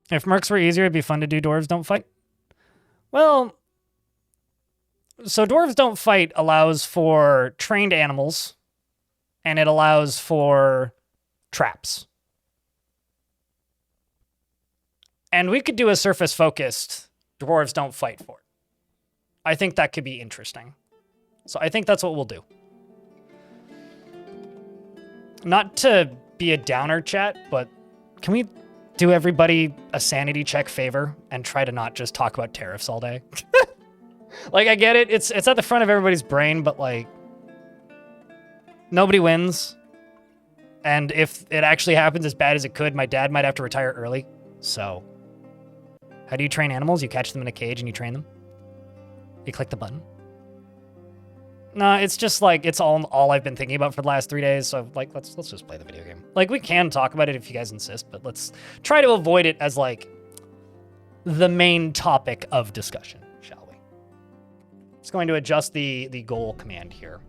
If Murks were easier, it'd be fun to do Dwarves Don't Fight. Well, so Dwarves Don't Fight allows for trained animals, and it allows for traps. And we could do a surface-focused Dwarves Don't Fight for it. I think that could be interesting. So I think that's what we'll do. Not to be a downer, chat, but can we do everybody a sanity check favor and try to not just talk about tariffs all day? Like, I get it. It's at the front of everybody's brain, but, like, nobody wins. And if it actually happens as bad as it could, my dad might have to retire early. So, how do you train animals? You catch them in a cage and you train them? You click the button? No, it's just like, it's all I've been thinking about for the last 3 days. So, like, let's just play the video game. Like, we can talk about it if you guys insist, but let's try to avoid it as, like, the main topic of discussion, shall we? Just going to adjust the goal command here.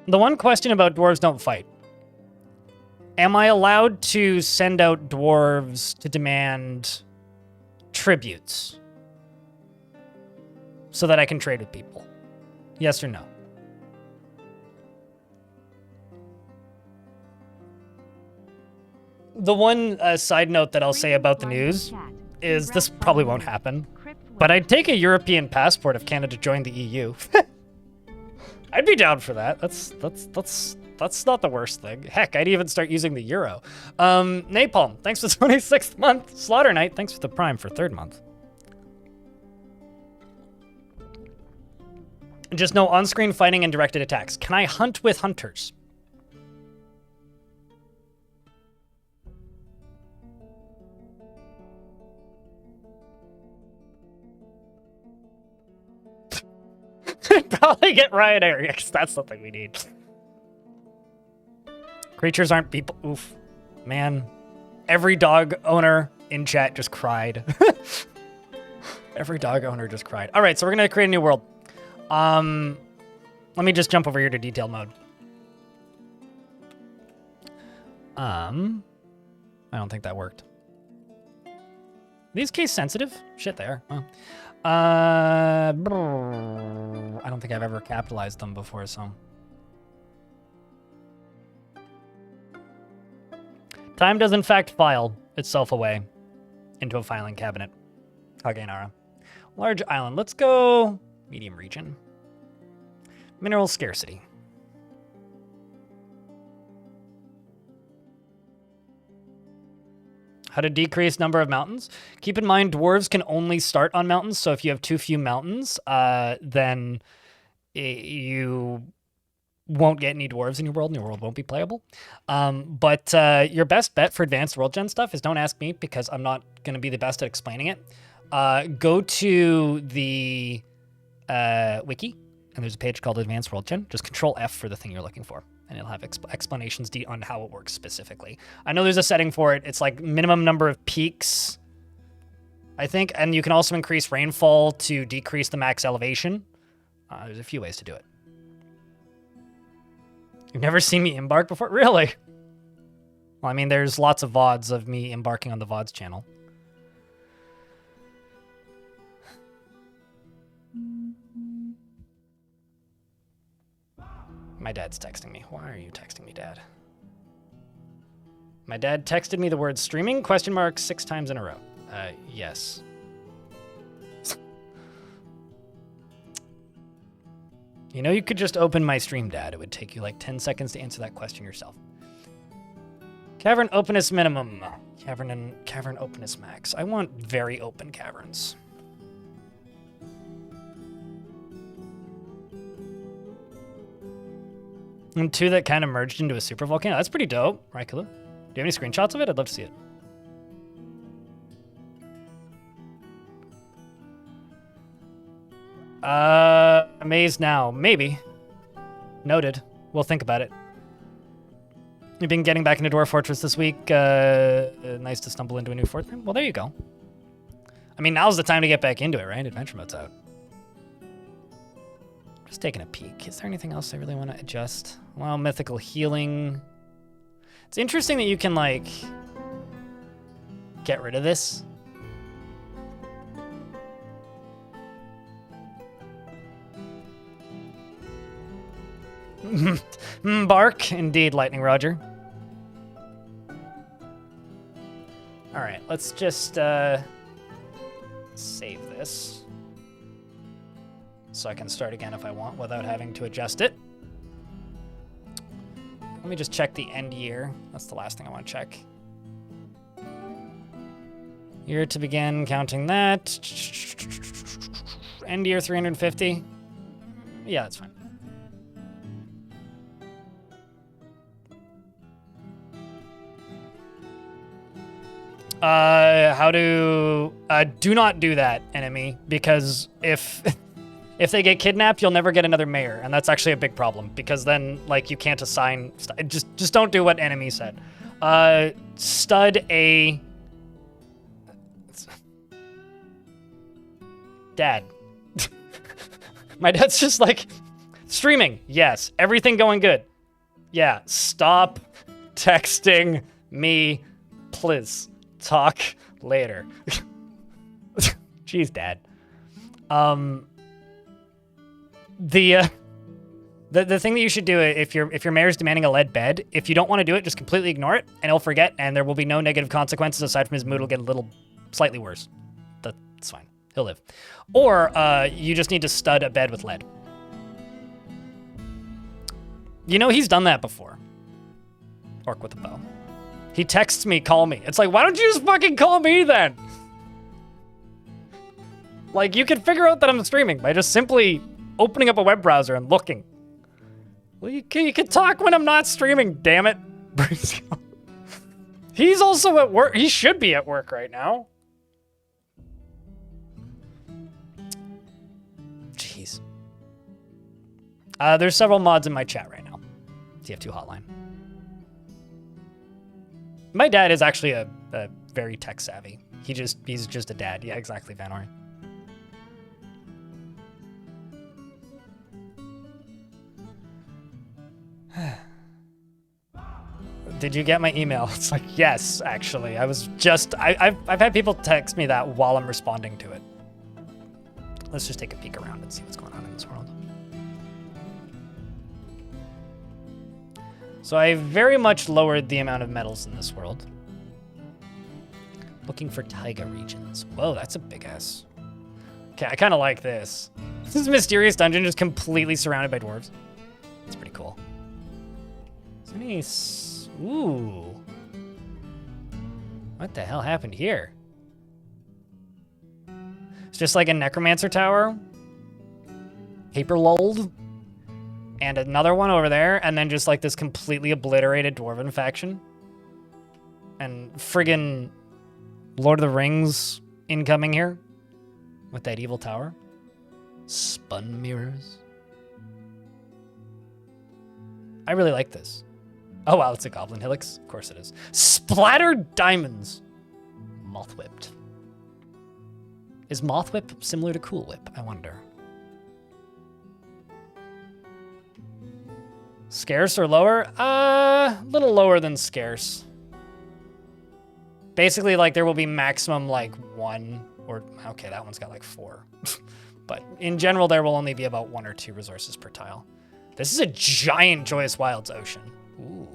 The one question about Dwarves Don't Fight. Am I allowed to send out dwarves to demand tributes so that I can trade with people? Yes or no? The one side note that I'll say about the news is this probably won't happen, but I'd take a European passport if Canada joined the EU. I'd be down for that. That's not the worst thing. Heck, I'd even start using the euro. Napalm, thanks for the 26th month. Slaughter Knight, thanks for the prime for 3rd month. Just no on-screen fighting and directed attacks. Can I hunt with hunters? Probably get Riot Area, because that's something we need. Creatures aren't people. Oof. Man. Every dog owner in chat just cried. Every dog owner just cried. All right, so we're going to create a new world. Let me just jump over here to detailed mode. I don't think that worked. Are these case sensitive? Shit, they are. Oh. I don't think I've ever capitalized them before, so. Time does in fact file itself away into a filing cabinet. Kagenara. Large island. Let's go medium region. Mineral scarcity. How to decrease number of mountains. Keep in mind, dwarves can only start on mountains. So if you have too few mountains, then you won't get any dwarves in your world, and your world won't be playable. But your best bet for advanced world gen stuff is don't ask me, because I'm not going to be the best at explaining it. Go to the wiki, and there's a page called Advanced World Gen. Just Control F for the thing you're looking for, and it'll have explanations on how it works specifically. I know there's a setting for it. It's like minimum number of peaks, I think, and you can also increase rainfall to decrease the max elevation. There's a few ways to do it. You've never seen me embark before? Really? Well, I mean, there's lots of VODs of me embarking on the VODs channel. My dad's texting me. Why are you texting me, Dad? My dad texted me the word streaming, question mark, 6 times in a row. Yes. You know, you could just open my stream, Dad. It would take you like 10 seconds to answer that question yourself. Cavern openness minimum. Cavern openness max. I want very open caverns. And 2 that kind of merged into a super volcano. That's pretty dope, right, Kulu? Do you have any screenshots of it? I'd love to see it. Amazed now. Maybe. Noted. We'll think about it. You've been getting back into Dwarf Fortress this week. Nice to stumble into a new fortress. Well, there you go. I mean, now's the time to get back into it, right? Adventure mode's out. Just taking a peek. Is there anything else I really want to adjust? Well, mythical healing. It's interesting that you can, like, get rid of this. Embark, indeed, Lightning Roger. All right, let's just save this so I can start again if I want without having to adjust it. Let me just check the end year. That's the last thing I want to check. Year to begin, counting that. End year 350. Yeah, that's fine. How to do not do that, enemy, because if they get kidnapped, you'll never get another mayor, and that's actually a big problem because then like you can't assign. Just don't do what enemy said. Stud a dad. My dad's just like streaming. Yes, everything going good. Yeah, stop texting me, please. Talk later. Jeez, Dad. The thing that you should do if your mayor's demanding a lead bed, if you don't want to do it, just completely ignore it, and he'll forget, and there will be no negative consequences aside from his mood will get a little slightly worse. That's fine. He'll live. Or you just need to stud a bed with lead. You know he's done that before. Orc with a bow. He texts me, call me. It's like, why don't you just fucking call me then? Like, you can figure out that I'm streaming by just simply opening up a web browser and looking. Well, you can talk when I'm not streaming, damn it. He's also at work. He should be at work right now. Jeez. There's several mods in my chat right now. TF2 hotline. My dad is actually a very tech savvy. He's just a dad. Yeah, exactly, Van Ori. Did you get my email? It's like, yes, actually. I've had people text me that while I'm responding to it. Let's just take a peek around and see what's going on in this world. So I very much lowered the amount of metals in this world. Looking for taiga regions. Whoa, that's a big ass. Okay, I kind of like this. This is a mysterious dungeon just completely surrounded by dwarves. It's pretty cool. Is there any... Ooh. What the hell happened here? It's just like a necromancer tower. Paper lulled. And another one over there, and then just like this completely obliterated dwarven faction. And friggin' Lord of the Rings incoming here with that evil tower. Spun mirrors. I really like this. Oh wow, it's a goblin helix. Of course it is. Splattered diamonds. Moth whipped. Is Moth Whip similar to Cool Whip? I wonder. Scarce or lower? A little lower than scarce. Basically, like, there will be maximum, like, 1 or... Okay, that one's got, like, 4. But in general, there will only be about 1 or 2 resources per tile. This is a giant Joyous Wilds ocean. Ooh.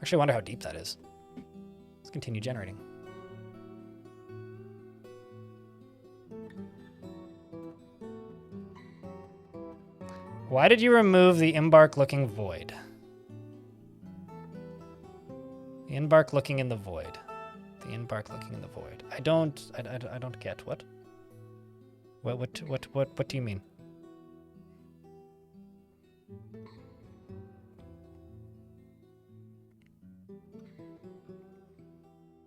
Actually, I wonder how deep that is. Let's continue generating. Why did you remove the embark looking void? The embark looking in the void. The embark looking in the void. I don't get what? What do you mean?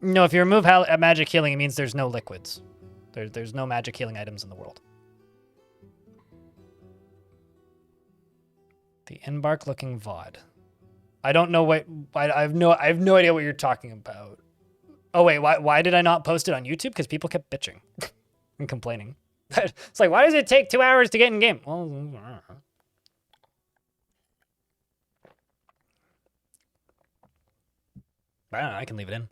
No, if you remove magic healing, it means there's no liquids. There's no magic healing items in the world. The embark looking VOD. I don't know what I have no idea what you're talking about. Oh wait, why did I not post it on YouTube? Because people kept bitching and complaining. It's like, why does it take 2 hours to get in game? Well, I don't know, I can leave it in.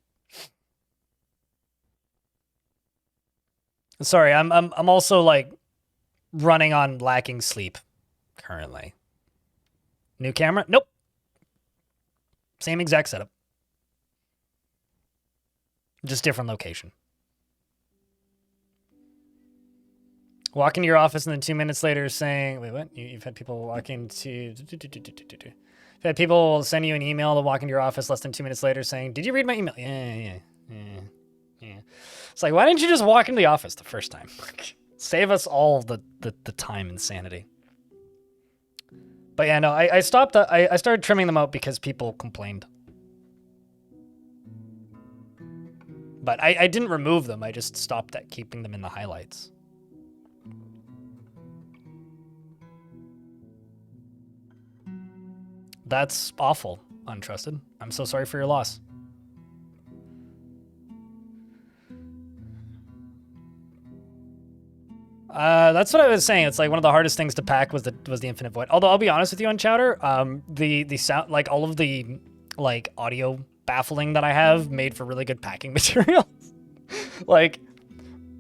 Sorry, I'm also like running on lacking sleep currently. New camera? Nope. Same exact setup. Just different location. Walk into your office and then 2 minutes later saying, wait, what? You've had people walk into... You've had people send you an email to walk into your office less than 2 minutes later saying, did you read my email? Yeah. It's like, why didn't you just walk into the office the first time? Save us all the time and sanity. But yeah, no, I stopped. I started trimming them out because people complained. But I didn't remove them. I just stopped at keeping them in the highlights. That's awful, Untrusted. I'm so sorry for your loss. That's what I was saying. It's like one of the hardest things to pack was the Infinite Void. Although I'll be honest with you on Chowder, the sound, like all of the like audio baffling that I have made for really good packing materials. Like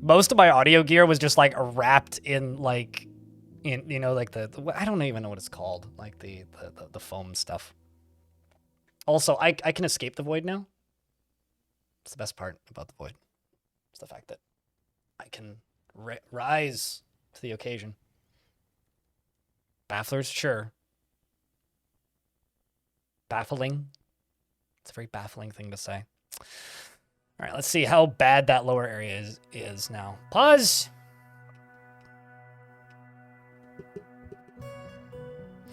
most of my audio gear was just like wrapped in like you know, like the I don't even know what it's called, like the foam stuff. Also, I can escape the void now. It's the best part about the void. It's the fact that I can rise to the occasion. Bafflers, sure. Baffling. It's a very baffling thing to say. All right, let's see how bad that lower area is now. Pause.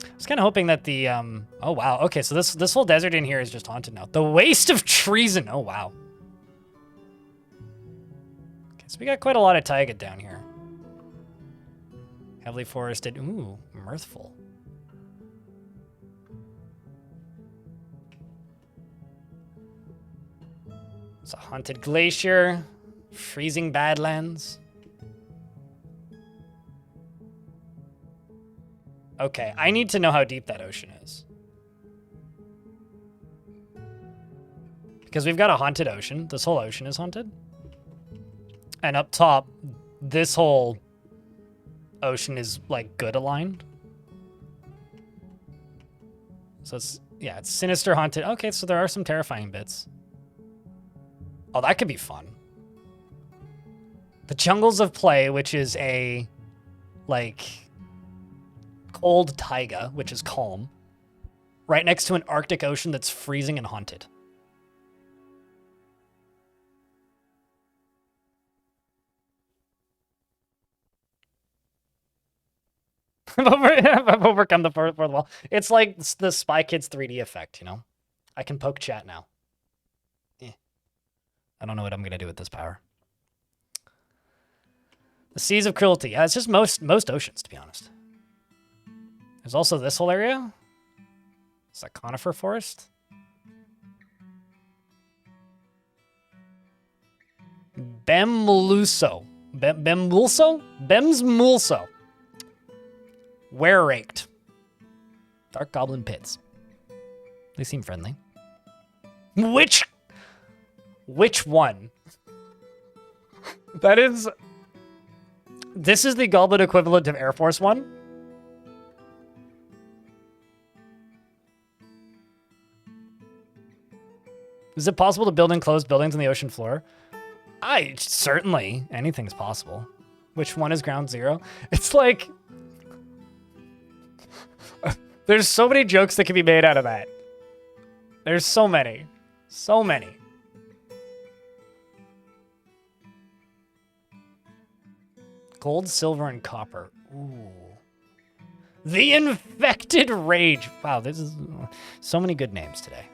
I was kind of hoping that the oh wow, okay, so this whole desert in here is just haunted now. The Waste of Treason. Oh wow. Okay, so we got quite a lot of taiga down here. Heavily forested. Ooh, mirthful. It's a haunted glacier, freezing badlands. Okay, I need to know how deep that ocean is. Because we've got a haunted ocean. This whole ocean is haunted. And up top, this whole ocean is like good aligned. So it's, yeah, it's sinister, haunted. Okay, so there are some terrifying bits. Oh, that could be fun. The Jungles of Play, which is a, like, cold taiga, which is calm, right next to an Arctic Ocean that's freezing and haunted. I've overcome the fourth wall. It's like the Spy Kids 3D effect, you know? I can poke chat now. I don't know what I'm going to do with this power. The Seas of Cruelty. Yeah, it's just most oceans, to be honest. There's also this whole area. It's a conifer forest. Bemluso. Bemulso? Bemsmulso. Were raked. Dark Goblin Pits. They seem friendly. Which one? That is... This is the Goblin equivalent of Air Force One. Is it possible to build enclosed buildings on the ocean floor? Certainly. Anything's possible. Which one is ground zero? It's like... There's so many jokes that can be made out of that. There's so many. So many. Gold, silver, and copper. Ooh. The Infected Rage. Wow, this is so many good names today.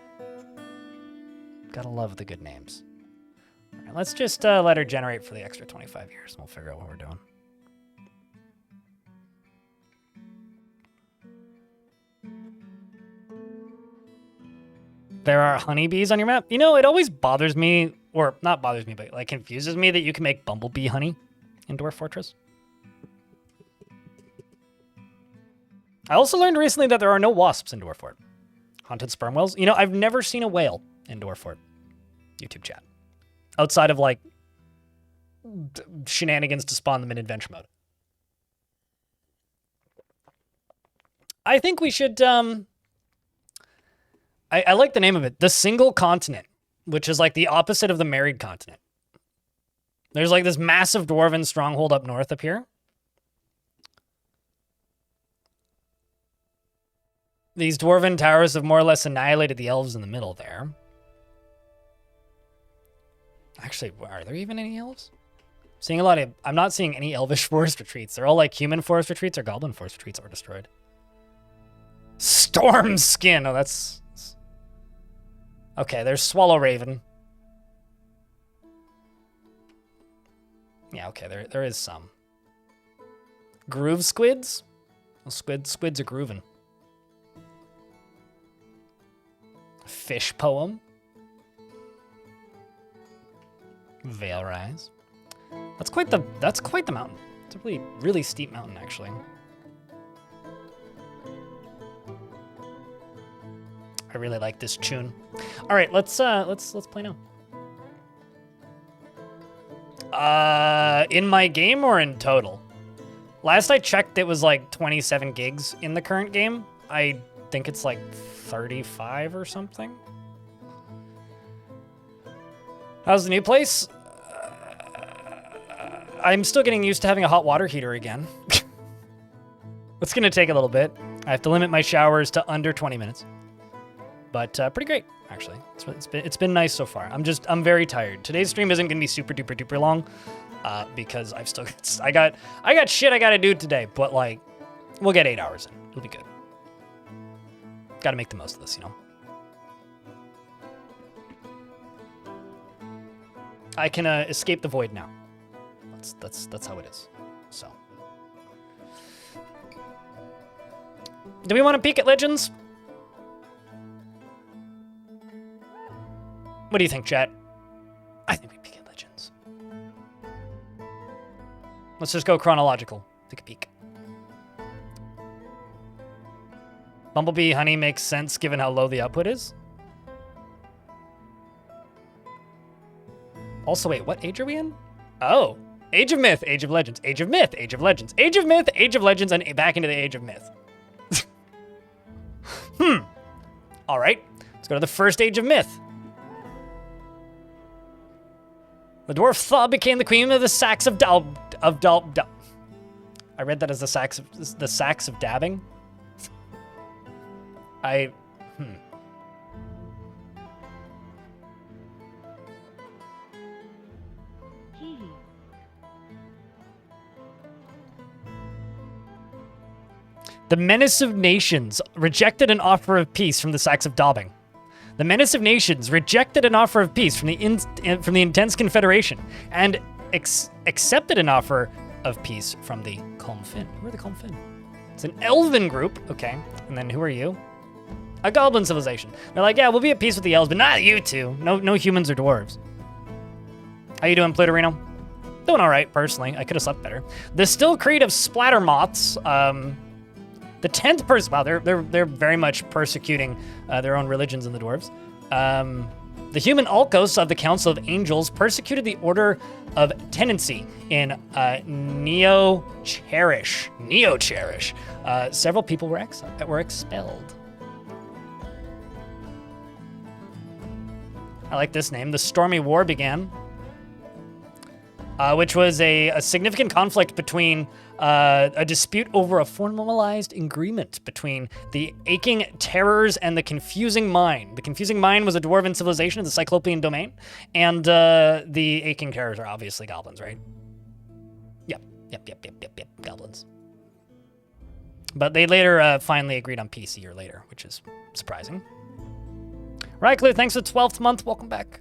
Gotta love the good names. All right, let's just let her generate for the extra 25 years. And we'll figure out what we're doing. There are honeybees on your map. You know, it always bothers me, or not bothers me, but like confuses me that you can make bumblebee honey in Dwarf Fortress. I also learned recently that there are no wasps in Dwarf Fort. Haunted sperm whales. You know, I've never seen a whale in Dwarf Fort. YouTube chat. Outside of like shenanigans to spawn them in adventure mode. I think we should, I like the name of it. The Single Continent, which is like the opposite of the Married Continent. There's like this massive dwarven stronghold up north up here. These dwarven towers have more or less annihilated the elves in the middle there. Actually, are there even any elves? Seeing a lot of... I'm not seeing any elvish forest retreats. They're all like human forest retreats or goblin forest retreats or destroyed. Storm Skin! Oh, that's... Okay, there's Swallow Raven. Yeah, okay, there is some. Groove Squids? Well, squids are grooving. Fish Poem. Veil Rise. That's quite the mountain. It's a really steep mountain actually. I really like this tune. All right, let's play now. In my game or in total? Last I checked, it was like 27 gigs in the current game. I think it's like 35 or something. How's the new place? I'm still getting used to having a hot water heater again. It's gonna take a little bit. I have to limit my showers to under 20 minutes. But pretty great, actually. It's been nice so far. I'm very tired. Today's stream isn't gonna be super duper duper long, because I got shit I gotta do today. But like, we'll get 8 hours in. It'll be good. Got to make the most of this, you know. I can escape the void now. That's how it is. So, do we want to peek at Legends? What do you think, chat? I think we peek at Legends. Let's just go chronological. Take a peek. Bumblebee honey makes sense given how low the output is. Also, wait, what age are we in? Oh, Age of Myth, Age of Legends, Age of Myth, Age of Legends, Age of Myth, Age of Legends, and back into the Age of Myth. All right, let's go to the first Age of Myth. The dwarf Thaw became the queen of the Sacs of I read that as the Sacs of dabbing. The Menace of Nations rejected an offer of peace from the Sacs of Daubing. The Menace of Nations rejected an offer of peace from the Intense Confederation and accepted an offer of peace from the Calm Fin. Who are the Calm Fin? It's an elven group. Okay. And then who are you? A goblin civilization. They're like, yeah, we'll be at peace with the elves, but not you two. No humans or dwarves. How you doing, Plutorino? Doing all right, personally. I could have slept better. The Still Creed of Splatter Moths. The 10th person. Wow, they're very much persecuting their own religions in the dwarves. The human Alkos of the Council of Angels persecuted the Order of Tenancy in Neo Cherish. Several people were expelled. I like this name. The Stormy War began, which was a significant conflict between a dispute over a formalized agreement between the Aching Terrors and the Confusing Mind. The Confusing Mind was a dwarven civilization in the Cyclopean domain, and the Aching Terrors are obviously goblins, right? Yep, goblins. But they later finally agreed on peace a year later, which is surprising. Right, Clue, thanks for the 12th month. Welcome back.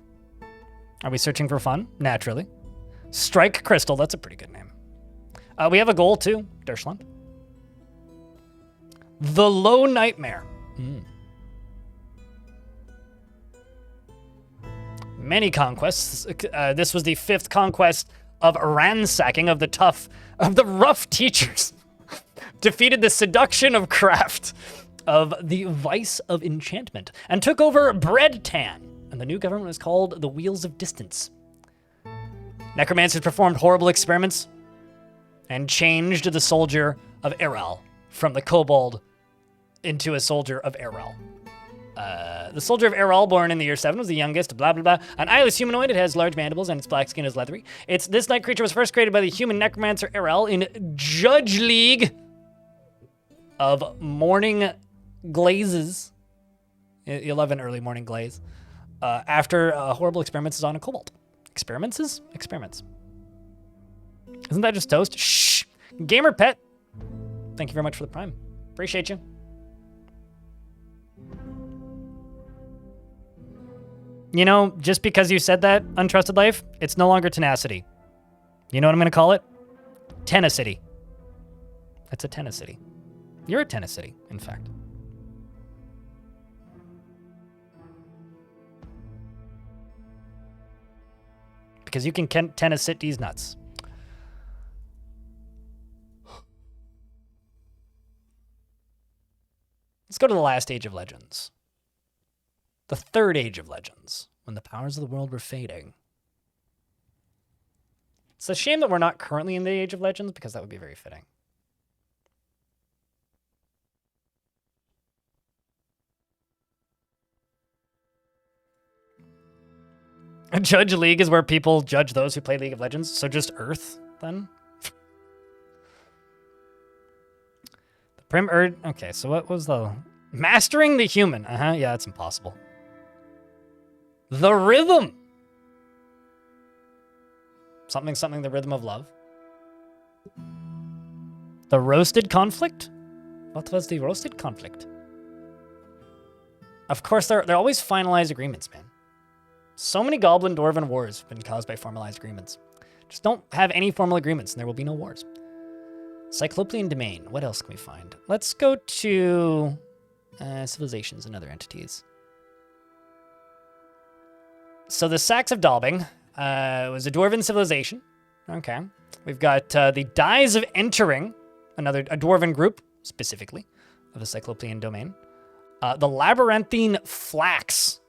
Are we searching for fun? Naturally. Strike Crystal, that's a pretty good name. We have a goal too, Dershland. The Low Nightmare. Many conquests. This was the 5th conquest of ransacking of the rough teachers. Defeated the seduction of craft, of the vice of enchantment, and took over Breadtan. And the new government was called the Wheels of Distance. Necromancers performed horrible experiments and changed the soldier of Erel from the kobold into a soldier of Erel. The soldier of Erel, born in the year 7, was the youngest, blah, blah, blah. An eyeless humanoid, it has large mandibles, and its black skin is leathery. This night creature was first created by the human necromancer Erel in Judge League of Morning Glazes. 11 early morning glaze. After horrible experiments on a kobold. Experiments? Isn't that just toast? Shh! Gamer Pet, thank you very much for the prime. Appreciate you. You know, just because you said that, Untrusted Life, it's no longer tenacity. You know what I'm going to call it? Tenacity. It's a tenacity. You're a tenacity, in fact. Because you can tenacit these nuts. Let's go to the last Age of Legends. The 3rd Age of Legends, when the powers of the world were fading. It's a shame that we're not currently in the Age of Legends, because that would be very fitting. A Judge League is where people judge those who play League of Legends, so just Earth, then? Okay, so what was the... Mastering the Human. Yeah, that's impossible. The Rhythm. Something, the Rhythm of Love. The Roasted Conflict? What was the Roasted Conflict? Of course, they're always finalized agreements, man. So many Goblin Dwarven wars have been caused by formalized agreements. Just don't have any formal agreements and there will be no wars. Cyclopean Domain. What else can we find? Let's go to civilizations and other entities. So the Sacs of Dalbing was a Dwarven civilization. Okay. We've got the Dyes of Entering, a Dwarven group, specifically, of the Cyclopean Domain. The Labyrinthine Flax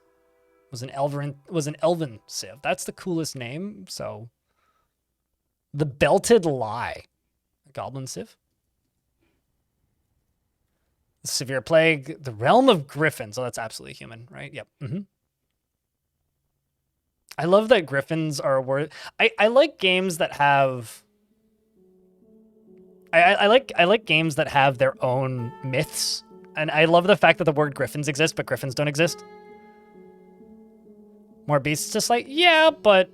was an elven civ. That's the coolest name, so... The Belted Lie. A goblin civ. The Severe Plague. The Realm of Griffins. Oh, that's absolutely human, right? Yep. I love that griffins are worth... I like games that have... I like games that have their own myths. And I love the fact that the word griffins exist, but griffins don't exist. More beasts to slay? Yeah, but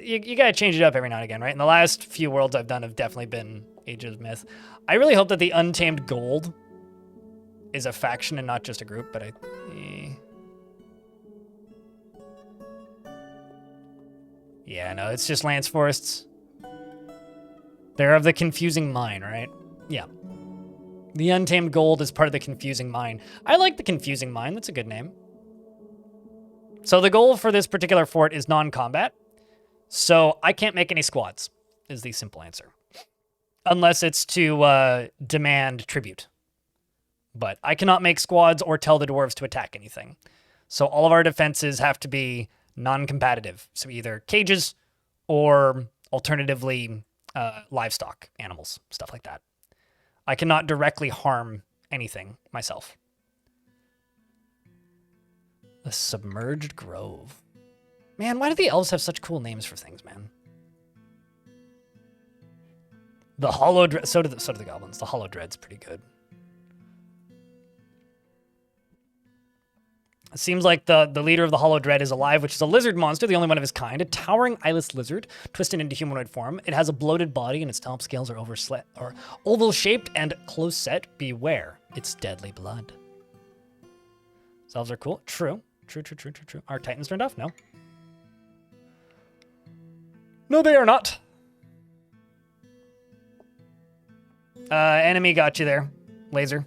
you gotta change it up every now and again, right? And the last few worlds I've done have definitely been Age of Myth. I really hope that the Untamed Gold is a faction and not just a group, but yeah, no, it's just Lance Forests. They're of the Confusing Mine, right? Yeah. The Untamed Gold is part of the Confusing Mine. I like the Confusing Mine. That's a good name. So the goal for this particular fort is non-combat. So I can't make any squads, is the simple answer. Unless it's to demand tribute. But I cannot make squads or tell the dwarves to attack anything. So all of our defenses have to be non-competitive. So either cages or alternatively livestock, animals, stuff like that. I cannot directly harm anything myself. The Submerged Grove. Man, why do the elves have such cool names for things, man? The Hollow Dread. So do the goblins. The Hollow Dread's pretty good. It seems like the leader of the Hollow Dread is alive, which is a lizard monster, the only one of his kind. A towering eyeless lizard, twisted into humanoid form. It has a bloated body, and its top scales are oval-shaped and close-set. Beware, it's deadly blood. Elves are cool. True. True. Are Titans turned off? No. No, they are not. Enemy got you there. Laser.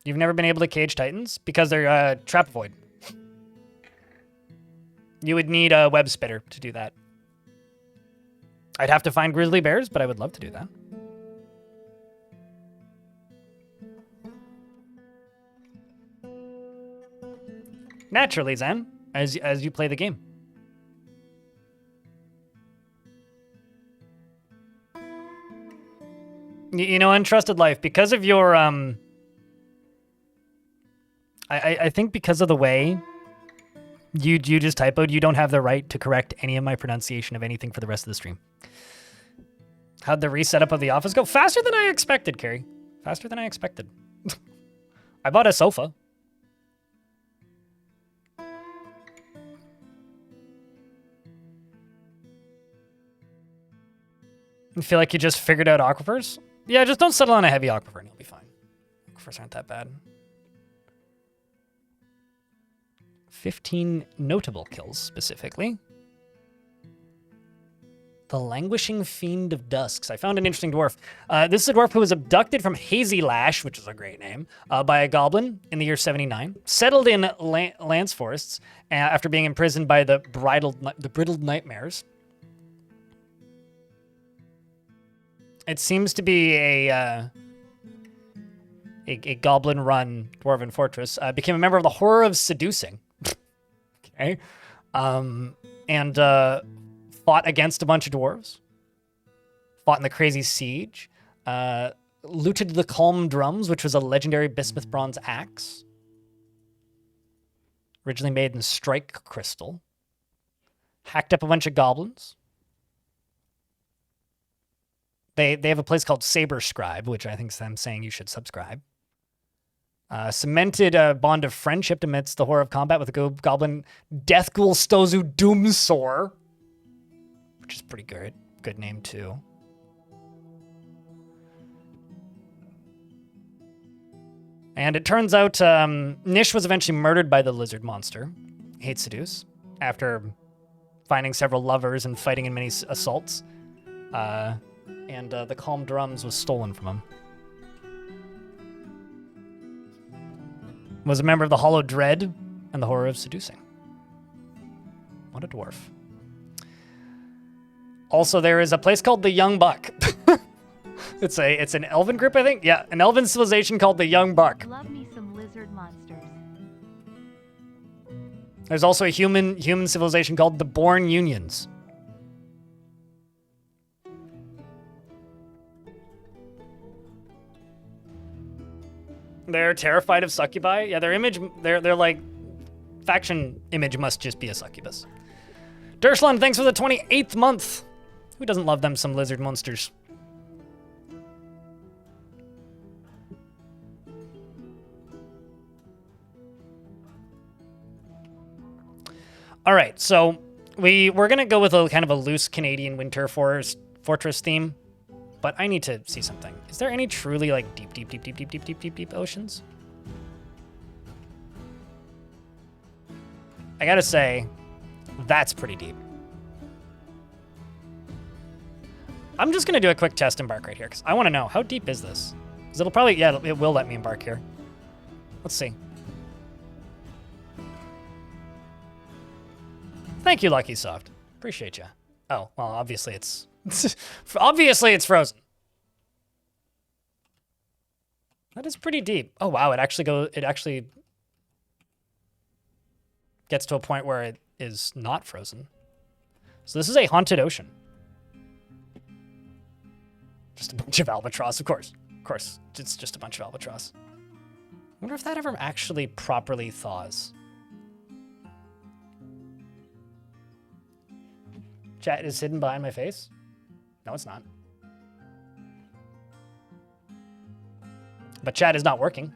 You've never been able to cage Titans? Because they're trap void. You would need a web spitter to do that. I'd have to find grizzly bears, but I would love to do that. Naturally, Zen, as you play the game. You know, Untrusted Life, because of your I think because of the way you just typoed, you don't have the right to correct any of my pronunciation of anything for the rest of the stream. How'd the resetup of the office go? Faster than I expected, Carrie. Faster than I expected. I bought a sofa. You feel like you just figured out aquifers? Yeah, just don't settle on a heavy aquifer and you'll be fine. Aquifers aren't that bad. 15 notable kills, specifically. The Languishing Fiend of Dusks. I found an interesting dwarf. This is a dwarf who was abducted from Hazy Lash, which is a great name, by a goblin in the year 79. Settled in Lance Forests after being imprisoned by the Brittled Nightmares. It seems to be a goblin-run dwarven fortress. Became a member of the Horror of Seducing. Okay. And fought against a bunch of dwarves. Fought in the Crazy Siege. Looted the Calm Drums, which was a legendary bismuth bronze axe. Originally made in strike crystal. Hacked up a bunch of goblins. They have a place called Saber Scribe, which I think I'm saying you should subscribe. Cemented a bond of friendship amidst the horror of combat with a goblin Death Ghoul Stozu Doomsore, which is pretty good. Good name, too. And it turns out Nish was eventually murdered by the lizard monster, Hate Seduce, after finding several lovers and fighting in many assaults. And the Calm Drums was stolen from him. Was a member of the Hollow Dread and the Horror of Seducing. What a dwarf. Also, there is a place called the Young Buck. It's an elven group, I think. Yeah, an elven civilization called the Young Buck. Love me some lizard monsters. There's also a human civilization called the Born Unions. They're terrified of succubi. Yeah, their like faction image must just be a succubus. Dershlan, thanks for the 28th month. Who doesn't love them some lizard monsters? All right, so we're gonna go with a kind of a loose Canadian winter fortress theme. But I need to see something. Is there any truly like deep oceans? I gotta say, that's pretty deep. I'm just gonna do a quick test embark right here because I want to know how deep is this? Because it'll probably, yeah, it will let me embark here. Let's see. Thank you, Lucky Soft. Appreciate you. Oh well, obviously it's. Obviously, it's frozen. That is pretty deep. Oh wow, it actually gets to a point where it is not frozen. So this is a haunted ocean. Just a bunch of albatross, of course. Of course, it's just a bunch of albatross. I wonder if that ever actually properly thaws. Chat is hidden behind my face. No, it's not. But chat is not working.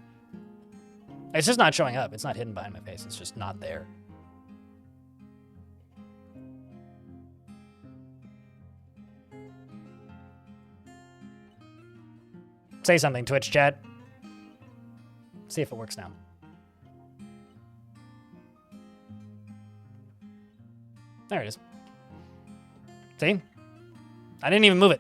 It's just not showing up. It's not hidden behind my face. It's just not there. Say something, Twitch chat. See if it works now. There it is. See? I didn't even move it.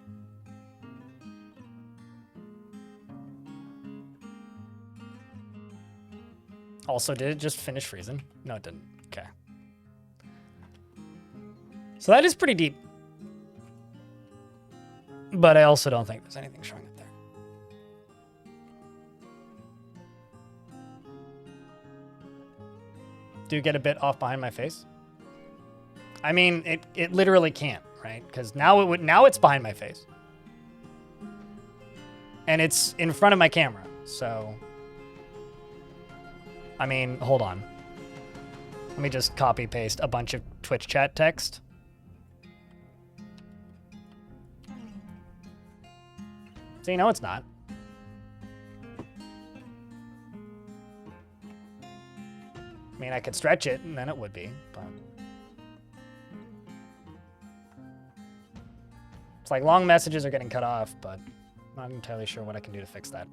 Also, did it just finish freezing? No, it didn't. Okay. So that is pretty deep. But I also don't think there's anything showing up there. Do you get a bit off behind my face? I mean, it literally can't, right? Because now it's behind my face. And it's in front of my camera, so... I mean, hold on. Let me just copy paste a bunch of Twitch chat text. See, no, it's not. I mean, I could stretch it, and then it would be, but... It's like long messages are getting cut off, but I'm not entirely sure what I can do to fix that.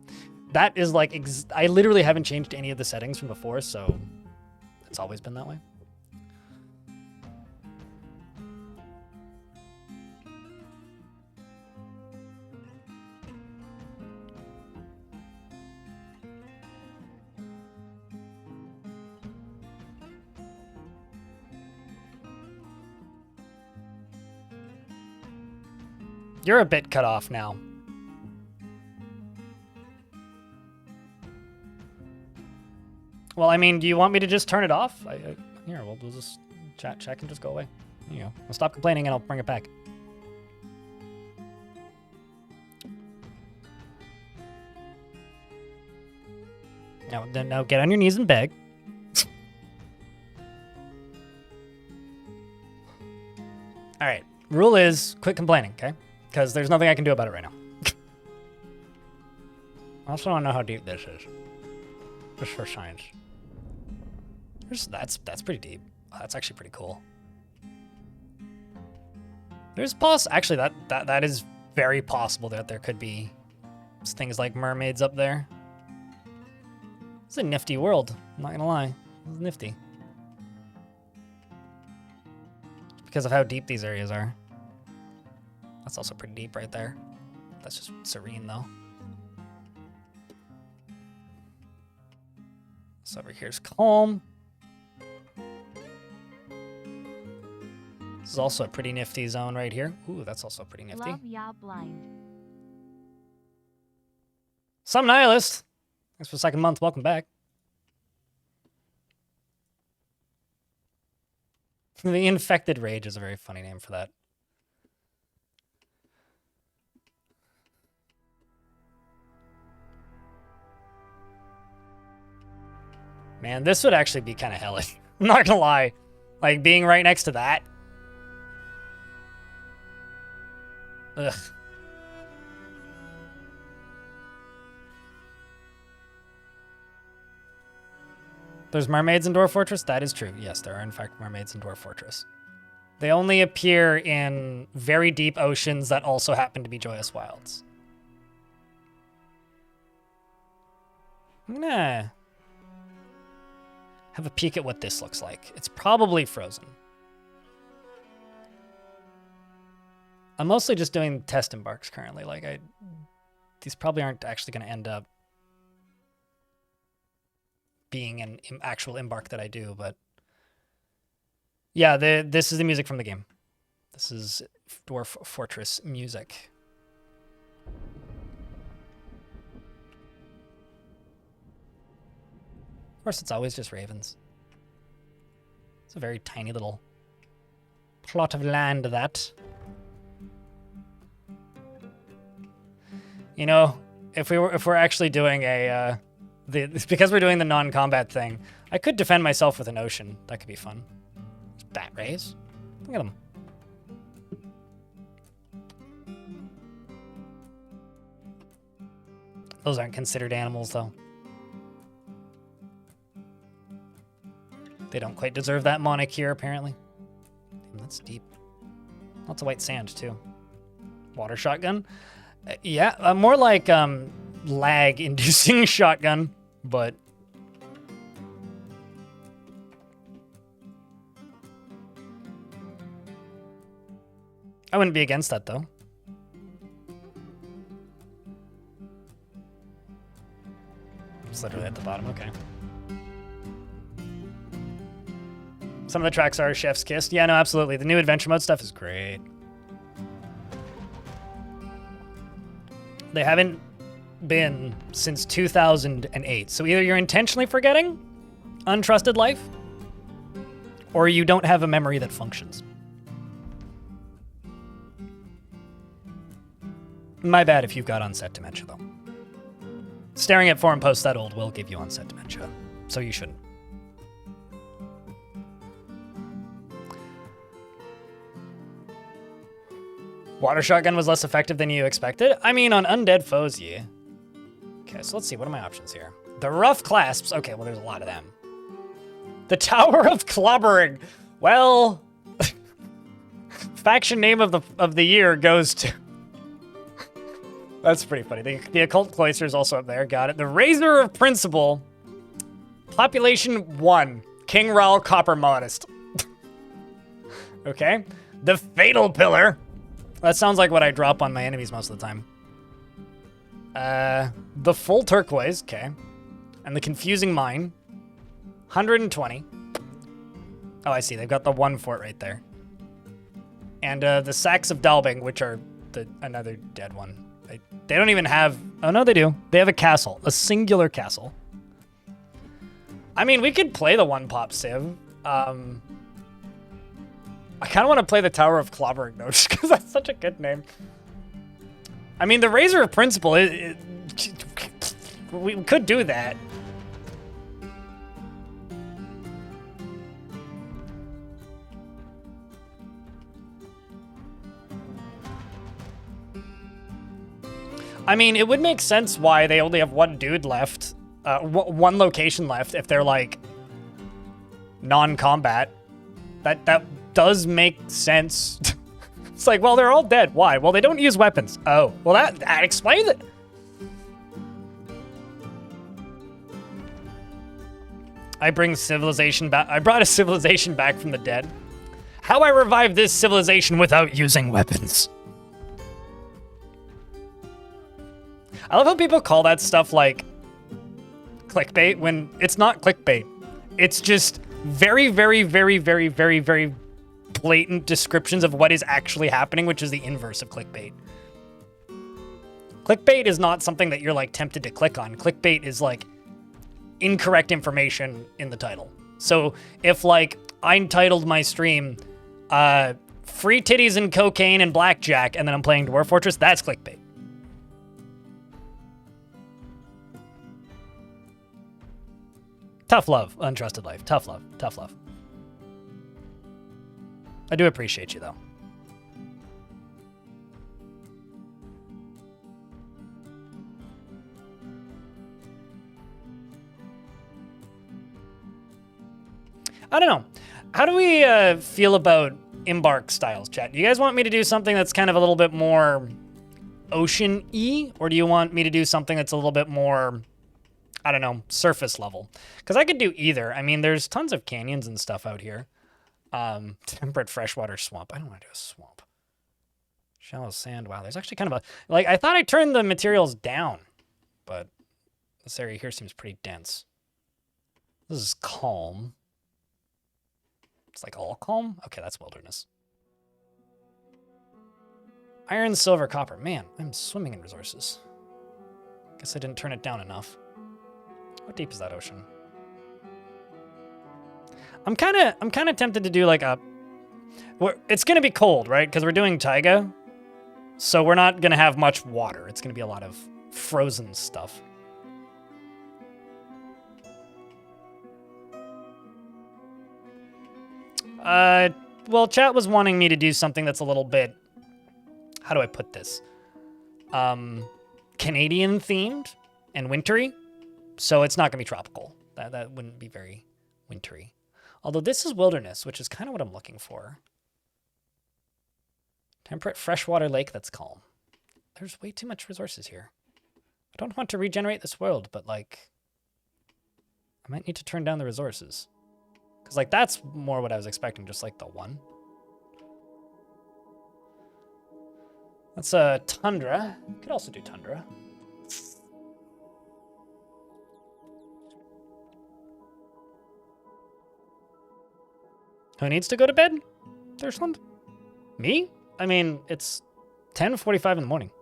That is like, I literally haven't changed any of the settings from before, so it's always been that way. You're a bit cut off now. Well, I mean, do you want me to just turn it off? Here, we'll just check and just go away. There you go. I'll stop complaining and I'll bring it back. Now get on your knees and beg. All right. Rule is quit complaining, okay? Because there's nothing I can do about it right now. I also don't know how deep this is. Just for science. That's pretty deep. That's actually pretty cool. There's actually that is very possible that there could be things like mermaids up there. It's a nifty world. I'm not gonna lie. It's nifty. Because of how deep these areas are. That's also pretty deep right there. That's just serene though. So over here's calm. This is also a pretty nifty zone right here. Ooh, that's also pretty nifty. Love ya blind. Some nihilist. Thanks for the second month. Welcome back. The Infected Rage is a very funny name for that. Man, this would actually be kind of hellish. I'm not gonna lie. Like, being right next to that. Ugh. There's mermaids in Dwarf Fortress? That is true. Yes, there are in fact mermaids in Dwarf Fortress. They only appear in very deep oceans that also happen to be joyous wilds. I'm gonna have a peek at what this looks like. It's probably frozen. I'm mostly just doing test embarks currently. Like, these probably aren't actually going to end up being an actual embark that I do, but yeah, this is the music from the game. This is Dwarf Fortress music. Of course, it's always just ravens. It's a very tiny little plot of land, that. You know, if we're actually doing a because we're doing the non-combat thing, I could defend myself with an ocean. That could be fun. There's bat rays. Look at them. Those aren't considered animals, though. They don't quite deserve that moniker, apparently. Damn, that's deep. Lots of white sand, too. Water shotgun? Yeah, more like lag-inducing shotgun, but... I wouldn't be against that, though. It's literally at the bottom, okay. Some of the tracks are Chef's Kiss. Yeah, no, absolutely. The new adventure mode stuff is great. They haven't been since 2008. So either you're intentionally forgetting Untrusted Life, or you don't have a memory that functions. My bad if you've got onset dementia, though. Staring at forum posts that old will give you onset dementia, so you shouldn't. Water shotgun was less effective than you expected? I mean, on undead foes, yeah. Okay, so let's see. What are my options here? The rough clasps. Okay, well, there's a lot of them. The Tower of Clobbering. Well, faction name of the year goes to... That's pretty funny. The Occult Cloister is also up there. Got it. The Razor of Principle. Population 1. King Raul Copper Modest. Okay. The Fatal Pillar. That sounds like what I drop on my enemies most of the time. The Full Turquoise. Okay. And the Confusing Mine. 120. Oh, I see. They've got the one fort right there. And the Sacks of Dalbing, which are another dead one. They don't even have... Oh, no, they do. They have a castle. A singular castle. I mean, we could play the one-pop Civ. I kind of want to play the Tower of Clobbering, though, just because that's such a good name. I mean, the Razor of Principle, we could do that. I mean, it would make sense why they only have one dude left, one location left, if they're, like, non-combat. That does make sense. It's like, well, they're all dead. Why? Well, they don't use weapons. Oh, well, that explains it. I bring civilization back. I brought a civilization back from the dead. How I revive this civilization without using weapons. I love how people call that stuff like clickbait when it's not clickbait. It's just very, very, very, very, very, very blatant descriptions of what is actually happening, which is the inverse of clickbait. Clickbait is not something that you're like tempted to click on. Clickbait is like incorrect information in the title. So if like I titled my stream free titties and cocaine and blackjack and then I'm playing Dwarf Fortress, that's clickbait. Tough love, Untrusted Life. Tough love. Tough love. I do appreciate you, though. I don't know. How do we feel about embark styles, chat? Do you guys want me to do something that's kind of a little bit more ocean-y? Or do you want me to do something that's a little bit more... I don't know, surface level. Because I could do either. I mean, there's tons of canyons and stuff out here. Temperate freshwater swamp. I don't want to do a swamp. Shallow sand. Wow, there's actually kind of a... Like, I thought I turned the materials down. But this area here seems pretty dense. This is calm. It's like all calm? Okay, that's wilderness. Iron, silver, copper. Man, I'm swimming in resources. Guess I didn't turn it down enough. How deep is that ocean? I'm kind of tempted to do like a... It's going to be cold, right? Because we're doing taiga. So we're not going to have much water. It's going to be a lot of frozen stuff. Well, chat was wanting me to do something that's a little bit... How do I put this? Canadian themed and wintry. So it's not going to be tropical. That wouldn't be very wintry. Although this is wilderness, which is kind of what I'm looking for. Temperate freshwater lake that's calm. There's way too much resources here. I don't want to regenerate this world, but like... I might need to turn down the resources. Because like that's more what I was expecting, just like the one. That's tundra. Could also do tundra. Who needs to go to bed? Thursland? Me? I mean, it's 10:45 in the morning.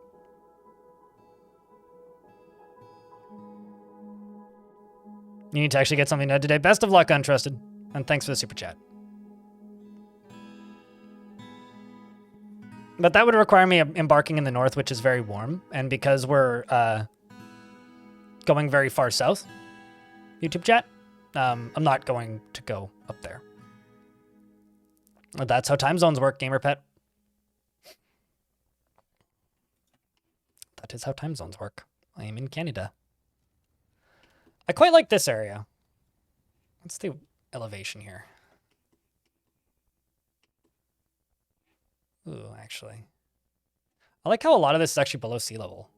You need to actually get something done today. Best of luck, Untrusted. And thanks for the super chat. But that would require me embarking in the north, which is very warm. And because we're going very far south, YouTube chat, I'm not going to go up there. That's how time zones work, gamer pet. That is how time zones work. I am in Canada. I quite like this area. What's the elevation here? Ooh, actually. I like how a lot of this is actually below sea level.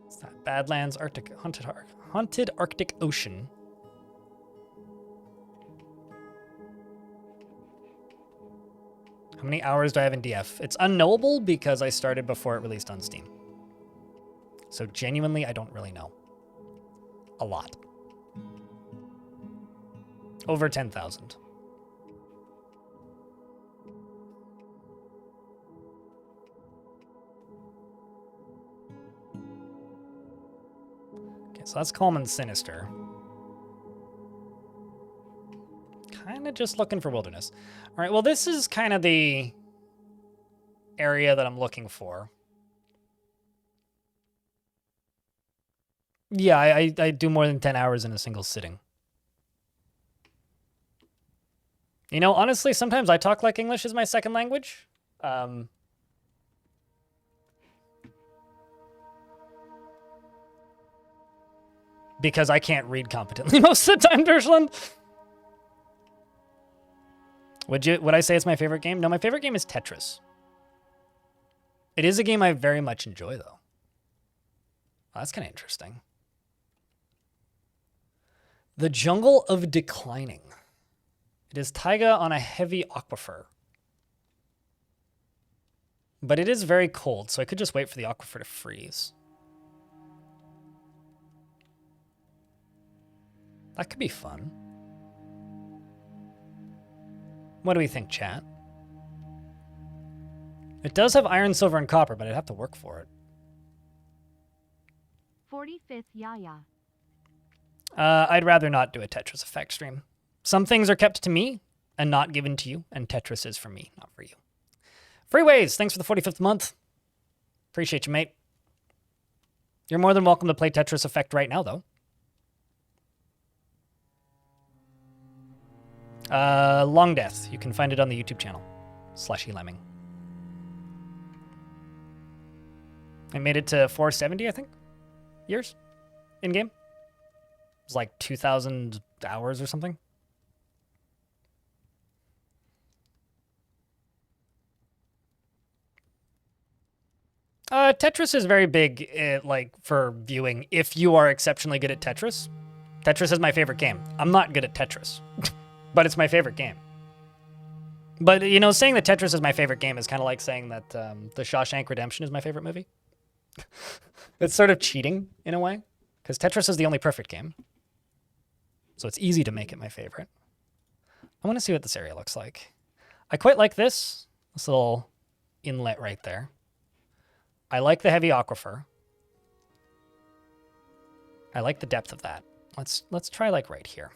It's that Badlands, Arctic, haunted Arctic Ocean. How many hours do I have in DF? It's unknowable because I started before it released on Steam. So genuinely, I don't really know. A lot. Over 10,000. Okay, so that's calm and sinister. Kind of just looking for wilderness. All right, well, this is kind of the area that I'm looking for. Yeah, I do more than 10 hours in a single sitting. You know, honestly, sometimes I talk like English is my second language. Because I can't read competently most of the time, Dershland. Would I say it's my favorite game? No, my favorite game is Tetris. It is a game I very much enjoy, though. Oh, that's kind of interesting. The Jungle of Declining. It is taiga on a heavy aquifer. But it is very cold, so I could just wait for the aquifer to freeze. That could be fun. What do we think, chat? It does have iron, silver, and copper, but I'd have to work for it. 45th Yaya. I'd rather not do a Tetris Effect stream. Some things are kept to me and not given to you, and Tetris is for me, not for you. Freeways, thanks for the 45th month. Appreciate you, mate. You're more than welcome to play Tetris Effect right now, though. Long Death. You can find it on the YouTube channel. /elemming. I made it to 470, I think, years in game. It was like 2,000 hours or something. Tetris is very big, like for viewing. If you are exceptionally good at Tetris, Tetris is my favorite game. I'm not good at Tetris, but it's my favorite game. But you know, saying that Tetris is my favorite game is kind of like saying that The Shawshank Redemption is my favorite movie. It's sort of cheating in a way, because Tetris is the only perfect game. So it's easy to make it my favorite. I want to see what this area looks like. I quite like this little inlet right there. I like the heavy aquifer. I like the depth of that. Let's try like right here.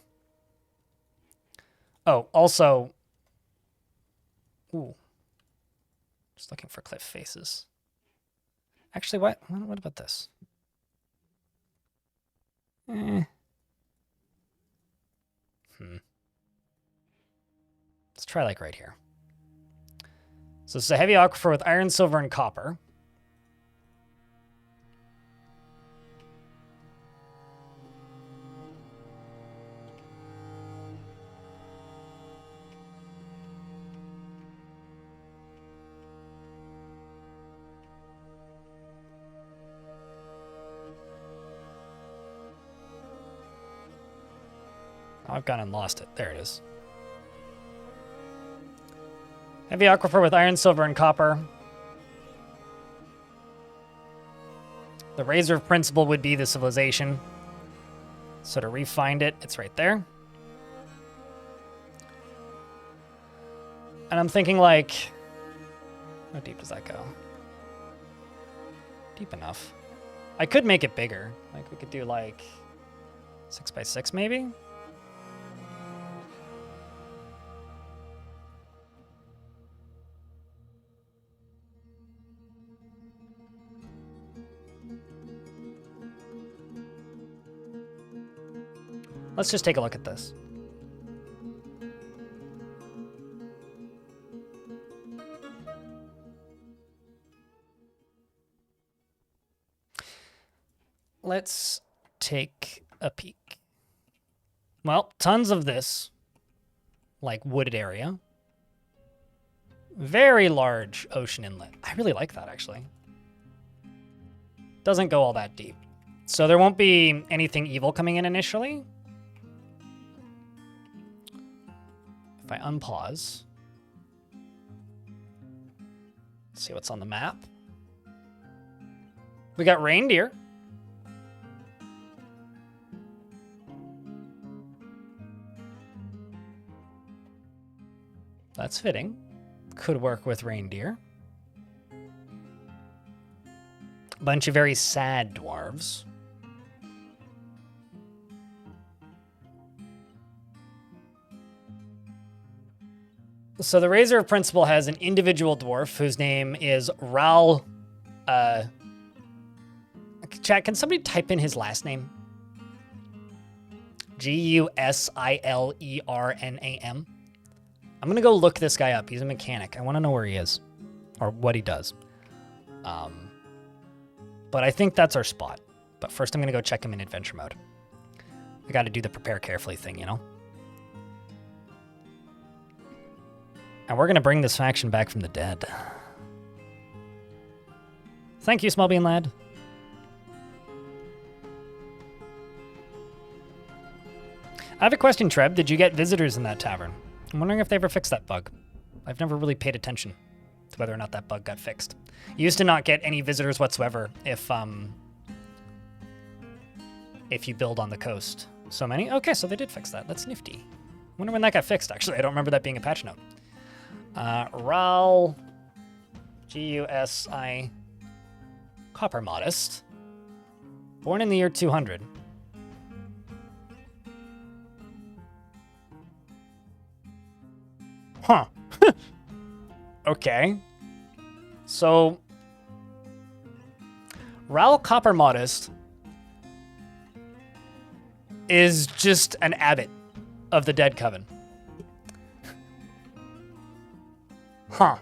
Oh, also, ooh, just looking for cliff faces. Actually, what about this? Let's try like right here. So it's a heavy aquifer with iron, silver, and copper. Oh, I've gone and lost it. There it is. Heavy aquifer with iron, silver, and copper. The razor of principle would be the civilization. So to re-find it, it's right there. And I'm thinking like, how deep does that go? Deep enough. I could make it bigger. Like we could do like 6 by 6 maybe? Let's just take a look at this. Let's take a peek. Well, tons of this, like wooded area. Very large ocean inlet. I really like that, actually. Doesn't go all that deep. So there won't be anything evil coming in initially. If I unpause, see what's on the map. We got reindeer. That's fitting. Could work with reindeer. Bunch of very sad dwarves. So the Razor of Principle has an individual dwarf whose name is Ral. Chat, can somebody type in his last name? Gusildernam. I'm going to go look this guy up. He's a mechanic. I want to know where he is or what he does. But I think that's our spot. But first I'm going to go check him in adventure mode. I got to do the prepare carefully thing, you know? And we're going to bring this faction back from the dead. Thank you, Small Bean Lad. I have a question, Treb. Did you get visitors in that tavern? I'm wondering if they ever fixed that bug. I've never really paid attention to whether or not that bug got fixed. You used to not get any visitors whatsoever if you build on the coast. So many? Okay, so they did fix that. That's nifty. Wonder when that got fixed, actually. I don't remember that being a patch note. Ral, Gusi, Copper Modest, born in the year 200. Huh. Okay. So, Ral Copper Modest is just an abbot of the Dead Coven. Huh.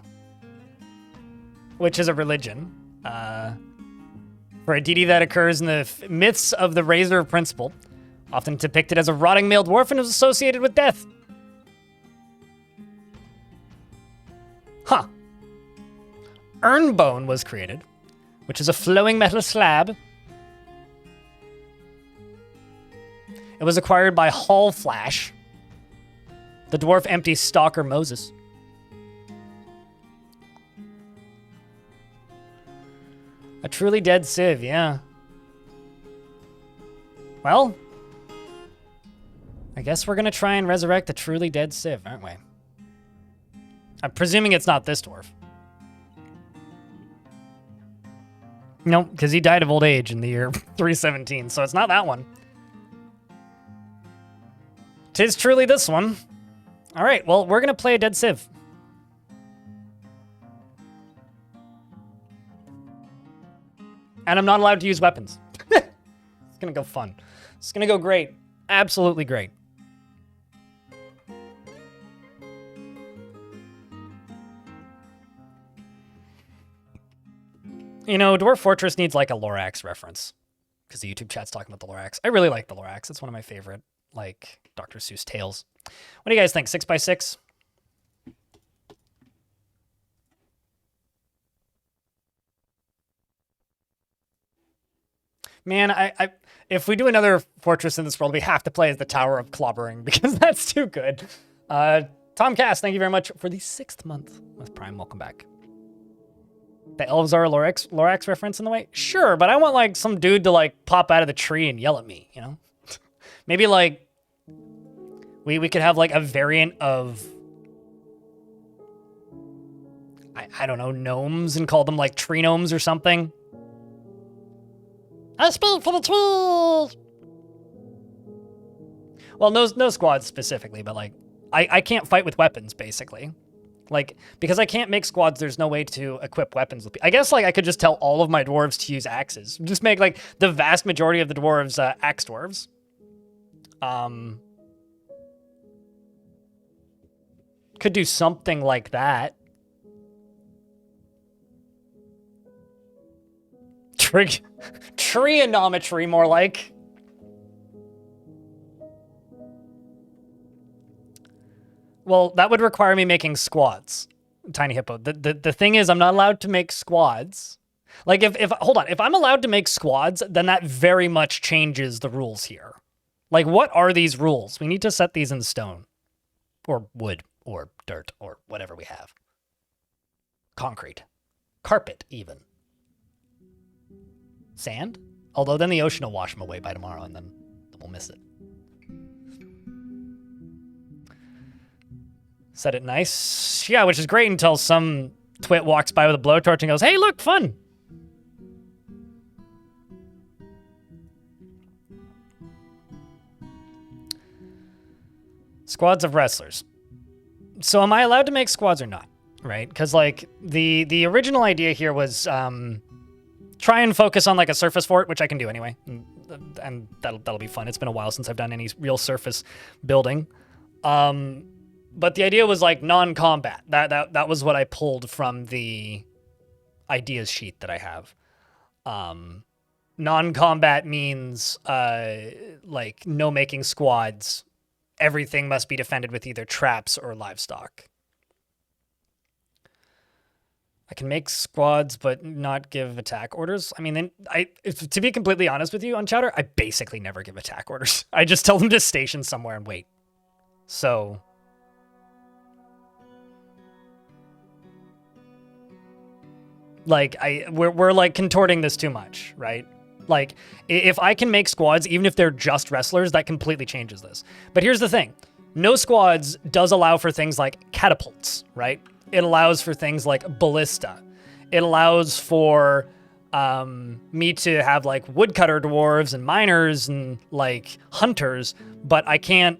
Which is a religion. For a deity that occurs in the myths of the Razor of Principle, often depicted as a rotting male dwarf and is associated with death. Huh. Urnbone was created, which is a flowing metal slab. It was acquired by Hall Flash, the dwarf empty stalker Moses. A truly dead civ, yeah. Well, I guess we're gonna try and resurrect a truly dead civ, aren't we? I'm presuming it's not this dwarf. No, because he died of old age in the year 317, so it's not that one. 'Tis truly this one. All right, well, we're gonna play a dead civ. And I'm not allowed to use weapons. It's gonna go fun. It's gonna go great. Absolutely great. You know, Dwarf Fortress needs like a Lorax reference. Because the YouTube chat's talking about the Lorax. I really like the Lorax. It's one of my favorite, like, Dr. Seuss tales. What do you guys think? 6 by 6? Man, if we do another fortress in this world, we have to play as the Tower of Clobbering because that's too good. Tom Cass, thank you very much for the 6th month with Prime. Welcome back. The elves are a Lorax reference in the way? Sure, but I want like some dude to like pop out of the tree and yell at me, you know? Maybe like we could have like a variant of I don't know, gnomes and call them like tree gnomes or something. I speak for the trees. Well, no squads specifically, but like I can't fight with weapons basically. Like, because I can't make squads, there's no way to equip weapons with. I guess like I could just tell all of my dwarves to use axes. Just make like the vast majority of the dwarves axe dwarves. Could do something like that. Trigonometry, more like. Well, that would require me making squads. Tiny Hippo. The thing is, I'm not allowed to make squads. Like, hold on. If I'm allowed to make squads, then that very much changes the rules here. Like, what are these rules? We need to set these in stone. Or wood. Or dirt. Or whatever we have. Concrete. Carpet, even. Sand? Although then the ocean will wash them away by tomorrow, and then we'll miss it. Set it nice. Yeah, which is great until some twit walks by with a blowtorch and goes, hey, look, fun. Squads of wrestlers. So am I allowed to make squads or not? Right? Because, like, the original idea here was try and focus on, like, a surface fort, which I can do anyway. And that'll be fun. It's been a while since I've done any real surface building. But the idea was like non-combat. That was what I pulled from the ideas sheet that I have. Non-combat means like no making squads. Everything must be defended with either traps or livestock. I can make squads but not give attack orders. I mean, to be completely honest with you on Chowder, I basically never give attack orders. I just tell them to station somewhere and wait. So like we're like contorting this too much, right? Like if I can make squads, even if they're just wrestlers, that completely changes this. But here's the thing. No squads does allow for things like catapults, right? It allows for things like ballista. It allows for me to have like woodcutter dwarves and miners and like hunters, but I can't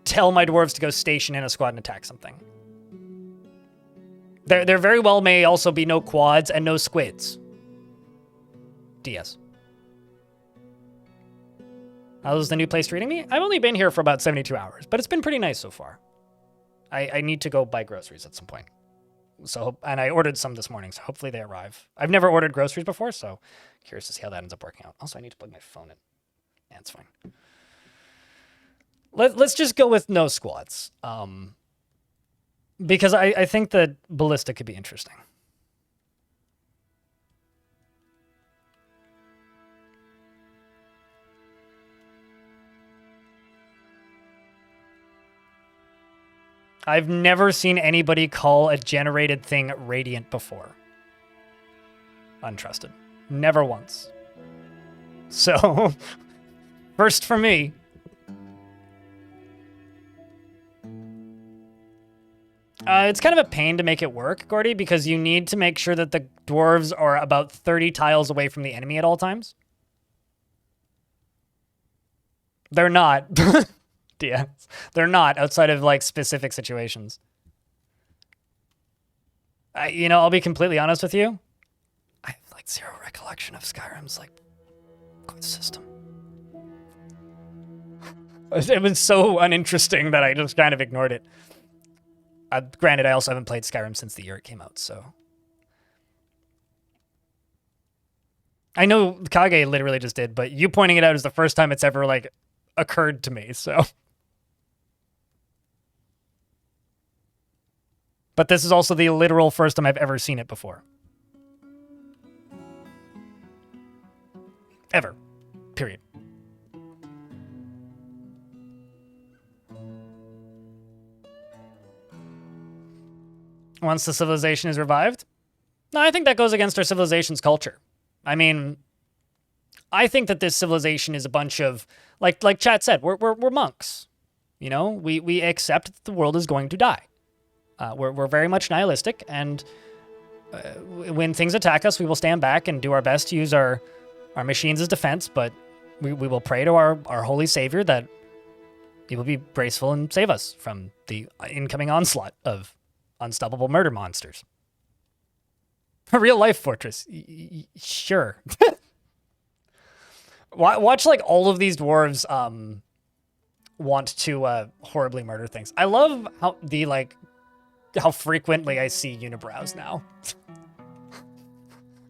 tell my dwarves to go station in a squad and attack something. There very well may also be no quads and no squids. DS. How's the new place treating me? I've only been here for about 72 hours, but it's been pretty nice so far. I need to go buy groceries at some point. And I ordered some this morning, so hopefully they arrive. I've never ordered groceries before, so curious to see how that ends up working out. Also, I need to plug my phone in. Yeah, it's fine. Let's just go with no squads. Because I think that ballista could be interesting. I've never seen anybody call a generated thing radiant before. Untrusted. Never once. So, first for me. It's kind of a pain to make it work, Gordy, because you need to make sure that the dwarves are about 30 tiles away from the enemy at all times. They're not. Yeah, they're not outside of like specific situations. I'll be completely honest with you. I have like zero recollection of Skyrim's like quest system. It was so uninteresting that I just kind of ignored it. Granted, I also haven't played Skyrim since the year it came out, so. I know Kage literally just did, but you pointing it out is the first time it's ever, like, occurred to me, so. But this is also the literal first time I've ever seen it before. Ever. Period. Once the civilization is revived? No, I think that goes against our civilization's culture. I mean, I think that this civilization is a bunch of, like Chat said, we're monks. You know, we accept that the world is going to die. We're very much nihilistic, and when things attack us, we will stand back and do our best to use our machines as defense, but we will pray to our holy savior that he will be graceful and save us from the incoming onslaught of unstoppable murder monsters. A real life fortress. Sure. Watch like all of these dwarves want to horribly murder things. I love how frequently I see unibrows now.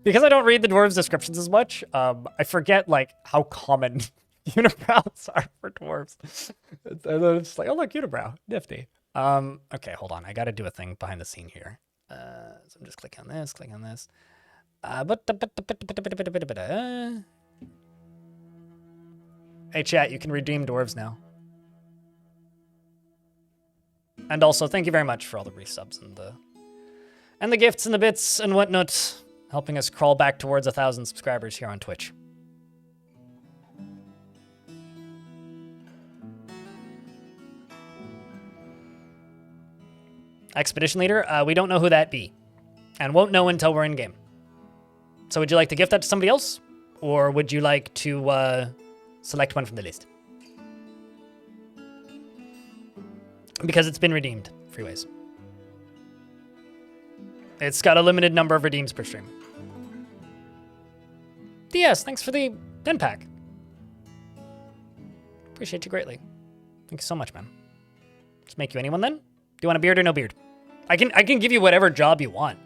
Because I don't read the dwarves' descriptions as much, I forget like how common unibrows are for dwarves. And then it's like, oh look, unibrow, nifty. Okay, hold on. I got to do a thing behind the scene here. So I'm just clicking on this, Hey chat, you can redeem dwarves now. And also, thank you very much for all the resubs and the gifts and the bits and whatnot, helping us crawl back towards 1,000 subscribers here on Twitch. Expedition leader, we don't know who that be, and won't know until we're in game. So would you like to gift that to somebody else, or would you like to select one from the list? Because it's been redeemed, freeways. It's got a limited number of redeems per stream. DS, thanks for the 10 pack. Appreciate you greatly. Thank you so much, man. Just make you anyone then? Do you want a beard or no beard? I can give you whatever job you want.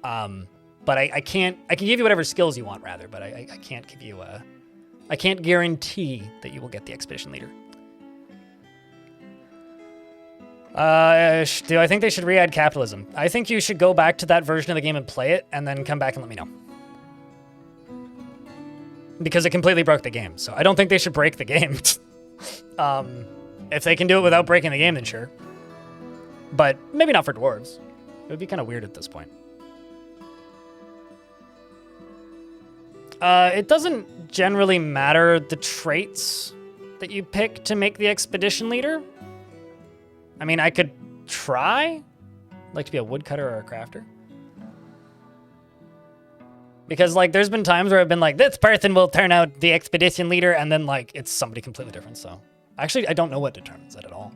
But I can give you whatever skills you want rather, but I can't give you I can't guarantee that you will get the expedition leader. Do I think they should re-add capitalism? I think you should go back to that version of the game and play it, and then come back and let me know. Because it completely broke the game, so I don't think they should break the game. If they can do it without breaking the game, then sure. But maybe not for dwarves. It would be kind of weird at this point. It doesn't generally matter the traits that you pick to make the expedition leader. I mean, I could try. I'd like to be a woodcutter or a crafter. Because, like, there's been times where I've been like, this person will turn out the expedition leader, and then, like, it's somebody completely different, so. Actually, I don't know what determines that at all.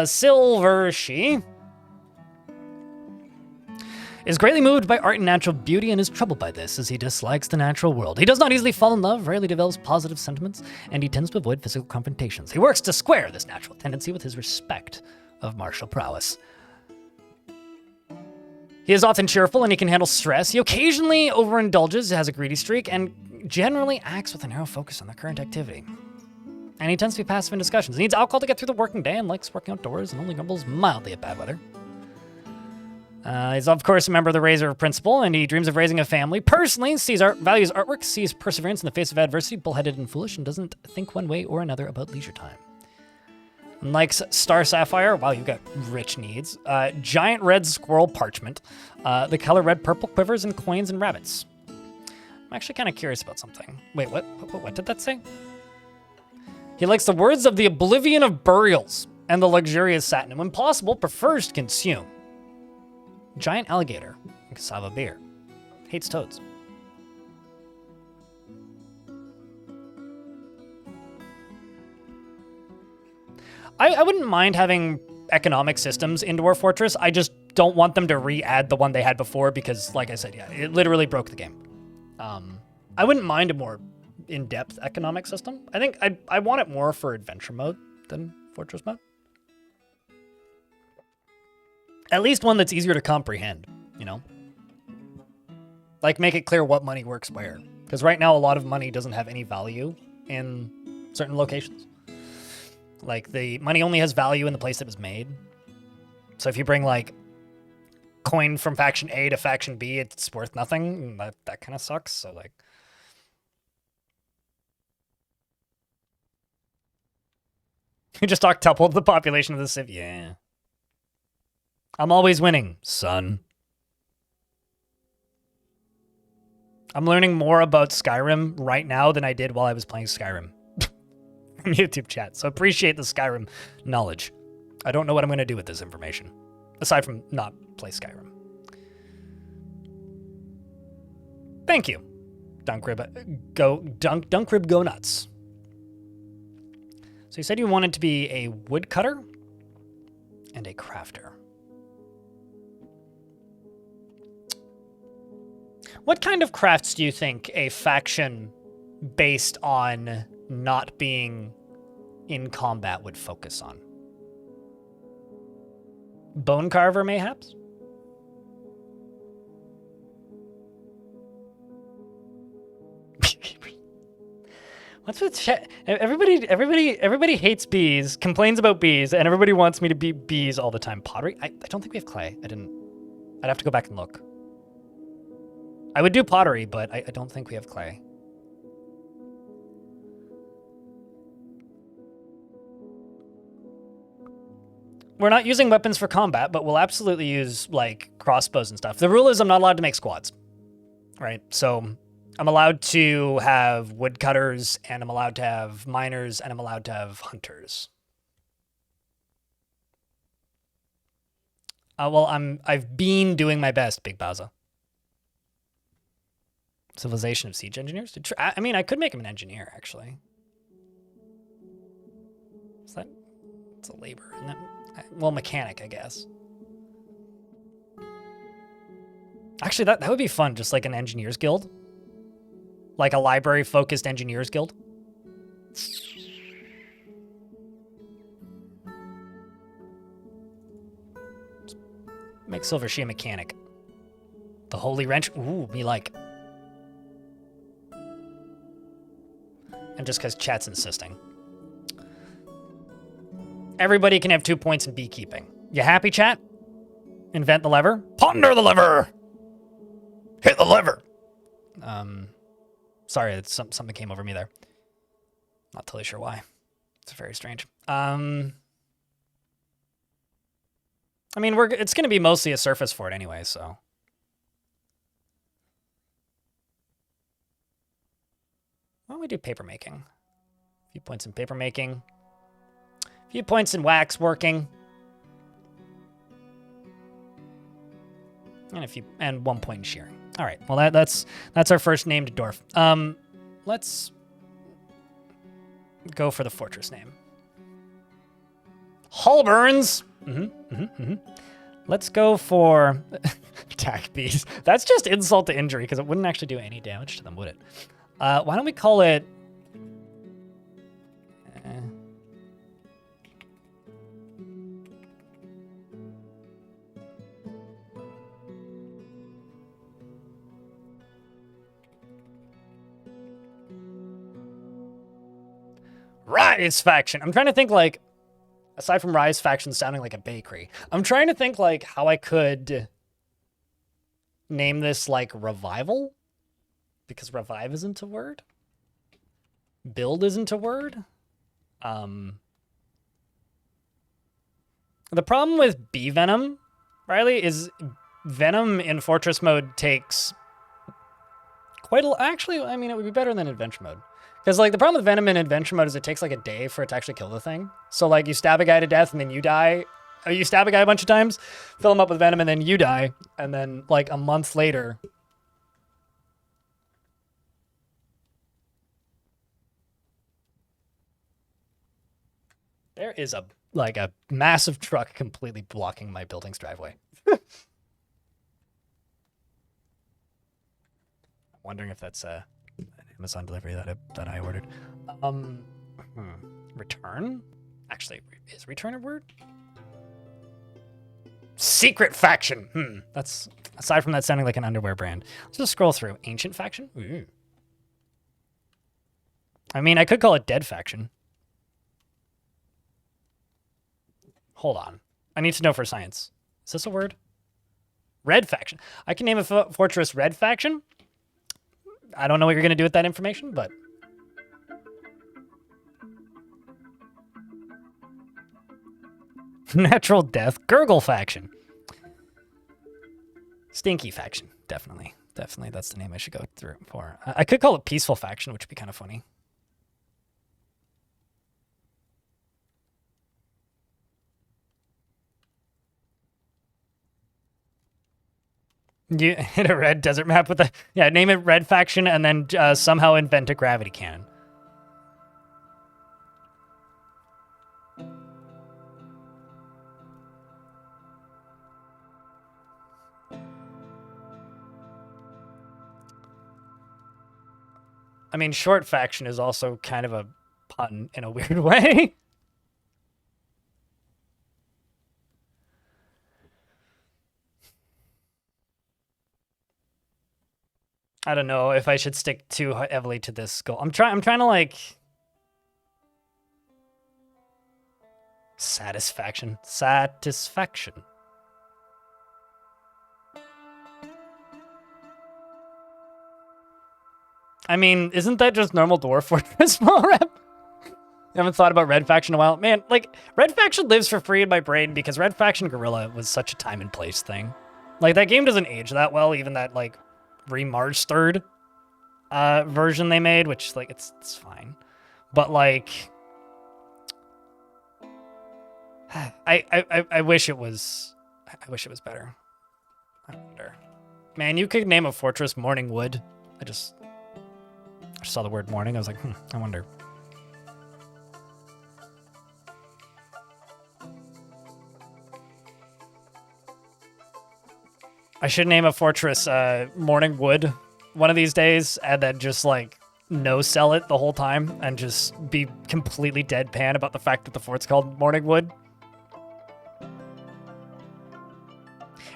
Silver She is greatly moved by art and natural beauty and is troubled by this as he dislikes the natural world. He does not easily fall in love, rarely develops positive sentiments, and he tends to avoid physical confrontations. He works to square this natural tendency with his respect of martial prowess. He is often cheerful and he can handle stress. He occasionally overindulges, has a greedy streak, and generally acts with a narrow focus on the current activity. And he tends to be passive in discussions. He needs alcohol to get through the working day and likes working outdoors and only grumbles mildly at bad weather. He's, of course, a member of the Razor Principle, and he dreams of raising a family. Personally, values artwork, sees perseverance in the face of adversity, bullheaded and foolish, and doesn't think one way or another about leisure time. And likes Star Sapphire. Wow, you've got rich needs. Giant red squirrel parchment. The color red, purple quivers, and coins and rabbits. I'm actually kind of curious about something. Wait, what did that say? He likes the words of the oblivion of burials and the luxurious satin, and when possible, prefers to consume. Giant alligator and cassava beer. Hates toads. I wouldn't mind having economic systems in Dwarf Fortress. I just don't want them to re-add the one they had before because, like I said, yeah, it literally broke the game. I wouldn't mind a more in-depth economic system. I think I want it more for adventure mode than Fortress mode. At least one that's easier to comprehend, you know? Like, make it clear what money works where. Because right now, a lot of money doesn't have any value in certain locations. Like, the money only has value in the place it was made. So if you bring, like, coin from faction A to faction B, it's worth nothing. That kind of sucks. So, like, You just octupled the population of the civ. Yeah. I'm always winning, son. I'm learning more about Skyrim right now than I did while I was playing Skyrim. From YouTube chat. So appreciate the Skyrim knowledge. I don't know what I'm going to do with this information. Aside from not play Skyrim. Thank you. Dunkrib go nuts. So you said you wanted to be a woodcutter and a crafter. What kind of crafts do you think a faction based on not being in combat would focus on? Bone carver, mayhaps? What's with everybody hates bees, complains about bees, and everybody wants me to be bees all the time. Pottery? I don't think we have clay. I'd have to go back and look. I would do pottery, but I don't think we have clay. We're not using weapons for combat, but we'll absolutely use, like, crossbows and stuff. The rule is I'm not allowed to make squads, right? So I'm allowed to have woodcutters, and I'm allowed to have miners, and I'm allowed to have hunters. Well, I've been doing my best, Big Baza. Civilization of Siege Engineers? I mean, I could make him an engineer, actually. Is that... It's a labor, isn't it? Well, mechanic, I guess. Actually, that would be fun, just like an engineers guild. Like a library-focused engineers guild. Make Silver She a mechanic. The Holy Wrench. Ooh, me like. And just because chat's insisting. Everybody can have 2 points in beekeeping. You happy, chat? Invent the lever. Ponder the lever! Hit the lever! Sorry, it's something came over me there. Not totally sure why. It's very strange. I mean, it's going to be mostly a surface for it anyway, so. Why don't we do paper making? A few points in paper making. A few points in wax working. And 1 point in shearing. All right. Well, that's our first named dwarf. Let's go for the fortress name. Hallburns. Let's go for attack bees. That's just insult to injury because it wouldn't actually do any damage to them, would it? Why don't we call it? Rise faction. I'm trying to think, like, aside from Rise faction sounding like a bakery, I'm trying to think like how I could name this like revival, because revive isn't a word. Build isn't a word. The problem with bee venom, Riley, is venom in fortress mode takes quite a... Actually, I mean, it would be better than adventure mode. Because, like, the problem with venom in adventure mode is it takes, like, a day for it to actually kill the thing. So, like, you stab a guy to death and then you die. Or you stab a guy a bunch of times, fill him up with venom, and then you die. And then, like, a month later... There is a massive truck completely blocking my building's driveway. I'm wondering if that's an Amazon delivery that I ordered. Return? Actually, is return a word? Secret faction. That's, aside from that sounding like an underwear brand. Let's just scroll through. Ancient faction? Ooh. I mean, I could call it dead faction. Hold on. I need to know for science. Is this a word? Red faction. I can name a fortress red faction. I don't know what you're going to do with that information, but... Natural Death Gurgle faction. Stinky faction, definitely. Definitely, that's the name I should go through for. I could call it Peaceful faction, which would be kind of funny. You hit a red desert map with a... Yeah, name it Red Faction and then somehow invent a gravity cannon. I mean, Short Faction is also kind of a pun in a weird way. I don't know if I should stick too heavily to this goal. I'm trying to like... Satisfaction. I mean, isn't that just normal Dwarf Fortress small rep? I haven't thought about Red Faction in a while. Man, like, Red Faction lives for free in my brain because Red Faction Guerrilla was such a time and place thing. Like, that game doesn't age that well, even that, like, remastered version they made, which, like, it's fine. But, like... I wish it was... I wish it was better. I wonder. Man, you could name a fortress Morningwood. I just saw the word morning. I was like, I wonder. I should name a fortress Morningwood one of these days and then just like no sell it the whole time and just be completely deadpan about the fact that the fort's called Morningwood.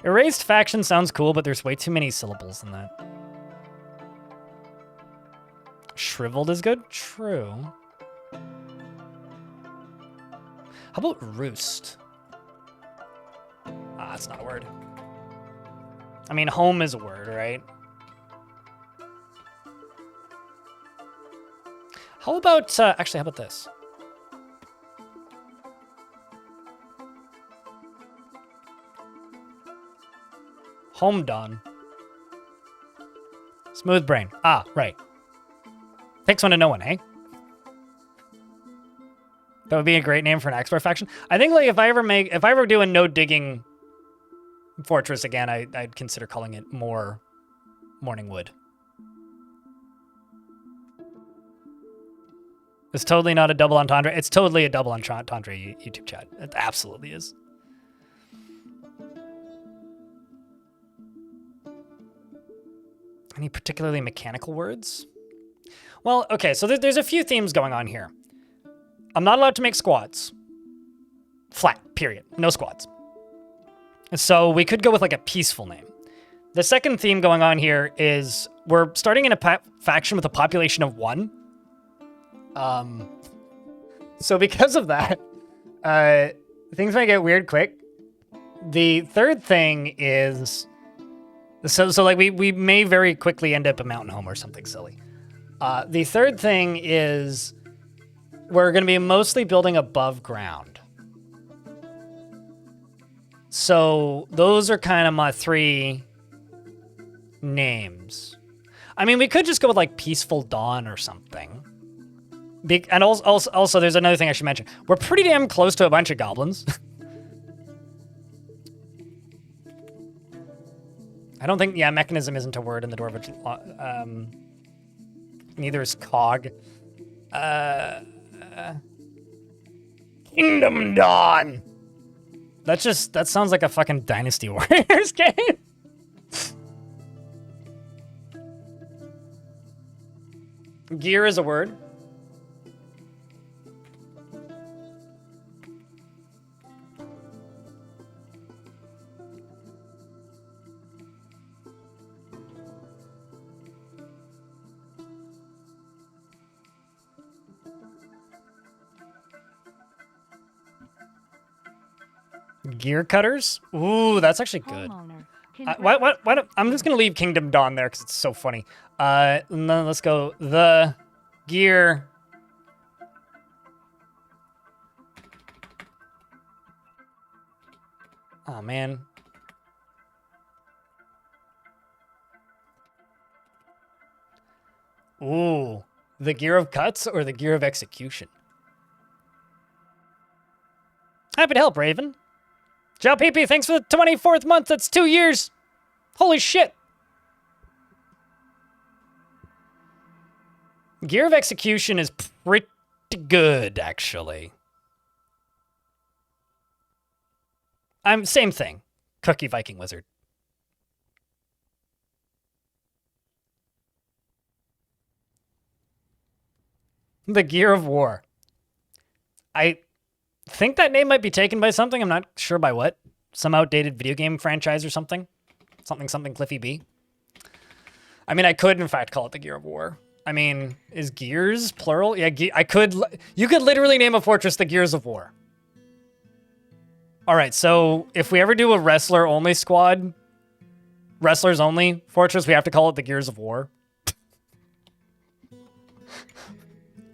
Erased faction sounds cool, but there's way too many syllables in that. Shriveled is good? True. How about roost? Ah, that's not a word. I mean, home is a word, right? How about, actually, how about this? Kingdomdawn. Smooth brain. Ah, right. Takes one to know one, eh? That would be a great name for an expert faction. I think like if I ever do a no digging fortress again, I'd consider calling it Morningwood. It's totally not a double entendre. It's totally a double entendre, YouTube chat. It absolutely is. Any particularly mechanical words? Well, okay, so there's a few themes going on here. I'm not allowed to make squads. Flat, period. No squads. So we could go with like a peaceful name. The second theme going on here is we're starting in a faction with a population of 1. So because of that, things might get weird quick. The third thing is... So like we may very quickly end up a mountain home or something silly. The third thing is we're going to be mostly building above ground. So those are kind of my 3 names. I mean, we could just go with like Peaceful Dawn or something. And also there's another thing I should mention. We're pretty damn close to a bunch of goblins. I don't think, yeah, mechanism isn't a word in the Dwarvish. Neither is cog. Kingdomdawn. That sounds like a fucking Dynasty Warriors game. Gear is a word. Gear cutters? Ooh, that's actually good. What? I'm just gonna leave Kingdomdawn there because it's so funny. And then let's go the gear. Oh, man. Ooh. The gear of cuts or the gear of execution? Happy to help, Raven. Joe PP, thanks for the 24th month. That's 2 years. Holy shit. Gear of execution is pretty good, actually. Same thing. Cookie Viking Wizard. The Gear of War. I think that name might be taken by something. I'm not sure by what. Some outdated video game franchise or something. Something Cliffy B. I mean, I could, in fact, call it the Gear of War. I mean, is Gears plural? Yeah, you could literally name a fortress the Gears of War. All right, so if we ever do a wrestler-only squad, wrestlers-only fortress, we have to call it the Gears of War.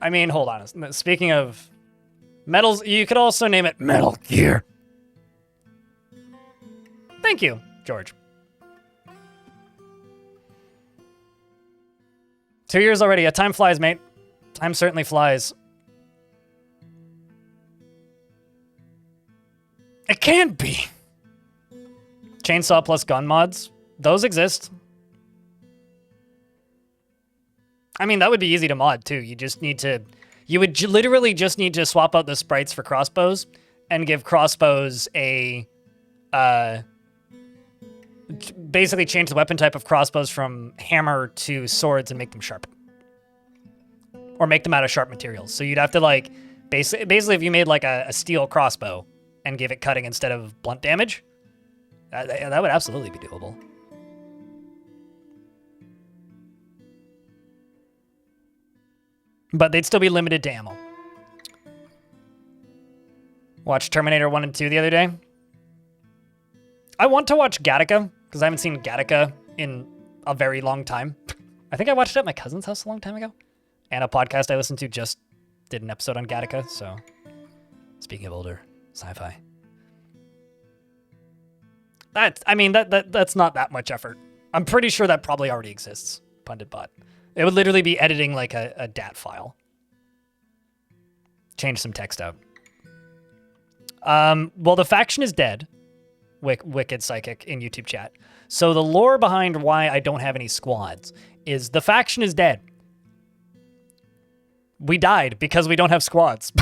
I mean, hold on. Speaking of metals, you could also name it Metal Gear. Thank you, George. 2 years already. Yeah, time flies, mate. Time certainly flies. It can't be. Chainsaw plus gun mods. Those exist. I mean, that would be easy to mod, too. You would literally just need to swap out the sprites for crossbows and give crossbows a, basically change the weapon type of crossbows from hammer to swords and make them sharp. Or make them out of sharp materials. So you'd have to, like, basically if you made, like, a steel crossbow and gave it cutting instead of blunt damage, that would absolutely be doable. But they'd still be limited to ammo. Watched Terminator 1 and 2 the other day. I want to watch Gattaca, because I haven't seen Gattaca in a very long time. I think I watched it at my cousin's house a long time ago. And a podcast I listened to just did an episode on Gattaca, so speaking of older sci-fi. That's not that much effort. I'm pretty sure that probably already exists, Pundit Bot. It would literally be editing like a DAT file. Change some text out. Well, the faction is dead. Wicked Psychic in YouTube chat. So the lore behind why I don't have any squads is the faction is dead. We died because we don't have squads.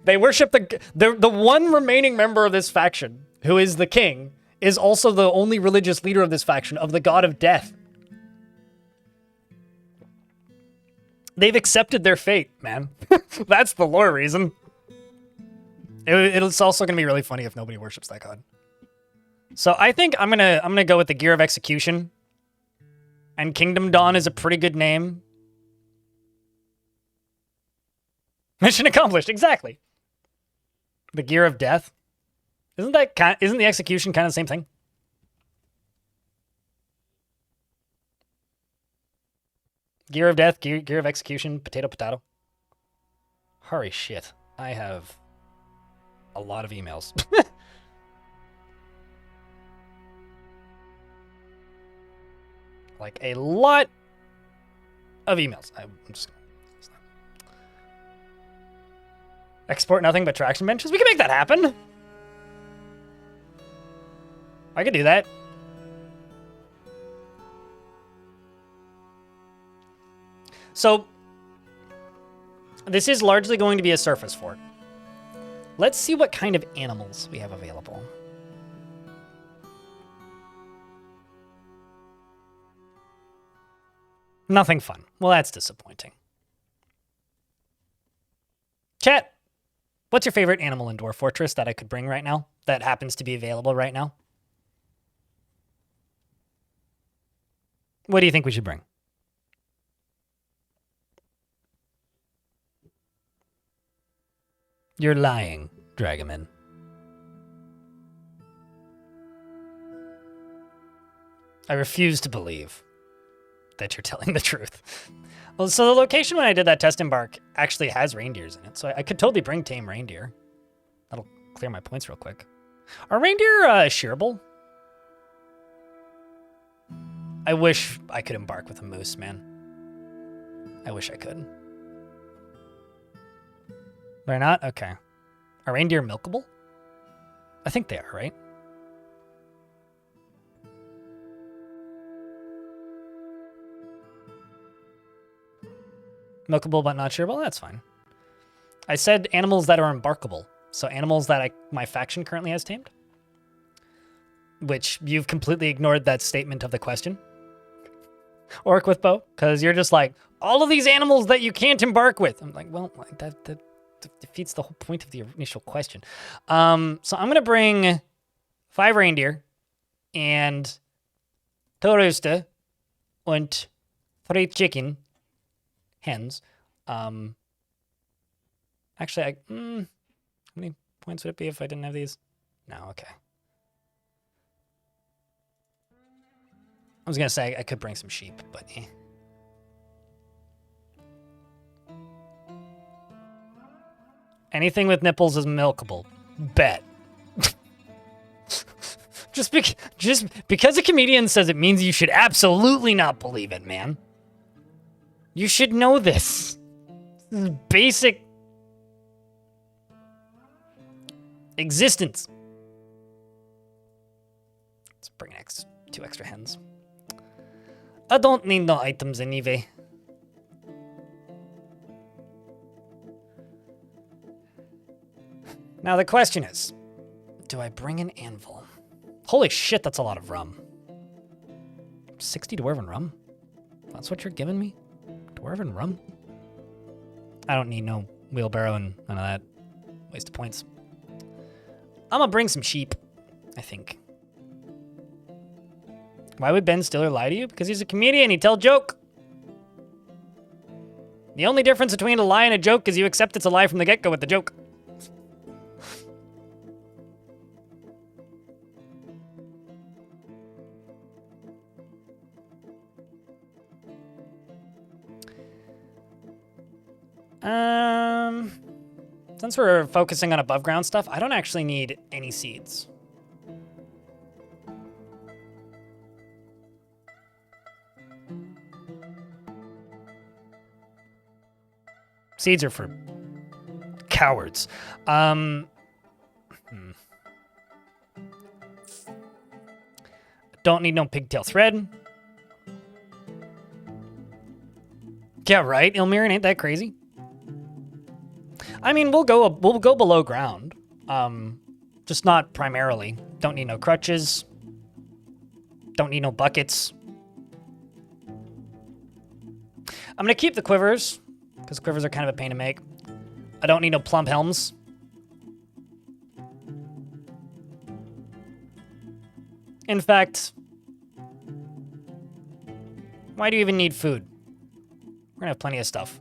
They worship the one remaining member of this faction, who is the king, is also the only religious leader of this faction, of the god of death. They've accepted their fate, man. That's the lore reason. It's also gonna be really funny if nobody worships that god. So I think I'm gonna go with the Gear of Execution. And Kingdomdawn is a pretty good name. Mission accomplished, exactly. The Gear of Death. Isn't the execution kind of the same thing? Gear of Death, Gear of Execution, potato. Holy shit. I have a lot of emails. Like a lot of emails. I'm just export nothing but traction benches. We can make that happen. I could do that. So this is largely going to be a surface fort. Let's see what kind of animals we have available. Nothing fun. Well, that's disappointing. Chat, what's your favorite animal in Dwarf Fortress that I could bring right now? That happens to be available right now? What do you think we should bring? You're lying, Dragoman. I refuse to believe that you're telling the truth. Well, so the location when I did that test embark actually has reindeers in it, so I could totally bring tame reindeer. That'll clear my points real quick. Are reindeer shearable? I wish I could embark with a moose, man. I wish I could. They're not? Okay. Are reindeer milkable? I think they are, right? Milkable but not shearable? That's fine. I said animals that are embarkable. So animals that my faction currently has tamed. Which you've completely ignored that statement of the question. Orc with bow. Because you're just like, all of these animals that you can't embark with. I'm like, well, that defeats the whole point of the initial question. So I'm going to bring 5 reindeer and 2 rooster and 3 chicken hens. Actually, how many points would it be if I didn't have these? No, okay. I was going to say I could bring some sheep, but eh. Anything with nipples is milkable. Bet. just because a comedian says it means you should absolutely not believe it, man. You should know this. This is basic existence. Let's bring 2 extra hens. I don't need no items anyway. Now the question is, do I bring an anvil? Holy shit, that's a lot of rum. 60 dwarven rum? That's what you're giving me? Dwarven rum? I don't need no wheelbarrow and none of that. Waste of points. I'm gonna bring some sheep, I think. Why would Ben Stiller lie to you? Because he's a comedian, he tell joke. The only difference between a lie and a joke is you accept it's a lie from the get-go with the joke. Since we're focusing on above ground stuff, I don't actually need any seeds. Seeds are for cowards. Don't need no pigtail thread. Yeah, right, Ilmirin, ain't that crazy? I mean, we'll go below ground. Just not primarily. Don't need no crutches. Don't need no buckets. I'm gonna keep the quivers, because quivers are kind of a pain to make. I don't need no plump helms. In fact, why do you even need food? We're gonna have plenty of stuff.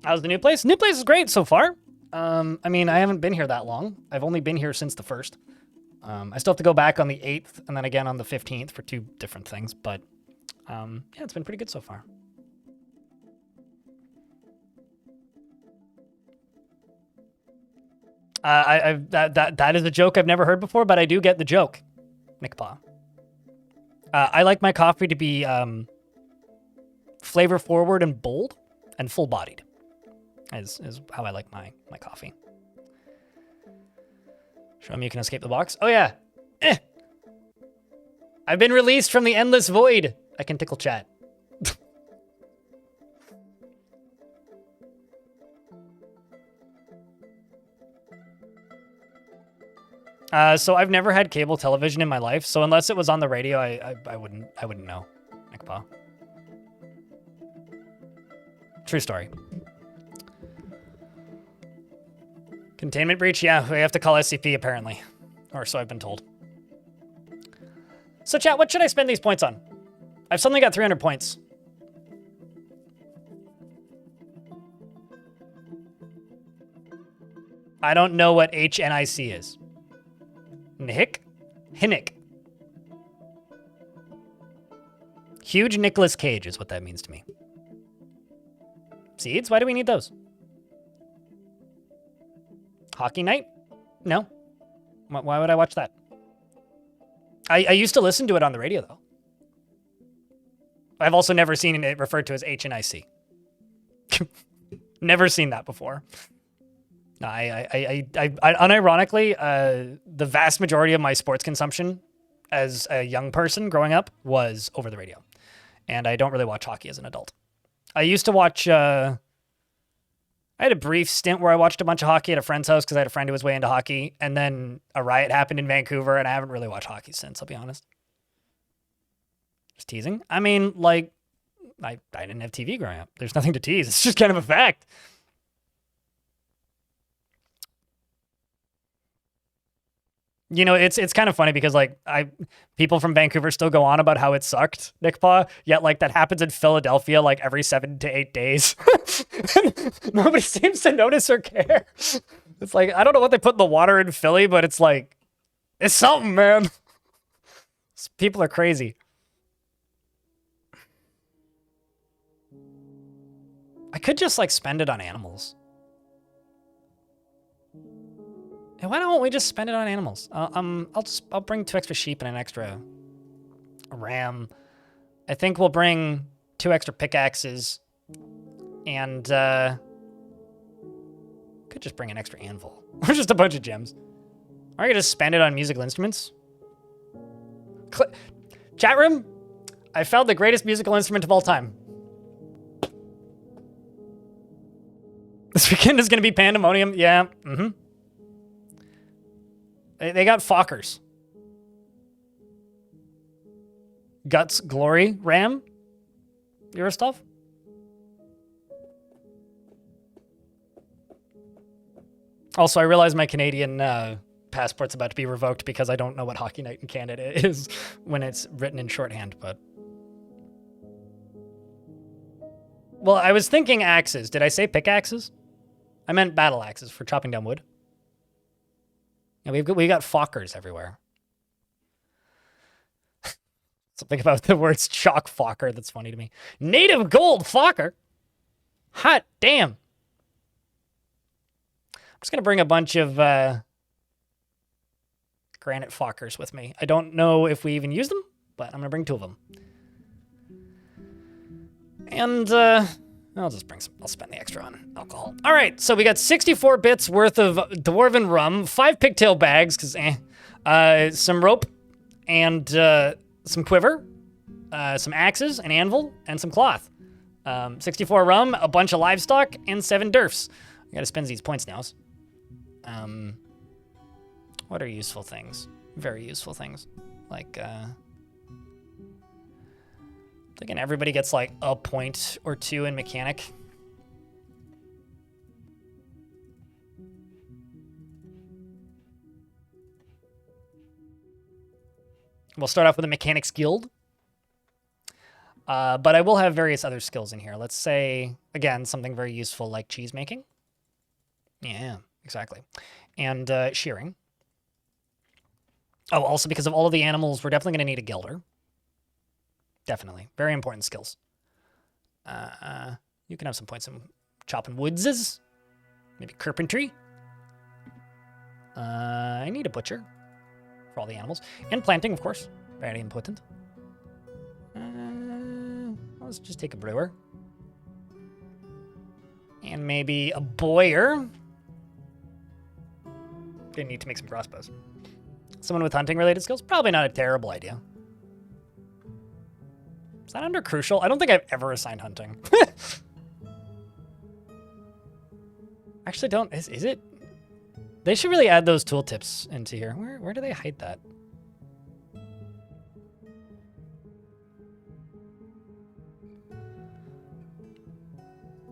How's the new place? New place is great so far. I mean, I haven't been here that long. I've only been here since the 1st. I still have to go back on the 8th and then again on the 15th for 2 different things, but yeah, it's been pretty good so far. That is a joke I've never heard before, but I do get the joke, McPaw. I like my coffee to be flavor forward and bold and full bodied. Is how I like my coffee. Show me you can escape the box. Oh yeah. I've been released from the endless void. I can tickle chat. So I've never had cable television in my life, so unless it was on the radio, I wouldn't know. Nickpaw. True story. Containment breach? Yeah, we have to call SCP apparently. Or so I've been told. So chat, what should I spend these points on? I've suddenly got 300 points. I don't know what HNIC is. Nick? Hinnick. Huge Nicolas Cage is what that means to me. Seeds? Why do we need those? Hockey night? No. Why would I watch that? I used to listen to it on the radio, though. I've also never seen it referred to as HNIC. Never seen that before. I unironically, the vast majority of my sports consumption as a young person growing up was over the radio. And I don't really watch hockey as an adult. I used to watch, I had a brief stint where I watched a bunch of hockey at a friend's house because I had a friend who was way into hockey. And then a riot happened in Vancouver and I haven't really watched hockey since, I'll be honest. Just teasing. I mean, like, I didn't have TV growing up. There's nothing to tease. It's just kind of a fact. You know, it's kind of funny because like people from Vancouver still go on about how it sucked, Nick Paw, yet like that happens in Philadelphia like every 7 to 8 days. Nobody seems to notice or care. It's like, I don't know what they put in the water in Philly, but it's like, it's something, man. People are crazy. I could just like spend it on animals. And why don't we just spend it on animals? I'll bring 2 extra sheep and an extra ram. I think we'll bring 2 extra pickaxes, and could just bring an extra anvil or just a bunch of gems. Or I could just spend it on musical instruments. Chat room, I found the greatest musical instrument of all time. This weekend is going to be pandemonium. Yeah. Mm-hmm. They got Fokkers. Guts, Glory, Ram. Your stuff? Also, I realize my Canadian passport's about to be revoked because I don't know what Hockey Night in Canada is when it's written in shorthand, but... Well, I was thinking axes. Did I say pickaxes? I meant battle axes for chopping down wood. Yeah, we got Fokkers everywhere. Something about the words chalk Fokker that's funny to me. Native gold Fokker? Hot damn. I'm just going to bring a bunch of granite Fokkers with me. I don't know if we even use them, but I'm going to bring 2 of them. And I'll just bring some, I'll spend the extra on alcohol. All right, so we got 64 bits worth of dwarven rum, 5 pigtail bags, because some rope, and some quiver, some axes, an anvil, and some cloth. 64 rum, a bunch of livestock, and 7 derfs. I gotta spend these points now. What are useful things? Very useful things. Like, thinking everybody gets like a point or 2 in mechanic. We'll start off with a mechanics guild. But I will have various other skills in here. Let's say, again, something very useful like cheese making. Yeah, exactly. And shearing. Oh, also because of all of the animals, we're definitely going to need a gilder. Definitely. Very important skills. You can have some points in chopping woodses. Maybe carpentry. I need a butcher for all the animals. And planting, of course. Very important. Let's just take a brewer. And maybe a boyer. Gonna need to make some crossbows. Someone with hunting-related skills? Probably not a terrible idea. Is that under crucial? I don't think I've ever assigned hunting. Actually, don't. Is it? They should really add those tooltips into here. Where do they hide that?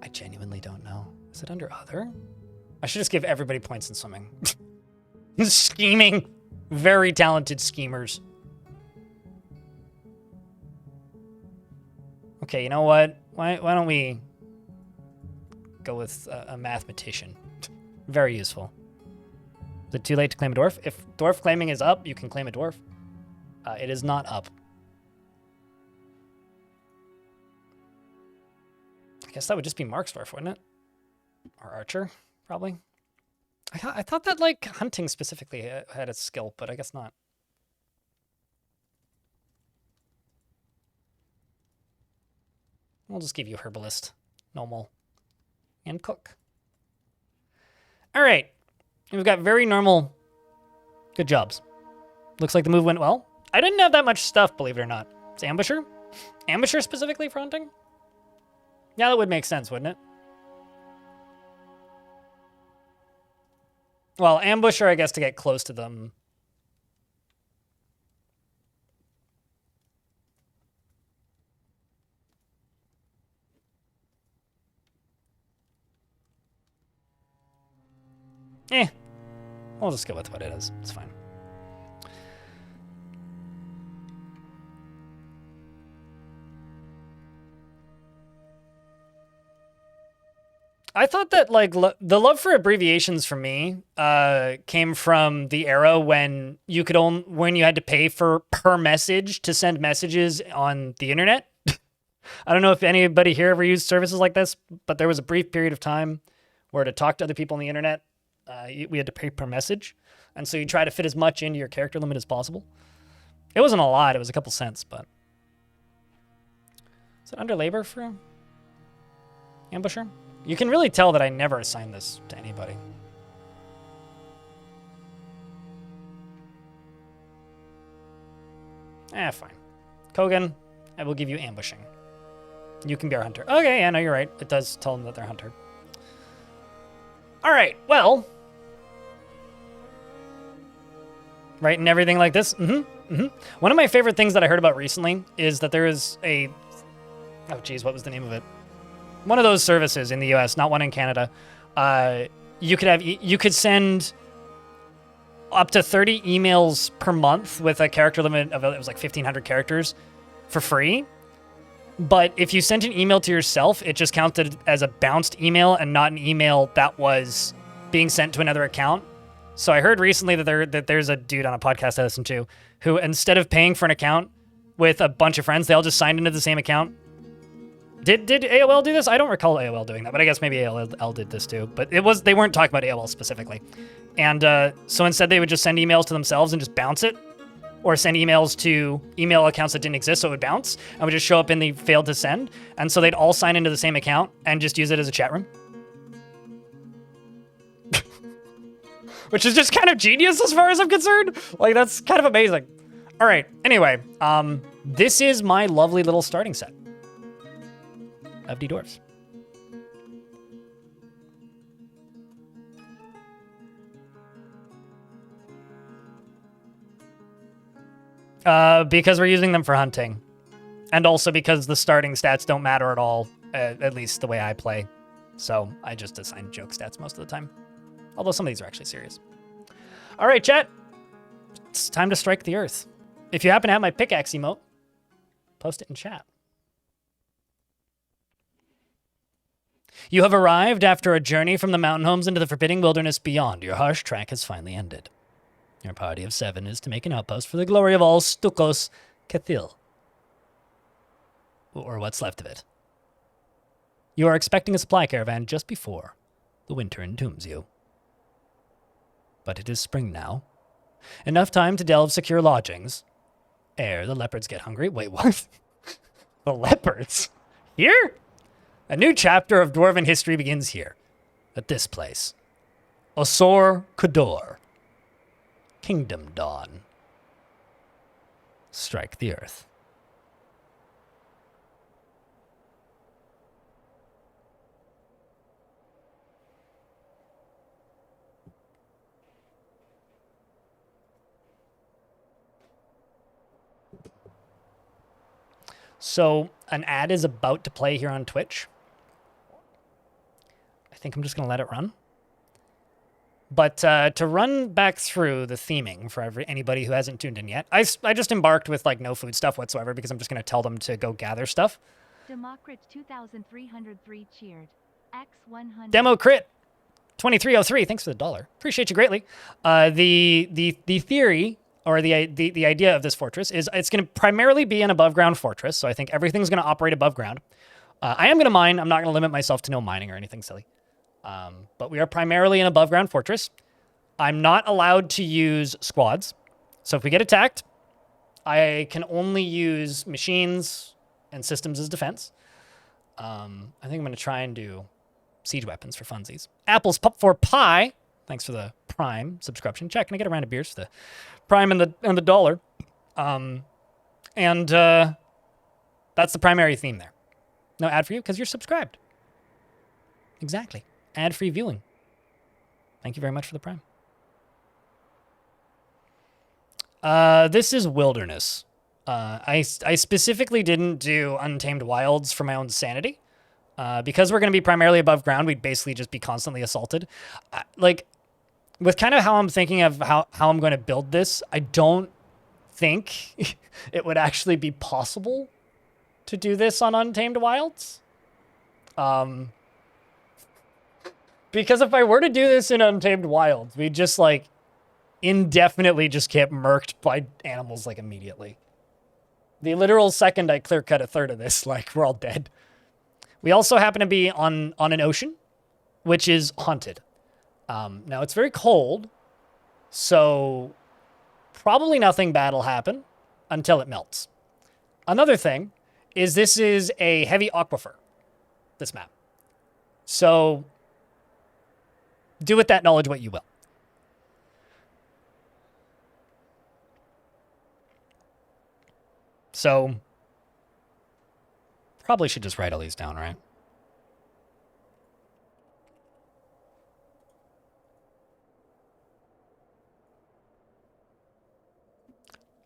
I genuinely don't know. Is it under other? I should just give everybody points in swimming. Scheming. Very talented schemers. Okay, you know what? Why don't we go with a mathematician? Very useful. Is it too late to claim a dwarf? If dwarf claiming is up, you can claim a dwarf. It is not up. guess that would just be Mark's Dwarf, wouldn't it? Or Archer, probably. I thought that, like, hunting specifically had a skill, but I guess not. We'll just give you Herbalist, Normal, and Cook. All right. We've got very normal. Good jobs. Looks like the move went well. I didn't have that much stuff, believe it or not. It's Ambusher? Ambusher specifically for hunting? Yeah, that would make sense, wouldn't it? Well, Ambusher, I guess, to get close to them. We'll just go with what it is. It's fine. I thought that, like, the love for abbreviations for me came from the era when you could when you had to pay for per message to send messages on the internet. I don't know if anybody here ever used services like this, but there was a brief period of time where to talk to other people on the internet, we had to pay per message. And so you try to fit as much into your character limit as possible. It wasn't a lot. It was a couple cents, but... Is it under labor for Ambusher? You can really tell that I never assigned this to anybody. Fine. Kogan, I will give you ambushing. You can be our hunter. Okay, yeah, no, you're right. It does tell them that they're hunter. All right, well. Right, and everything like this. One of my favorite things that I heard about recently is that there is a... Oh, geez, what was the name of it? One of those services in the US, not one in Canada. You could send up to 30 emails per month with a character limit of, it was like 1,500 characters for free. But if you sent an email to yourself, it just counted as a bounced email and not an email that was being sent to another account. So I heard recently that there's a dude on a podcast I listen to who, instead of paying for an account with a bunch of friends, they all just signed into the same account. Did AOL do this? I don't recall AOL doing that, but I guess maybe AOL did this too. But they weren't talking about AOL specifically. And so instead they would just send emails to themselves and just bounce it, or send emails to email accounts that didn't exist, so it would bounce and would just show up in the failed to send. And so they'd all sign into the same account and just use it as a chat room. Which is just kind of genius as far as I'm concerned. Like, that's kind of amazing. All right, anyway, this is my lovely little starting set of Dwarfs. Because we're using them for hunting. And also because the starting stats don't matter at all, at least the way I play. So I just assign joke stats most of the time. Although some of these are actually serious. All right, chat. It's time to strike the earth. If you happen to have my pickaxe emote, post it in chat. You have arrived after a journey from the mountain homes into the forbidding wilderness beyond. Your harsh track has finally ended. Your party of 7 is to make an outpost for the glory of all Stukos Cathil. Or what's left of it. You are expecting a supply caravan just before the winter entombs you. But it is spring now. Enough time to delve secure lodgings. Ere the leopards get hungry. Wait, what? The leopards? Here? A new chapter of Dwarven history begins here. At this place. Osor Kador. Kingdomdawn. Strike the earth. So an ad is about to play here on Twitch. I think I'm just going to let it run. But to run back through the theming for anybody who hasn't tuned in yet, I just embarked with like no food stuff whatsoever because I'm just going to tell them to go gather stuff. Democrit 2303 cheered. X100. Democrit 2303, thanks for the $1. Appreciate you greatly. The theory or the idea of this fortress is it's going to primarily be an above ground fortress. So I think everything's going to operate above ground. I am going to mine. I'm not going to limit myself to no mining or anything silly. But we are primarily an above ground fortress. I'm not allowed to use squads. So if we get attacked, I can only use machines and systems as defense. I think I'm going to try and do siege weapons for funsies. Apples for pie. Thanks for the Prime subscription. Check. Can I get a round of beers for the Prime and the dollar? That's the primary theme there. No ad for you because you're subscribed. Exactly. Ad-free viewing. Thank you very much for the Prime. This is Wilderness. I specifically didn't do Untamed Wilds for my own sanity. Because we're going to be primarily above ground, we'd basically just be constantly assaulted. Like, with kind of how I'm thinking of how I'm going to build this, I don't think it would actually be possible to do this on Untamed Wilds. Because if I were to do this in Untamed Wilds, we'd just, like, indefinitely just get murked by animals, like, immediately. The literal second I clear cut a third of this, like, we're all dead. We also happen to be on an ocean, which is haunted. Now, it's very cold, so probably nothing bad will happen until it melts. Another thing is this is a heavy aquifer, this map. So do with that knowledge what you will. So probably should just write all these down, right?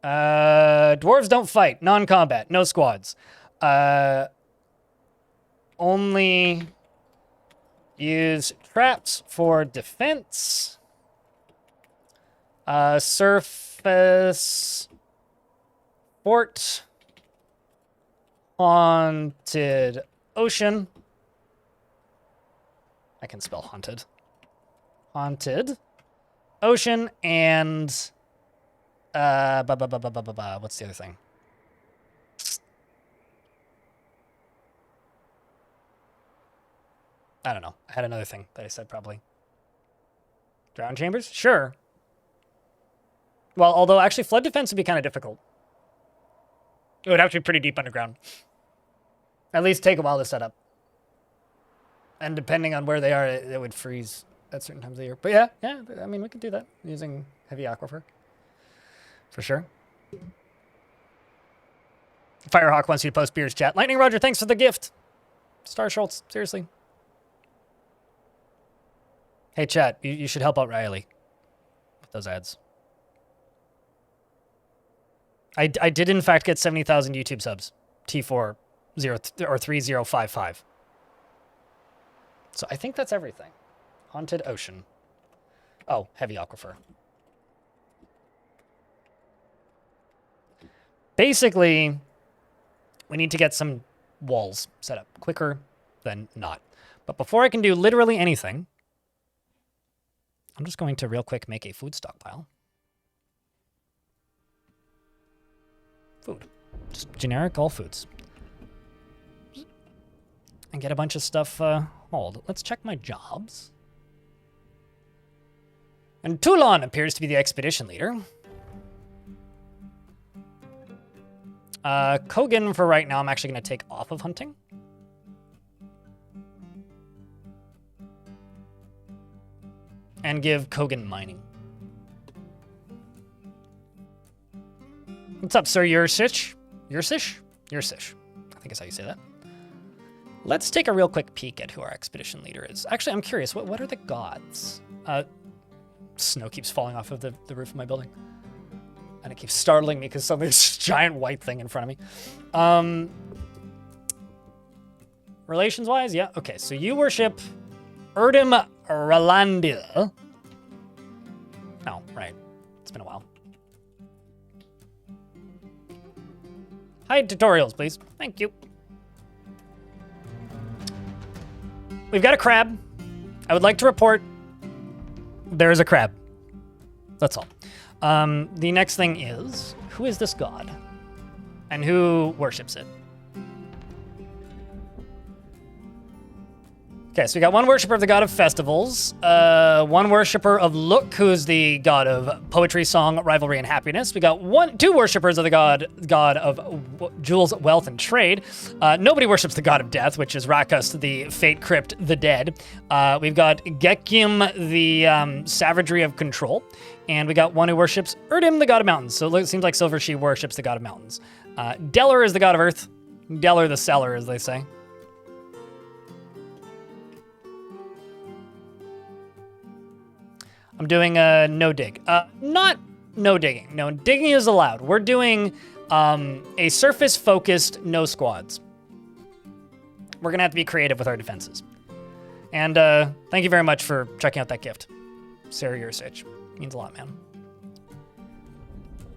Dwarves don't fight. Non-combat. No squads. Only use traps for defense. Surface fort. Haunted ocean. I can spell haunted. Haunted ocean and what's the other thing? I don't know. I had another thing that I said probably. Drown chambers? Sure. Well, although actually flood defense would be kind of difficult. It would have to be pretty deep underground. At least take a while to set up. And depending on where they are, it would freeze at certain times of the year. But yeah, I mean, we could do that using heavy aquifer. For sure. Firehawk wants you to post beers, chat. Lightning Roger, thanks for the gift. Star Schultz, seriously. Hey, chat, you should help out Riley with those ads. I did, in fact, get 70,000 YouTube subs. T4 or 3055. So I think that's everything. Haunted ocean. Oh, heavy aquifer. Basically, we need to get some walls set up quicker than not. But before I can do literally anything, I'm just going to real quick make a food stockpile. Food. Just generic all foods. And get a bunch of stuff hauled. Let's check my jobs. And Toulon appears to be the expedition leader. Kogan, for right now, I'm actually going to take off of hunting. And give Kogan mining. What's up, sir? Ursish? Ursish? Ursish. I think is how you say that. Let's take a real quick peek at who our expedition leader is. Actually, I'm curious. What are the gods? Snow keeps falling off of the roof of my building. And it keeps startling me because suddenly there's this giant white thing in front of me. Relations-wise, yeah. Okay, so you worship Erdim Ralandil. Oh, right. It's been a while. Hide tutorials, please. Thank you. We've got a crab. I would like to report there is a crab. That's all. The next thing is, who is this god? And who worships it? Okay, so we got one worshiper of the god of festivals, one worshiper of Look, who's the god of poetry, song, rivalry, and happiness. We got two worshipers of the god of jewels, wealth, and trade. Nobody worships the god of death, which is Rakus, the fate crypt, the dead. We've got Gekim, the savagery of control, and we got one who worships Erdim, the god of mountains. So it seems like Silvershe worships the god of mountains. Deller is the god of earth. Deller the seller, as they say. I'm doing no dig. Not no digging. No, digging is allowed. We're doing a surface-focused no squads. We're gonna have to be creative with our defenses. And thank you very much for checking out that gift. Sarah Yursich. Means a lot, man.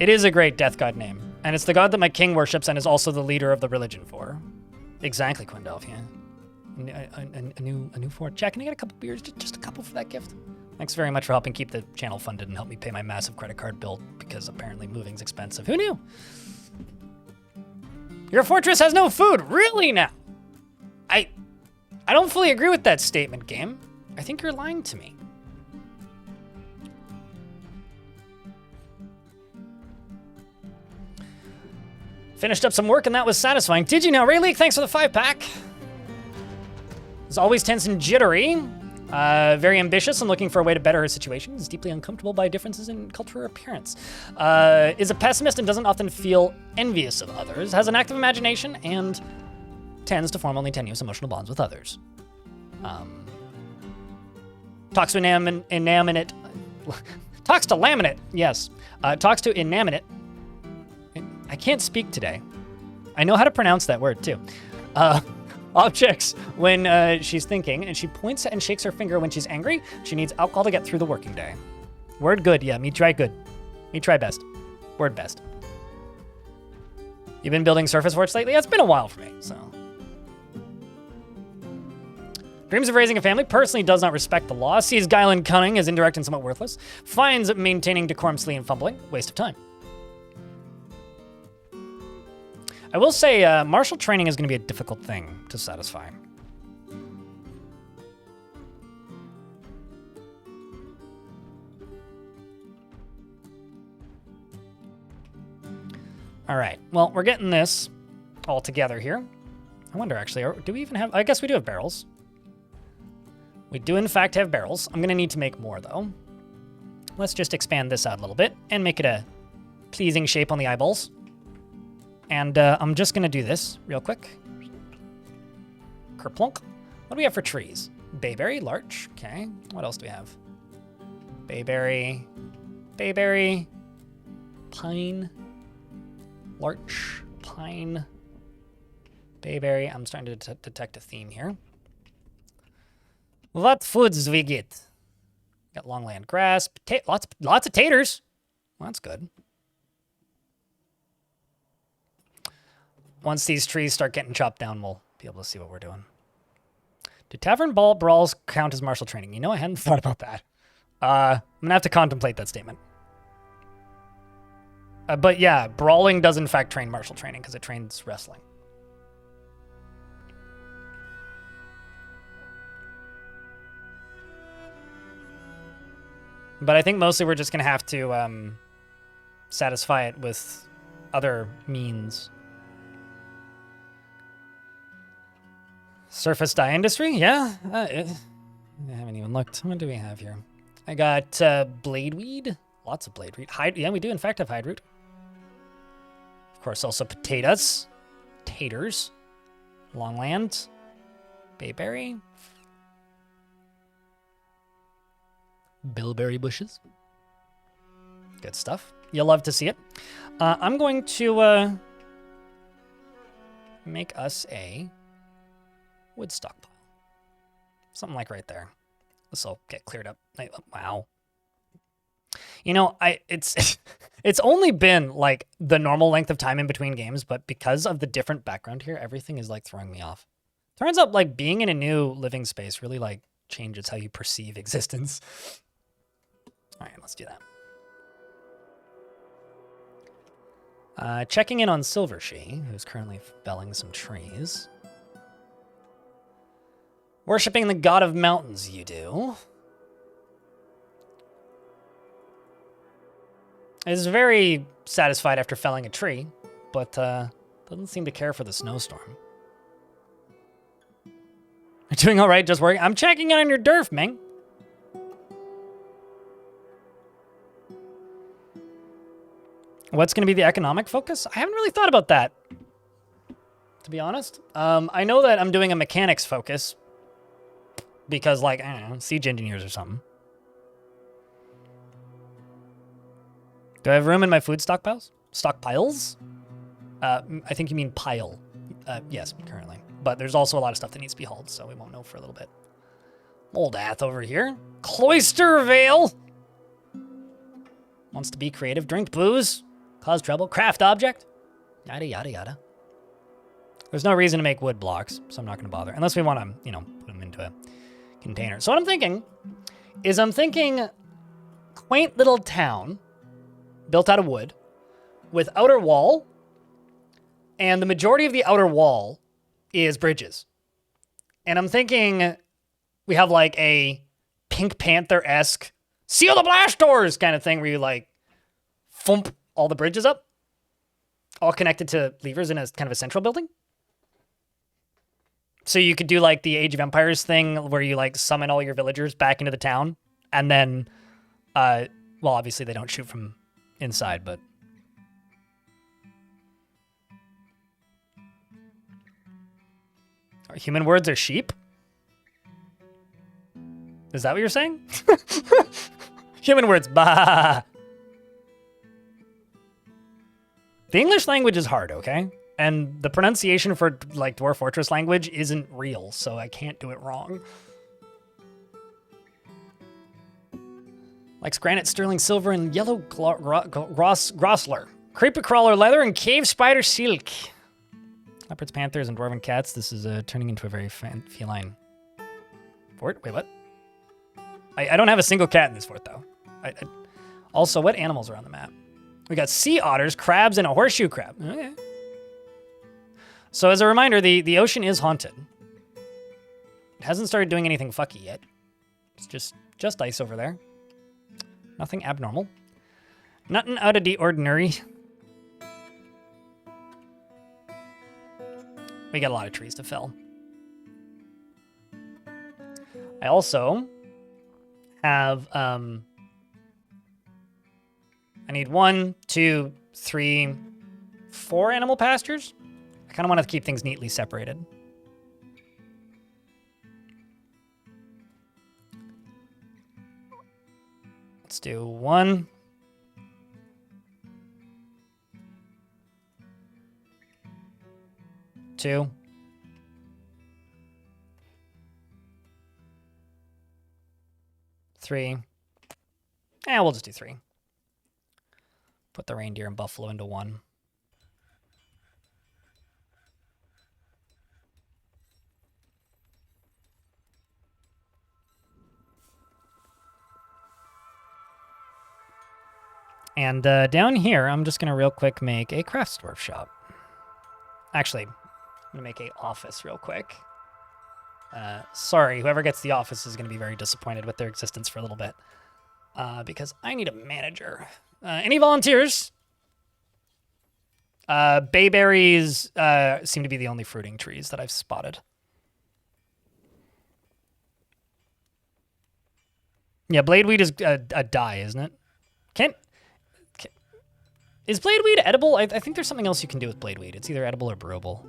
It is a great death god name. And it's the god that my king worships and is also the leader of the religion for. Exactly, Quindelphia. A new fort. Jack, can I get a couple beers? Just a couple for that gift? Thanks very much for helping keep the channel funded and help me pay my massive credit card bill because apparently moving's expensive. Who knew? Your fortress has no food. Really now? I don't fully agree with that statement, game. I think you're lying to me. Finished up some work and that was satisfying. Did you know? Rayleigh, thanks for the 5-pack. It's always tense and jittery. Very ambitious and looking for a way to better her situation. Is deeply uncomfortable by differences in cultural appearance. Is a pessimist and doesn't often feel envious of others. Has an active imagination and tends to form only tenuous emotional bonds with others. Talks to inanimate. Talks to laminate. Yes. Talks to inanimate. I can't speak today. I know how to pronounce that word too. Objects when she's thinking, and she points and shakes her finger when she's angry. She needs alcohol to get through the working day. Word good, yeah, me try good. Me try best. Word best. You've been building surface forts lately? Yeah, it's been a while for me, so. Dreams of raising a family, personally does not respect the law, sees guile and cunning as indirect and somewhat worthless, finds maintaining decorum, silly, and fumbling, waste of time. I will say, martial training is going to be a difficult thing to satisfy. All right, well, we're getting this all together here. I wonder, actually, do we even have... I guess we do have barrels. We do, in fact, have barrels. I'm going to need to make more, though. Let's just expand this out a little bit and make it a pleasing shape on the eyeballs. And I'm just going to do this real quick. Kerplunk. What do we have for trees? Bayberry, larch. Okay. What else do we have? Bayberry. Bayberry. Pine. Larch. Pine. Bayberry. I'm starting to detect a theme here. What foods we get? Got longland grass. Lots of taters. Well, that's good. Once these trees start getting chopped down, we'll be able to see what we're doing. Do tavern brawls count as martial training? You know, I hadn't thought about that. I'm going to have to contemplate that statement. But yeah, brawling does in fact train martial training because it trains wrestling. But I think mostly we're just going to have to satisfy it with other means. Surface dye industry? Yeah. I haven't even looked. What do we have here? I got bladeweed. Lots of bladeweed. Yeah, we do in fact have hide root. Of course, also potatoes. Taters. Longland. Bayberry. Bilberry bushes. Good stuff. You'll love to see it. I'm going to make us a wood stockpile. Something like right there. This will get cleared up. Wow. You know, it's it's only been like the normal length of time in between games, but because of the different background here, everything is like throwing me off. Turns out like being in a new living space really like changes how you perceive existence. All right, let's do that. Checking in on Silvershe, who's currently felling some trees. Worshipping the god of mountains, you do. Is very satisfied after felling a tree, but doesn't seem to care for the snowstorm. You're doing all right, just working. I'm checking in on your Dwarf, Ming. What's going to be the economic focus? I haven't really thought about that, to be honest. I know that I'm doing a mechanics focus because, like, I don't know, siege engineers or something. Do I have room in my food stockpiles? Stockpiles? I think you mean pile. Yes, currently. But there's also a lot of stuff that needs to be hauled, so we won't know for a little bit. Old Ath over here. Cloister Vale! Wants to be creative. Drink booze. Cause trouble. Craft object. Yada, yada, yada. There's no reason to make wood blocks, so I'm not going to bother. Unless we want to, you know, put them into a container. So what I'm thinking is quaint little town built out of wood with outer wall, and the majority of the outer wall is bridges. And I'm thinking we have like a Pink Panther-esque seal the blast doors kind of thing where you like thump all the bridges up, all connected to levers in a kind of a central building. So you could do like the Age of Empires thing where you like summon all your villagers back into the town, and then, well, obviously they don't shoot from inside, but human words are sheep? Is that what you're saying? Human words, bah. The English language is hard, okay? And the pronunciation for, like, Dwarf Fortress language isn't real, so I can't do it wrong. Likes granite, sterling silver, and yellow grossler. Creeper crawler leather and cave spider silk. Leopards, panthers, and dwarven cats. This is turning into a very feline fort. Wait, what? I don't have a single cat in this fort, though. Also, what animals are on the map? We got sea otters, crabs, and a horseshoe crab. Okay. So as a reminder, the ocean is haunted. It hasn't started doing anything fucky yet. It's just ice over there. Nothing abnormal. Nothing out of the ordinary. We got a lot of trees to fell. I also have, I need 1, 2, 3, 4 animal pastures. I kind of want to keep things neatly separated. Let's do 1. 2. 3. We'll just do 3. Put the reindeer and buffalo into 1. And down here, I'm just going to real quick make a crafts dwarf shop. Actually, I'm going to make a office real quick. Sorry, whoever gets the office is going to be very disappointed with their existence for a little bit. Because I need a manager. Any volunteers? Bayberries seem to be the only fruiting trees that I've spotted. Yeah, bladeweed is a dye, isn't it? Is bladeweed edible? I think there's something else you can do with bladeweed. It's either edible or brewable.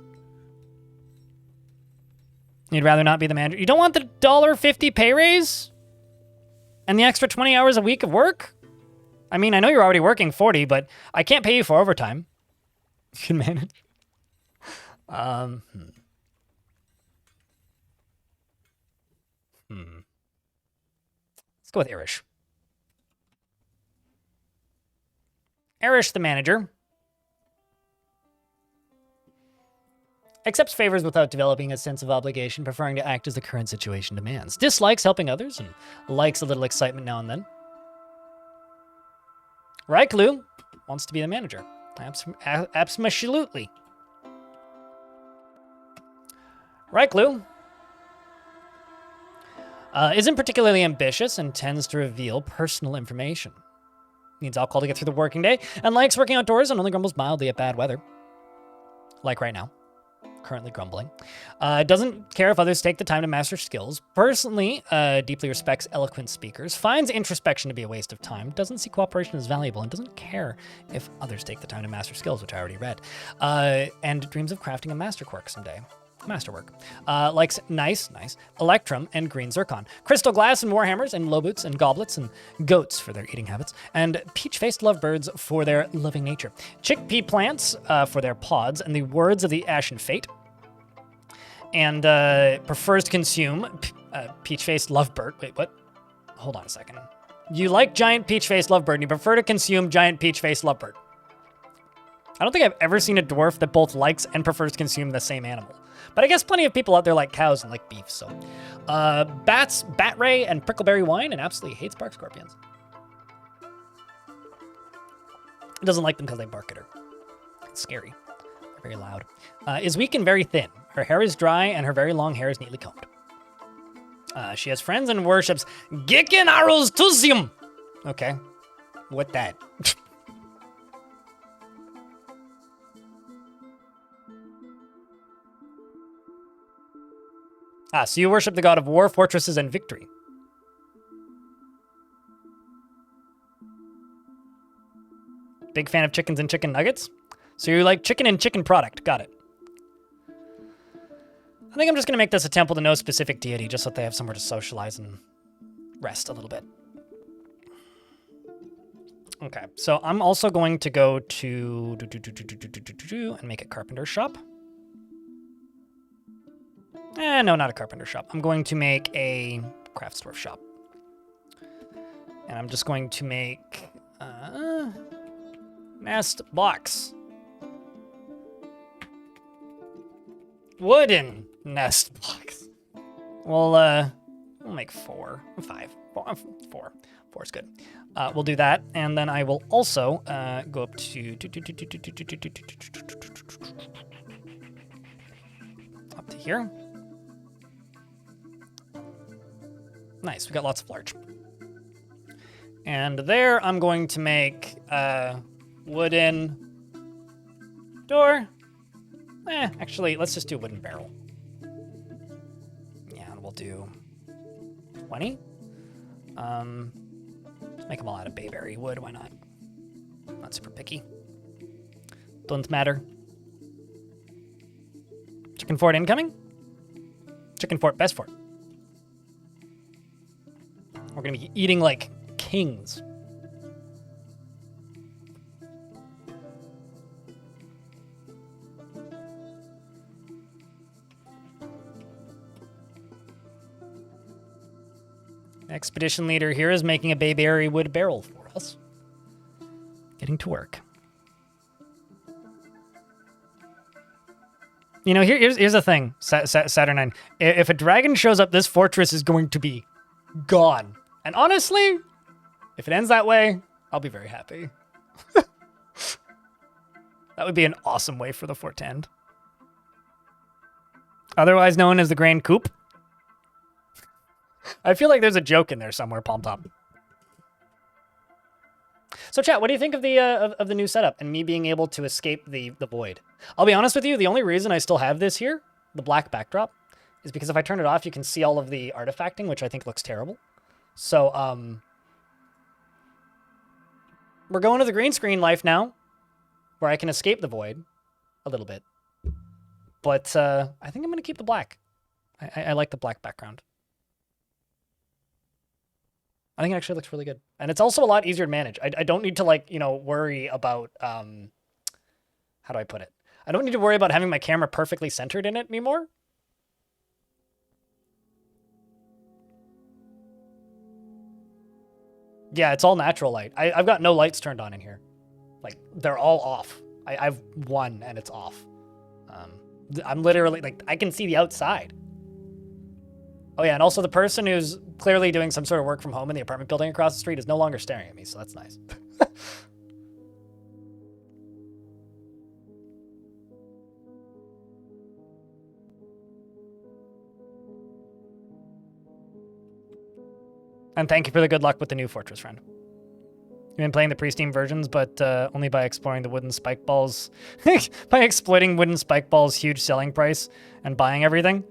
You'd rather not be the manager? You don't want the $1.50 pay raise? And the extra 20 hours a week of work? I mean, I know you're already working 40, but I can't pay you for overtime. You can manage. Let's go with Irish. Irish, the manager, accepts favors without developing a sense of obligation, preferring to act as the current situation demands. Dislikes helping others and likes a little excitement now and then. Raiklu wants to be the manager. Absolutely. Raiklu Isn't particularly ambitious and tends to reveal personal information. Needs alcohol to get through the working day and likes working outdoors and only grumbles mildly at bad weather. Like right now. Currently grumbling. Doesn't care if others take the time to master skills. Personally, deeply respects eloquent speakers. Finds introspection to be a waste of time. Doesn't see cooperation as valuable and doesn't care if others take the time to master skills, which I already read. And dreams of crafting a masterwork someday. Masterwork. Likes nice, electrum and green zircon. Crystal glass and warhammers and low boots and goblets and goats for their eating habits. And peach-faced lovebirds for their loving nature. Chickpea plants for their pods and the words of the ashen fate. And prefers to consume peach-faced lovebird. Wait, what? Hold on a second. You like giant peach-faced lovebird and you prefer to consume giant peach-faced lovebird. I don't think I've ever seen a dwarf that both likes and prefers to consume the same animal. But I guess plenty of people out there like cows and like beef, so. Bats, bat ray, and prickleberry wine, and absolutely hates bark scorpions. Doesn't like them because they bark at her. It's scary. They're very loud. Is weak and very thin. Her hair is dry, and her very long hair is neatly combed. She has friends and worships Gicken Arrows Tusium. Okay. What that? So you worship the god of war, fortresses, and victory. Big fan of chickens and chicken nuggets? So you like chicken and chicken product. Got it. I think I'm just going to make this a temple to no specific deity, just so that they have somewhere to socialize and rest a little bit. Okay, so I'm also going to go to and make a carpenter shop. No, not a carpenter shop. I'm going to make a craft dwarf shop. And I'm just going to make nest blocks. Wooden nest blocks. We'll make 4, 5, 4. 4 is good. We'll do that, and then I will also go up to here. Nice, we got lots of large. And there I'm going to make a wooden door. Actually, let's just do a wooden barrel. Yeah, and we'll do 20. Let's make them all out of bayberry wood, why not? Not super picky. Doesn't matter. Chicken fort incoming. Chicken fort, best fort. We're gonna be eating like kings. Expedition leader here is making a bayberry wood barrel for us. Getting to work. You know, here's the thing, Saturnine. If a dragon shows up, this fortress is going to be gone. And honestly, if it ends that way, I'll be very happy. That would be an awesome way for the fort to end. Otherwise known as the Grand Coup. I feel like there's a joke in there somewhere, Palm Top. So chat, what do you think of the new setup and me being able to escape the void? I'll be honest with you, the only reason I still have this here, the black backdrop, is because if I turn it off, you can see all of the artifacting, which I think looks terrible. So, we're going to the green screen life now, where I can escape the void a little bit. But I think I'm going to keep the black. I like the black background. I think it actually looks really good. And it's also a lot easier to manage. I don't need to, like, you know, worry about, how do I put it? I don't need to worry about having my camera perfectly centered in it anymore. Yeah, it's all natural light. I've got no lights turned on in here. Like, they're all off. I've one and it's off. I'm literally, like, I can see the outside. Oh yeah, and also the person who's clearly doing some sort of work from home in the apartment building across the street is no longer staring at me, so that's nice. And thank you for the good luck with the new fortress, friend. You've been playing the pre-Steam versions, but only by exploring the wooden spike balls. By exploiting wooden spike balls' huge selling price and buying everything.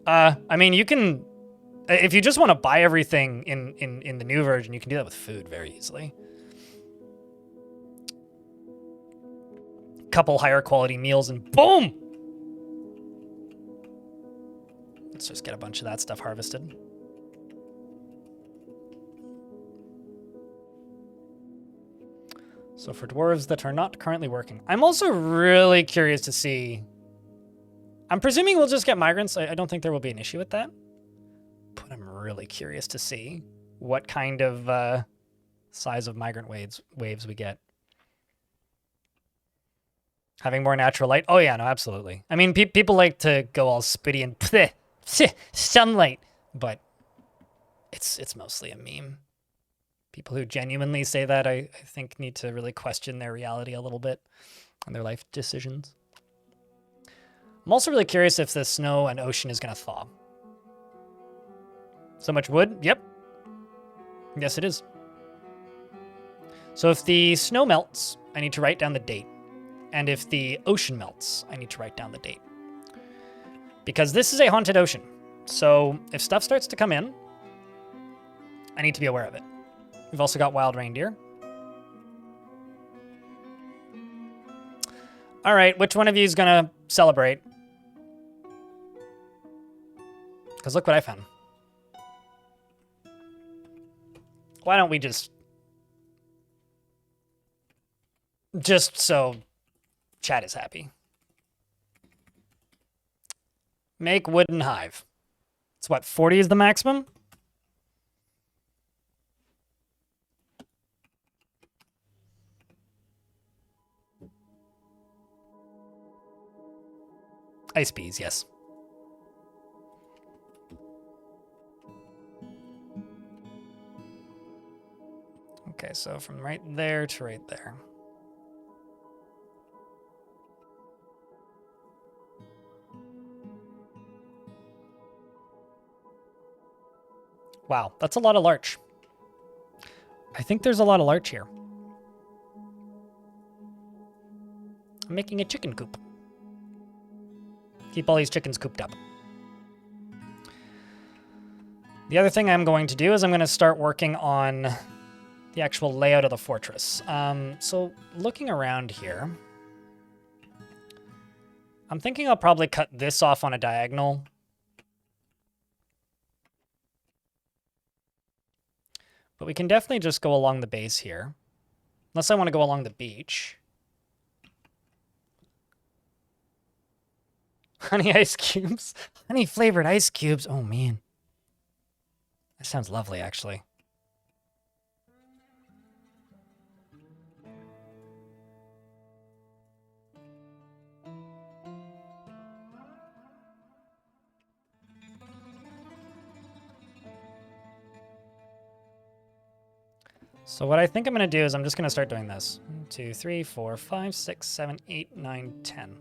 I mean, you can... If you just want to buy everything in the new version, you can do that with food very easily. Couple higher quality meals and boom! Let's just get a bunch of that stuff harvested. So for dwarves that are not currently working. I'm also really curious to see... I'm presuming we'll just get migrants. I don't think there will be an issue with that. But I'm really curious to see what kind of size of migrant waves we get. Having more natural light? Oh yeah, no, absolutely. I mean, people like to go all spitty and sunlight, but it's mostly a meme. People who genuinely say that, I think, need to really question their reality a little bit and their life decisions. I'm also really curious if the snow and ocean is going to thaw. So much wood? Yep. Yes, it is. So if the snow melts, I need to write down the date. And if the ocean melts, I need to write down the date. Because this is a haunted ocean. So if stuff starts to come in, I need to be aware of it. We've also got wild reindeer. All right, which one of you is going to celebrate? Because look what I found. Why don't we just so chat is happy. Make wooden hive. It's what, 40 is the maximum? Ice bees, yes. Okay, so from right there to right there. Wow, that's a lot of larch. I think there's a lot of larch here. I'm making a chicken coop. Keep all these chickens cooped up. The other thing I'm going to do is I'm going to start working on the actual layout of the fortress. So looking around here, I'm thinking I'll probably cut this off on a diagonal. But we can definitely just go along the base here. Unless I want to go along the beach. Honey ice cubes. Honey flavored ice cubes. Oh, man. That sounds lovely, actually. So what I think I'm going to do is I'm just going to start doing this. 1, 2, 3, 4, 5, 6, 7, 8, 9, 10.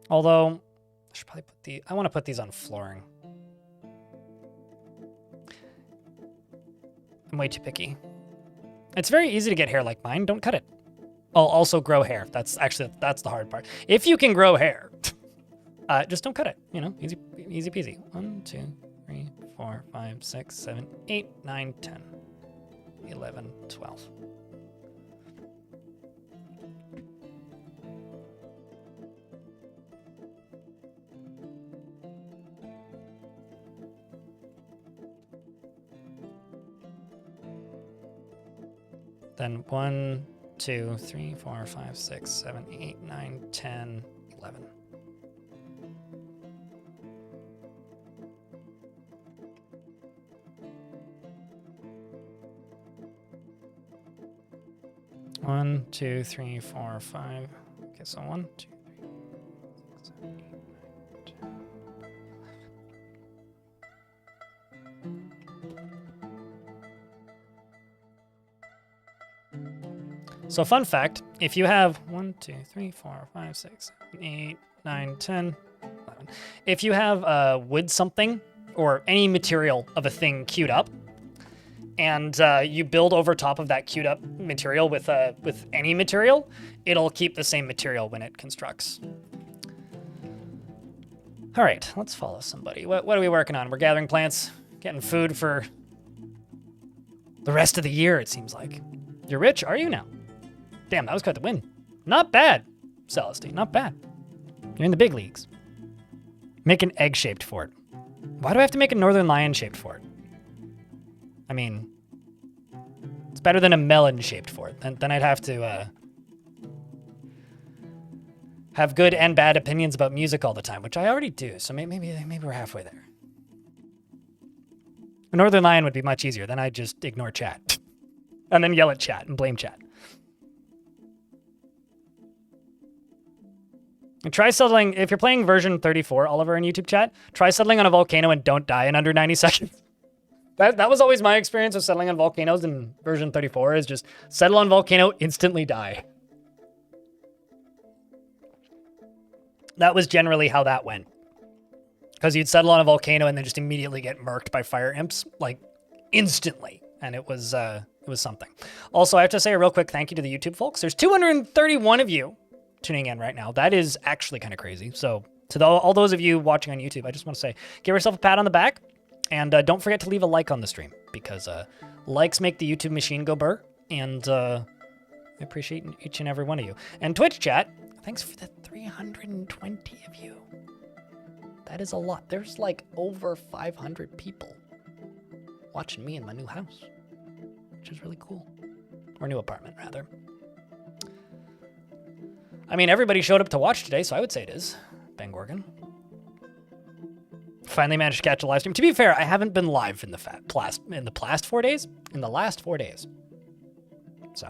Although, I should probably put I want to put these on flooring. I'm way too picky. It's very easy to get hair like mine. Don't cut it. I'll also grow hair. That's the hard part. If you can grow hair, just don't cut it. You know, easy peasy. 1, 2, 3, 4, 5, 6, 7, 8, 9, 10, 11, 12. Then 1, 2, 3, 4, 5, 6, 7, 8, 9, 10, 11. One, 2, 3, 4, 5. Okay, so 1, 2, 3, 6, 7, 8, 9, 10. So fun fact, if you have 1, 2, 3, 4, 5, 6, 7, 8, 9, 10, If you have wood something or any material of a thing queued up, and you build over top of that queued up material with any material, it'll keep the same material when it constructs. All right, let's follow somebody. What are we working on? We're gathering plants, getting food for the rest of the year, it seems like. You're rich, are you now? Damn, that was quite the win. Not bad, Celestine, not bad. You're in the big leagues. Make an egg-shaped fort. Why do I have to make a northern lion-shaped fort? I mean, it's better than a melon-shaped fort. Then I'd have to have good and bad opinions about music all the time, which I already do. So maybe we're halfway there. A northern lion would be much easier. Then I'd just ignore chat, and then yell at chat and blame chat. And try settling, if you're playing version 34, Oliver in YouTube chat, try settling on a volcano and don't die in under 90 seconds. That was always my experience of settling on volcanoes in version 34, is just settle on volcano, instantly die. That was generally how that went. Because you'd settle on a volcano and then just immediately get murked by fire imps, like, instantly. And it was something. Also, I have to say a real quick thank you to the YouTube folks. There's 231 of you tuning in right now. That is actually kind of crazy. So to all those of you watching on YouTube, I just want to say, give yourself a pat on the back, and don't forget to leave a like on the stream, because likes make the YouTube machine go burr, and I appreciate each and every one of you. And Twitch chat, thanks for the 320 of you. That is a lot. There's like over 500 people watching me in my new house, which is really cool. Or new apartment, rather. I mean, everybody showed up to watch today, so I would say it is. Bang Gorgon. Finally managed to catch a live stream. To be fair, I haven't been live in the last 4 days. In the last 4 days. So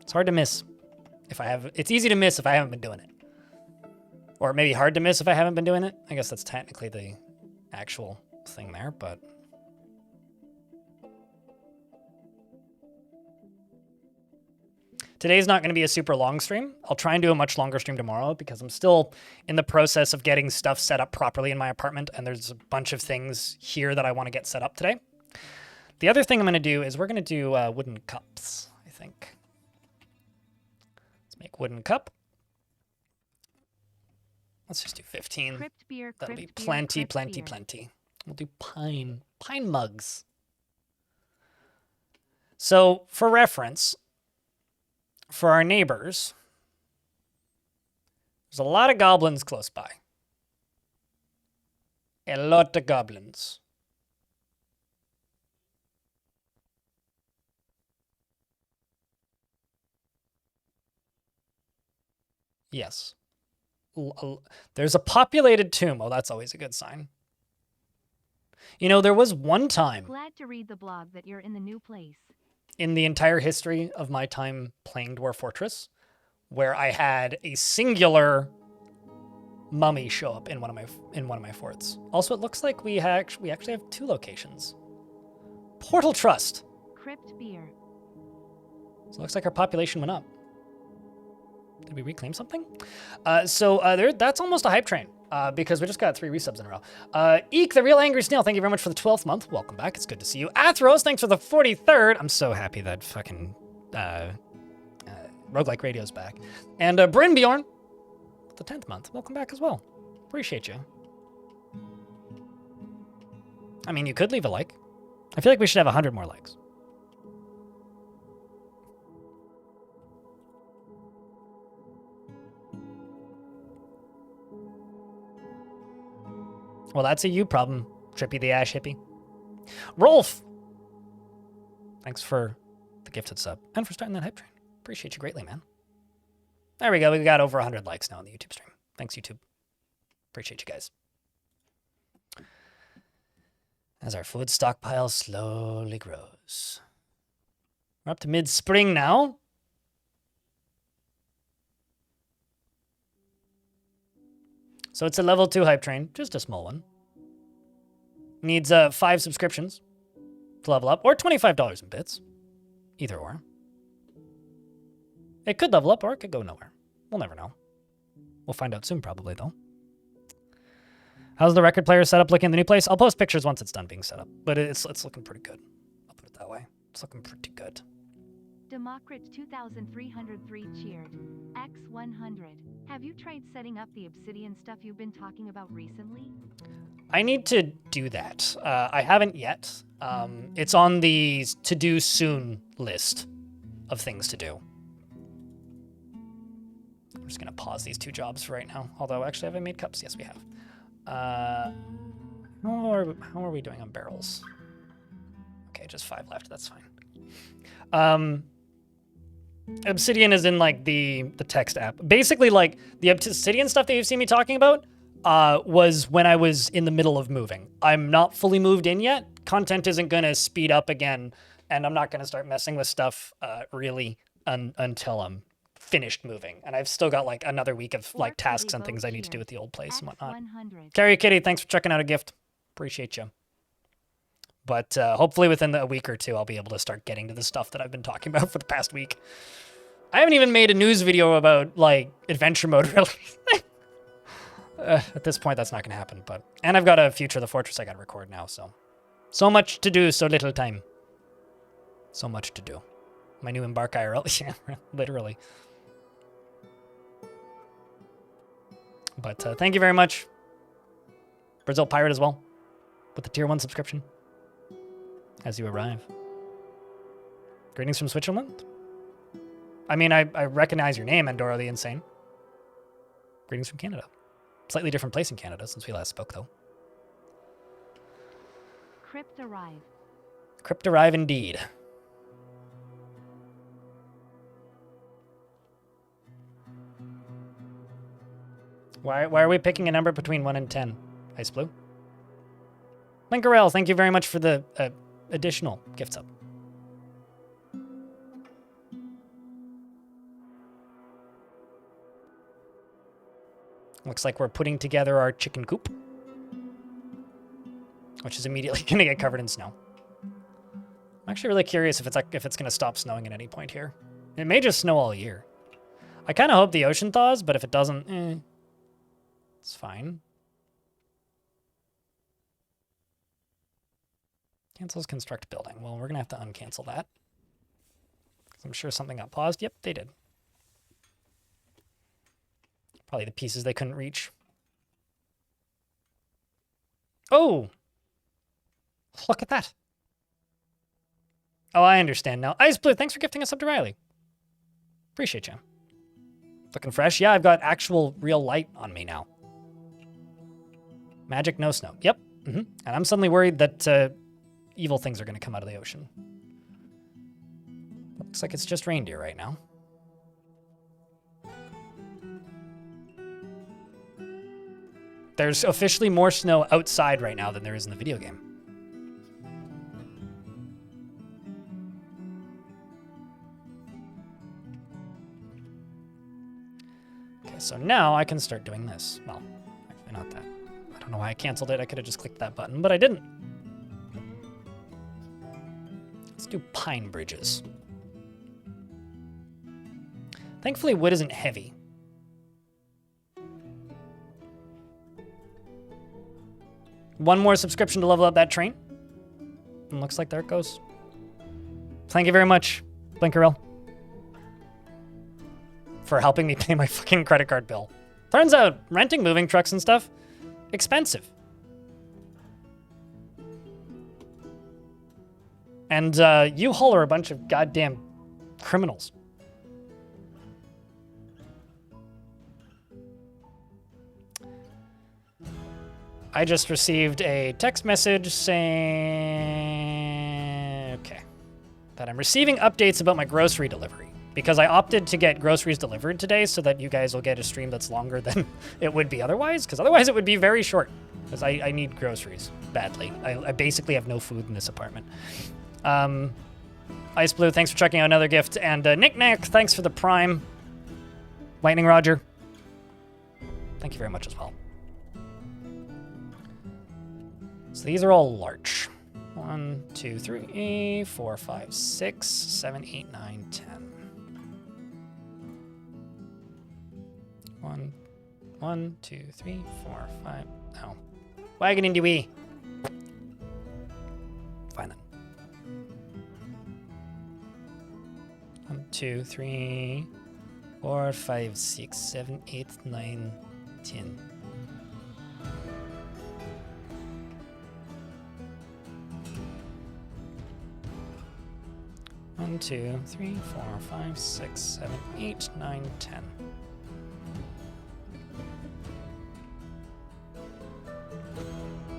it's hard to miss if I have. It's easy to miss if I haven't been doing it. Or maybe hard to miss if I haven't been doing it. I guess that's technically the actual thing there, but today's not going to be a super long stream. I'll try and do a much longer stream tomorrow because I'm still in the process of getting stuff set up properly in my apartment, and there's a bunch of things here that I want to get set up today. The other thing I'm going to do is we're going to do wooden cups, I think. Let's make wooden cup. Let's just do 15. Crypt beer, That'll be crypt beer, plenty, crypt plenty, beer. plenty. We'll do pine mugs. So for reference, for our neighbors, there's a lot of goblins close by. A lot of goblins. Yes. There's a populated tomb. Oh, that's always a good sign. You know, there was one time Glad to read the blog that you're in the new place. in the entire history of my time playing Dwarf Fortress where I had a singular mummy show up in one of my forts. Also, it looks like we actually have 2 locations. Portal Trust. Crypt beer. So it looks like our population went up. Did we reclaim something? That's almost a hype train because we just got 3 resubs in a row. Eek, the Real Angry Snail, thank you very much for the 12th month. Welcome back. It's good to see you. Athros, thanks for the 43rd. I'm so happy that fucking Roguelike Radio's back. And Bryn Bjorn, the 10th month. Welcome back as well. Appreciate you. I mean, you could leave a like. I feel like we should have 100 more likes. Well, that's a you problem, Trippy the Ash Hippie. Rolf! Thanks for the gifted sub and for starting that hype train. Appreciate you greatly, man. There we go. We got over 100 likes now on the YouTube stream. Thanks, YouTube. Appreciate you guys. As our food stockpile slowly grows. We're up to mid-spring now. So it's a level 2 hype train, just a small one. Needs 5 subscriptions to level up, or $25 in bits. Either or. It could level up, or it could go nowhere. We'll never know. We'll find out soon, probably, though. How's the record player setup looking in the new place? I'll post pictures once it's done being set up, but it's looking pretty good. I'll put it that way. It's looking pretty good. Democrat 2303 cheered. X100. Have you tried setting up the obsidian stuff you've been talking about recently? I need to do that. I haven't yet. It's on the to-do soon list of things to do. I'm just going to pause these 2 jobs for right now. Although, actually, have I made cups? Yes, we have. How are we doing on barrels? Okay, just 5 left. That's fine. Obsidian is in, like, the text app. Basically, like, the Obsidian stuff that you've seen me talking about was when I was in the middle of moving. I'm not fully moved in yet. Content isn't going to speed up again, and I'm not going to start messing with stuff really until I'm finished moving. And I've still got, like, another week of, like, tasks and things I need to do with the old place and whatnot. Carrie Kitty, thanks for checking out a gift. Appreciate you. But hopefully within a week or 2, I'll be able to start getting to the stuff that I've been talking about for the past week. I haven't even made a news video about, like, adventure mode, really. At this point, that's not going to happen. And I've got a Future of the Fortress I got to record now, so. So much to do, so little time. So much to do. My new Embark IRL, yeah, literally. But thank you very much. Brazil Pirate as well, with the tier 1 subscription. As you arrive. Greetings from Switzerland. I mean, I recognize your name, Andorra the Insane. Greetings from Canada. Slightly different place in Canada since we last spoke, though. Crypt arrive. Crypt arrive indeed. Why are we picking a number between 1 and 10? Ice Blue. Linkarel, thank you very much for the additional gift sub. Looks like we're putting together our chicken coop, which is immediately going to get covered in snow. I'm actually really curious if it's going to stop snowing at any point here. It may just snow all year. I kind of hope the ocean thaws, but if it doesn't, it's fine. Cancels construct building. Well, we're going to have to uncancel that. Because I'm sure something got paused. Yep, they did. Probably the pieces they couldn't reach. Oh! Look at that. Oh, I understand now. Ice Blue, thanks for gifting us up to Riley. Appreciate you. Looking fresh? Yeah, I've got actual real light on me now. Magic, no snow. Yep. And I'm suddenly worried that evil things are going to come out of the ocean. Looks like it's just reindeer right now. There's officially more snow outside right now than there is in the video game. Okay, so now I can start doing this. Well, actually not that. I don't know why I canceled it. I could have just clicked that button, but I didn't. Let's do pine bridges. Thankfully, wood isn't heavy. One more subscription to level up that train. And looks like there it goes. Thank you very much, Blinkerell, for helping me pay my fucking credit card bill. Turns out, renting moving trucks and stuff, expensive. And U-Haul are a bunch of goddamn criminals. I just received a text message saying, okay, that I'm receiving updates about my grocery delivery because I opted to get groceries delivered today so that you guys will get a stream that's longer than it would be otherwise, because otherwise it would be very short because I need groceries badly. I basically have no food in this apartment. Ice Blue, thanks for checking out another gift. And Nick Nack, thanks for the Prime. Lightning Roger, thank you very much as well. So these are all large. 1, 2, 3, 4, 5, 6, 7, 8, 9, 10. 1, 1, 2, 3, 4, 5. Oh. Wagon into we. Fine then. 1, 2, 3, 4, 5, 6, 7, 8, 9, 10. One, 2, 3, 4, 5, 6, 7, 8, 9, 10.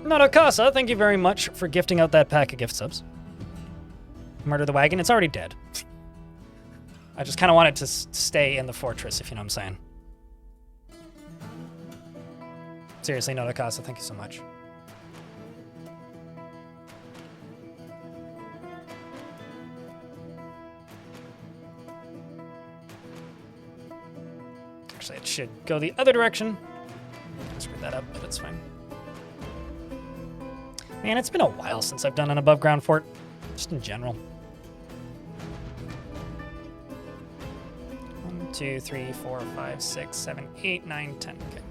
Notokasa, thank you very much for gifting out that pack of gift subs. Murder the wagon, it's already dead. I just kind of want it to stay in the fortress, if you know what I'm saying. Seriously, Notokasa, thank you so much. Actually, it should go the other direction. Screw that up, but it's fine. Man, it's been a while since I've done an above ground fort, just in general. 1, 2, 3, 4, 5, 6, 7, 8, 9, 10. Okay.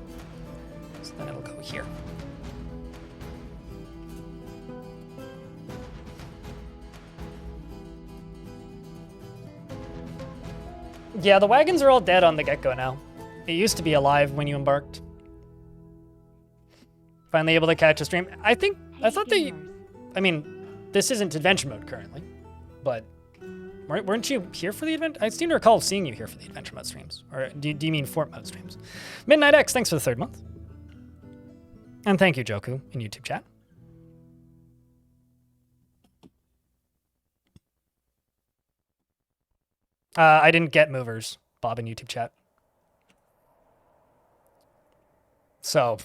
So then it'll go here. Yeah, the wagons are all dead on the get-go now. It used to be alive when you embarked. Finally able to catch a stream. I thought that I mean, this isn't adventure mode currently, but weren't you here for the event? I seem to recall seeing you here for the adventure mode streams. Or do you mean fort mode streams? Midnight X, thanks for the 3rd month. And thank you, Joku, in YouTube chat. I didn't get movers, Bob, in YouTube chat. So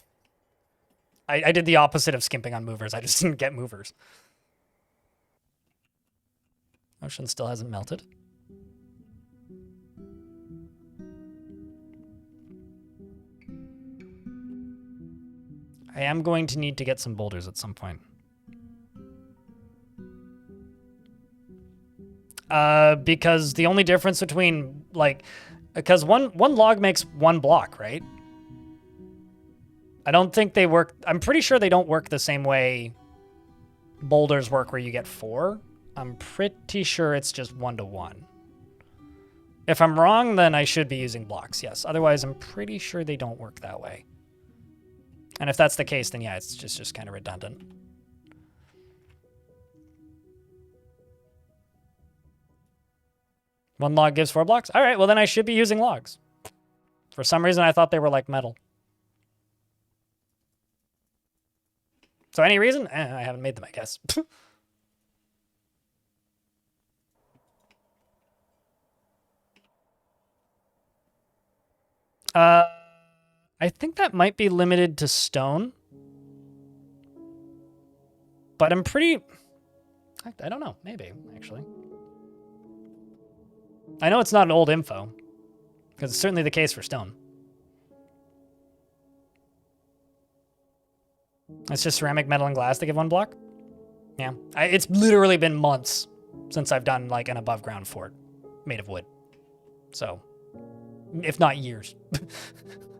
I did the opposite of skimping on movers. I just didn't get movers. Ocean still hasn't melted. I am going to need to get some boulders at some point. Because the only difference between, like, because one log makes 1 block, right? I don't think they work. I'm pretty sure they don't work the same way boulders work where you get 4. I'm pretty sure it's just 1-to-1. If I'm wrong, then I should be using blocks, yes. Otherwise, I'm pretty sure they don't work that way. And if that's the case, then yeah, it's just kind of redundant. One log gives 4 blocks? All right, well then I should be using logs. For some reason, I thought they were like metal. So any reason? I haven't made them, I guess. I think that might be limited to stone. But I'm pretty... I don't know. Maybe, actually. I know it's not an old info. Because it's certainly the case for stone. It's just ceramic, metal, and glass that give 1 block? Yeah. It's literally been months since I've done, like, an above-ground fort made of wood. So, if not years.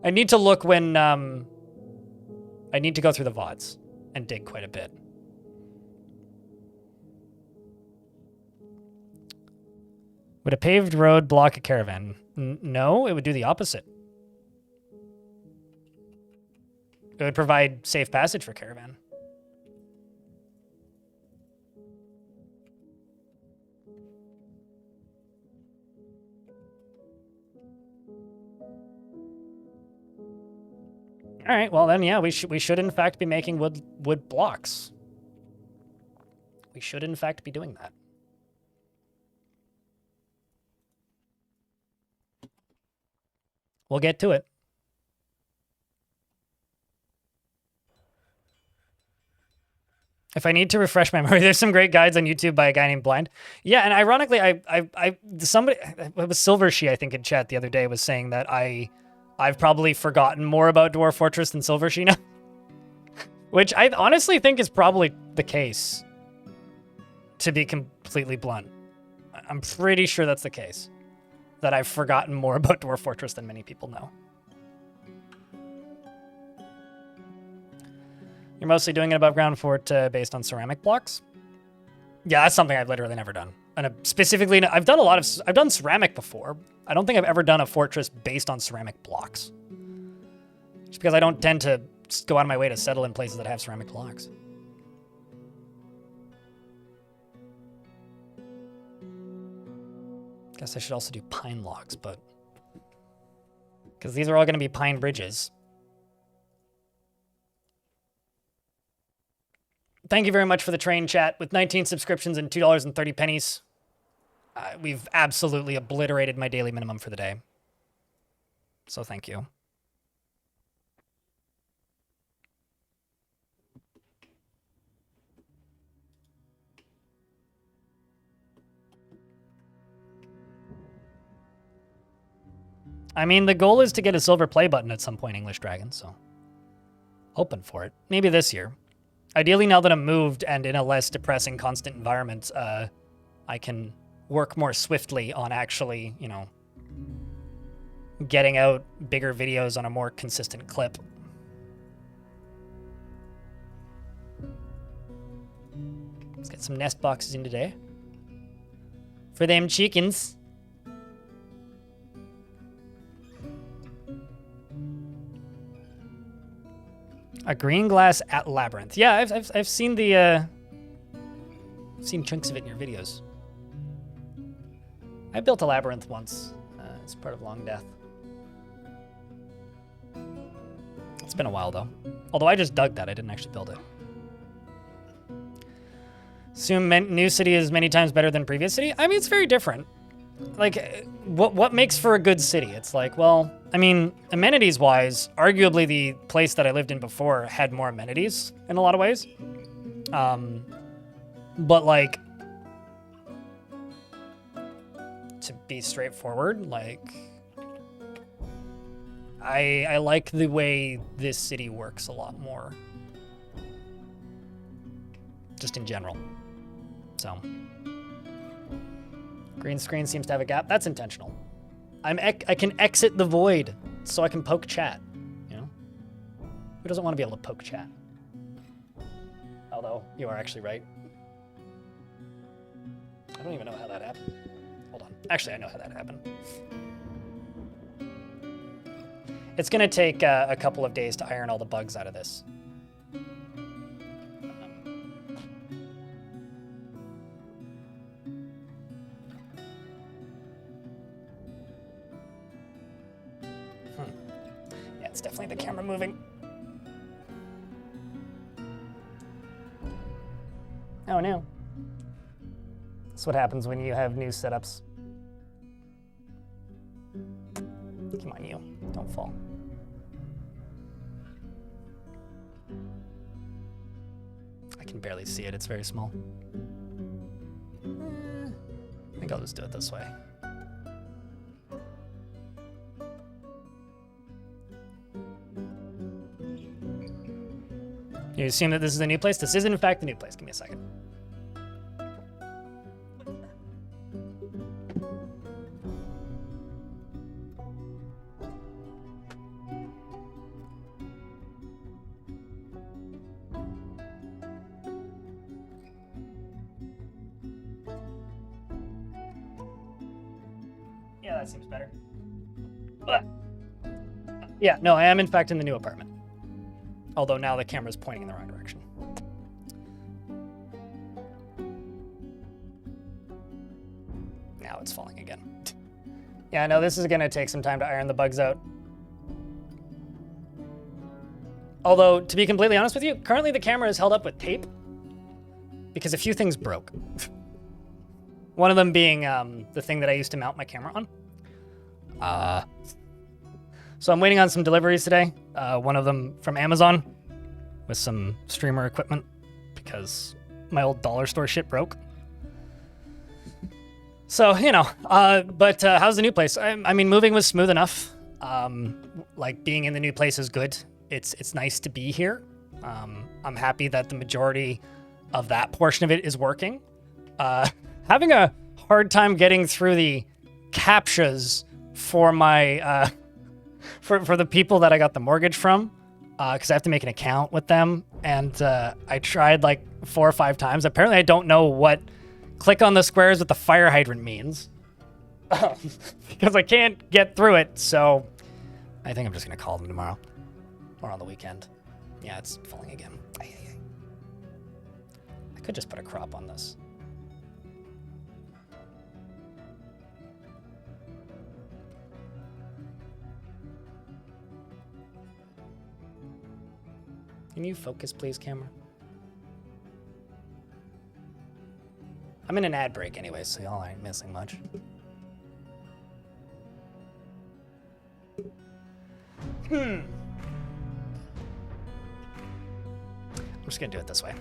I need to look when, I need to go through the VODs and dig quite a bit. Would a paved road block a caravan? No, it would do the opposite. It would provide safe passage for caravan. All right, well then, yeah, we should in fact be making wood blocks. We should in fact be doing that. We'll get to it. If I need to refresh my memory, there's some great guides on YouTube by a guy named Blind. Yeah, and ironically, somebody, it was Silver She, I think, in chat the other day was saying that I've probably forgotten more about Dwarf Fortress than Silver She now. Which I honestly think is probably the case, to be completely blunt. I'm pretty sure that's the case. That I've forgotten more about Dwarf Fortress than many people know. You're mostly doing an above ground fort based on ceramic blocks? Yeah, that's something I've literally never done. And specifically, I've done ceramic before. I don't think I've ever done a fortress based on ceramic blocks. Just because I don't tend to go out of my way to settle in places that have ceramic blocks. Guess I should also do pine logs, but... because these are all going to be pine bridges. Thank you very much for the train chat. With 19 subscriptions and $2.30, we've absolutely obliterated my daily minimum for the day. So thank you. I mean, the goal is to get a silver play button at some point, English Dragon, so hoping for it. Maybe this year. Ideally, now that I'm moved and in a less depressing constant environment, I can work more swiftly on actually, you know, getting out bigger videos on a more consistent clip. Let's get some nest boxes in today. For them chickens. A green glass at Labyrinth. Yeah, I've seen the seen chunks of it in your videos. I built a labyrinth once. It's part of Long Death. It's been a while though. Although I just dug that, I didn't actually build it. Assume new city is many times better than previous city. I mean, it's very different. Like, what makes for a good city? It's like, well, I mean, amenities-wise, arguably the place that I lived in before had more amenities in a lot of ways. But, like, to be straightforward, like, I like the way this city works a lot more. Just in general. So... green screen seems to have a gap. That's intentional. I can exit the void so I can poke chat. You know? Who doesn't want to be able to poke chat? Although, you are actually right. I don't even know how that happened. Hold on. Actually, I know how that happened. It's going to take a couple of days to iron all the bugs out of this. It's definitely the camera moving. Oh no. That's what happens when you have new setups. Come on, you. Don't fall. I can barely see it. It's very small. I think I'll just do it this way. You assume that this is a new place? This is, in fact, the new place. Give me a second. Yeah, that seems better. But, yeah, no, I am, in fact, in the new apartment. Although now the camera's pointing in the wrong direction. Now it's falling again. Yeah, no, this is going to take some time to iron the bugs out. Although, to be completely honest with you, currently the camera is held up with tape because a few things broke. One of them being the thing that I used to mount my camera on. So I'm waiting on some deliveries today. One of them from Amazon with some streamer equipment because my old dollar store shit broke. So, you know, but how's the new place? I mean, moving was smooth enough. Like, being in the new place is good. It's nice to be here. I'm happy that the majority of that portion of it is working. Having a hard time getting through the CAPTCHAs for my... for the people that I got the mortgage from. because I have to make an account with them. And I tried like 4 or 5 times. Apparently I don't know what click on the squares with the fire hydrant means. Because I can't get through it, so I think I'm just going to call them tomorrow. Or on the weekend. Yeah, it's falling again. I could just put a crop on this. Can you focus, please, camera? I'm in an ad break anyway, so y'all aren't missing much. I'm just gonna do it this way.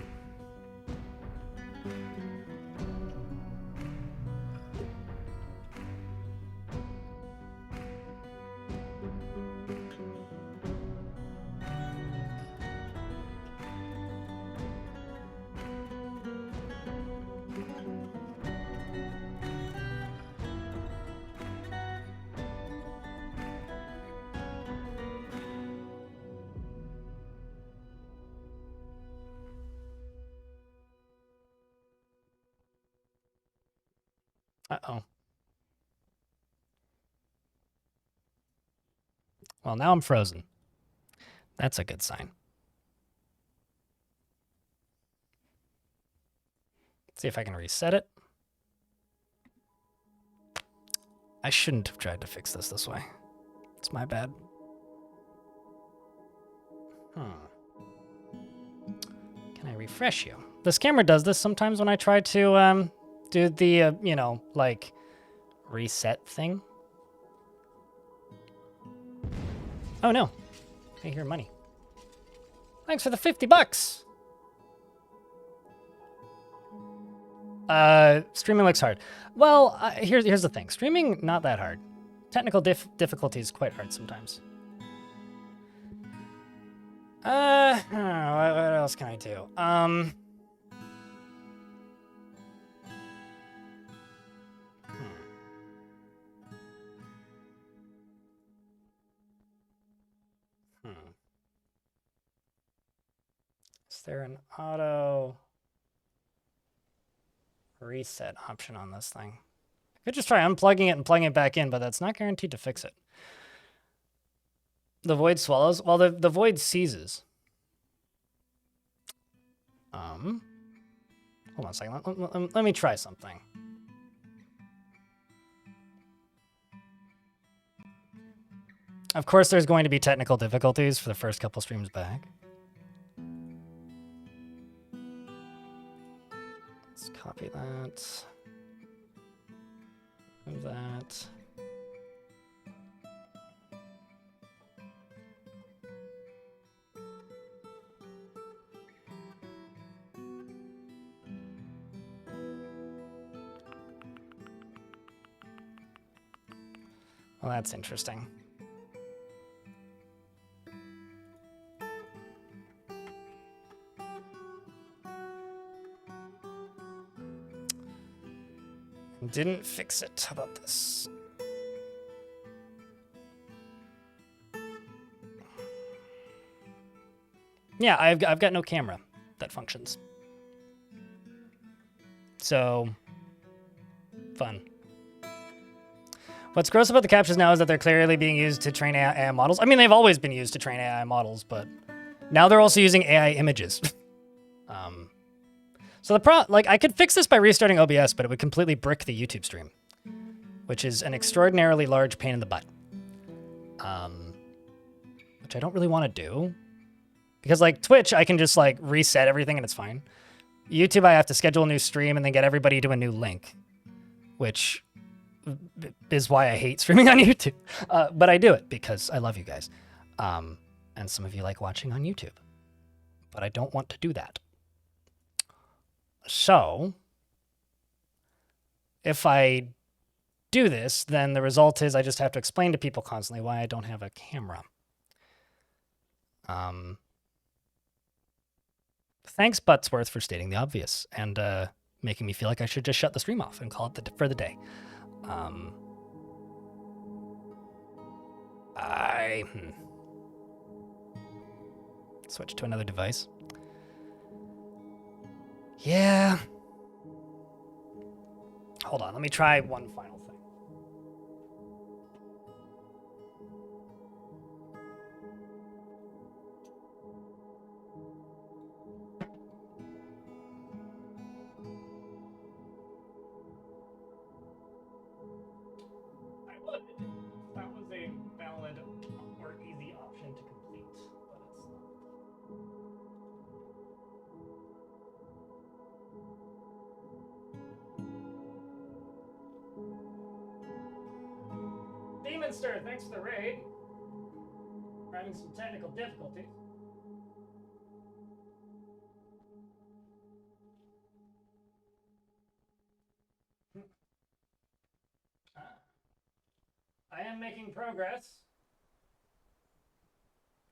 Uh-oh. Well, now I'm frozen. That's a good sign. Let's see if I can reset it. I shouldn't have tried to fix this way. It's my bad. Can I refresh you? This camera does this sometimes when I try to do the, you know, like, reset thing. Oh, no. I hear money. Thanks for the $50. Streaming looks hard. Well, here's the thing. Streaming, not that hard. Technical difficulty is quite hard sometimes. What else can I do? Is there an auto reset option on this thing? I could just try unplugging it and plugging it back in, but that's not guaranteed to fix it. The void swallows? Well, the void seizes. Hold on a second. Let me try something. Of course, there's going to be technical difficulties for the first couple streams back. Let's copy that. Move that. Well, that's interesting. Didn't fix it. How about this? Yeah, I've got no camera that functions. So, fun. What's gross about the captures now is that they're clearly being used to train AI models. I mean, they've always been used to train AI models, but now they're also using AI images. So like, I could fix this by restarting OBS, but it would completely brick the YouTube stream, which is an extraordinarily large pain in the butt. Which I don't really want to do. Because, like, Twitch, I can just, like, reset everything and it's fine. YouTube, I have to schedule a new stream and then get everybody to a new link, which is why I hate streaming on YouTube. But I do it because I love you guys. And some of you like watching on YouTube. But I don't want to do that. So, if I do this, then the result is I just have to explain to people constantly why I don't have a camera. Thanks, Buttsworth, for stating the obvious and making me feel like I should just shut the stream off and call it for the day. Switch to another device. Yeah. Hold on, let me try one final thing. I would. That was a valid or easy option to complete, but it's not. Demonster, thanks for the raid. We're having some technical difficulties. I am making progress.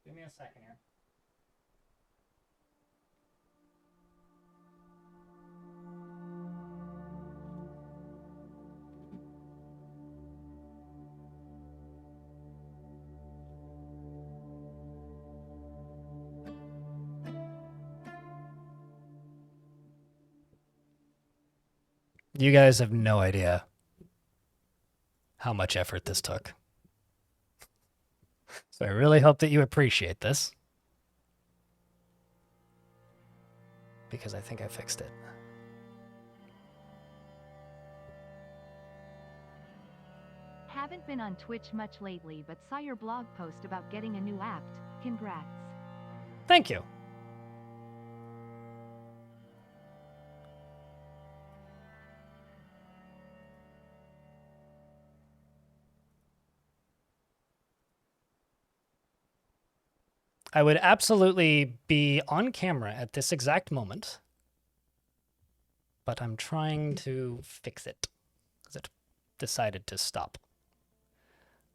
Give me a second here. You guys have no idea how much effort this took. So I really hope that you appreciate this. Because I think I fixed it. Haven't been on Twitch much lately, but saw your blog post about getting a new app. Congrats. Thank you. I would absolutely be on camera at this exact moment, but I'm trying to fix it because it decided to stop.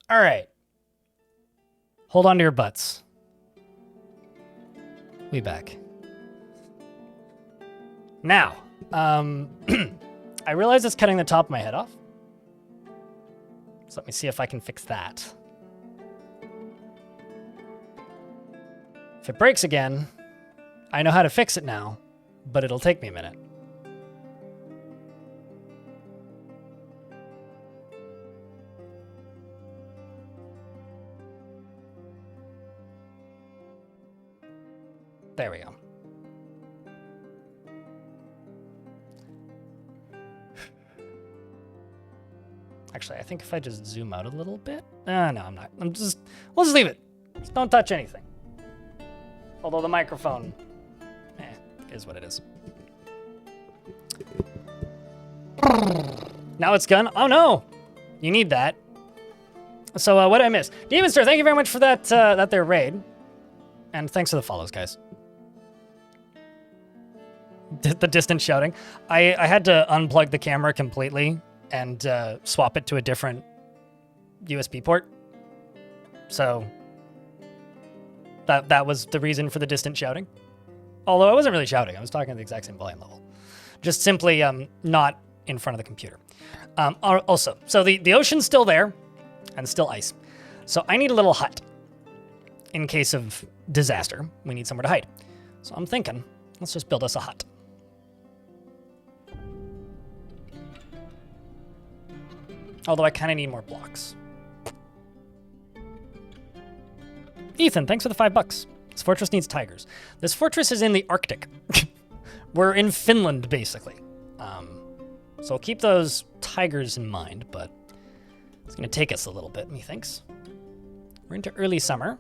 All right. Hold on to your butts. We back. Now, I realize it's cutting the top of my head off. So let me see if I can fix that. If it breaks again, I know how to fix it now, but it'll take me a minute. There we go. Actually, I think if I just zoom out a little bit. No, I'm not. We'll just leave it. Just don't touch anything. Although the microphone, is what it is. Now it's gone. Oh no, you need that. So what did I miss? Demonster, thank you very much for that that there raid, and thanks for the follows, guys. The distant shouting. I had to unplug the camera completely and swap it to a different USB port. So that was the reason for the distant shouting. Although I wasn't really shouting. I was talking at the exact same volume level. Just simply not in front of the computer. Also, so the ocean's still there and still ice. So I need a little hut in case of disaster. We need somewhere to hide. So I'm thinking, let's just build us a hut. Although I kind of need more blocks. Ethan, thanks for the $5. This fortress needs tigers. This fortress is in the Arctic. We're in Finland, basically. So keep those tigers in mind, but it's going to take us a little bit, methinks. We're into early summer.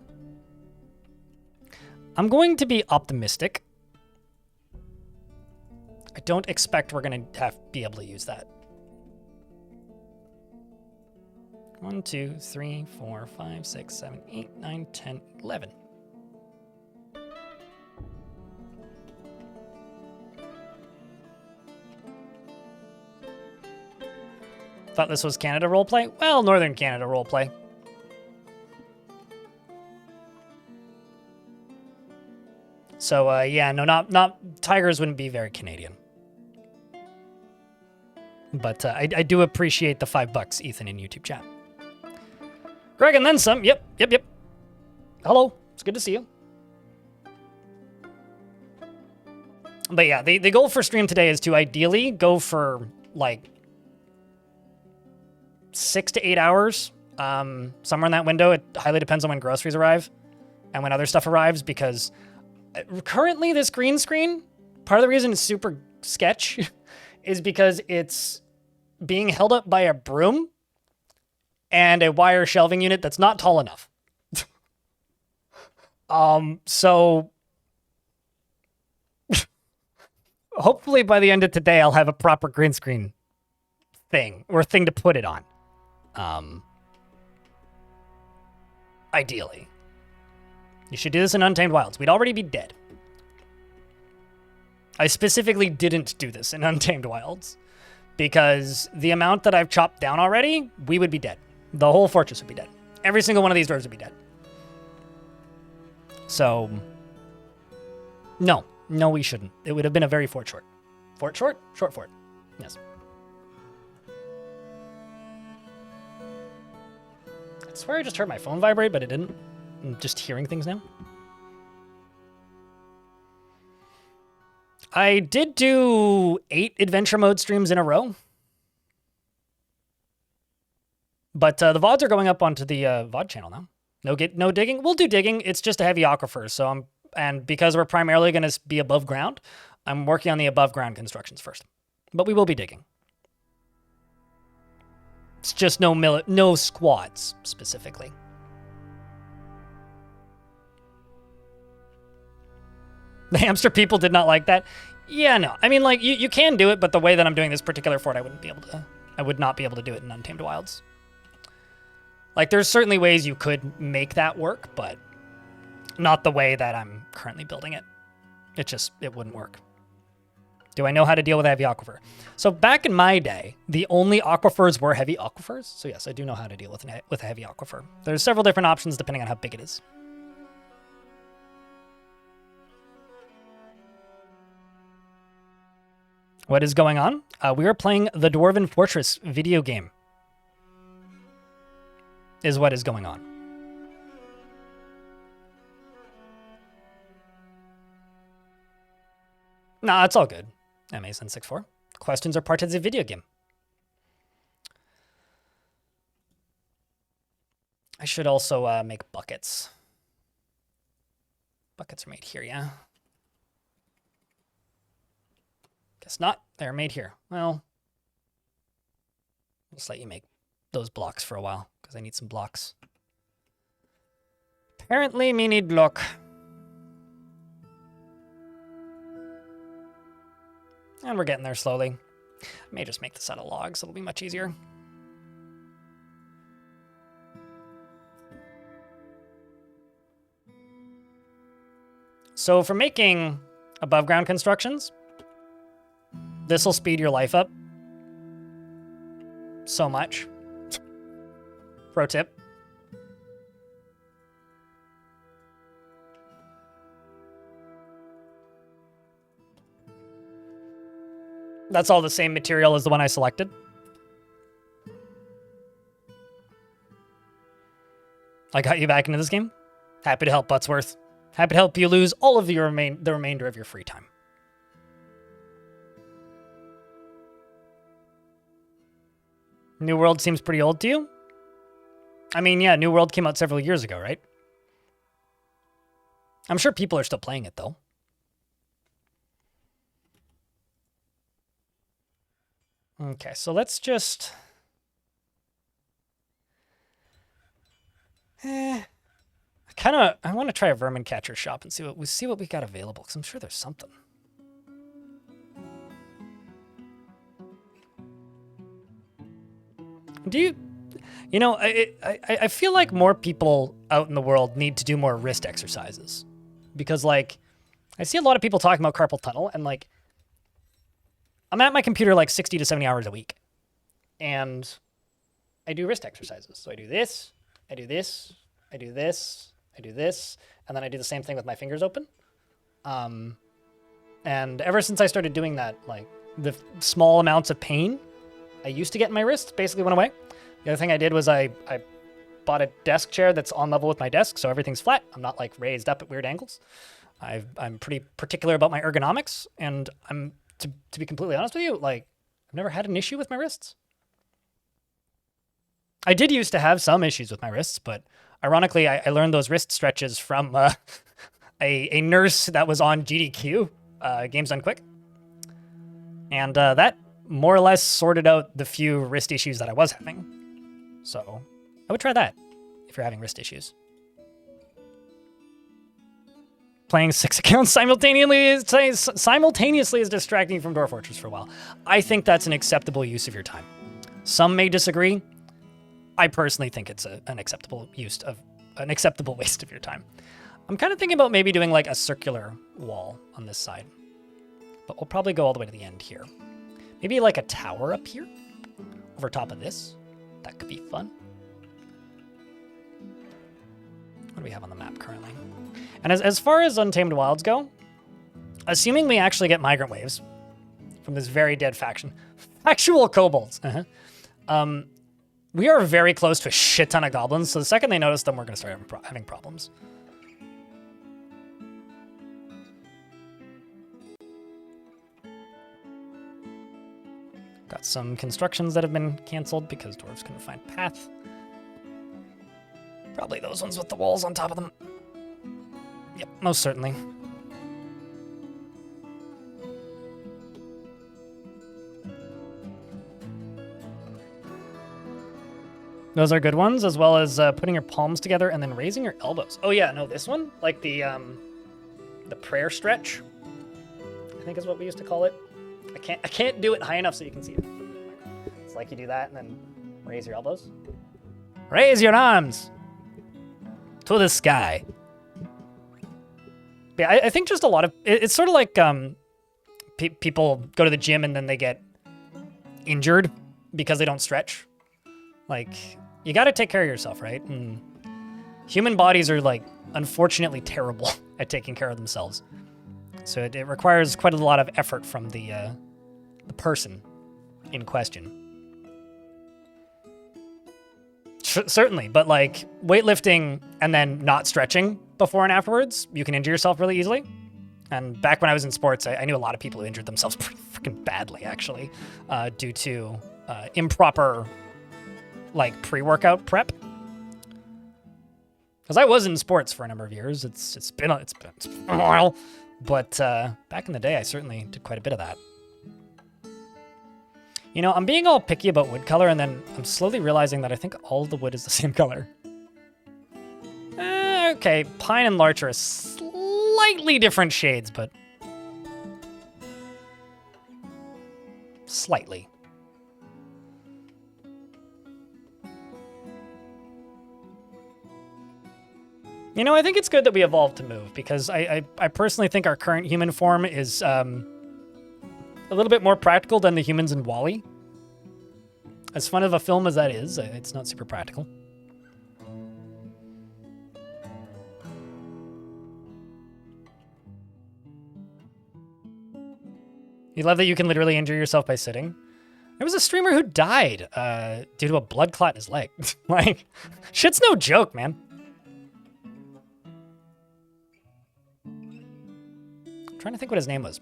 I'm going to be optimistic. I don't expect we're going to be able to use that. 1, 2, 3, 4, 5, 6, 7, 8, 9, 10, 11. Thought this was Canada roleplay? Well, Northern Canada roleplay. So, yeah, no, not tigers wouldn't be very Canadian. But I do appreciate the $5, Ethan, in YouTube chat. Greg, and then some. Yep. Hello. It's good to see you. But yeah, the goal for stream today is to ideally go for like 6 to 8 hours, somewhere in that window. It highly depends on when groceries arrive and when other stuff arrives, because currently this green screen, part of the reason it's super sketch is because it's being held up by a broom and a wire shelving unit that's not tall enough. So hopefully by the end of today, I'll have a proper green screen thing to put it on. Ideally. You should do this in Untamed Wilds. We'd already be dead. I specifically didn't do this in Untamed Wilds because the amount that I've chopped down already, we would be dead. The whole fortress would be dead. Every single one of these dwarves would be dead. So, no, we shouldn't. It would have been a very fort short. Fort short? Short fort. Yes. I swear I just heard my phone vibrate, but it didn't. I'm just hearing things now. I did do 8 adventure mode streams in a row. But the VODs are going up onto the VOD channel now. No digging. We'll do digging. It's just a heavy aquifer. So and because we're primarily going to be above ground, I'm working on the above ground constructions first. But we will be digging. It's just no squads specifically. The hamster people did not like that. Yeah, no. I mean, like, you can do it, but the way that I'm doing this particular fort, I would not be able to do it in Untamed Wilds. Like, there's certainly ways you could make that work, but not the way that I'm currently building it. It wouldn't work. Do I know how to deal with a heavy aquifer? So back in my day, the only aquifers were heavy aquifers. So yes, I do know how to deal with a heavy aquifer. There's several different options depending on how big it is. What is going on? We are playing the Dwarven Fortress video game. Is what is going on. Nah, it's all good. MASN64. Questions are part of the video game. I should also make buckets. Buckets are made here, yeah? Guess not. They're made here. Well, I'll just let you make those blocks for a while, because I need some blocks. Apparently, me need block. And we're getting there slowly. I may just make this out of logs. It'll be much easier. So for making above ground constructions, this will speed your life up so much. Pro tip. That's all the same material as the one I selected. I got you back into this game. Happy to help, Buttsworth. Happy to help you lose all of the remainder of your free time. New World seems pretty old to you? I mean, yeah, New World came out several years ago, right? I'm sure people are still playing it, though. Okay, so let's just... I want to try a vermin catcher shop and see what we got available, because I'm sure there's something. You know, I feel like more people out in the world need to do more wrist exercises. Because, like, I see a lot of people talking about carpal tunnel, and, like, I'm at my computer, like, 60 to 70 hours a week. And I do wrist exercises. So I do this, I do this, I do this, I do this, and then I do the same thing with my fingers open. And ever since I started doing that, like, the small amounts of pain I used to get in my wrist basically went away. The other thing I did was I bought a desk chair that's on level with my desk, so everything's flat. I'm not, like, raised up at weird angles. I'm pretty particular about my ergonomics, and I'm to be completely honest with you, like I've never had an issue with my wrists. I did used to have some issues with my wrists, but ironically, I learned those wrist stretches from a nurse that was on GDQ, Games Done Quick, and that more or less sorted out the few wrist issues that I was having. So I would try that if you're having wrist issues. Playing 6 accounts simultaneously is distracting you from Dwarf Fortress for a while. I think that's an acceptable use of your time. Some may disagree. I personally think it's an acceptable waste of your time. I'm kind of thinking about maybe doing like a circular wall on this side, but we'll probably go all the way to the end here. Maybe like a tower up here over top of this. That could be fun. What do we have on the map currently? And as far as Untamed Wilds go, assuming we actually get migrant waves from this very dead faction, actual kobolds, we are very close to a shit ton of goblins, so the second they notice them, we're going to start having problems. Got some constructions that have been canceled because dwarves couldn't find path. Probably those ones with the walls on top of them. Yep, most certainly. Those are good ones, as well as putting your palms together and then raising your elbows. Oh yeah, no, this one, like the prayer stretch, I think is what we used to call it. I can't do it high enough so you can see it. It's like you do that and then raise your elbows. Raise your arms to the sky. Yeah, I think just a lot of it's sort of like people go to the gym and then they get injured because they don't stretch. Like, you got to take care of yourself, right? And human bodies are like unfortunately terrible at taking care of themselves. So it requires quite a lot of effort from the person in question. Certainly, but like weightlifting and then not stretching before and afterwards, you can injure yourself really easily. And back when I was in sports, I knew a lot of people who injured themselves pretty freaking badly, actually, due to improper, like, pre-workout prep. Because I was in sports for a number of years. It's been a while, but back in the day, I certainly did quite a bit of that. You know, I'm being all picky about wood color, and then I'm slowly realizing that I think all of the wood is the same color. Okay, pine and larch are slightly different shades, but slightly. You know, I think it's good that we evolved to move, because I personally think our current human form is a little bit more practical than the humans in WALL-E. As fun of a film as that is, it's not super practical. You love that you can literally injure yourself by sitting. There was a streamer who died due to a blood clot in his leg. Like, shit's no joke, man. I'm trying to think what his name was.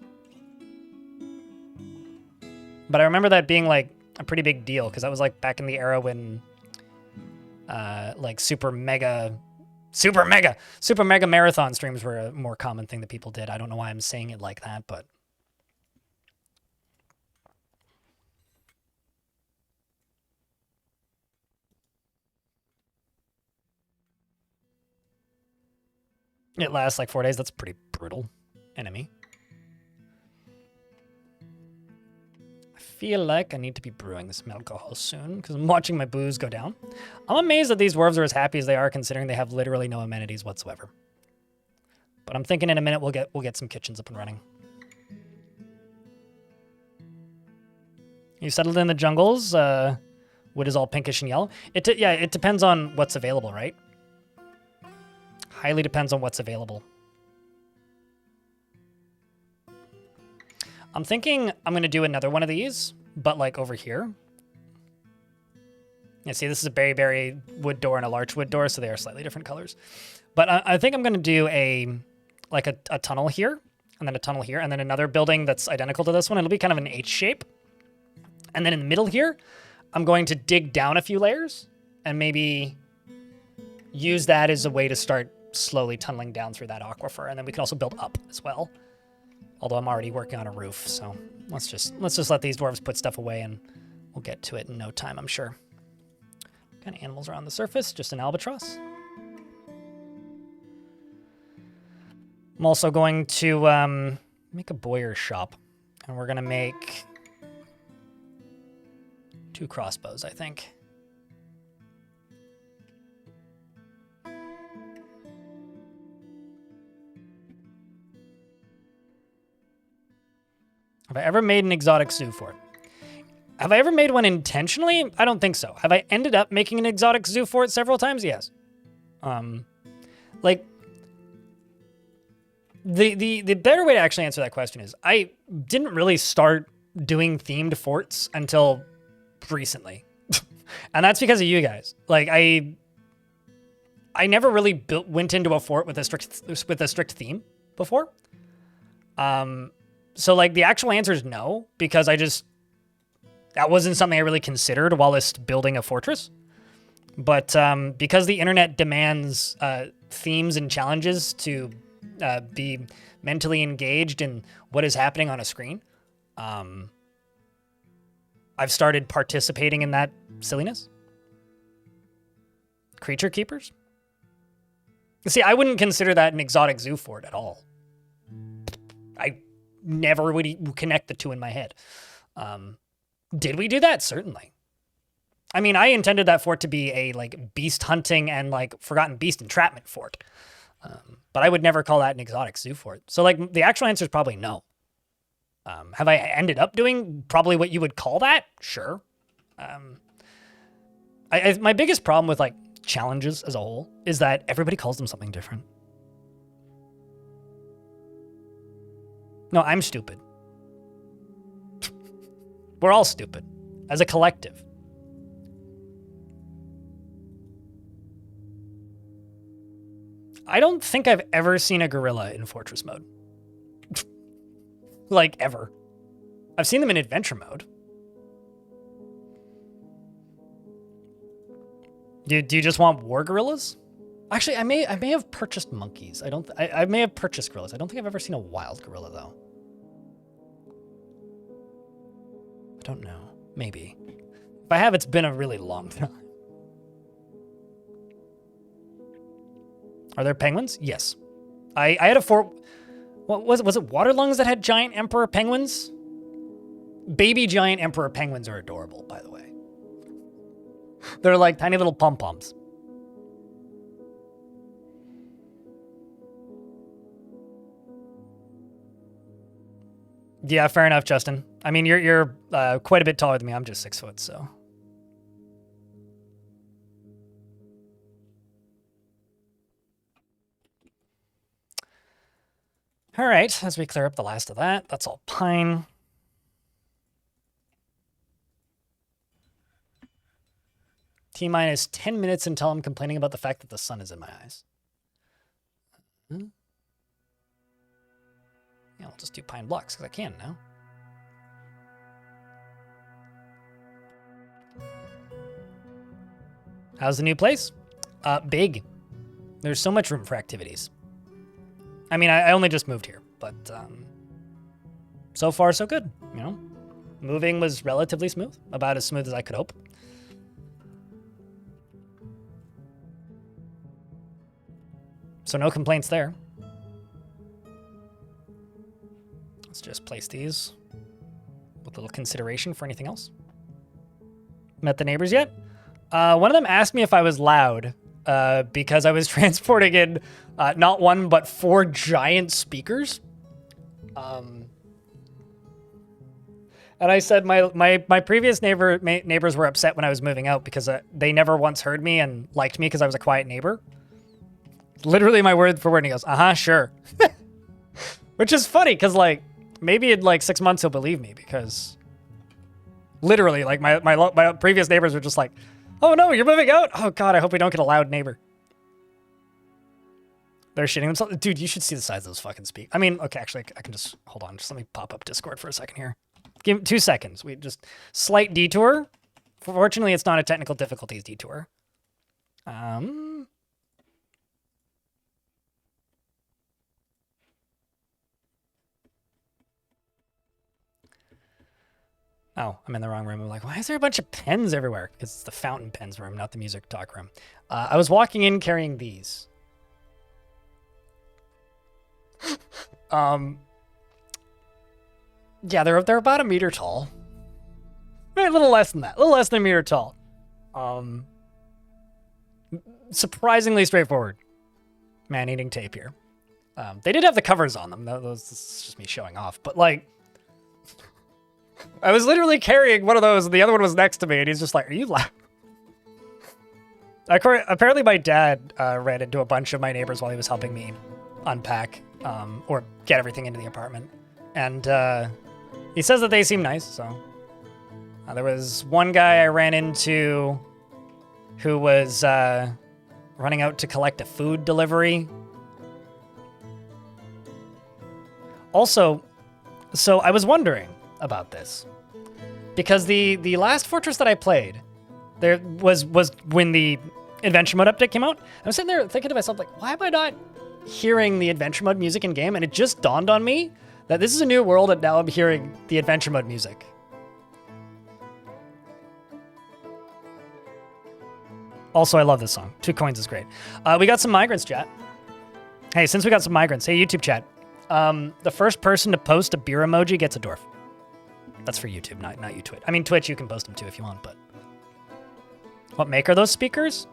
But I remember that being like a pretty big deal, because that was like back in the era when like super mega marathon streams were a more common thing that people did. I don't know why I'm saying it like that, but it lasts like 4 days. That's pretty brutal. Enemy. I feel like I need to be brewing some alcohol soon because I'm watching my booze go down. I'm amazed that these dwarves are as happy as they are, considering they have literally no amenities whatsoever. But I'm thinking in a minute we'll get some kitchens up and running. You settled in the jungles. Wood is all pinkish and yellow. It depends on what's available, right? Highly depends on what's available. I'm thinking I'm going to do another one of these, but like over here. Yeah, see, this is a berry wood door and a larch wood door, so they are slightly different colors. But I think I'm going to do a like a tunnel here, and then a tunnel here, and then another building that's identical to this one. It'll be kind of an H shape. And then in the middle here, I'm going to dig down a few layers and maybe use that as a way to start slowly tunneling down through that aquifer. And then we can also build up as well. Although I'm already working on a roof, so let's just let these dwarves put stuff away and we'll get to it in no time, I'm sure. What kind of animals are on the surface? Just an albatross. I'm also going to make a boyar shop, and we're going to make 2 crossbows, I think. Have I ever made an exotic zoo fort? Have I ever made one intentionally? I don't think so. Have I ended up making an exotic zoo fort several times? Yes. Like, the better way to actually answer that question is I didn't really start doing themed forts until recently. And that's because of you guys. Like, I never really went into a fort with a strict theme before. So like the actual answer is no, because that wasn't something I really considered whilst building a fortress. But because the internet demands themes and challenges to be mentally engaged in what is happening on a screen, I've started participating in that silliness. Creature keepers? See, I wouldn't consider that an exotic zoo fort at all. I never would connect the two in my head. Did we do that? Certainly. I mean, I intended that fort to be a like beast hunting and like forgotten beast entrapment fort. But I would never call that an exotic zoo fort. So like the actual answer is probably no. Have I ended up doing probably what you would call that? Sure. My biggest problem with like challenges as a whole is that everybody calls them something different. No, I'm stupid. We're all stupid as a collective. I don't think I've ever seen a gorilla in fortress mode. Like, ever. I've seen them in adventure mode. Do you just want war gorillas? Actually, I may have purchased monkeys. I may have purchased gorillas. I don't think I've ever seen a wild gorilla though. I don't know. Maybe. If I have, it's been a really long time. Are there penguins? Yes. I had a fort. What was it water lungs that had giant emperor penguins? Baby giant emperor penguins are adorable, by the way. They're like tiny little pom-poms. Yeah, fair enough, Justin. I mean, you're quite a bit taller than me. I'm just 6 foot, so. All right, as we clear up the last of that, that's all pine. T-minus 10 minutes until I'm complaining about the fact that the sun is in my eyes. Yeah, I'll just do pine blocks because I can now. How's the new place? Big. There's so much room for activities. I mean, I only just moved here, but so far so good, you know? Moving was relatively smooth, about as smooth as I could hope. So no complaints there. Let's just place these with a little consideration for anything else. Met the neighbors yet? One of them asked me if I was loud because I was transporting in not 1, but 4 giant speakers. And I said my previous neighbors were upset when I was moving out because they never once heard me and liked me because I was a quiet neighbor. Literally my word for word. And he goes, sure. Which is funny because like maybe in like 6 months he'll believe me because literally like my previous neighbors were just like, oh no, you're moving out? Oh God, I hope we don't get a loud neighbor. They're shitting themselves. Dude, you should see the size of those fucking speakers. I mean, okay, actually, I can just, hold on. Just let me pop up Discord for a second here. Give 2 seconds. We just, slight detour. Fortunately, it's not a technical difficulties detour. Oh, I'm in the wrong room. I'm like, why is there a bunch of pens everywhere? Because it's the fountain pens room, not the music talk room. I was walking in carrying these. Yeah, they're about a meter tall. A little less than that. A little less than a meter tall. Surprisingly straightforward. Man-eating tape here. They did have the covers on them. This is just me showing off. But, like, I was literally carrying one of those, and the other one was next to me, and he's just like, are you laughing? Apparently my dad ran into a bunch of my neighbors while he was helping me unpack or get everything into the apartment. And he says that they seem nice, so. There was one guy I ran into who was running out to collect a food delivery. Also, so I was wondering about this. Because the last Fortress that I played, there was when the Adventure Mode update came out. I was sitting there thinking to myself, like, why am I not hearing the Adventure Mode music in game? And it just dawned on me that this is a new world, and now I'm hearing the Adventure Mode music. Also, I love this song. 2 coins is great. We got some migrants, chat. Hey, since we got some migrants, hey, YouTube chat. The first person to post a beer emoji gets a dwarf. That's for YouTube, not you Twitch. I mean, Twitch, you can post them too if you want, but... What make are those speakers?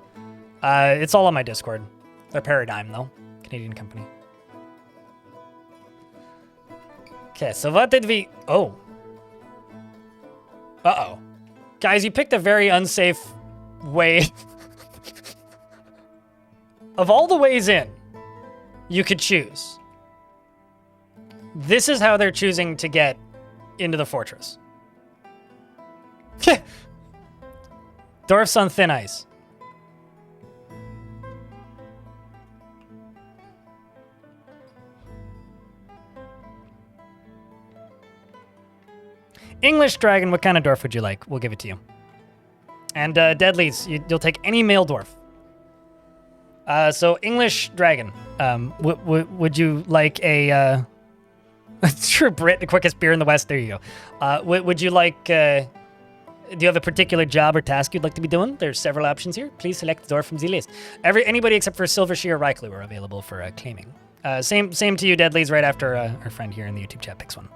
It's all on my Discord. They're Paradigm, though. Canadian company. Okay, so what did we... Oh. Uh-oh. Guys, you picked a very unsafe way... Of all the ways in, you could choose. This is how they're choosing to get into the fortress. Dwarf's on thin ice. English dragon, what kind of dwarf would you like? We'll give it to you. And Deadlies, you'll take any male dwarf. So English dragon, would you like a, true Brit, the quickest beer in the West, there you go. Would you like, do you have a particular job or task you'd like to be doing? There's several options here. Please select the dwarf from the list. Anybody except for Silvershear or Ryclu are available for claiming. Same to you, Deadlies, right after our friend here in the YouTube chat picks one.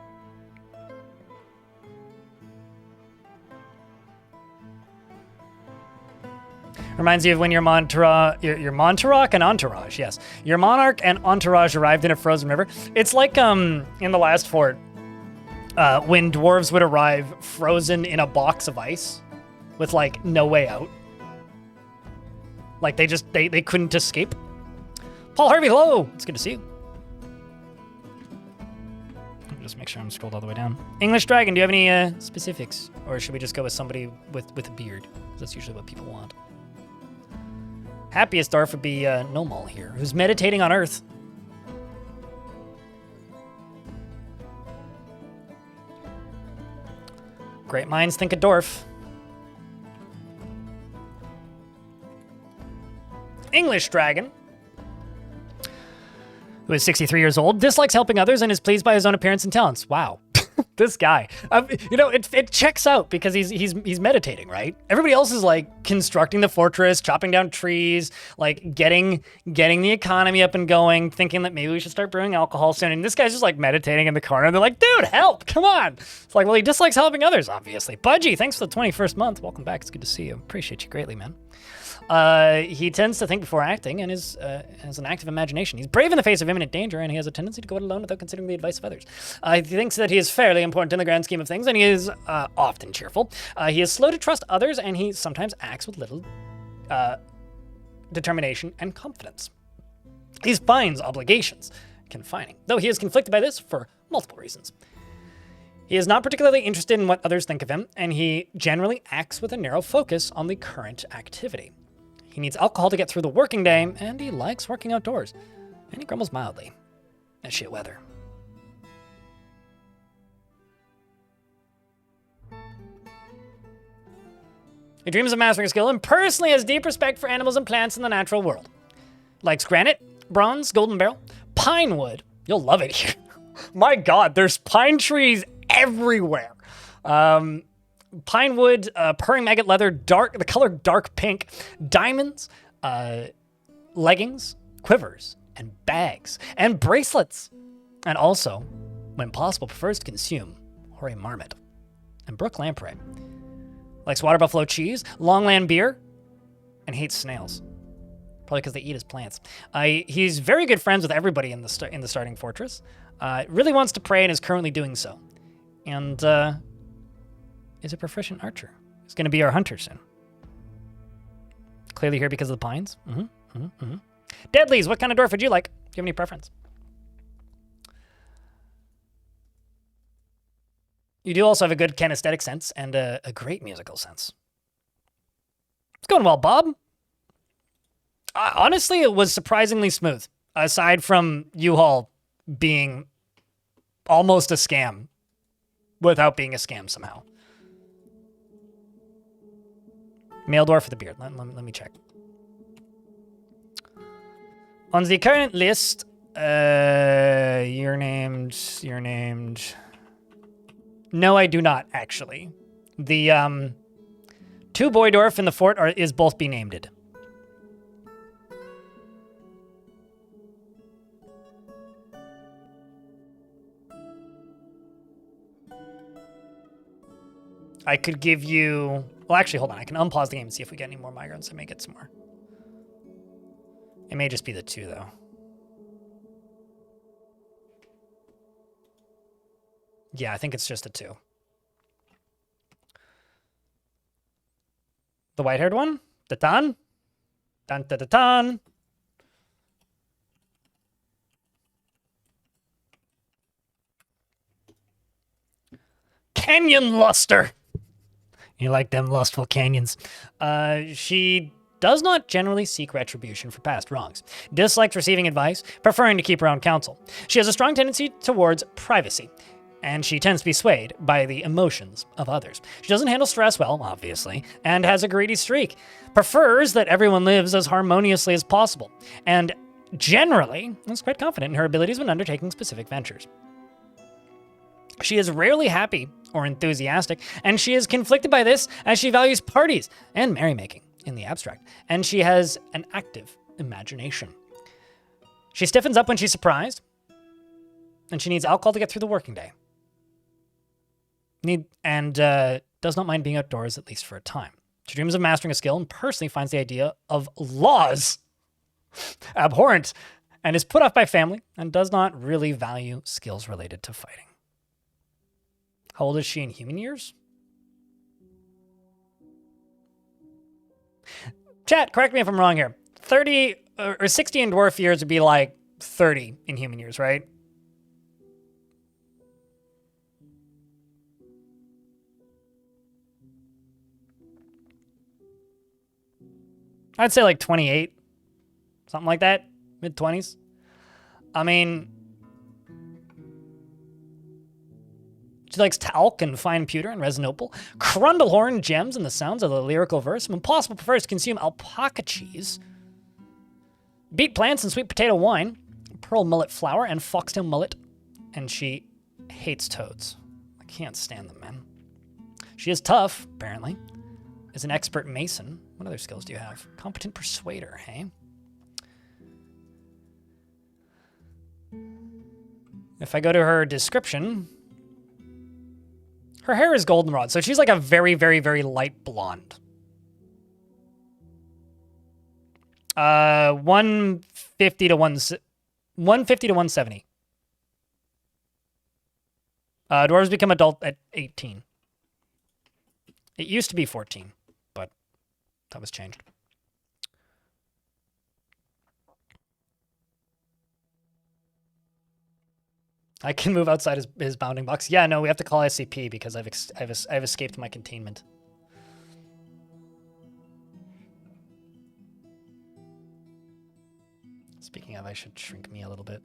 Reminds you of when your Montauk and Entourage, yes. Your Monarch and Entourage arrived in a frozen river. It's like in the last fort, when dwarves would arrive frozen in a box of ice with like no way out. Like they couldn't escape. Paul Harvey, hello! It's good to see you. Just make sure I'm scrolled all the way down. English Dragon, do you have any specifics? Or should we just go with somebody with a beard? That's usually what people want. Happiest dwarf would be Nomal here, who's meditating on Earth. Great minds think a dwarf. English Dragon, who is 63 years old, dislikes helping others, and is pleased by his own appearance and talents. Wow. This guy, it checks out because he's meditating, right? Everybody else is like constructing the fortress, chopping down trees, like getting the economy up and going, thinking that maybe we should start brewing alcohol soon. And this guy's just like meditating in the corner. And they're like, dude, help, come on. It's like, well, he dislikes helping others, obviously. Budgie, thanks for the 21st month. Welcome back. It's good to see you. Appreciate you greatly, man. He tends to think before acting and has an active imagination. He's brave in the face of imminent danger, and he has a tendency to go it alone without considering the advice of others. He thinks that he is fairly important in the grand scheme of things, and he is often cheerful. He is slow to trust others, and he sometimes acts with little determination and confidence. He finds obligations confining, though he is conflicted by this for multiple reasons. He is not particularly interested in what others think of him, and he generally acts with a narrow focus on the current activity. He needs alcohol to get through the working day, and he likes working outdoors. And he grumbles mildly at shit weather. He dreams of mastering a skill and personally has deep respect for animals and plants in the natural world. Likes granite, bronze, golden beryl, pine wood. You'll love it here. My God, there's pine trees everywhere. Pine wood, purring maggot leather, the color dark pink, diamonds, leggings, quivers, and bags, and bracelets. And also, when possible, prefers to consume hoary marmot and brook lamprey. Likes water buffalo cheese, longland beer, and hates snails. Probably because they eat his plants. He's very good friends with everybody in the starting fortress. Really wants to pray and is currently doing so. And is a proficient archer. He's going to be our hunter soon. Clearly here because of the pines. Deadlies, what kind of dwarf would you like? Do you have any preference? You do also have a good kinesthetic sense and a great musical sense. It's going well, Bob. Honestly, it was surprisingly smooth, aside from U-Haul being almost a scam without being a scam somehow. Male dwarf with a beard. Let me check. On the current list, you're named... No, I do not, actually. The, 2 boy dwarf in the fort is both be named. I could give you... Well, actually, hold on. I can unpause the game and see if we get any more migrants. I may get some more. It may just be the 2, though. Yeah, I think it's just the 2. The white-haired one? The Tan? Tan. Canyon Luster! You like them lustful canyons. She does not generally seek retribution for past wrongs, dislikes receiving advice, preferring to keep her own counsel. She has a strong tendency towards privacy, and she tends to be swayed by the emotions of others. She doesn't handle stress well, obviously, and has a greedy streak. Prefers that everyone lives as harmoniously as possible, and generally is quite confident in her abilities when undertaking specific ventures. She is rarely happy or enthusiastic, and she is conflicted by this as she values parties and merrymaking in the abstract, and she has an active imagination. She stiffens up when she's surprised, and she needs alcohol to get through the working day. Does not mind being outdoors, at least for a time. She dreams of mastering a skill and personally finds the idea of laws abhorrent, and is put off by family, and does not really value skills related to fighting. How old is she in human years? Chat, correct me if I'm wrong here. 30 or 60 in dwarf years would be like 30 in human years, right? I'd say like 28, something like that, mid-20s. I mean, she likes talc and fine pewter and resin opal, crundlehorn gems and the sounds of the lyrical verse. When possible, prefers to consume alpaca cheese, beet plants and sweet potato wine, pearl mullet flour and foxtail mullet, and she hates toads. I can't stand them, man. She is tough, apparently. Is an expert mason. What other skills do you have? Competent persuader, hey? If I go to her description, her hair is goldenrod, so she's like a very, very, very light blonde. 150 to 170. Dwarves become adult at 18. It used to be 14, but that was changed. I can move outside his bounding box. Yeah, no, we have to call SCP because I've escaped my containment. Speaking of, I should shrink me a little bit.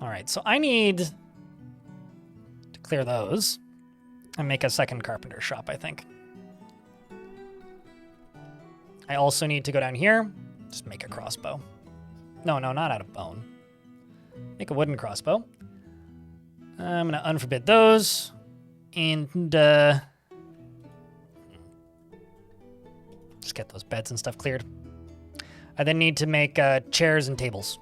All right, so I need to clear those and make a second carpenter shop, I think. I also need to go down here, just make a crossbow. No, not out of bone. Make a wooden crossbow. I'm going to unforbid those. And just get those beds and stuff cleared. I then need to make chairs and tables.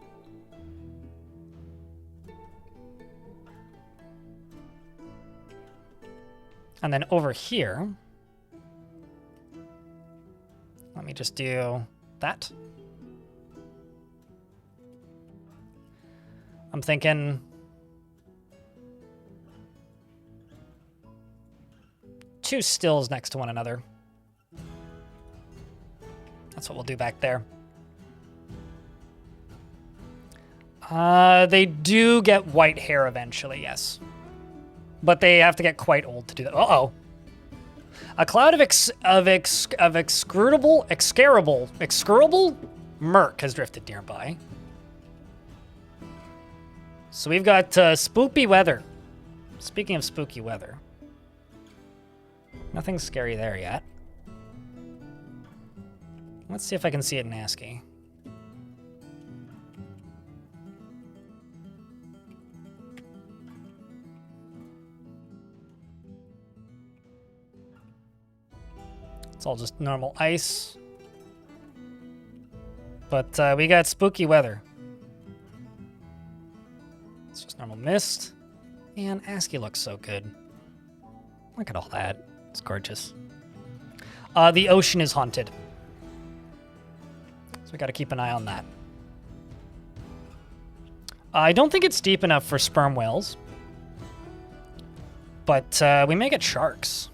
And then over here, let me just do that. I'm thinking 2 stills next to one another. That's what we'll do back there. They do get white hair eventually, yes. But they have to get quite old to do that. Uh-oh. A cloud of excurable Murk has drifted nearby. So we've got spooky weather. Speaking of spooky weather. Nothing scary there yet. Let's see if I can see it in ASCII. It's all just normal ice. But we got spooky weather. It's just normal mist. Man, ASCII looks so good. Look at all that. It's gorgeous. The ocean is haunted. So we got to keep an eye on that. I don't think it's deep enough for sperm whales. But we may get sharks.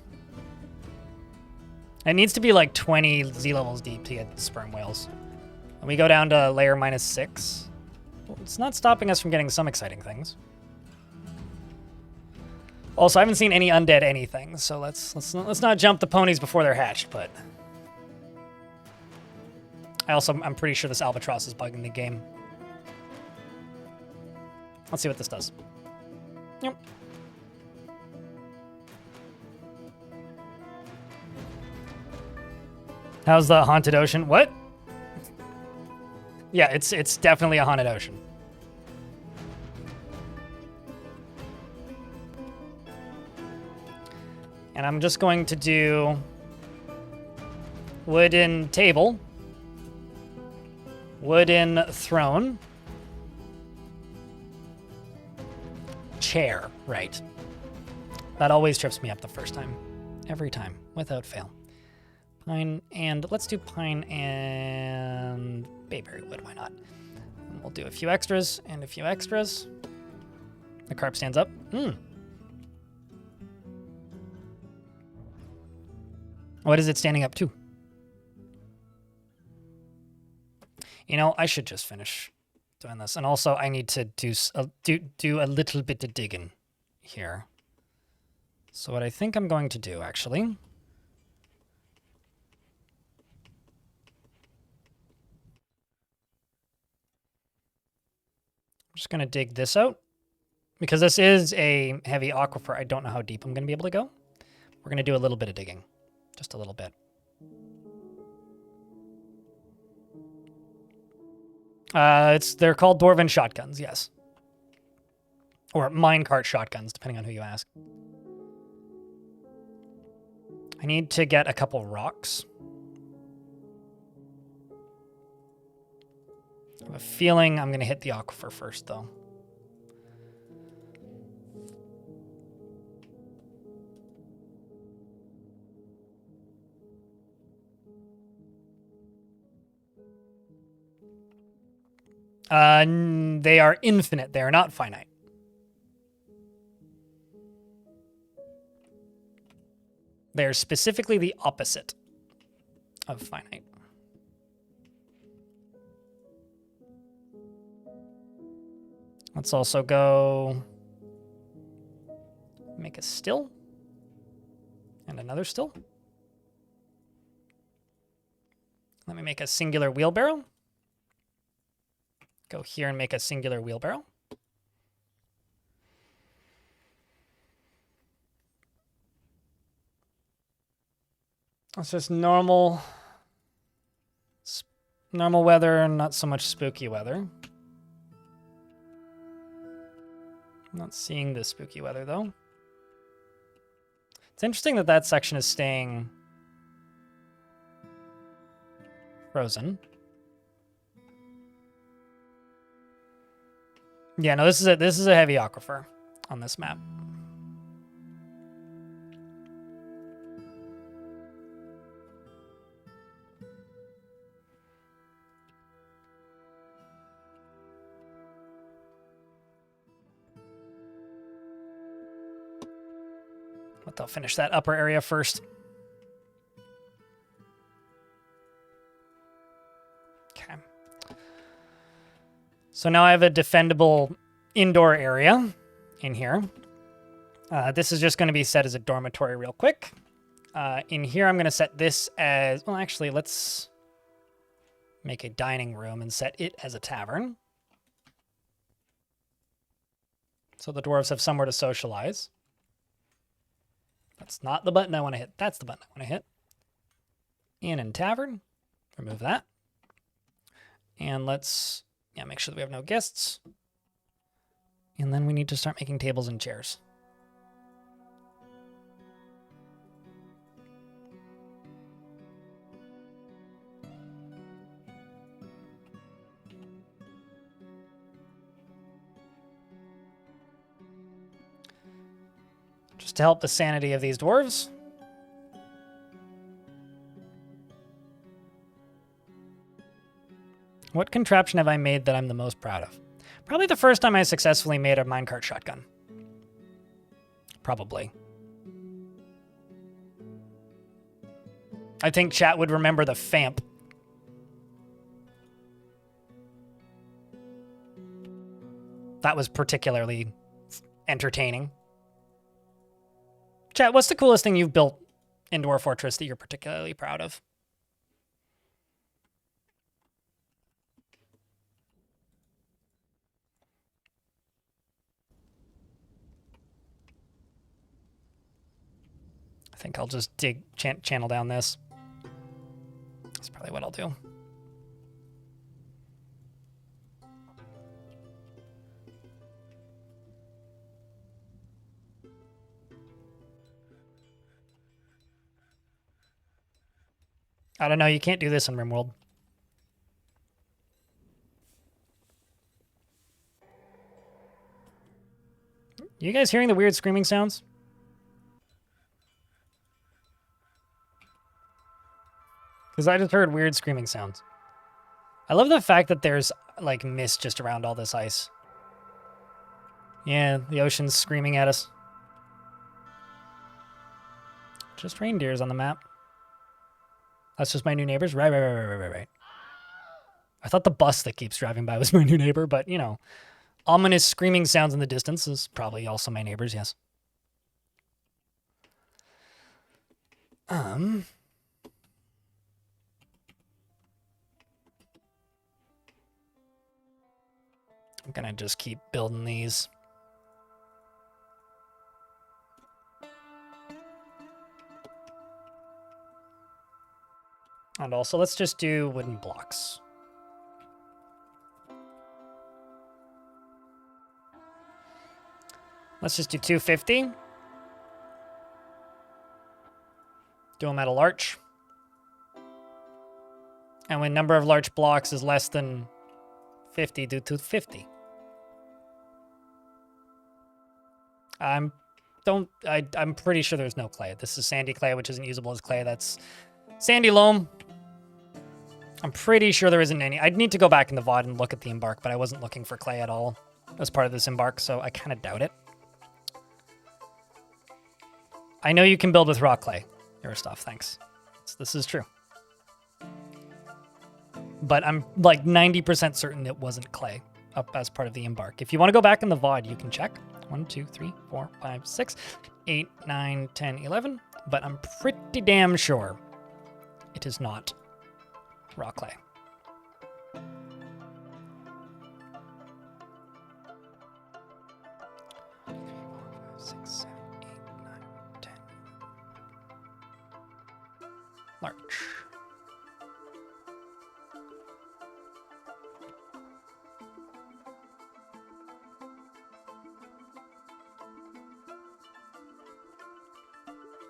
It needs to be like 20 Z levels deep to get sperm whales. And we go down to layer -6. Well, it's not stopping us from getting some exciting things. Also, I haven't seen any undead anything, so let's not jump the ponies before they're hatched. But I'm pretty sure this albatross is bugging the game. Let's see what this does. Yep. How's the haunted ocean? What? Yeah, it's definitely a haunted ocean. And I'm just going to do wooden table, wooden throne, chair, right. That always trips me up the first time. Every time, without fail. Pine and, let's do pine and bayberry wood, why not? And we'll do a few extras and a few extras. The carp stands up. What is it standing up to? You know, I should just finish doing this. And also, I need to do a little bit of digging here. So what I think I'm going to do, actually, I'm just going to dig this out. Because this is a heavy aquifer, I don't know how deep I'm going to be able to go. We're going to do a little bit of digging. Just a little bit. They're called Dwarven shotguns, yes. Or minecart shotguns, depending on who you ask. I need to get a couple rocks. I have a feeling I'm going to hit the aquifer first, though. They are infinite. They are not finite. They are specifically the opposite of finite. Let's also go make a still and another still. Let me make a singular wheelbarrow. Go here and make a singular wheelbarrow. It's just normal weather, not so much spooky weather. I'm not seeing the spooky weather, though. It's interesting that that section is staying frozen. Yeah, no, this is a heavy aquifer on this map. But they'll finish that upper area first. Okay. So now I have a defendable indoor area in here. This is just going to be set as a dormitory real quick. In here, I'm going to set this as... Well, actually, let's make a dining room and set it as a tavern. So the dwarves have somewhere to socialize. That's not the button I want to hit. That's the button I want to hit. Inn and tavern. Remove that. And let's make sure that we have no guests. And then we need to start making tables and chairs. Just to help the sanity of these dwarves. What contraption have I made that I'm the most proud of? Probably the first time I successfully made a minecart shotgun. Probably. I think chat would remember the FAMP. That was particularly entertaining. Chat, what's the coolest thing you've built in Dwarf Fortress that you're particularly proud of? I think I'll just channel down this. That's probably what I'll do. I don't know, you can't do this in RimWorld. You guys hearing the weird screaming sounds? Because I just heard weird screaming sounds. I love the fact that there's, like, mist just around all this ice. Yeah, the ocean's screaming at us. Just reindeers on the map. That's just my new neighbors? Right. I thought the bus that keeps driving by was my new neighbor, but, you know, ominous screaming sounds in the distance is probably also my neighbors, yes. I'm gonna just keep building these. And also, let's just do wooden blocks. Let's just do 250. Do them at a larch. And when number of large blocks is less than 50, do 250. I'm pretty sure there's no clay. This is sandy clay, which isn't usable as clay. That's sandy loam. I'm pretty sure there isn't any. I'd need to go back in the VOD and look at the embark, but I wasn't looking for clay at all as part of this embark, so I kind of doubt it. I know you can build with raw clay. Your stuff, thanks. This is true. But I'm like 90% certain it wasn't clay up as part of the embark. If you want to go back in the VOD, you can check. 1, 2, 3, 4, 5, 6, 8, 9, 10, 11. But I'm pretty damn sure it is not raw clay. Six, 7, 8, 9, 10. Large.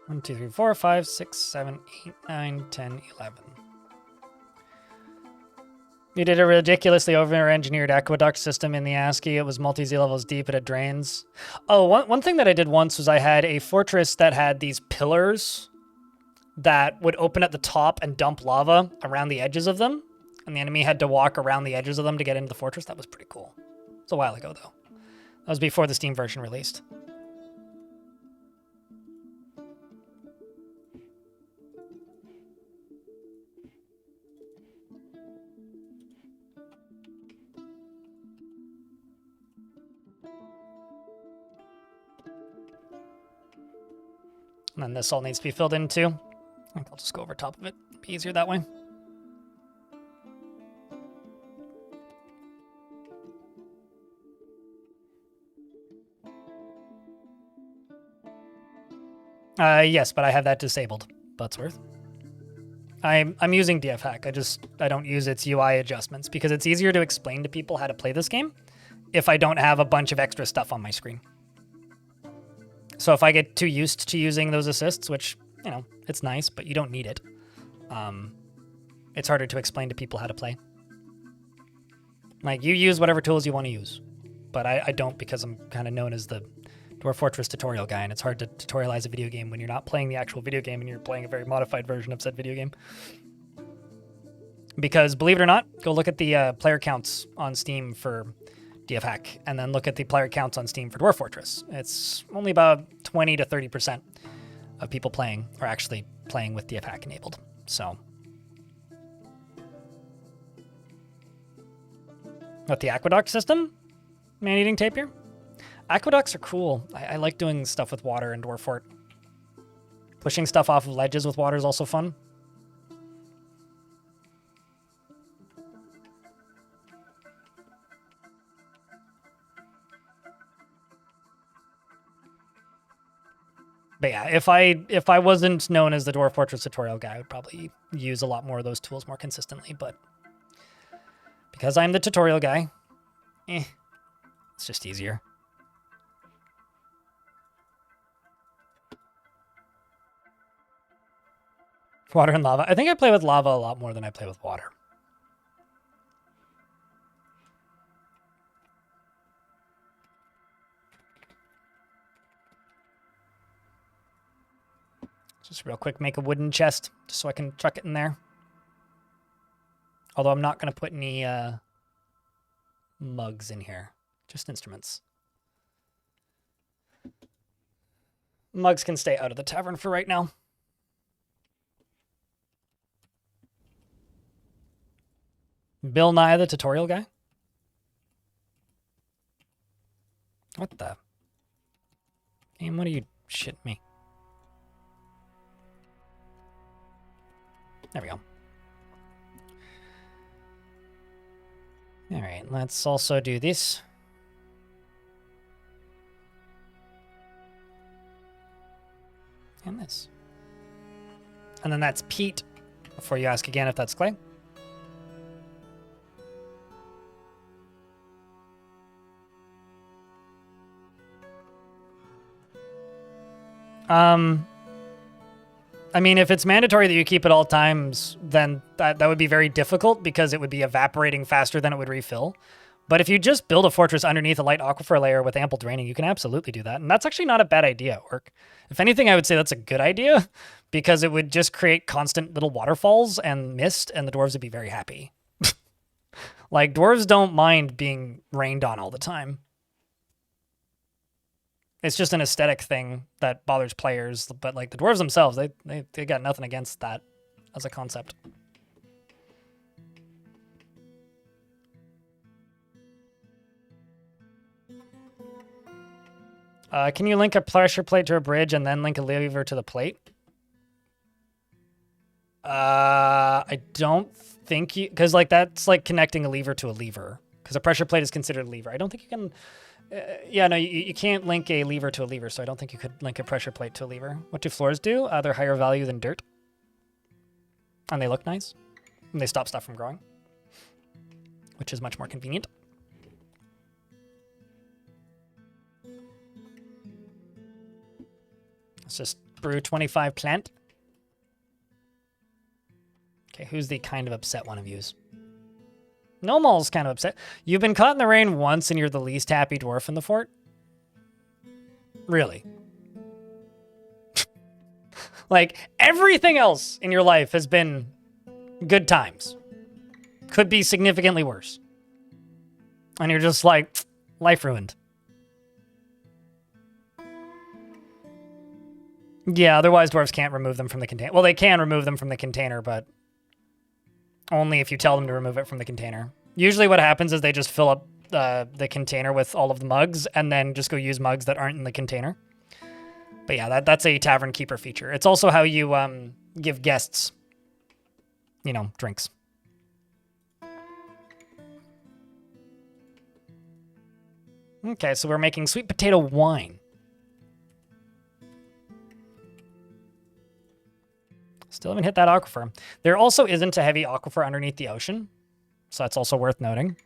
One, 2, 3, 4, 5, 6, 7, 8, 9, 10, 11. You did a ridiculously over-engineered aqueduct system in the ASCII. It was multi-Z levels deep and it drains. Oh, one thing that I did once was I had a fortress that had these pillars that would open at the top and dump lava around the edges of them. And the enemy had to walk around the edges of them to get into the fortress. That was pretty cool. It was a while ago, though. That was before the Steam version released. And then this all needs to be filled in too. I think I'll just go over top of it. Be easier that way. Yes, but I have that disabled. Buttsworth. I'm using DF Hack. I don't use its UI adjustments because it's easier to explain to people how to play this game if I don't have a bunch of extra stuff on my screen. So if I get too used to using those assists, which, you know, it's nice, but you don't need it, it's harder to explain to people how to play. Like, you use whatever tools you want to use, but I don't because I'm kind of known as the Dwarf Fortress tutorial guy, and it's hard to tutorialize a video game when you're not playing the actual video game and you're playing a very modified version of said video game. Because, believe it or not, go look at the player counts on Steam for DF Hack, and then look at the player counts on Steam for Dwarf Fortress. It's only about 20 to 30% of people playing are actually playing with DF Hack enabled. So, what, the aqueduct system? Man-eating tapir? Aqueducts are cool. I like doing stuff with water in Dwarf Fort. Pushing stuff off of ledges with water is also fun. But yeah, if I wasn't known as the Dwarf Fortress tutorial guy, I would probably use a lot more of those tools more consistently, but because I'm the tutorial guy, it's just easier. Water and lava. I think I play with lava a lot more than I play with water. Just real quick, make a wooden chest just so I can chuck it in there. Although I'm not going to put any mugs in here, just instruments. Mugs can stay out of the tavern for right now. Bill Nye, the tutorial guy? What the? Game, what are you shitting me? There we go. All right, let's also do this. And this. And then that's peat, before you ask again if that's clay. I mean, if it's mandatory that you keep at all times, then that would be very difficult because it would be evaporating faster than it would refill. But if you just build a fortress underneath a light aquifer layer with ample draining, you can absolutely do that. And that's actually not a bad idea, Orc. If anything, I would say that's a good idea because it would just create constant little waterfalls and mist, and the dwarves would be very happy. Like, dwarves don't mind being rained on all the time. It's just an aesthetic thing that bothers players, but like the dwarves themselves, they got nothing against that as a concept. Can you link a pressure plate to a bridge and then link a lever to the plate? I don't think you... Because, like, that's like connecting a lever to a lever. Because a pressure plate is considered a lever. I don't think you can... yeah, no, you can't link a lever to a lever, so I don't think you could link a pressure plate to a lever. What do floors do? They're higher value than dirt. And they look nice. And they stop stuff from growing. Which is much more convenient. Let's just brew 25 plant. Okay, who's the kind of upset one of yous? Nomal's kind of upset. You've been caught in the rain once and you're the least happy dwarf in the fort? Really? Like, everything else in your life has been good times. Could be significantly worse. And you're just like, life ruined. Yeah, otherwise dwarves can't remove them from the container. Well, they can remove them from the container, but only if you tell them to remove it from the container. Usually what happens is they just fill up the container with all of the mugs and then just go use mugs that aren't in the container. But yeah, that's a tavern keeper feature. It's also how you give guests, you know, drinks. Okay, so we're making sweet potato wine. Still haven't hit that aquifer. There also isn't a heavy aquifer underneath the ocean, so that's also worth noting.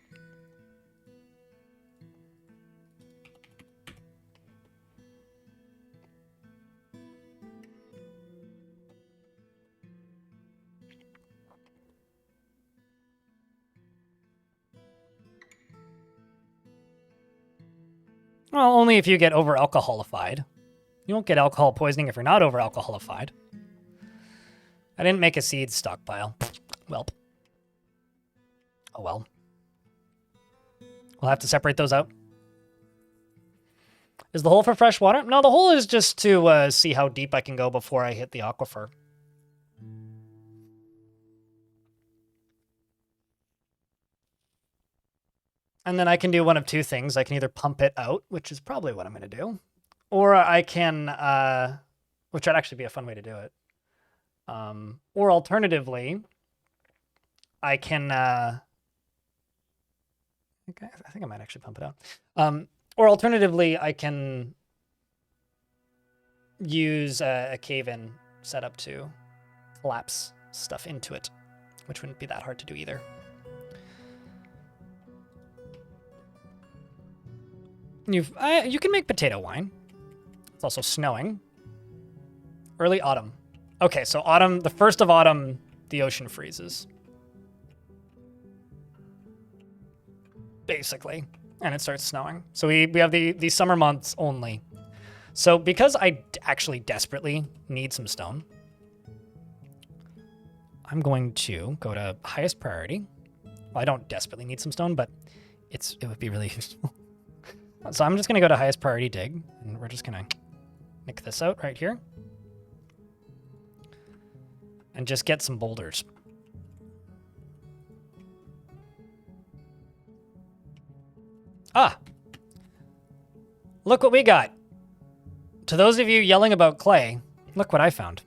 Well, only if you get over-alcoholified. You won't get alcohol poisoning if you're not over-alcoholified. I didn't make a seed stockpile. Welp. Oh well. We'll have to separate those out. Is the hole for fresh water? No, the hole is just to see how deep I can go before I hit the aquifer. And then I can do one of two things. I can either pump it out, which is probably what I'm going to do. Or I can, which would actually be a fun way to do it. Or alternatively, I can, okay, I think I might actually pump it out. Or alternatively, I can use a cave-in setup to collapse stuff into it, which wouldn't be that hard to do either. You can make potato wine. It's also snowing. Early autumn. Okay, so autumn, the first of autumn, the ocean freezes. Basically. And it starts snowing. So we have the summer months only. So because I actually desperately need some stone, I'm going to go to highest priority. Well, I don't desperately need some stone, but it would be really useful. So I'm just going to go to highest priority dig, and we're just going to nick this out right here. And just get some boulders. Ah! Look what we got. To those of you yelling about clay, look what I found.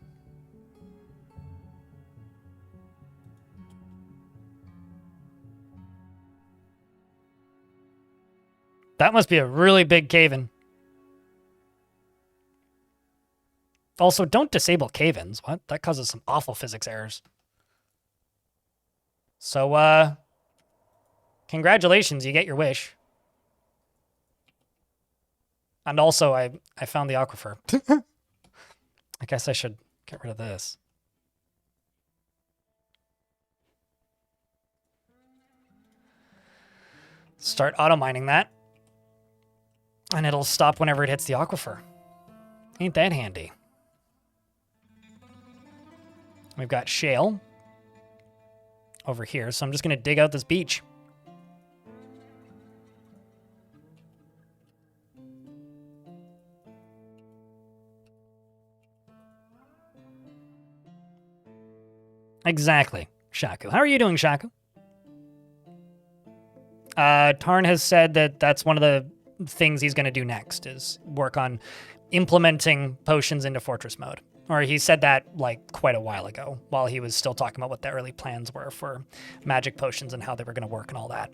That must be a really big cave-in. Also, don't disable cave-ins. What? That causes some awful physics errors. So, congratulations, you get your wish. And also, I found the aquifer. I guess I should get rid of this. Start auto-mining that. And it'll stop whenever it hits the aquifer. Ain't that handy? We've got shale over here, so I'm just going to dig out this beach. Exactly, Shaku. How are you doing, Shaku? Tarn has said that that's one of the things he's going to do next is work on implementing potions into fortress mode. Or he said that like quite a while ago while he was still talking about what the early plans were for magic potions and how they were going to work and all that.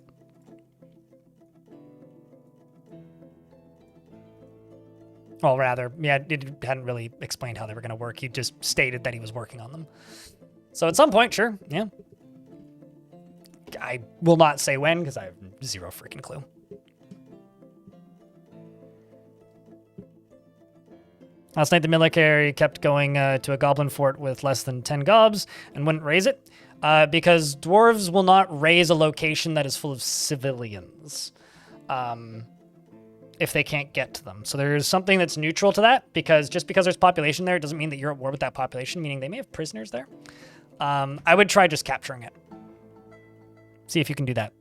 Well, rather, yeah, it hadn't really explained how they were going to work. He just stated that he was working on them. So at some point, sure, yeah. I will not say when because I have zero freaking clue. Last night, the military kept going to a goblin fort with less than 10 gobs and wouldn't raise it because dwarves will not raise a location that is full of civilians if they can't get to them. So there's something that's neutral to that because just because there's population there, it doesn't mean that you're at war with that population, meaning they may have prisoners there. I would try just capturing it. See if you can do that.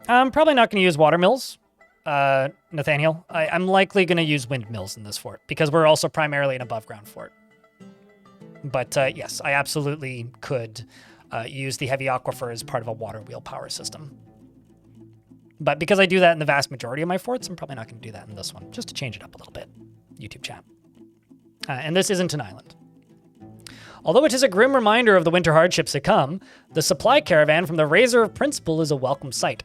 I'm probably not going to use watermills, Nathaniel. I'm likely going to use windmills in this fort because we're also primarily an above-ground fort. But yes, I absolutely could use the heavy aquifer as part of a water wheel power system. But because I do that in the vast majority of my forts, I'm probably not going to do that in this one, just to change it up a little bit. YouTube chat. And this isn't an island. Although it is a grim reminder of the winter hardships to come, the supply caravan from the Razor of Principle is a welcome sight.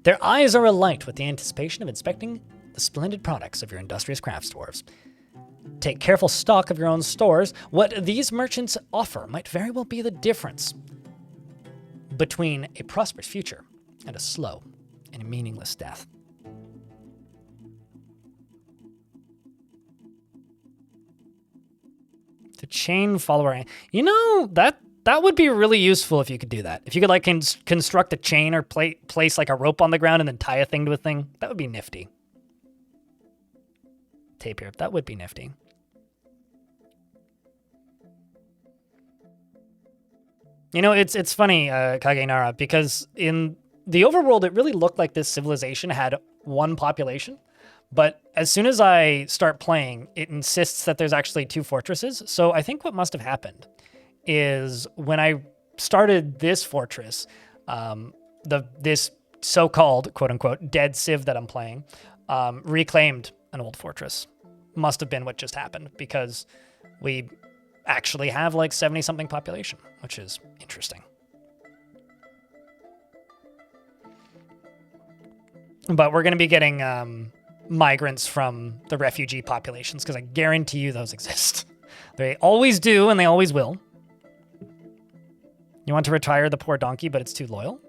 Their eyes are alight with the anticipation of inspecting the splendid products of your industrious crafts dwarves. Take careful stock of your own stores. What these merchants offer might very well be the difference between a prosperous future and a slow and meaningless death. The chain follower. You know, that would be really useful if you could do that. If you could like construct a chain or place like a rope on the ground and then tie a thing to a thing, that would be nifty. Tape here, that would be nifty. You know, it's funny, Kagenara, because in the overworld, it really looked like this civilization had one population. But as soon as I start playing, it insists that there's actually two fortresses. So I think what must have happened is when I started this fortress, this so-called, quote-unquote, dead civ that I'm playing, reclaimed an old fortress. Must have been what just happened, because we actually have like 70-something population, which is interesting. But we're going to be getting migrants from the refugee populations, because I guarantee you those exist. They always do, and they always will. You want to retire the poor donkey, but it's too loyal?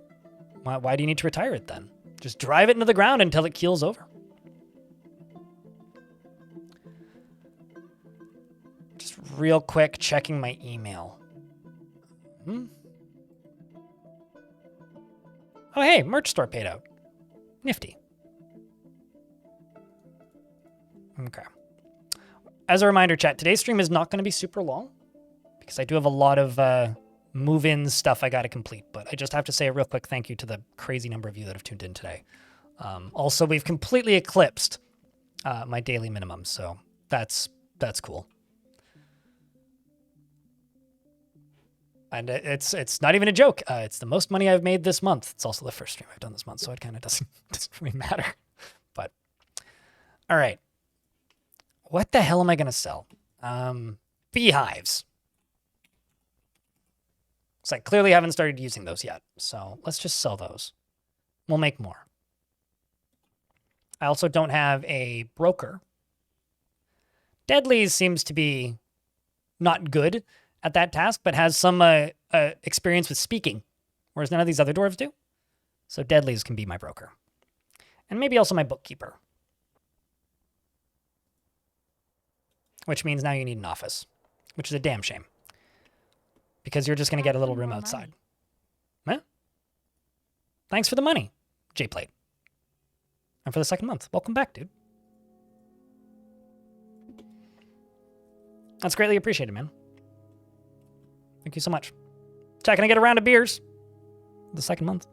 Why do you need to retire it then? Just drive it into the ground until it keels over. Just real quick, checking my email. Oh, hey, merch store paid out. Nifty. Okay. As a reminder, chat, today's stream is not going to be super long because I do have a lot of move-in stuff I got to complete, but I just have to say a real quick thank you to the crazy number of you that have tuned in today. Also, we've completely eclipsed my daily minimum, so that's cool. And it's not even a joke. It's the most money I've made this month. It's also the first stream I've done this month, so it kind of doesn't really matter. But all right, what the hell am I gonna sell? Beehives. So I clearly haven't started using those yet, so let's just sell those. We'll make more. I also don't have a broker. Deadly seems to be not good at that task, but has some experience with speaking, whereas none of these other dwarves do. So Deadlies can be my broker. And maybe also my bookkeeper. Which means now you need an office, which is a damn shame. Because you're just going to get a little room outside. Huh? Thanks for the money, J-Plate. And for the second month. Welcome back, dude. That's greatly appreciated, man. Thank you so much. Chat, can I get a round of beers? The second month.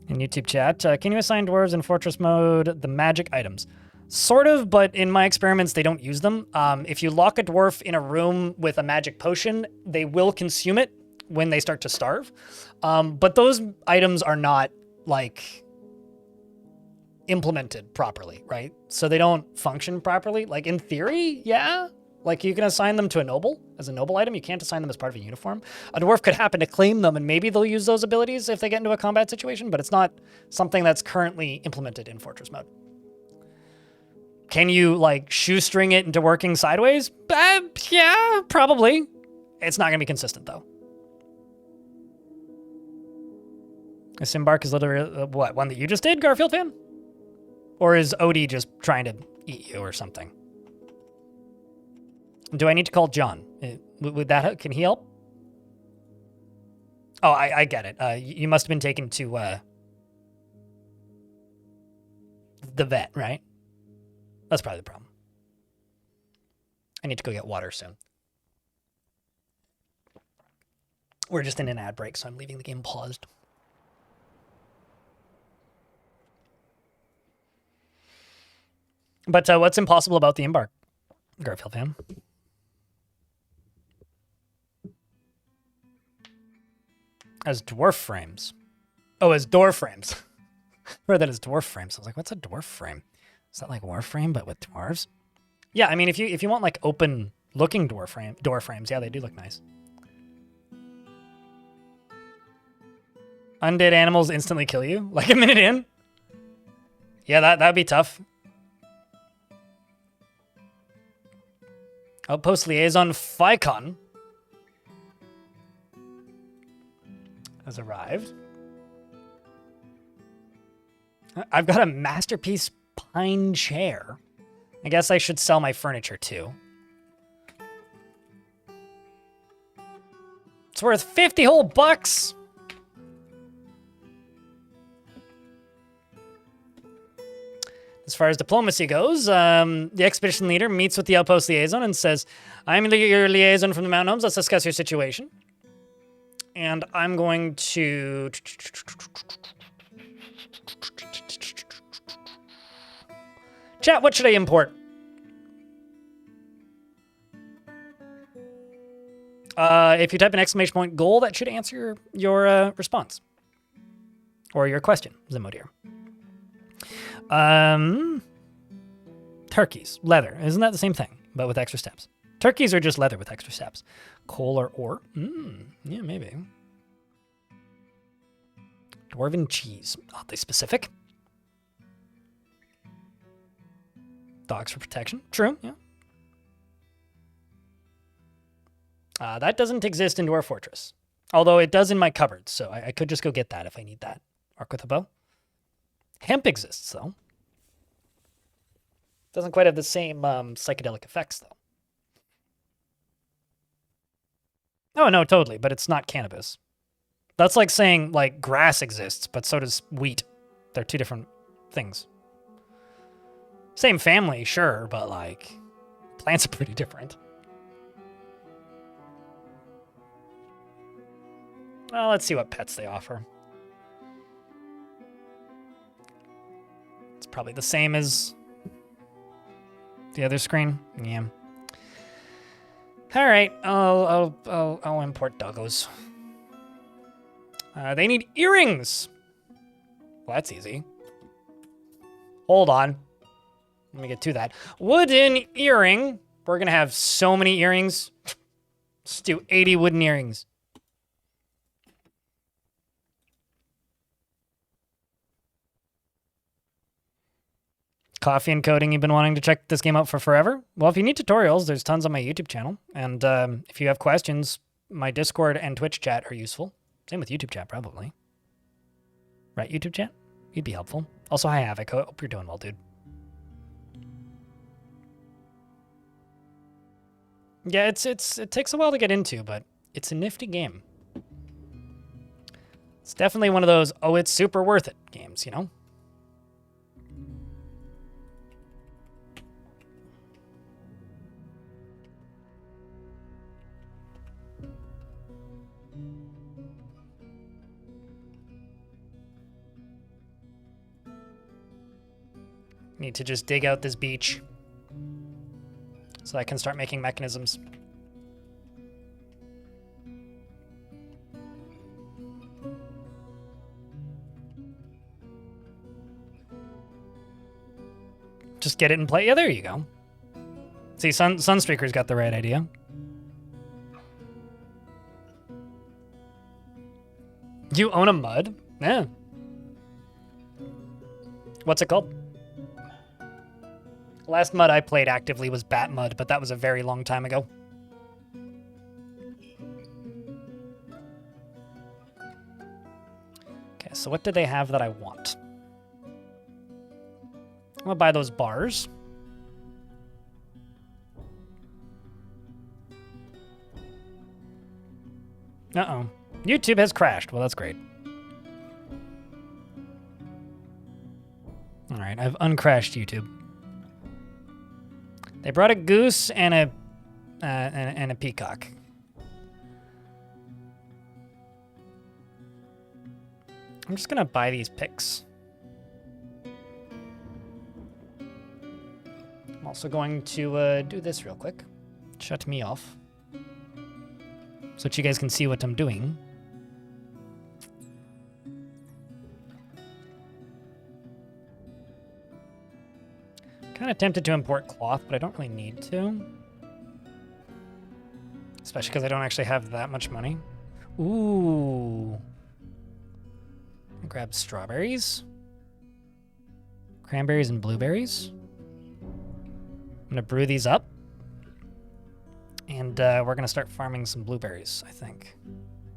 In YouTube chat, can you assign dwarves in fortress mode the magic items? Sort of, but in my experiments, they don't use them. If you lock a dwarf in a room with a magic potion, they will consume it when they start to starve. But those items are not, like, implemented properly, right? So they don't function properly. Like, in theory, yeah. Like, you can assign them to a noble as a noble item. You can't assign them as part of a uniform. A dwarf could happen to claim them, and maybe they'll use those abilities if they get into a combat situation, but it's not something that's currently implemented in Fortress mode. Can you, like, shoestring it into working sideways? Yeah, probably. It's not going to be consistent, though. This embark is literally, what, one that you just did, Garfield fan? Or is Odie just trying to eat you or something? Do I need to call John? Would that, can he help? Oh, I get it. You must have been taken to the vet, right? That's probably the problem. I need to go get water soon. We're just in an ad break, so I'm leaving the game paused. But what's impossible about the embark, Garfield fan? As dwarf frames. Oh, as door frames. I read that as dwarf frames. I was like, what's a dwarf frame? Is that like Warframe, but with dwarves? Yeah, I mean, if you want like open looking door frames, yeah, they do look nice. Undead animals instantly kill you, like a minute in. Yeah, that'd be tough. Outpost liaison Ficon has arrived. I've got a masterpiece pine chair. I guess I should sell my furniture too. It's worth 50 whole bucks. As far as diplomacy goes, the expedition leader meets with the outpost liaison and says, I'm your liaison from the Mountain Homes. Let's discuss your situation. And I'm going to... Chat, what should I import? If you type an exclamation point goal, that should answer your response. Or your question, Zimodir. Turkeys, leather. Isn't that the same thing, but with extra steps? Turkeys are just leather with extra steps. Coal or ore? Yeah, maybe. Dwarven cheese. Oddly specific. Dogs for protection. True, yeah. That doesn't exist in Dwarf Fortress. Although it does in my cupboard, so I could just go get that if I need that. Arc with a bow. Hemp exists, though. Doesn't quite have the same psychedelic effects, though. Oh, no, totally, but it's not cannabis. That's like saying, like, grass exists, but so does wheat. They're two different things. Same family, sure, but, like, plants are pretty different. Well, let's see what pets they offer. It's probably the same as the other screen. Yeah. All right, I'll import doggos. They need earrings. Well, that's easy. Hold on. Let me get to that. Wooden earring. We're gonna have so many earrings. Let's do 80 wooden earrings. Coffee and coding, you've been wanting to check this game out for forever? Well, if you need tutorials, there's tons on my YouTube channel. And if you have questions, my Discord and Twitch chat are useful. Same with YouTube chat, probably. Right, YouTube chat? You'd be helpful. Also, hi, Havoc. Hope you're doing well, dude. Yeah, it takes a while to get into, but it's a nifty game. It's definitely one of those, oh, it's super worth it games, you know? Need to just dig out this beach so I can start making mechanisms. Just get it in play. Yeah, there you go. See, Sunstreaker's got the right idea. You own a mud? Yeah. What's it called? Last mud I played actively was Bat Mud, but that was a very long time ago. Okay, so what do they have that I want? I'm gonna buy those bars. Uh-oh. YouTube has crashed. Well, that's great. All right, I've uncrashed YouTube. They brought a goose and a peacock. I'm just gonna buy these picks. I'm also going to do this real quick. Shut me off, so that you guys can see what I'm doing. Kind of tempted to import cloth, but I don't really need to. Especially because I don't actually have that much money. Ooh. Grab strawberries. Cranberries and blueberries. I'm gonna brew these up. And we're gonna start farming some blueberries, I think.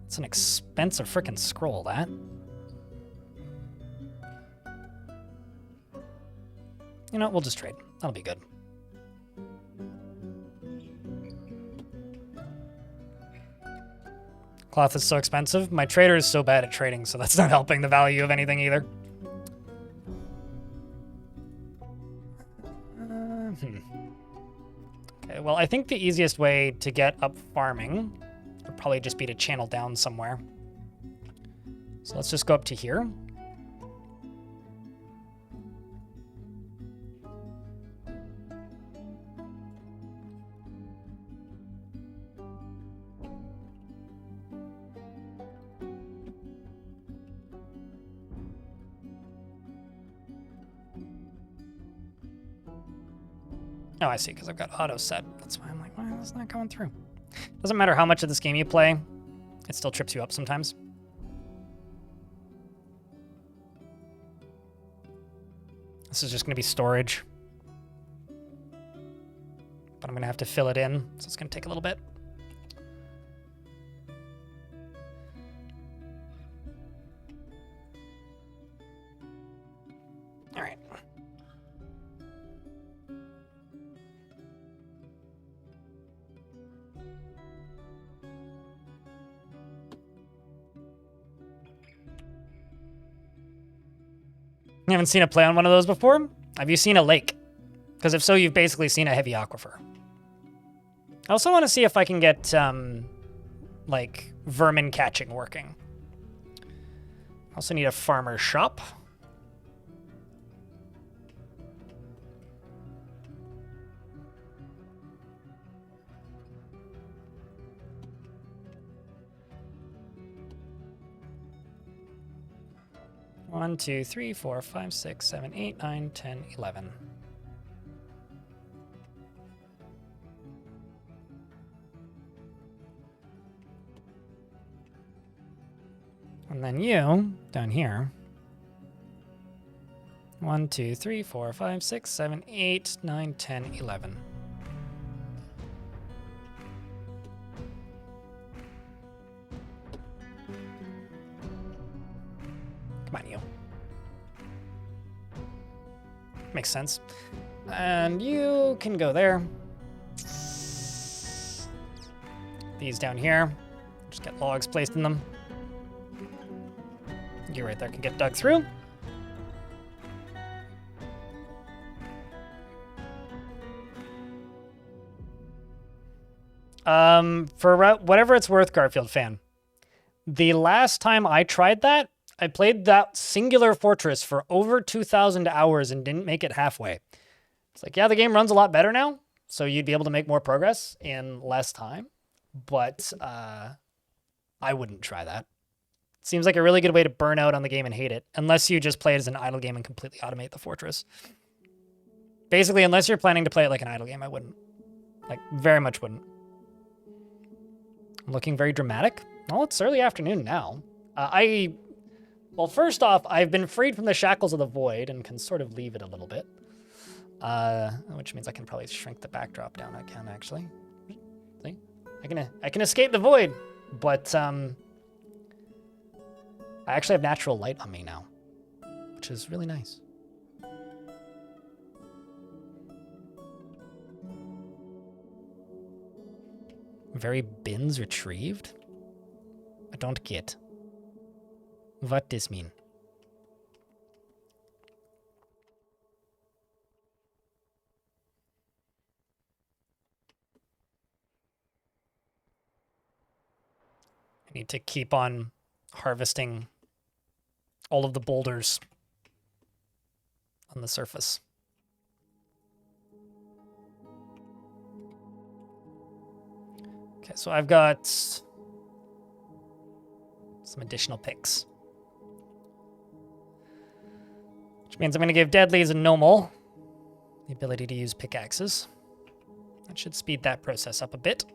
It's an expensive frickin' scroll, that. You know what, we'll just trade. That'll be good. Cloth is so expensive. My trader is so bad at trading, so that's not helping the value of anything either. Okay, well, I think the easiest way to get up farming would probably just be to channel down somewhere. So let's just go up to here. Oh, I see, because I've got auto set. That's why I'm like, why is that going through? Doesn't matter how much of this game you play, it still trips you up sometimes. This is just going to be storage. But I'm going to have to fill it in, so it's going to take a little bit. All right. You haven't seen a play on one of those before? Have you seen a lake? Because if so, you've basically seen a heavy aquifer. I also want to see if I can get, like, vermin catching working. I also need a farmer shop. One, 2, 3, 4, 5, 6, 7, 8, 9, 10, 11. And then you, down here. 1, 2, 3, 4, 5, 6, 7, 8, 9, 10, 11. Come on, you. Makes sense. And you can go there. These down here. Just get logs placed in them. You right there can get dug through. For whatever it's worth, Garfield fan, the last time I tried that, I played that singular fortress for over 2,000 hours and didn't make it halfway. It's like, yeah, the game runs a lot better now, so you'd be able to make more progress in less time, but I wouldn't try that. It seems like a really good way to burn out on the game and hate it, unless you just play it as an idle game and completely automate the fortress. Basically, unless you're planning to play it like an idle game, I wouldn't. Like, very much wouldn't. I'm looking very dramatic. Well, it's early afternoon now. Well, first off, I've been freed from the shackles of the void and can sort of leave it a little bit. Which means I can probably shrink the backdrop down. I can, actually. See? I can escape the void, but I actually have natural light on me now, which is really nice. Very bins retrieved? I don't get. What this mean? I need to keep on harvesting all of the boulders on the surface. Okay, so I've got some additional picks. Which means I'm going to give Deadlies and Normal the ability to use pickaxes. That should speed that process up a bit.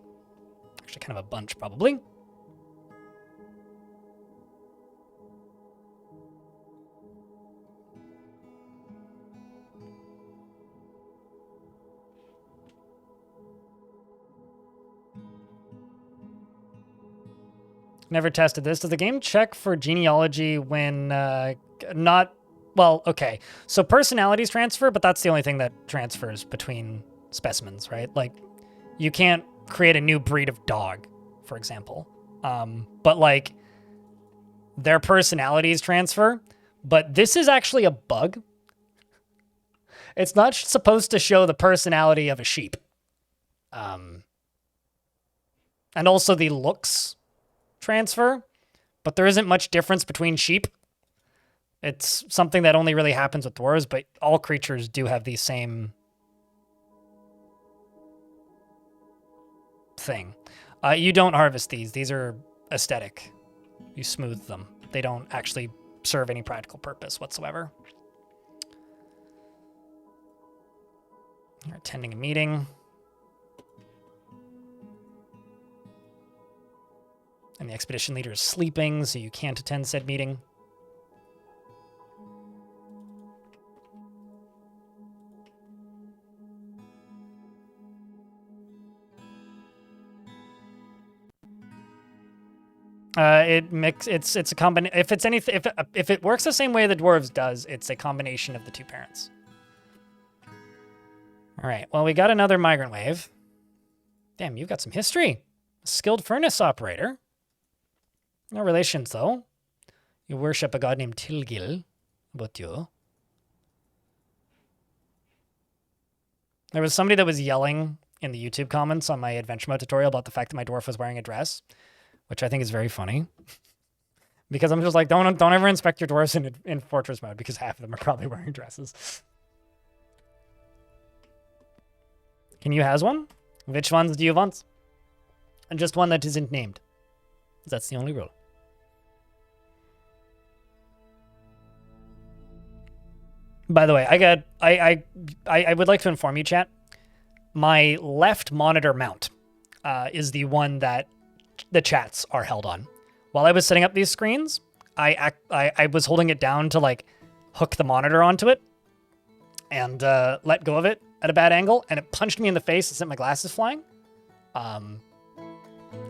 Actually, kind of a bunch, probably. Never tested this. Does the game check for genealogy when not... Well, okay. So personalities transfer, but that's the only thing that transfers between specimens, right? Like, you can't create a new breed of dog, for example. But, like, their personalities transfer. But this is actually a bug. It's not supposed to show the personality of a sheep. And also the looks transfer, but there isn't much difference between sheep. It's something that only really happens with dwarves, but all creatures do have the same thing. You don't harvest these. These are aesthetic. You smooth them. They don't actually serve any practical purpose whatsoever. You're attending a meeting. And the expedition leader is sleeping, so you can't attend said meeting. It's a combination. If it works the same way the dwarves does, it's a combination of the two parents. All right. Well, we got another migrant wave. Damn, you've got some history. A skilled furnace operator. No relations, though. You worship a god named Tilgil. About you. There was somebody that was yelling in the YouTube comments on my adventure mode tutorial about the fact that my dwarf was wearing a dress, which I think is very funny. Because I'm just like, don't ever inspect your dwarves in fortress mode, because half of them are probably wearing dresses. Can you has one? Which ones do you want? And just one that isn't named. That's the only rule. By the way, I would like to inform you, chat. My left monitor mount is the one that the chats are held on. While I was setting up these screens, I was holding it down to like hook the monitor onto it and let go of it at a bad angle, and it punched me in the face and sent my glasses flying. And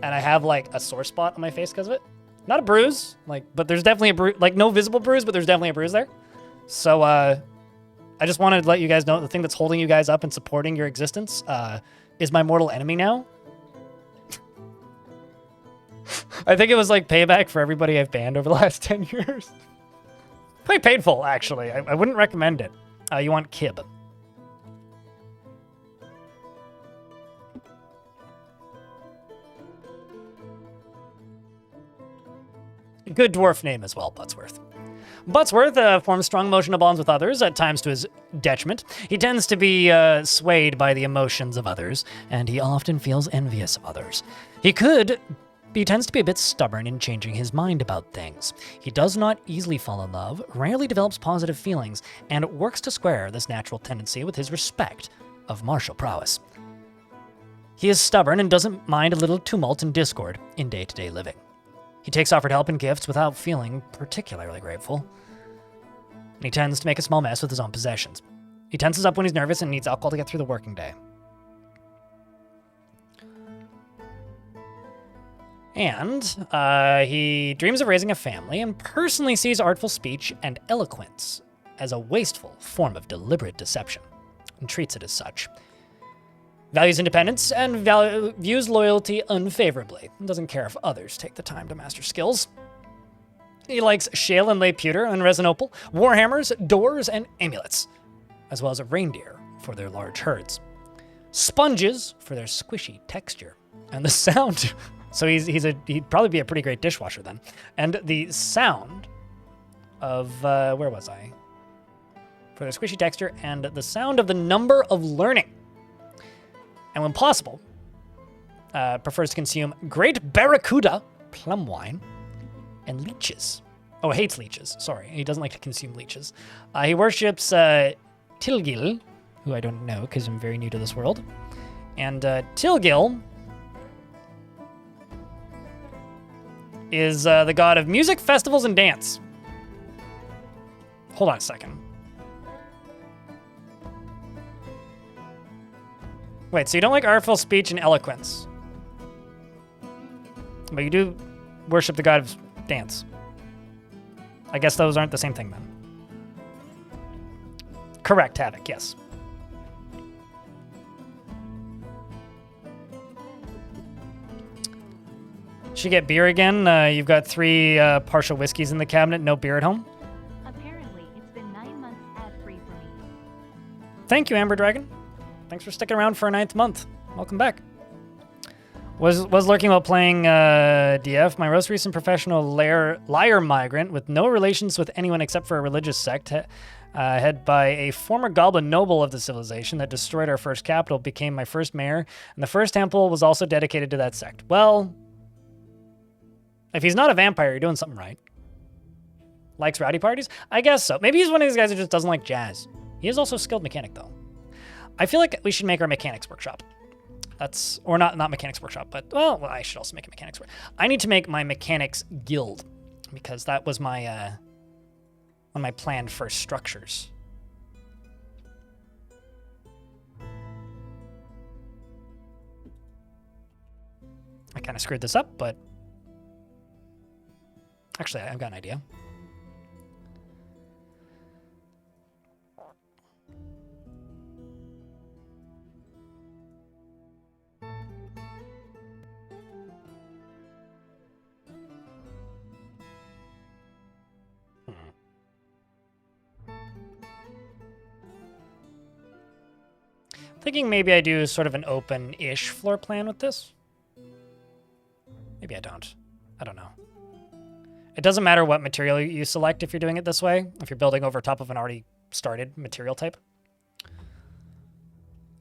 I have like a sore spot on my face because of it. Not a bruise, but there's definitely a bruise, like no visible bruise, but there's definitely a bruise there. So I just wanted to let you guys know the thing that's holding you guys up and supporting your existence is my mortal enemy now. I think it was like payback for everybody I've banned over the last 10 years. Quite painful, actually. I wouldn't recommend it. You want Kib. Good dwarf name as well, Buttsworth. Buttsworth forms strong emotional bonds with others, at times to his detriment. He tends to be swayed by the emotions of others, and he often feels envious of others. He tends to be a bit stubborn in changing his mind about things. He does not easily fall in love, rarely develops positive feelings, and works to square this natural tendency with his respect of martial prowess. He is stubborn and doesn't mind a little tumult and discord in day-to-day living. He takes offered help and gifts without feeling particularly grateful. And he tends to make a small mess with his own possessions. He tenses up when he's nervous and needs alcohol to get through the working day. And he dreams of raising a family and personally sees artful speech and eloquence as a wasteful form of deliberate deception and treats it as such. Values independence and views loyalty unfavorably. Doesn't care if others take the time to master skills. He likes shale and lay pewter and resin opal, warhammers, doors, and amulets, as well as a reindeer for their large herds. Sponges for their squishy texture and the sound. So he'd probably be a pretty great dishwasher then. And the sound of, where was I? For their squishy texture and the sound of the number of learning. And when possible, prefers to consume great barracuda, plum wine, and leeches. Oh, hates leeches. Sorry, he doesn't like to consume leeches. He worships Tilgil, who I don't know because I'm very new to this world. And Tilgil is the god of music, festivals, and dance. Hold on a second. Wait, so you don't like artful speech and eloquence, but you do worship the god of dance. I guess those aren't the same thing then. Correct, Havoc, yes. Should get beer again? You've got 3 partial whiskeys in the cabinet, no beer at home? Apparently, it's been 9 months ad-free for me. Thank you, Amber Dragon. Thanks for sticking around for a 9th month. Welcome back. Was lurking while playing DF. My most recent professional liar migrant with no relations with anyone except for a religious sect, head by a former goblin noble of the civilization that destroyed our first capital, became my first mayor, and the first temple was also dedicated to that sect. Well, if he's not a vampire, you're doing something right. Likes rowdy parties? I guess so. Maybe he's one of these guys who just doesn't like jazz. He is also a skilled mechanic, though. I feel like we should make our mechanics workshop. Or not mechanics workshop, but, well, I should also make a mechanics workshop. I need to make my mechanics guild, because that was my, one of my planned first structures. I kind of screwed this up, but actually, I've got an idea. Thinking maybe I do sort of an open-ish floor plan with this. Maybe I don't. I don't know. It doesn't matter what material you select if you're doing it this way, if you're building over top of an already started material type.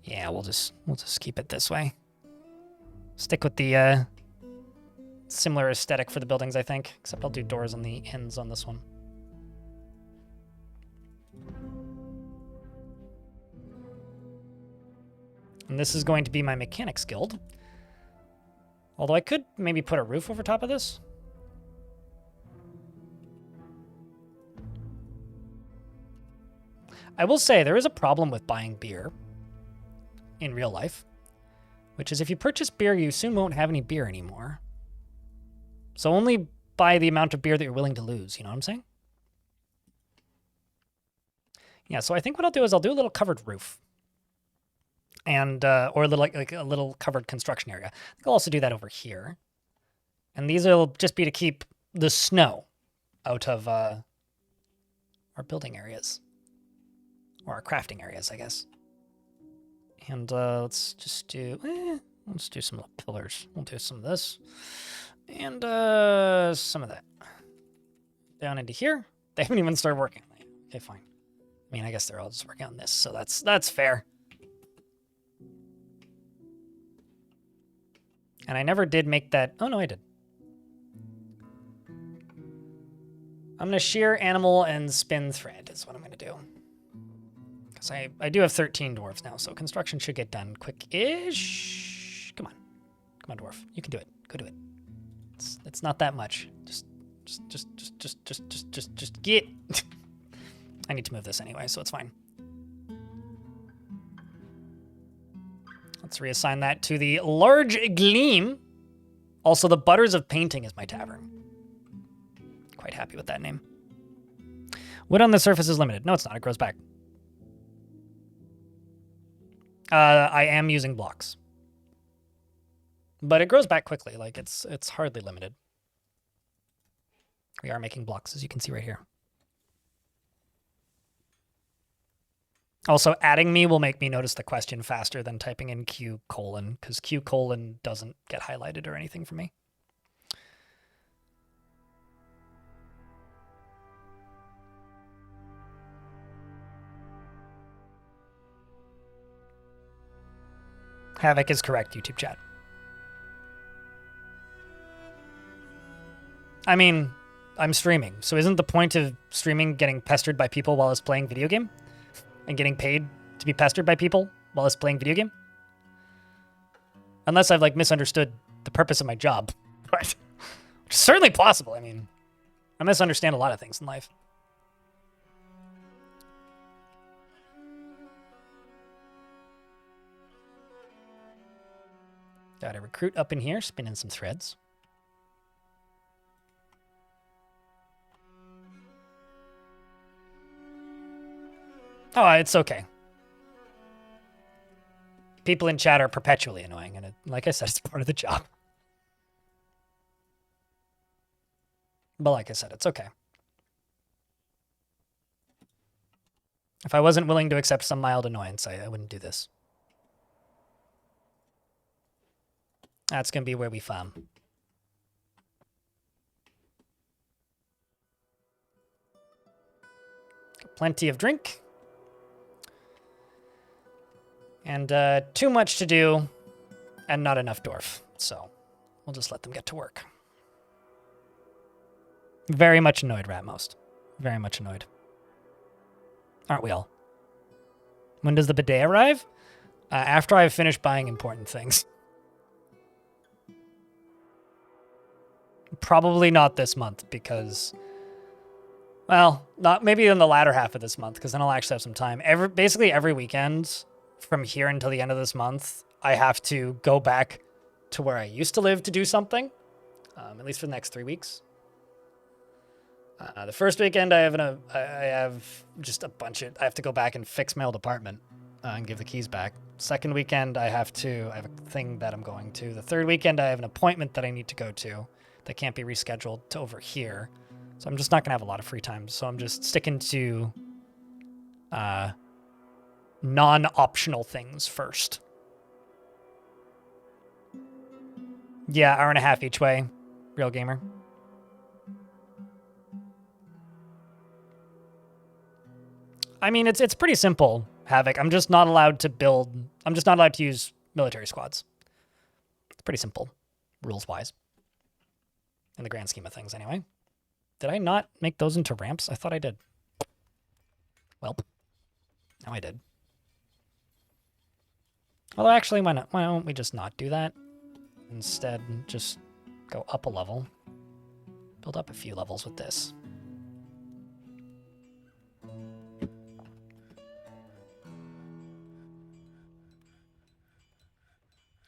Yeah, we'll just keep it this way. Stick with the similar aesthetic for the buildings, I think, except I'll do doors on the ends on this one. And this is going to be my mechanics guild. Although I could maybe put a roof over top of this. I will say there is a problem with buying beer in real life, which is if you purchase beer, you soon won't have any beer anymore. So only buy the amount of beer that you're willing to lose, you know what I'm saying? Yeah, so I think what I'll do is I'll do a little covered roof. And or a little like a little covered construction area. I think I'll also do that over here. And these will just be to keep the snow out of our building areas. Or our crafting areas, I guess. And let's just do some little pillars. We'll do some of this. And some of that. down into here. They haven't even started working on it. Okay, fine. I mean, I guess they're all just working on this, so that's fair. And I never did make that. Oh, no, I did. I'm going to shear animal and spin thread is what I'm going to do. Because I do have 13 dwarves now, so construction should get done quick-ish. Come on. Come on, dwarf. You can do it. Go do it. It's not that much. Just get. I need to move this anyway, so it's fine. Let's reassign that to the Large Gleam. Also, the Butters of Painting is my tavern. Quite happy with that name. Wood on the surface is limited. No, it's not. It grows back. I am using blocks. But it grows back quickly. Like, it's hardly limited. We are making blocks, as you can see right here. Also, adding me will make me notice the question faster than typing in Q:, because Q: doesn't get highlighted or anything for me. Havoc is correct, YouTube chat. I mean, I'm streaming, so isn't the point of streaming getting pestered by people while it's playing video game? And getting paid to be pestered by people while it's playing video game? Unless I've, like, misunderstood the purpose of my job. Right? Which is certainly possible. I mean, I misunderstand a lot of things in life. Got a recruit up in here, spinning some threads. Oh, it's okay. People in chat are perpetually annoying, and like I said, it's part of the job. But like I said, it's okay. If I wasn't willing to accept some mild annoyance, I wouldn't do this. That's going to be where we farm. Got plenty of drink. And too much to do, and not enough dwarf. So we'll just let them get to work. Very much annoyed, Ratmost. Very much annoyed. Aren't we all? When does the bidet arrive? After I've finished buying important things. Probably not this month because, well, not maybe in the latter half of this month because then I'll actually have some time. Basically every weekend from here until the end of this month, I have to go back to where I used to live to do something, at least for the next 3 weeks. The first weekend I have just a bunch of, I have to go back and fix my old apartment and give the keys back. Second weekend I have a thing that I'm going to. The third weekend I have an appointment that I need to go to that can't be rescheduled to over here. So I'm just not gonna have a lot of free time. So I'm just sticking to non-optional things first. Yeah, hour and a half each way. Real gamer. I mean, it's pretty simple, Havoc. I'm just not allowed to use military squads. It's pretty simple, rules-wise. In the grand scheme of things, anyway. Did I not make those into ramps? I thought I did. Well, now I did. Although, actually, why not? Why don't we just not do that? Instead, just go up a level. Build up a few levels with this.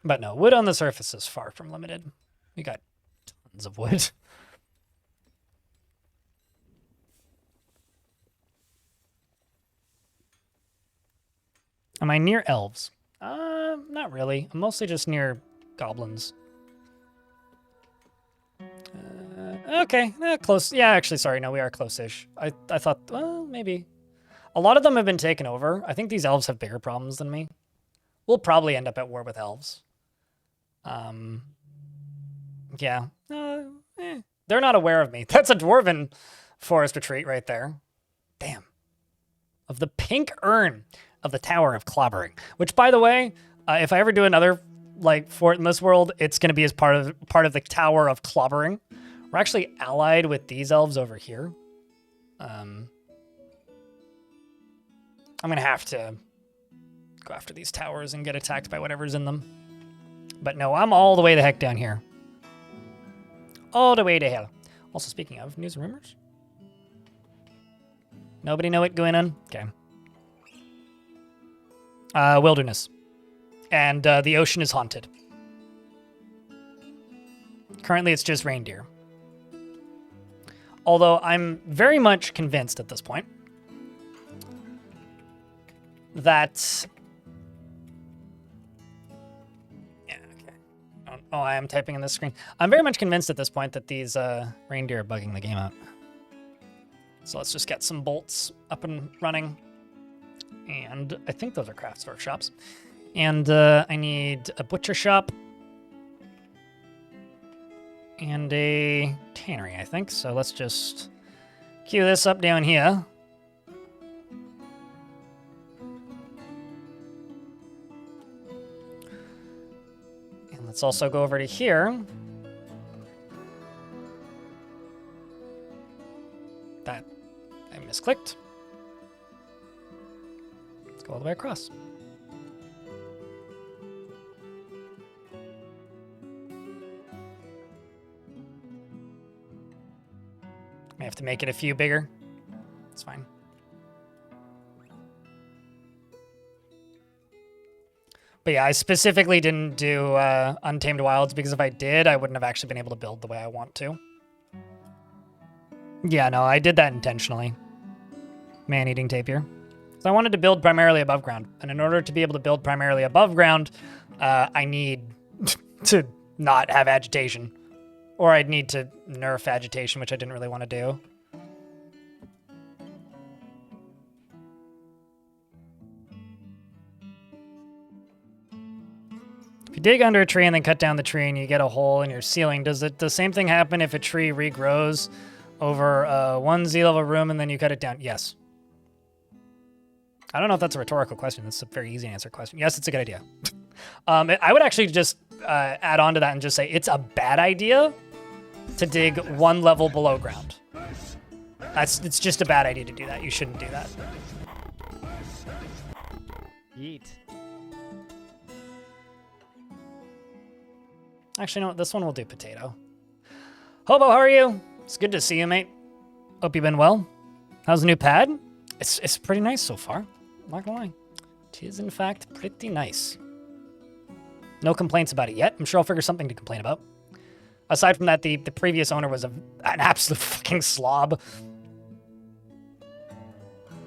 But no, wood on the surface is far from limited. We got tons of wood. Am I near elves? Not really. I'm mostly just near goblins. Okay, close. Yeah, actually, sorry. No, we are close-ish. I thought, well, maybe. A lot of them have been taken over. I think these elves have bigger problems than me. We'll probably end up at war with elves. Yeah. They're not aware of me. That's a dwarven forest retreat right there. Damn. Of the pink urn of the Tower of Clobbering. Which, by the way, if I ever do another like fort in this world, it's going to be as part of the Tower of Clobbering. We're actually allied with these elves over here. I'm going to have to go after these towers and get attacked by whatever's in them. But no, I'm all the way the heck down here. All the way to hell. Also, speaking of news and rumors. Nobody know what going on? Okay. Wilderness. And the ocean is haunted. Currently, it's just reindeer. Although I'm very much convinced at this point that... Yeah, okay. Oh, I am typing on this screen. I'm very much convinced at this point that these reindeer are bugging the game out. So let's just get some bolts up and running. And I think those are crafts workshops. And I need a butcher shop. And a tannery, I think. So let's just queue this up down here. And let's also go over to here. That I misclicked. Let's go all the way across. May have to make it a few bigger. It's fine. But yeah, I specifically didn't do Untamed Wilds because if I did, I wouldn't have actually been able to build the way I want to. Yeah, no, I did that intentionally. Man-eating tapir. So I wanted to build primarily above ground. And in order to be able to build primarily above ground, I need to not have agitation. Or I'd need to nerf agitation, which I didn't really want to do. If you dig under a tree and then cut down the tree and you get a hole in your ceiling, does the same thing happen if a tree regrows over one Z-level room and then you cut it down? Yes. I don't know if that's a rhetorical question. That's a very easy answer question. Yes, it's a good idea. I would actually just add on to that and just say it's a bad idea to dig one level below ground. It's just a bad idea to do that. You shouldn't do that. Yeet. Actually, no, this one will do potato. Hobo, how are you? It's good to see you, mate. Hope you've been well. How's the new pad? It's pretty nice so far. Not gonna lie. It is, in fact, pretty nice. No complaints about it yet. I'm sure I'll figure something to complain about. Aside from that, the previous owner was an absolute fucking slob.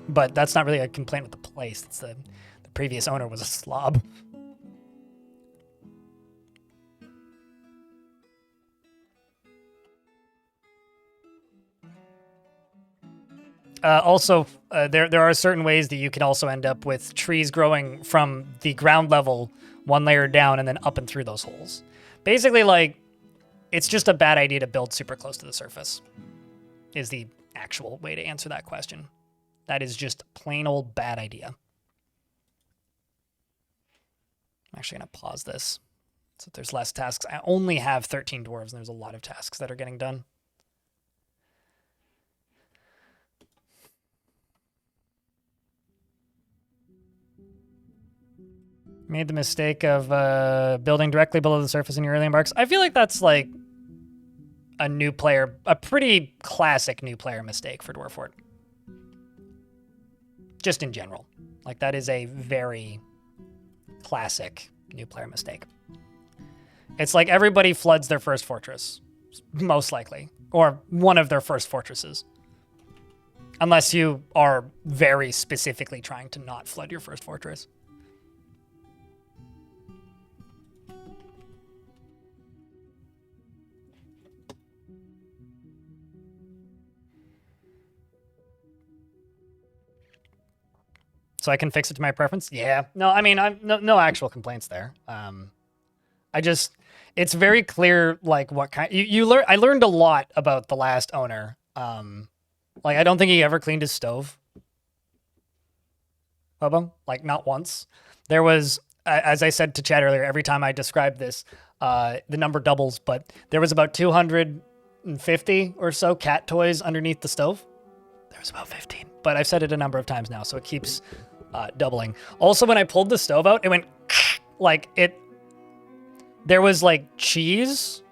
But that's not really a complaint with the place. It's the previous owner was a slob. Also, there are certain ways that you can also end up with trees growing from the ground level one layer down and then up and through those holes. Basically, like, it's just a bad idea to build super close to the surface, is the actual way to answer that question. That is just plain old bad idea. I'm actually going to pause this so that there's less tasks. I only have 13 dwarves, and there's a lot of tasks that are getting done. Made the mistake of building directly below the surface in your early embarks. I feel like that's like a pretty classic new player mistake for Dwarf Fort. Just in general. Like, that is a very classic new player mistake. It's like everybody floods their first fortress, most likely, or one of their first fortresses. Unless you are very specifically trying to not flood your first fortress. So I can fix it to my preference? Yeah. No, I mean, no actual complaints there. It's very clear, like, what kind... I learned a lot about the last owner Like, I don't think he ever cleaned his stove. Hobo? Like, not once. There was, as I said to Chad earlier, every time I describe this, the number doubles, but there was about 250 or so cat toys underneath the stove. There was about 15, but I've said it a number of times now, so it keeps doubling. Also, when I pulled the stove out, it went like it. There was like cheese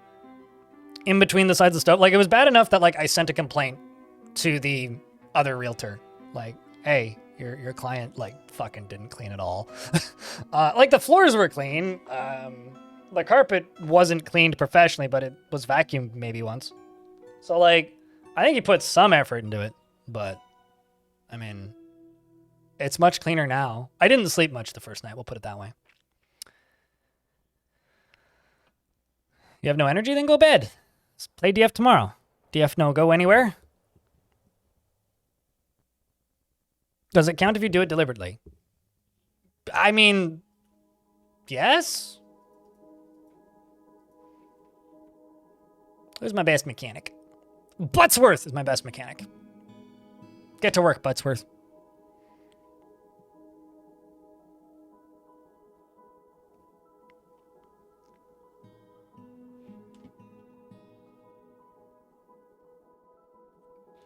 in between the sides of the stove. Like, it was bad enough that like I sent a complaint to the other realtor. Like, hey, your client like fucking didn't clean at all. Like, the floors were clean. The carpet wasn't cleaned professionally, but it was vacuumed maybe once. So like, I think he put some effort into it, but I mean, it's much cleaner now. I didn't sleep much the first night, we'll put it that way. You have no energy? Then go bed. Let's play DF tomorrow. DF no go anywhere? Does it count if you do it deliberately? I mean, yes. Who's my best mechanic? Buttsworth is my best mechanic. Get to work, Buttsworth.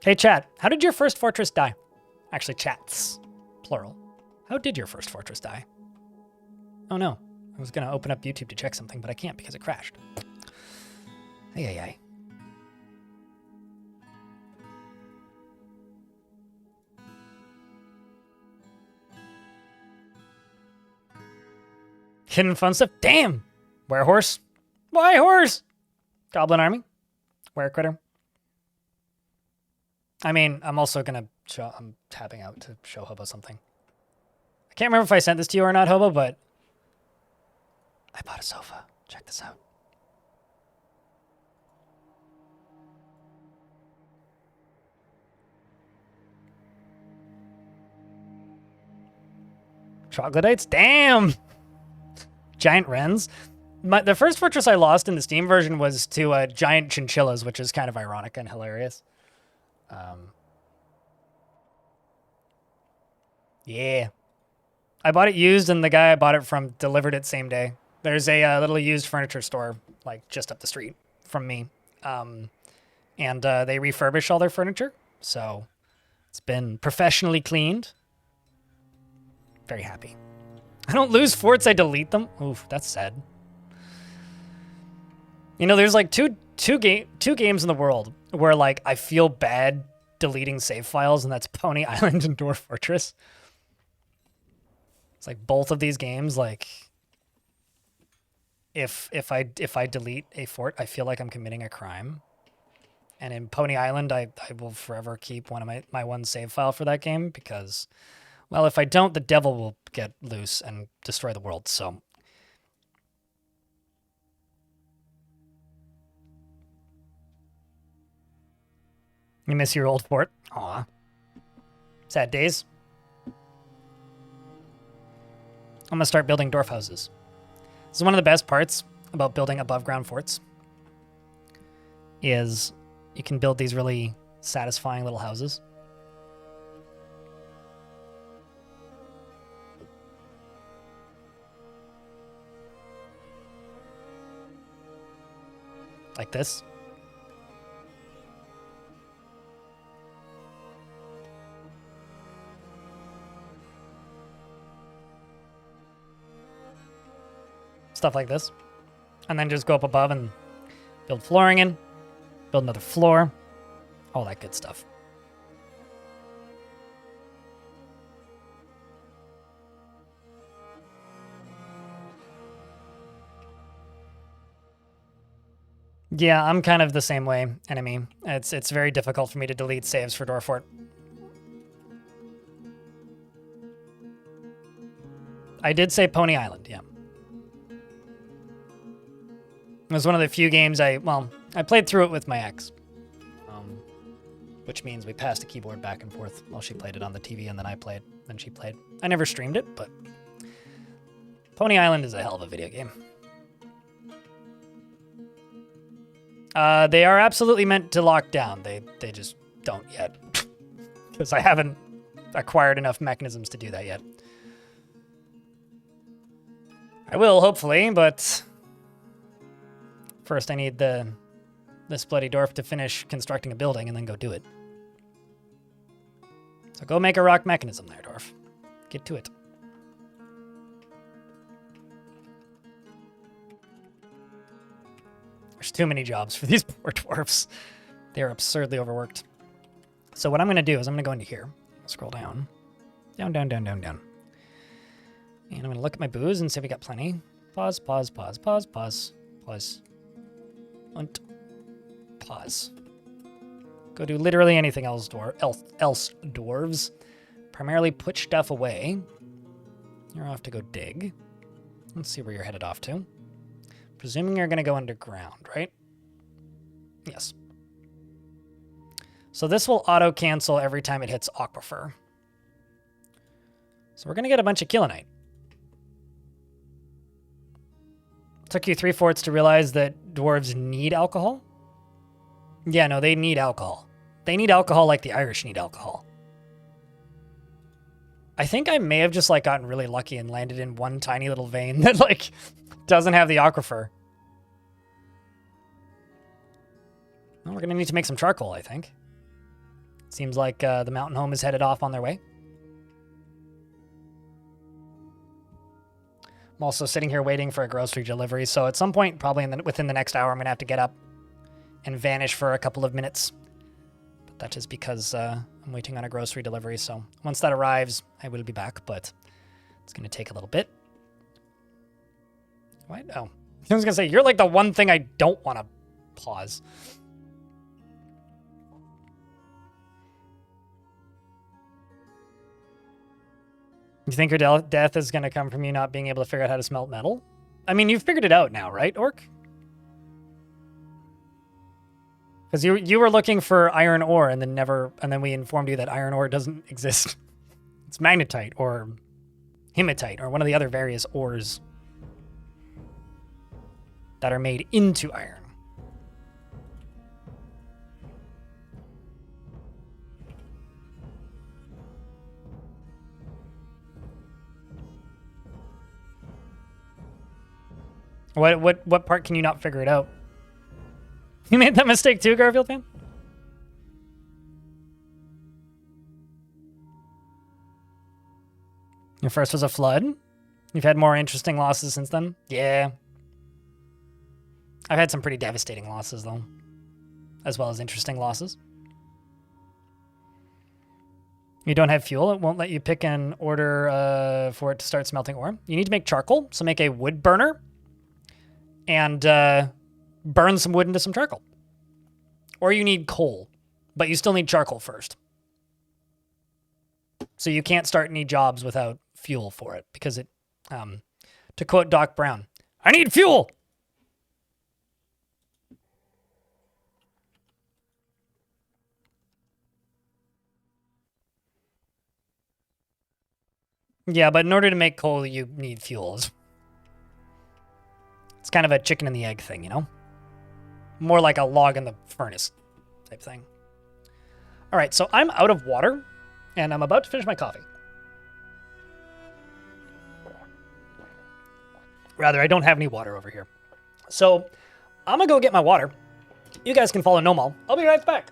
Hey, chat. How did your first fortress die? Actually, chats. Plural. How did your first fortress die? Oh, no. I was going to open up YouTube to check something, but I can't because it crashed. Ay. Hidden fun stuff? Damn! Where horse? Why horse? Goblin army? Where critter? I mean, I'm also gonna show, I'm tapping out to show Hobo something. I can't remember if I sent this to you or not, Hobo, but I bought a sofa. Check this out. Troglodytes? Damn! Giant wrens? The first fortress I lost in the Steam version was to giant chinchillas, which is kind of ironic and hilarious. Yeah. I bought it used, and the guy I bought it from delivered it same day. There's a little used furniture store, like, just up the street from me. And they refurbish all their furniture, so it's been professionally cleaned. Very happy. I don't lose forts, I delete them. Oof, that's sad. You know, there's like two games in the world where like I feel bad deleting save files, and that's Pony Island and Dwarf Fortress. It's like both of these games, like if I delete a fort, I feel like I'm committing a crime. And in Pony Island, I will forever keep one of my one save file for that game because, well, if I don't, the devil will get loose and destroy the world, so. You miss your old fort? Aw. Sad days. I'm gonna start building dwarf houses. This is one of the best parts about building above ground forts, is you can build these really satisfying little houses. Like this. Stuff like this. And then just go up above and build flooring in, build another floor, all that good stuff. Yeah, I'm kind of the same way, enemy. It's very difficult for me to delete saves for Dwarf Fort. I did say Pony Island, yeah. It was one of the few games I played through it with my ex. Which means we passed a keyboard back and forth while she played it on the TV, and then I played, then she played. I never streamed it, but Pony Island is a hell of a video game. They are absolutely meant to lock down. They just don't yet. because I haven't acquired enough mechanisms to do that yet. I will, hopefully, but first I need this bloody dwarf to finish constructing a building and then go do it. So go make a rock mechanism there, dwarf. Get to it. There's too many jobs for these poor dwarfs. They're absurdly overworked. So what I'm going to do is I'm going to go into here. Scroll down. Down, down, down, down, down. And I'm going to look at my booze and see if we got plenty. Pause, pause, pause, pause, pause, pause. And pause. Go do literally anything else, dwarves. Primarily put stuff away. You're off to go dig. Let's see where you're headed off to. Presuming you're going to go underground, right? Yes. So this will auto-cancel every time it hits aquifer. So we're going to get a bunch of kilonite. Took you 3/4 to realize that dwarves need alcohol? Yeah, no, they need alcohol. They need alcohol like the Irish need alcohol. I think I may have just like gotten really lucky and landed in one tiny little vein that like doesn't have the aquifer. Well, we're going to need to make some charcoal, I think. Seems like the mountain home is headed off on their way. I'm also sitting here waiting for a grocery delivery, so at some point, probably within the next hour, I'm going to have to get up and vanish for a couple of minutes. But that is because I'm waiting on a grocery delivery, so once that arrives, I will be back, but it's going to take a little bit. What? Oh. I was going to say, you're like the one thing I don't want to pause. You think your death is going to come from you not being able to figure out how to smelt metal? I mean, you've figured it out now, right, Orc? Because you were looking for iron ore and then we informed you that iron ore doesn't exist. It's magnetite or hematite or one of the other various ores that are made into iron. What part can you not figure it out? You made that mistake too, Garfield fan? Your first was a flood? You've had more interesting losses since then? Yeah. I've had some pretty devastating losses, though. As well as interesting losses. You don't have fuel. It won't let you pick an order for it to start smelting ore. You need to make charcoal, so make a wood burner. And burn some wood into some charcoal. Or you need coal, but you still need charcoal first. So you can't start any jobs without fuel for it, because it, to quote Doc Brown, I need fuel! Yeah, but in order to make coal, you need fuels. It's kind of a chicken and the egg thing, you know? More like a log in the furnace type thing. All right, so I'm out of water, and I'm about to finish my coffee. Rather, I don't have any water over here. So I'm going to go get my water. You guys can follow Nomal. I'll be right back.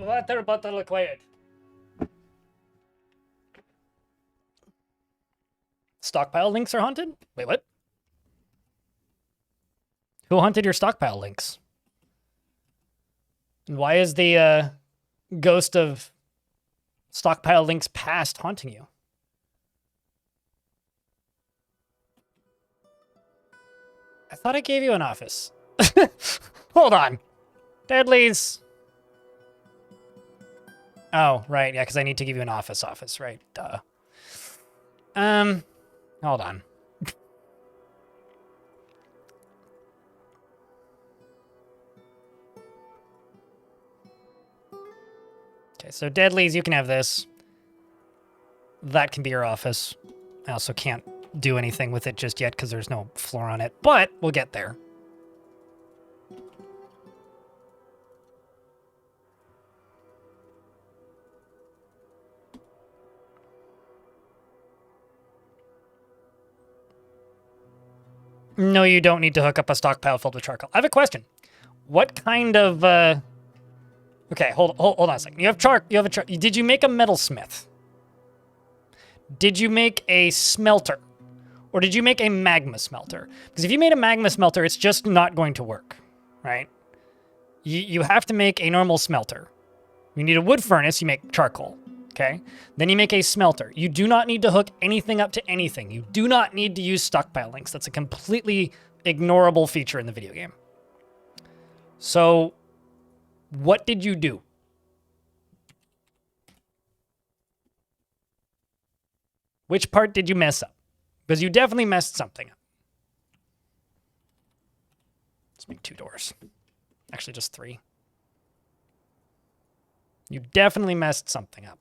Water bottle acquired. Stockpile links are haunted? Wait, what? Who haunted your stockpile links? And why is the ghost of stockpile links past haunting you? I thought I gave you an office. Hold on. Deadlies. Oh, right. Yeah, because I need to give you an office, right? Duh. Hold on. Okay, so Deadlies, you can have this. That can be your office. I also can't do anything with it just yet because there's no floor on it, but we'll get there. No, you don't need to hook up a stockpile filled with charcoal. I have a question. What kind of, Okay, hold on a second. You have a did you make a metalsmith? Did you make a smelter? Or did you make a magma smelter? Because if you made a magma smelter, it's just not going to work, right? You have to make a normal smelter. You need a wood furnace, you make charcoal, okay? Then you make a smelter. You do not need to hook anything up to anything. You do not need to use stockpile links. That's a completely ignorable feature in the video game. So, what did you do? Which part did you mess up? Because you definitely messed something up. Let's make 2 doors. Actually, just 3. You definitely messed something up.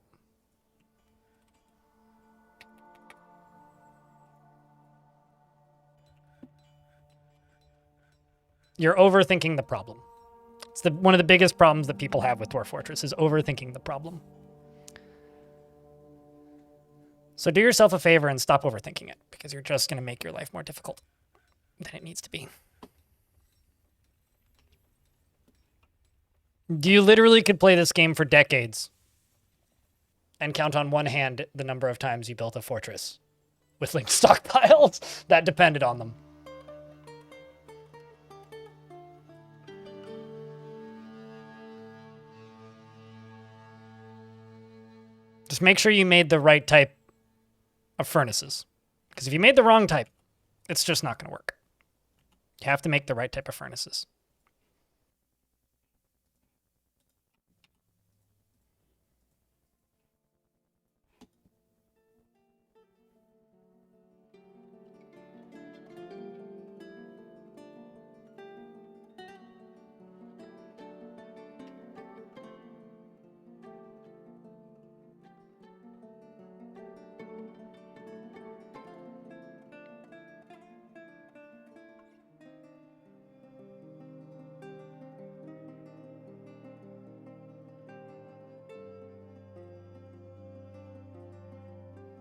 You're overthinking the problem. It's one of the biggest problems that people have with Dwarf Fortress is overthinking the problem. So do yourself a favor and stop overthinking it, because you're just going to make your life more difficult than it needs to be. You literally could play this game for decades and count on one hand the number of times you built a fortress with linked stockpiles that depended on them. Just make sure you made the right type of furnaces. Because if you made the wrong type, it's just not going to work. You have to make the right type of furnaces.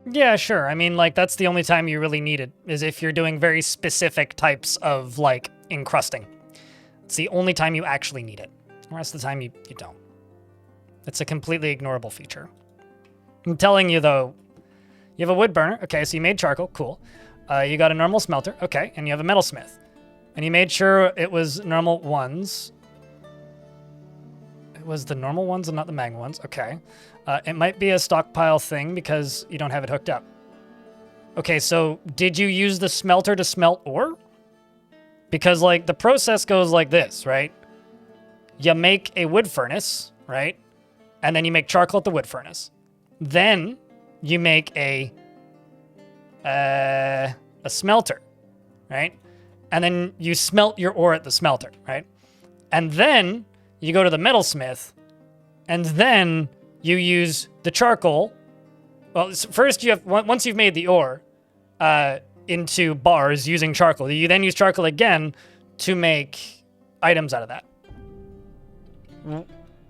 Yeah, sure. I mean, like, that's the only time you really need it, is if you're doing very specific types of, like, encrusting. It's the only time you actually need it. The rest of the time, you don't. It's a completely ignorable feature. I'm telling you, though, you have a wood burner. Okay, so you made charcoal. Cool. You got a normal smelter. Okay, and you have a metalsmith. And you made sure it was normal ones. It was the normal ones and not the magma ones. Okay. It might be a stockpile thing because you don't have it hooked up. Okay, so did you use the smelter to smelt ore? Because, like, the process goes like this, right? You make a wood furnace, right? And then you make charcoal at the wood furnace. Then you make a smelter, right? And then you smelt your ore at the smelter, right? And then you go to the metalsmith, and then you use the charcoal. Well, first you have, once you've made the ore into bars using charcoal, you then use charcoal again to make items out of that.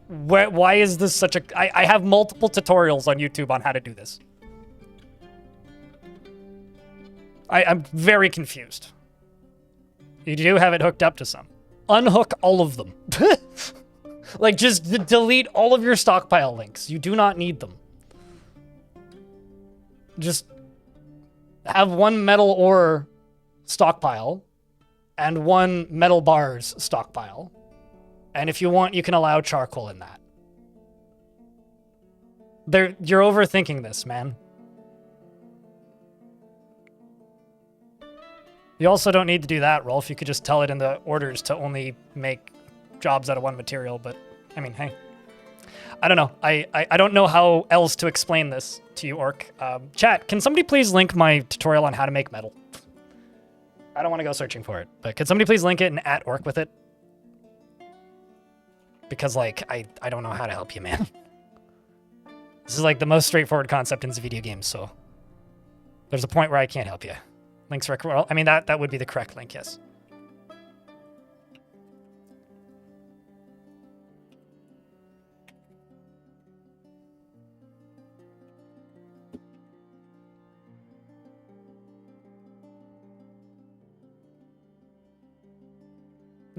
Why is this such a... I have multiple tutorials on YouTube on how to do this. I'm very confused. You do have it hooked up to some. Unhook all of them. Like, just delete all of your stockpile links. You do not need them. Just have one metal ore stockpile and one metal bars stockpile. And if you want, you can allow charcoal in that. You're overthinking this, man. You also don't need to do that, Rolf. You could just tell it in the orders to only make jobs out of one material, but I mean, hey. I don't know. I don't know how else to explain this to you, Orc. Chat, can somebody please link my tutorial on how to make metal? I don't want to go searching for it, but could somebody please link it and at Orc with it? Because, like, I don't know how to help you, man. This is, like, the most straightforward concept in video games, so there's a point where I can't help you. Links rec- well, I mean, that would be the correct link, yes.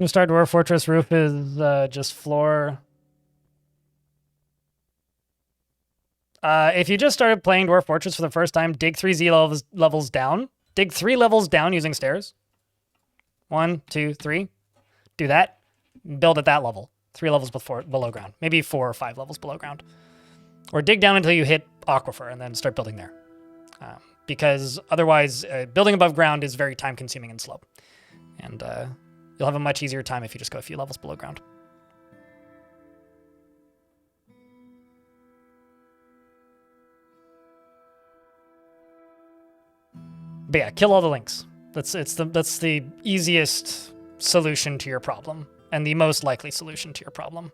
New Star Dwarf Fortress roof is just floor. If you just started playing Dwarf Fortress for the first time, dig 3 levels down. Dig 3 levels down using stairs. 1, 2, 3. Do that. Build at that level. 3 levels below ground. Maybe 4 or 5 levels below ground. Or dig down until you hit Aquifer and then start building there. Because otherwise, building above ground is very time consuming and slow. And you'll have a much easier time if you just go a few levels below ground. But yeah, kill all the links. That's the easiest solution to your problem, and the most likely solution to your problem.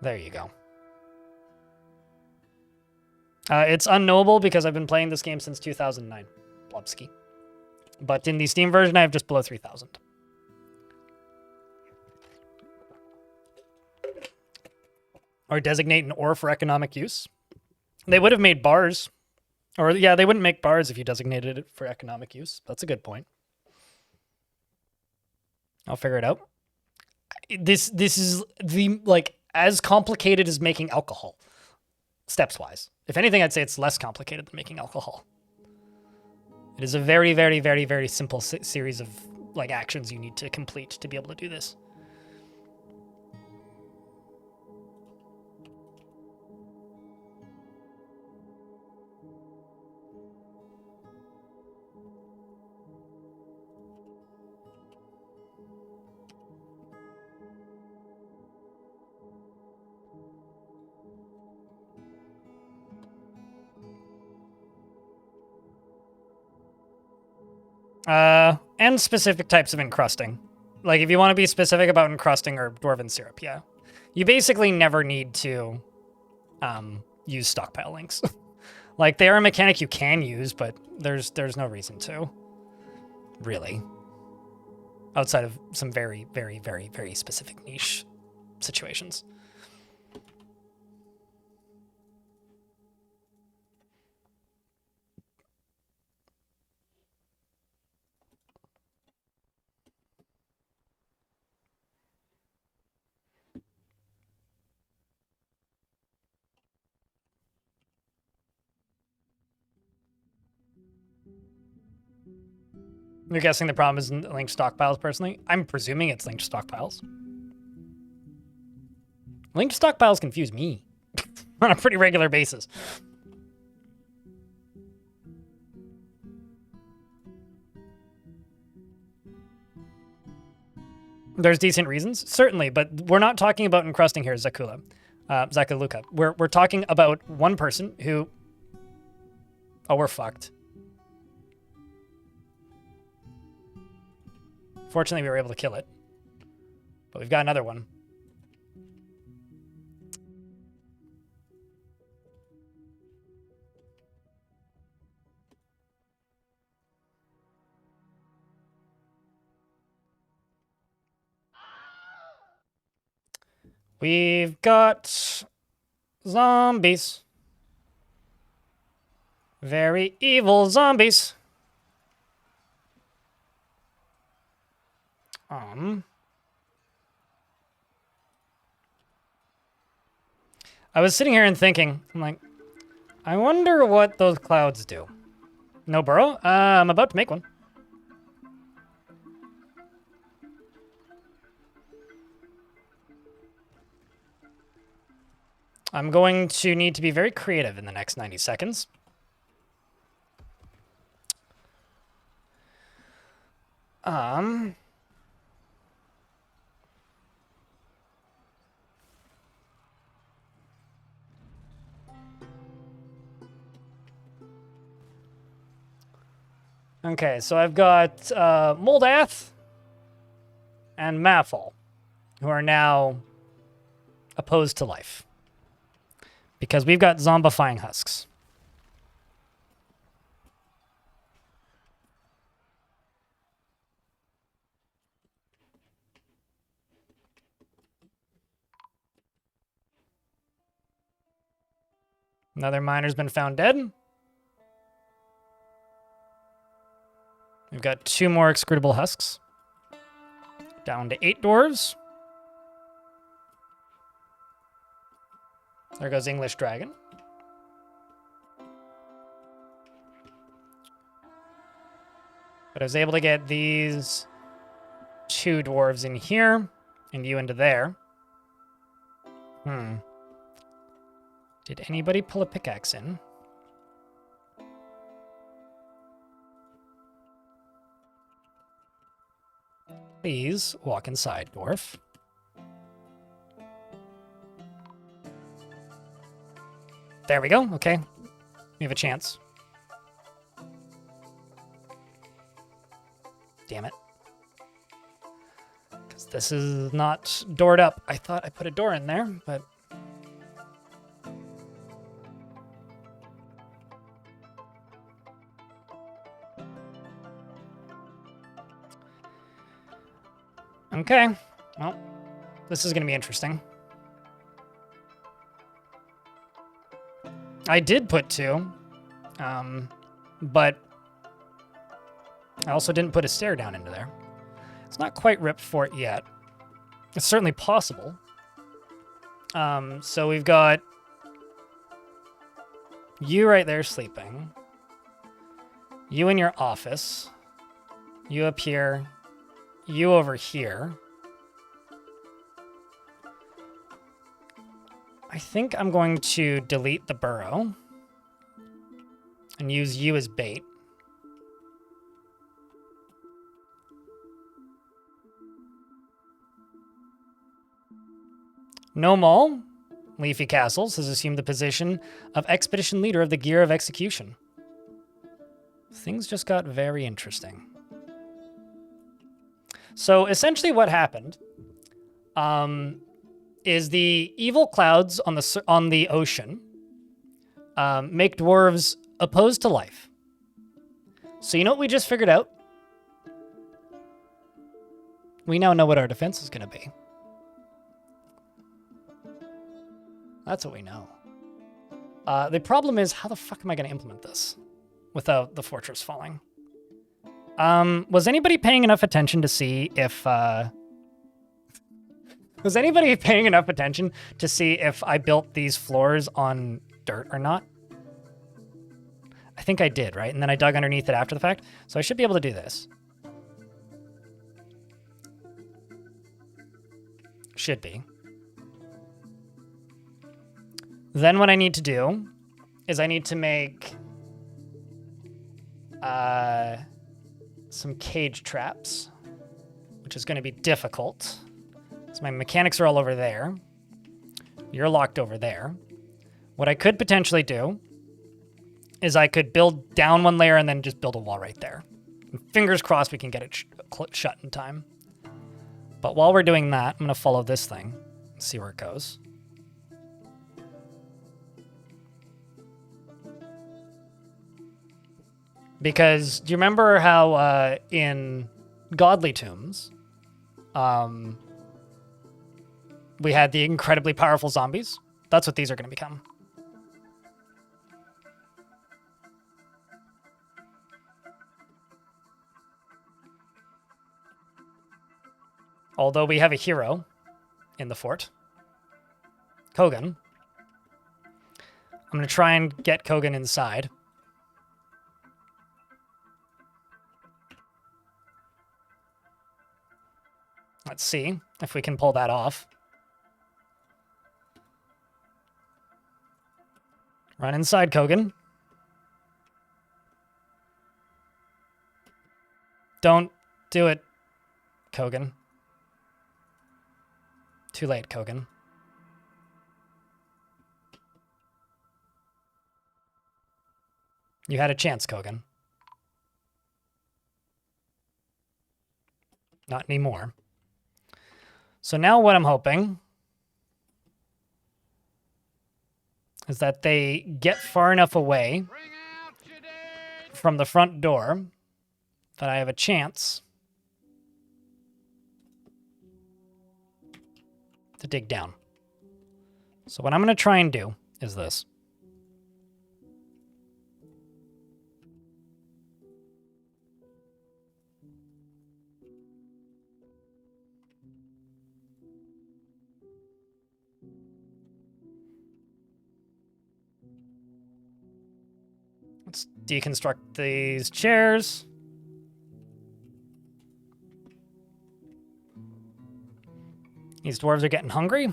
There you go. It's unknowable because I've been playing this game since 2009. Blobski. But in the Steam version, I have just below 3,000. Or designate an ore for economic use. They would have made bars. Or, yeah, they wouldn't make bars if you designated it for economic use. That's a good point. I'll figure it out. This is the, like, as complicated as making alcohol, steps-wise. If anything, I'd say it's less complicated than making alcohol. It is a very, very, very, very simple series of, like, actions you need to complete to be able to do this. And specific types of encrusting. Like, if you want to be specific about encrusting or dwarven syrup, yeah. You basically never need to use stockpile links. Like, they are a mechanic you can use, but there's no reason to. Really. Outside of some very, very, very, very specific niche situations. You're guessing the problem isn't linked stockpiles, personally? I'm presuming it's linked stockpiles. Linked stockpiles confuse me on a pretty regular basis. There's decent reasons, certainly, but we're not talking about encrusting here, Zakaluka. We're talking about one person who... Oh, we're fucked. Fortunately, we were able to kill it. But we've got another one. We've got zombies. Very evil zombies. I was sitting here and thinking, I'm like, I wonder what those clouds do. No burrow? I'm about to make one. I'm going to need to be very creative in the next 90 seconds. Okay, so I've got Moldath and Maffal, who are now opposed to life. Because we've got zombifying husks. Another miner's been found dead. We've got 2 more excredible husks. Down to 8 dwarves. There goes English Dragon. But I was able to get these 2 dwarves in here and you into there. Did anybody pull a pickaxe in? Please walk inside, dwarf. There we go. Okay. We have a chance. Damn it. Because this is not doored up. I thought I put a door in there, but... Okay. Well, this is going to be interesting. I did put 2, but I also didn't put a stair down into there. It's not quite ripped for it yet. It's certainly possible. So we've got you right there sleeping. You in your office. You up here. You over here. I think I'm going to delete the burrow and use you as bait. Nomal, Leafy Castles, has assumed the position of expedition leader of the Gear of Execution. Things just got very interesting. So essentially what happened is the evil clouds on the ocean make dwarves opposed to life. So you know what we just figured out? We now know what our defense is going to be. That's what we know. The problem is, how the fuck am I going to implement this without the fortress falling? Was anybody paying enough attention to see if... Was anybody paying enough attention to see if I built these floors on dirt or not? I think I did, right? And then I dug underneath it after the fact. So I should be able to do this. Should be. Then what I need to do is I need to make some cage traps, which is going to be difficult. So my mechanics are all over there. You're locked over there. What I could potentially do is I could build down one layer and then just build a wall right there. And fingers crossed we can get it shut in time. But while we're doing that, I'm going to follow this thing and see where it goes. Because do you remember how in Godly Tombs, we had the incredibly powerful zombies. That's what these are going to become. Although we have a hero in the fort. Kogan. I'm going to try and get Kogan inside. Let's see if we can pull that off. Run inside, Kogan. Don't do it, Kogan. Too late, Kogan. You had a chance, Kogan. Not anymore. So now what I'm hoping is that they get far enough away from the front door that I have a chance to dig down. So what I'm going to try and do is this. Let's deconstruct these chairs. These dwarves are getting hungry.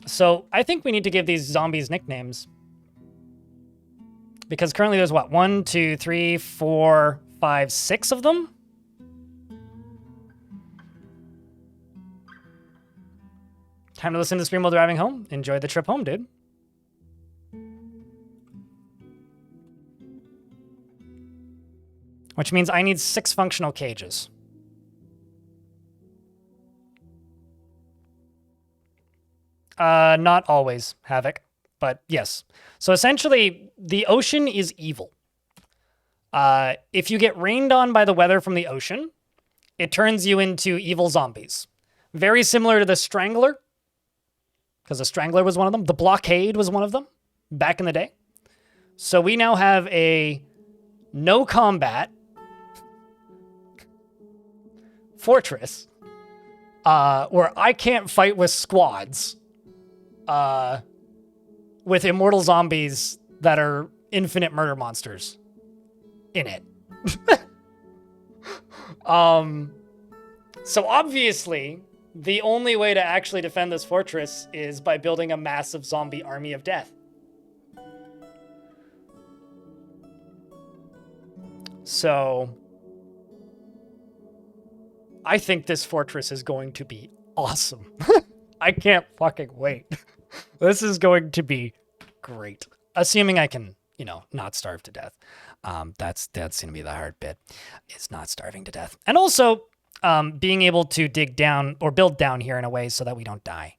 So I think we need to give these zombies nicknames. Because currently there's what? 1, 2, 3, 4, 5, 6 of them? Time to listen to the stream while driving home. Enjoy the trip home, dude. Which means I need 6 functional cages. Not always, Havoc, but yes. So essentially, the ocean is evil. If you get rained on by the weather from the ocean, it turns you into evil zombies. Very similar to the Strangler, because the Strangler was one of them. The Blockade was one of them back in the day. So we now have a no combat fortress where I can't fight with squads with immortal zombies that are infinite murder monsters in it. So obviously, the only way to actually defend this fortress is by building a massive zombie army of death. So I think this fortress is going to be awesome. I can't fucking wait. This is going to be great. Assuming I can, not starve to death. That's going to be the hard bit. It's not starving to death. And also, being able to dig down or build down here in a way so that we don't die.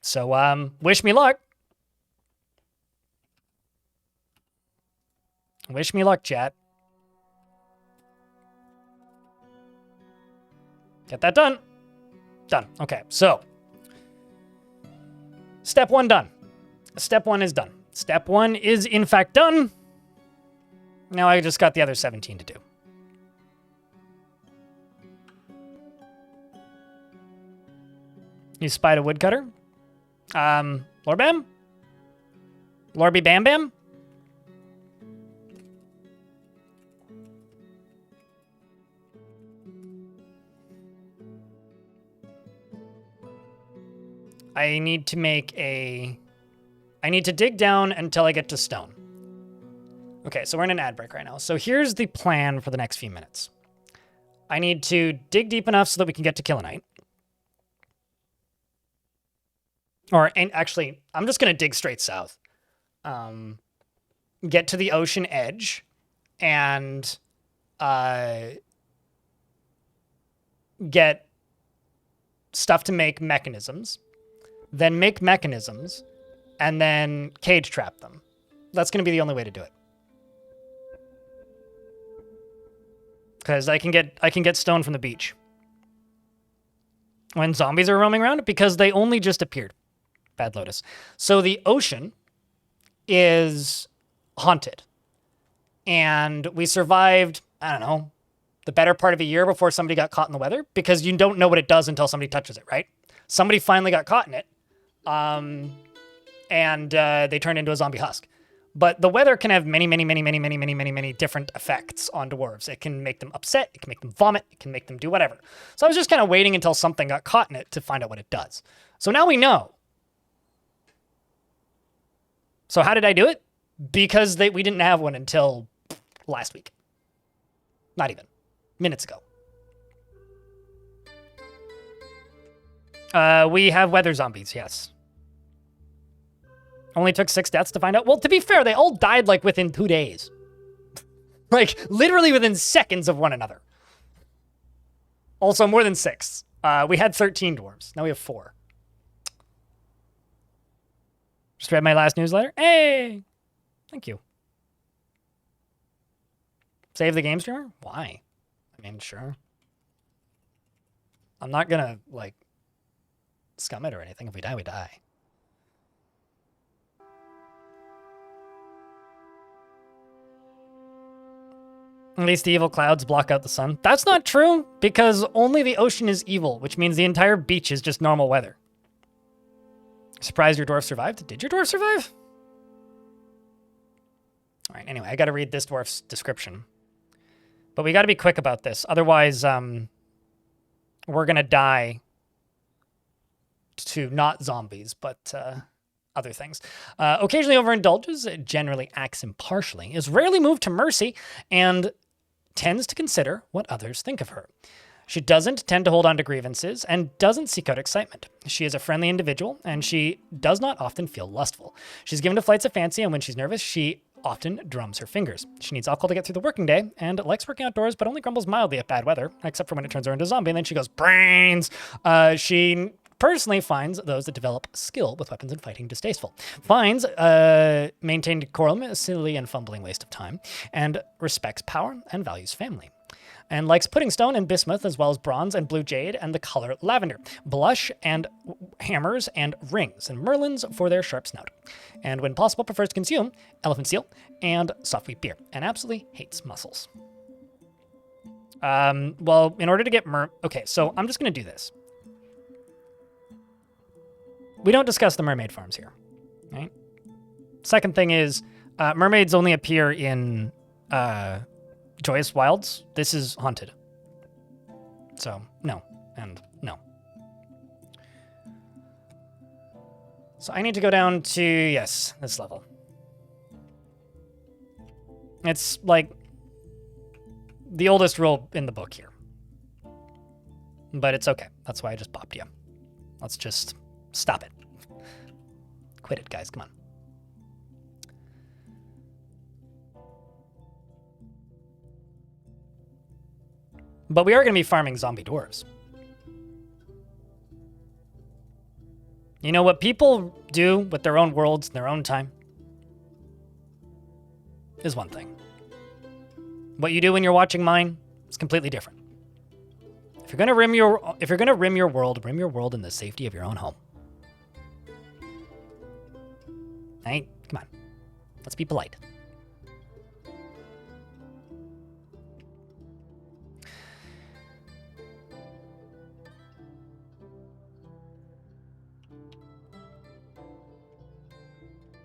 So wish me luck. Wish me luck, chat. Get that done. Done. Okay, so step 1 done. Step 1 is done. Step 1 is in fact done. Now I just got the other 17 to do. You spied a woodcutter? Lorbam? Lorby Bam Bam? I need to dig down until I get to stone. Okay, so we're in an ad break right now. So here's the plan for the next few minutes. I need to dig deep enough so that we can get to Killinite. And actually, I'm just going to dig straight south. Get to the ocean edge and get stuff to make mechanisms. Then make mechanisms, and then cage trap them. That's going to be the only way to do it. because I can get stone from the beach when zombies are roaming around because they only just appeared. Bad Lotus. So the ocean is haunted. And we survived, I don't know, the better part of a year before somebody got caught in the weather because you don't know what it does until somebody touches it, right? Somebody finally got caught in it. And they turned into a zombie husk. But the weather can have many different effects on dwarves. It can make them upset. It can make them vomit. It can make them do whatever. So I was just kind of waiting until something got caught in it to find out what it does. So now we know. So how did I do it? Because we didn't have one until last week. Not even. Minutes ago. We have weather zombies, yes. Only took 6 deaths to find out. Well, to be fair, they all died like within 2 days. Like literally within seconds of one another. Also more than 6. We had 13 dwarves. Now we have 4. Just read my last newsletter. Hey! Thank you. Save the game streamer? Why? I mean, sure. I'm not gonna, like, scum it or anything. If we die, we die. At least the evil clouds block out the sun. That's not true, because only the ocean is evil, which means the entire beach is just normal weather. Surprised your dwarf survived? Did your dwarf survive? All right, anyway, I got to read this dwarf's description. But we got to be quick about this. Otherwise, we're going to die to not zombies, but other things. Occasionally overindulges, generally acts impartially, is rarely moved to mercy, and tends to consider what others think of her. She doesn't tend to hold on to grievances and doesn't seek out excitement. She is a friendly individual, and she does not often feel lustful. She's given to flights of fancy, and when she's nervous, she often drums her fingers. She needs alcohol to get through the working day and likes working outdoors, but only grumbles mildly at bad weather, except for when it turns her into a zombie, and then she goes, brains! She personally finds those that develop skill with weapons and fighting distasteful. Finds maintained decorum a silly and fumbling waste of time, and respects power and values family. And likes pudding stone and bismuth, as well as bronze and blue jade and the color lavender, blush and hammers and rings, and merlins for their sharp snout. And when possible, prefers to consume elephant seal and soft wheat beer, and absolutely hates mussels. Well, in order to get okay, so I'm just going to do this. We don't discuss the mermaid farms here, right? Second thing is, mermaids only appear in Joyous Wilds. This is haunted. So, no, and no. So I need to go down to, yes, this level. It's like the oldest rule in the book here. But it's okay. That's why I just popped you. Let's just stop it. Quit it, guys. Come on. But we are going to be farming zombie dwarves. You know what people do with their own worlds in their own time is one thing. What you do when you're watching mine is completely different. If you're going to rim your world in the safety of your own home. Hey, come on. Let's be polite.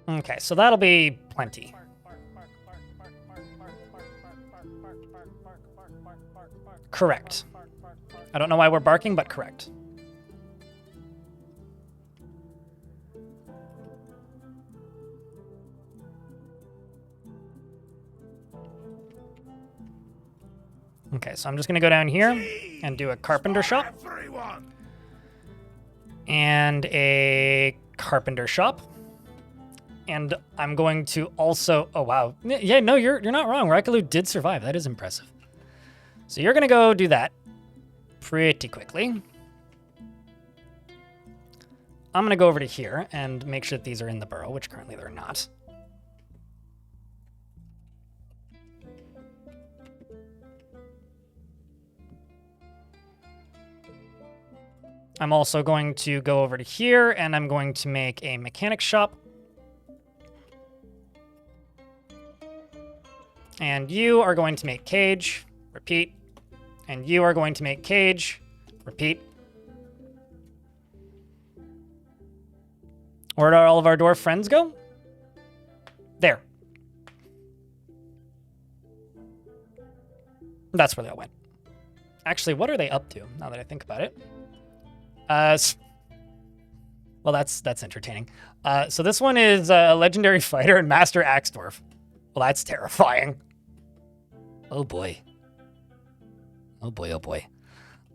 Okay, so that'll be plenty. Correct. I don't know why we're barking, but correct. Okay, so I'm just going to go down here and do a carpenter shop. And a carpenter shop. And I'm going to also... Oh, wow. Yeah, no, you're not wrong. Raikalu did survive. That is impressive. So you're going to go do that pretty quickly. I'm going to go over to here and make sure that these are in the burrow, which currently they're not. I'm also going to go over to here, and I'm going to make a mechanic shop. And you are going to make cage, repeat. And you are going to make cage, repeat. Where did all of our dwarf friends go? There. That's where they all went. Actually, what are they up to, now that I think about it? Well, that's entertaining. So this one is a legendary fighter and master axe dwarf. Well, that's terrifying. Oh boy. Oh boy, oh boy.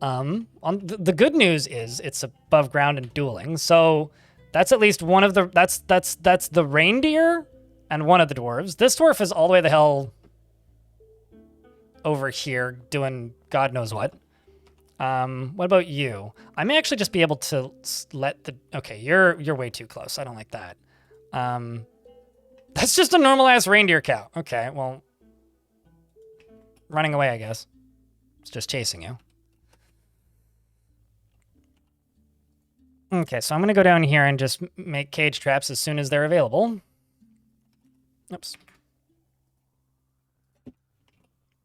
The good news is it's above ground and dueling, so that's at least one of the that's the reindeer and one of the dwarves. This dwarf is all the way the hell over here doing God knows what. What about you? I may actually just be able to let the... Okay, you're way too close. I don't like that. That's just a normal-ass reindeer cow. Okay, well... Running away, I guess. It's just chasing you. Okay, so I'm going to go down here and just make cage traps as soon as they're available. Oops.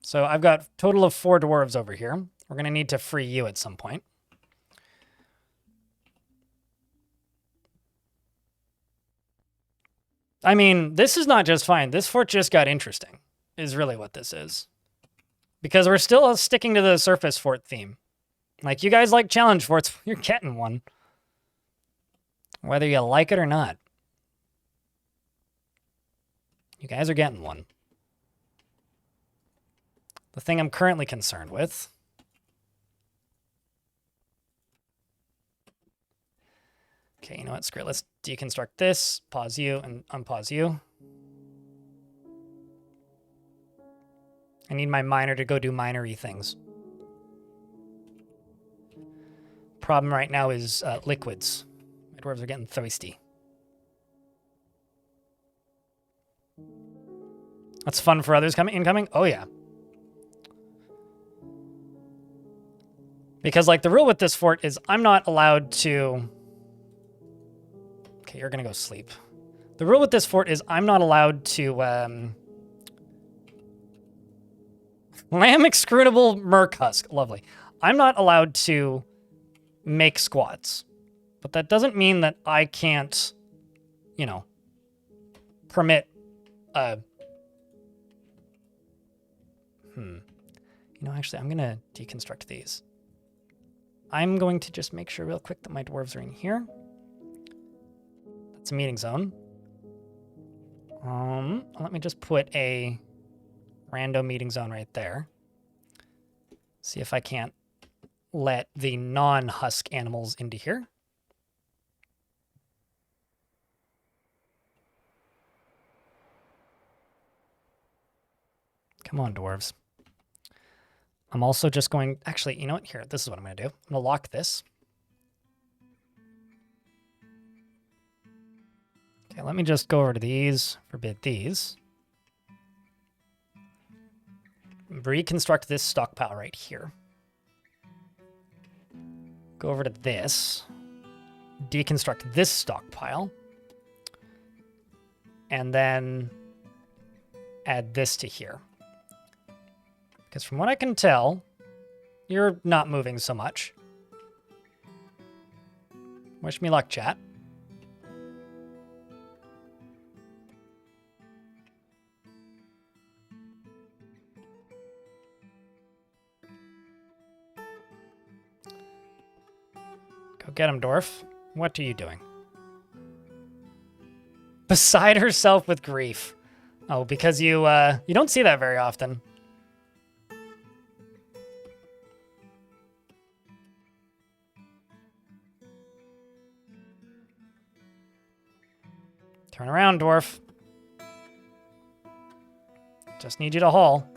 So I've got a total of 4 dwarves over here. We're going to need to free you at some point. I mean, this is not just fine. This fort just got interesting, is really what this is. Because we're still sticking to the surface fort theme. Like, you guys like challenge forts, you're getting one. Whether you like it or not. You guys are getting one. The thing I'm currently concerned with... Okay, you know what? Screw it. Let's deconstruct this, pause you, and unpause you. I need my miner to go do minery things. Problem right now is liquids. My dwarves are getting thirsty. That's fun for others incoming? Oh, yeah. Because, like, the rule with this fort is I'm not allowed to... Okay, you're gonna go sleep. The rule with this fort is I'm not allowed to, Lamb extrudable Murk husk. Lovely. I'm not allowed to make squads. But that doesn't mean that I can't, you know, permit, You know, actually, I'm gonna deconstruct these. I'm going to just make sure real quick that my dwarves are in here. That's a meeting zone. Let me just put a random meeting zone right there. See if I can't let the non-husk animals into here. Come on, dwarves. I'm also just going... Actually, you know what? Here, this is what I'm going to do. I'm going to lock this. Okay, let me just go over to these, forbid these. Reconstruct this stockpile right here. Go over to this. Deconstruct this stockpile. And then add this to here. Because from what I can tell, you're not moving so much. Wish me luck, chat. Go get him, Dwarf. What are you doing? Beside herself with grief. Oh, because you don't see that very often. Turn around, Dwarf. Just need you to haul.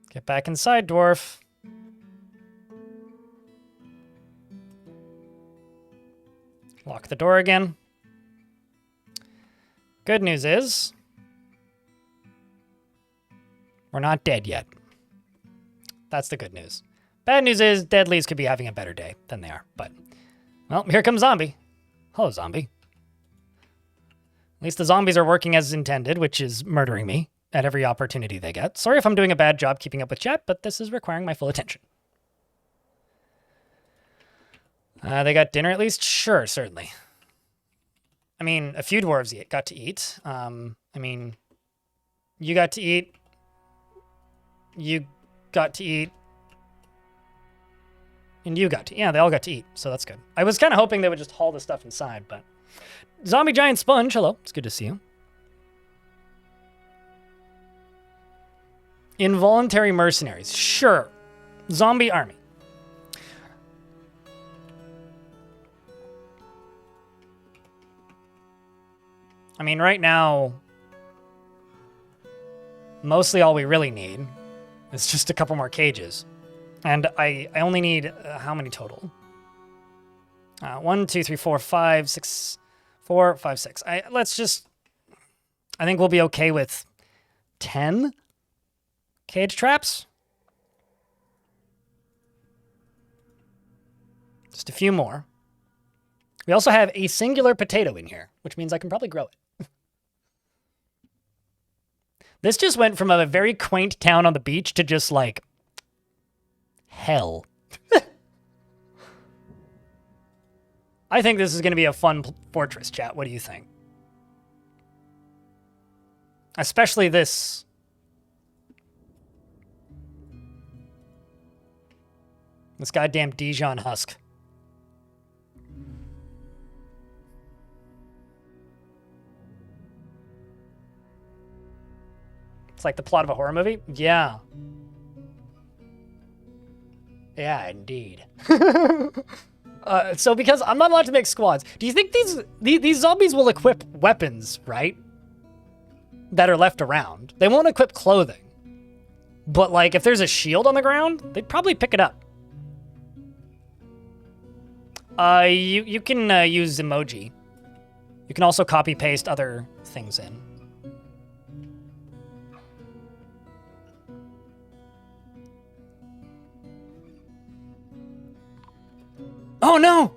Get back inside, Dwarf. Lock the door again. Good news is, We're not dead yet. That's the good news. Bad news is deadlies could be having a better day than they are. But, well, here comes zombie. Hello, zombie. At least the zombies are working as intended, which is murdering me at every opportunity they get. Sorry if I'm doing a bad job keeping up with chat, but this is requiring my full attention. They got dinner at least? Sure, certainly. I mean, a few dwarves got to eat. I mean, you got to eat. You got to eat. And you got to. Yeah, they all got to eat, so that's good. I was kind of hoping they would just haul the stuff inside, but... Zombie Giant Sponge, hello. It's good to see you. Involuntary mercenaries. Sure. Zombie army. I mean, right now, mostly all we really need is just a couple more cages. And I only need, how many total? 1, 2, 3, 4, 5, 6, 4, 5, 6. Let's just, I think we'll be okay with 10 cage traps. Just a few more. We also have a singular potato in here, which means I can probably grow it. This just went from a very quaint town on the beach to just like hell. I think this is going to be a fun fortress, chat. What do you think? Especially this. This goddamn Dijon husk. It's like the plot of a horror movie? Yeah. Yeah, indeed. So because I'm not allowed to make squads, do you think these zombies will equip weapons, right? That are left around. They won't equip clothing. But like if there's a shield on the ground, they'd probably pick it up. You can use emoji. You can also copy paste other things in. Oh no!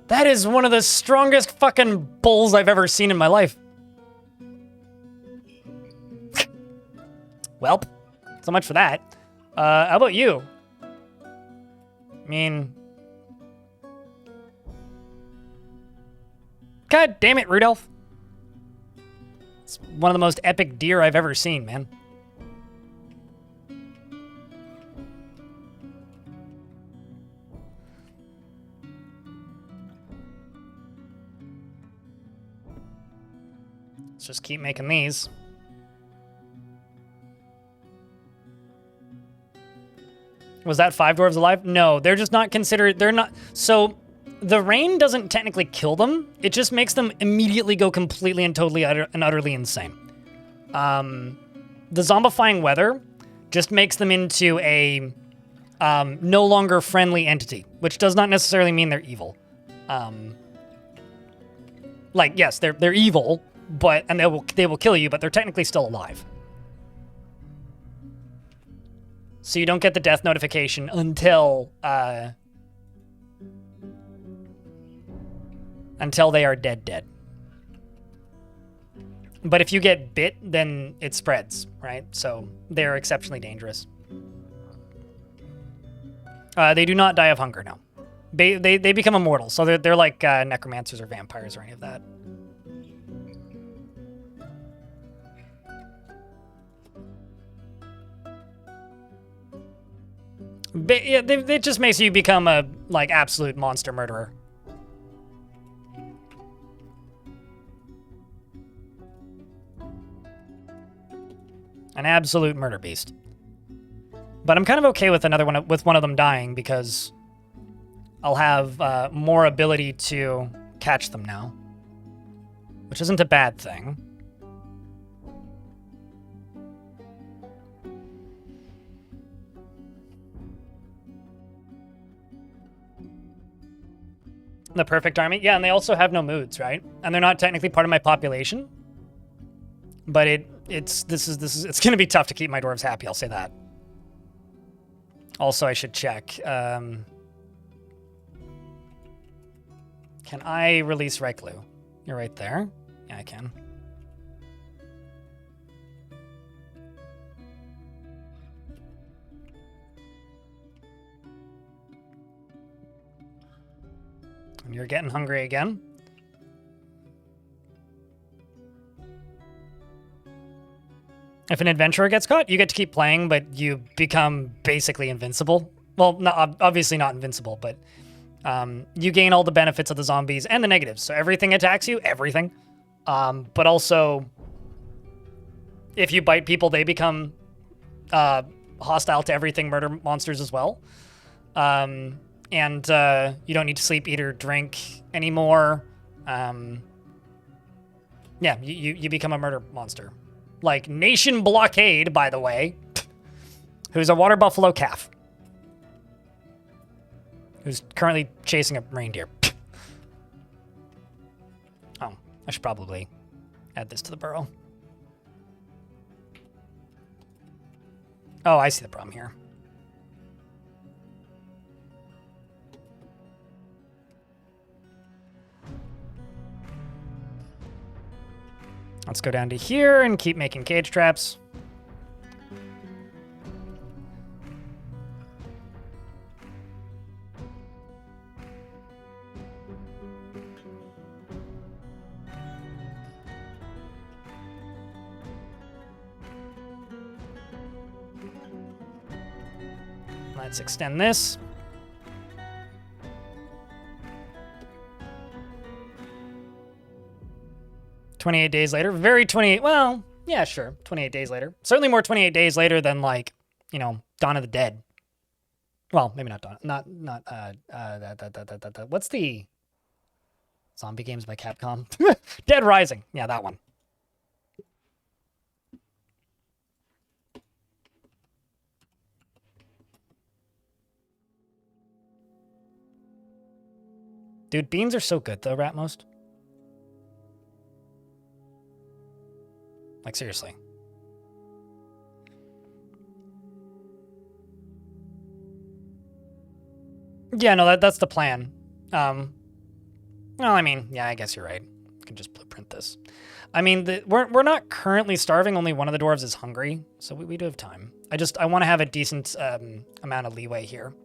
That is one of the strongest fucking bulls I've ever seen in my life. Welp. So much for that. How about you? I mean... God damn it, Rudolph. It's one of the most epic deer I've ever seen, man. Let's just keep making these. Was that 5 dwarves alive? No, they're just not considered, they're not, so the rain doesn't technically kill them, it just makes them immediately go completely and totally and utterly insane. The zombifying weather just makes them into a no longer friendly entity, which does not necessarily mean they're evil. Like, yes, they're evil, but, and they will kill you, but they're technically still alive. So you don't get the death notification until they are dead. But if you get bit, then it spreads, right? So they're exceptionally dangerous. They do not die of hunger, no. They become immortal, so they're like necromancers or vampires or any of that. It just makes you become a, like, absolute monster murderer. An absolute murder beast. But I'm kind of okay with another one, with one of them dying, because I'll have more ability to catch them now. Which isn't a bad thing. The perfect army? Yeah, and they also have no moods, right? And they're not technically part of my population. But it it's gonna be tough to keep my dwarves happy, I'll say that. Also, I should check. Can I release Reikloo? You're right there. Yeah, I can. And you're getting hungry again. If an adventurer gets caught, you get to keep playing, but you become basically invincible. Well, obviously not invincible, but you gain all the benefits of the zombies and the negatives. So everything attacks you, everything. But also, if you bite people, they become hostile to everything, murder monsters as well. And you don't need to sleep, eat, or drink anymore. Yeah, you become a murder monster. Like Nation Blockade, by the way, who's a water buffalo calf. Who's currently chasing a reindeer. Oh, I should probably add this to the burrow. Oh, I see the problem here. Let's go down to here and keep making cage traps. Let's extend this. "28 days later." Very 28. Well, yeah, sure. 28 days later. Certainly more 28 days later than, like, you know, Dawn of the Dead. Well, maybe not Dawn. What's the zombie games by Capcom? Dead Rising. Yeah, that one. Dude, beans are so good, though, Ratmost. Like, seriously. Yeah, no, that's the plan. Well, I mean, yeah, I guess you're right. I can just blueprint this. I mean, we're not currently starving. Only one of the dwarves is hungry, so we do have time. I want to have a decent amount of leeway here. 1,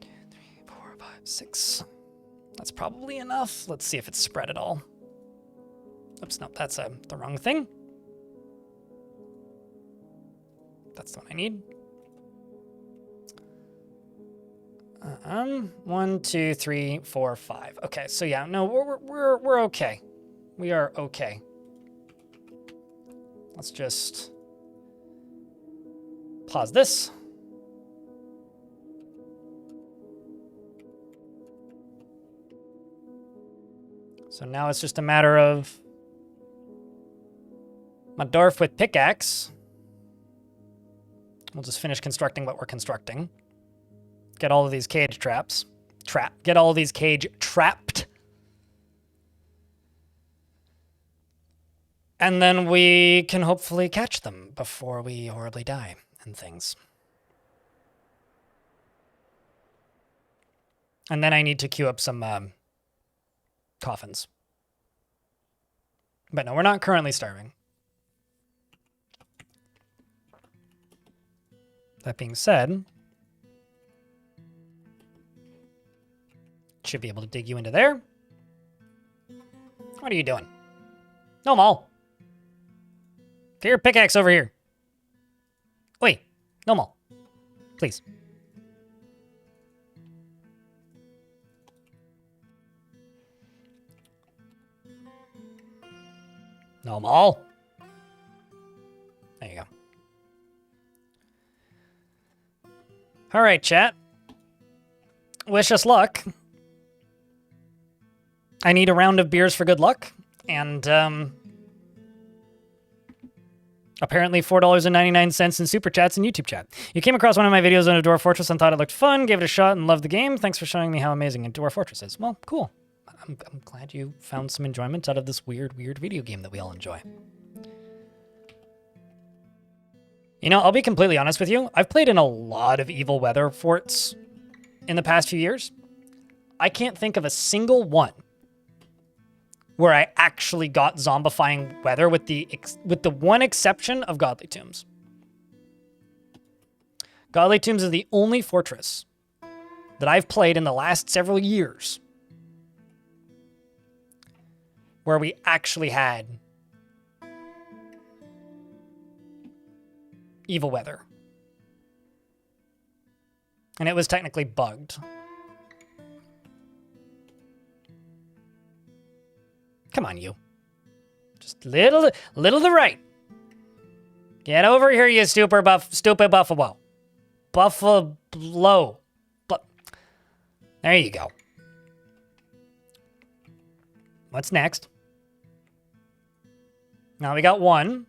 2, 3, 4, 5, 6. That's probably enough. Let's see if it's spread at all. Oops, no, that's the wrong thing. That's the one I need. 1, 2, 3, 4, 5. Okay, so yeah, no, we're okay. We are okay. Let's just pause this. So now it's just a matter of my Dwarf with pickaxe. We'll just finish constructing what we're constructing. Get all of these cage traps. Get all of these cage trapped. And then we can hopefully catch them before we horribly die and things. And then I need to queue up some coffins. But no, we're not currently starving. That being said, should be able to dig you into there. What are you doing? No, Maul. Get your pickaxe over here. Wait, no, Maul. Please. No, Maul. There you go. All right, chat. Wish us luck. I need a round of beers for good luck, and apparently $4.99 in super chats and YouTube chat. You came across one of my videos on a Dwarf Fortress and thought it looked fun, gave it a shot, and loved the game. Thanks for showing me how amazing a Dwarf Fortress is. Well, cool. I'm glad you found some enjoyment out of this weird video game that we all enjoy. You know, I'll be completely honest with you. I've played in a lot of evil weather forts in the past few years. I can't think of a single one where I actually got zombifying weather with the one exception of Godly Tombs. Godly Tombs is the only fortress that I've played in the last several years where we actually had evil weather. And it was technically bugged. Come on, you. Just little to the right. Get over here, you stupid buffalo. Buffalo. There you go. What's next? Now we got one.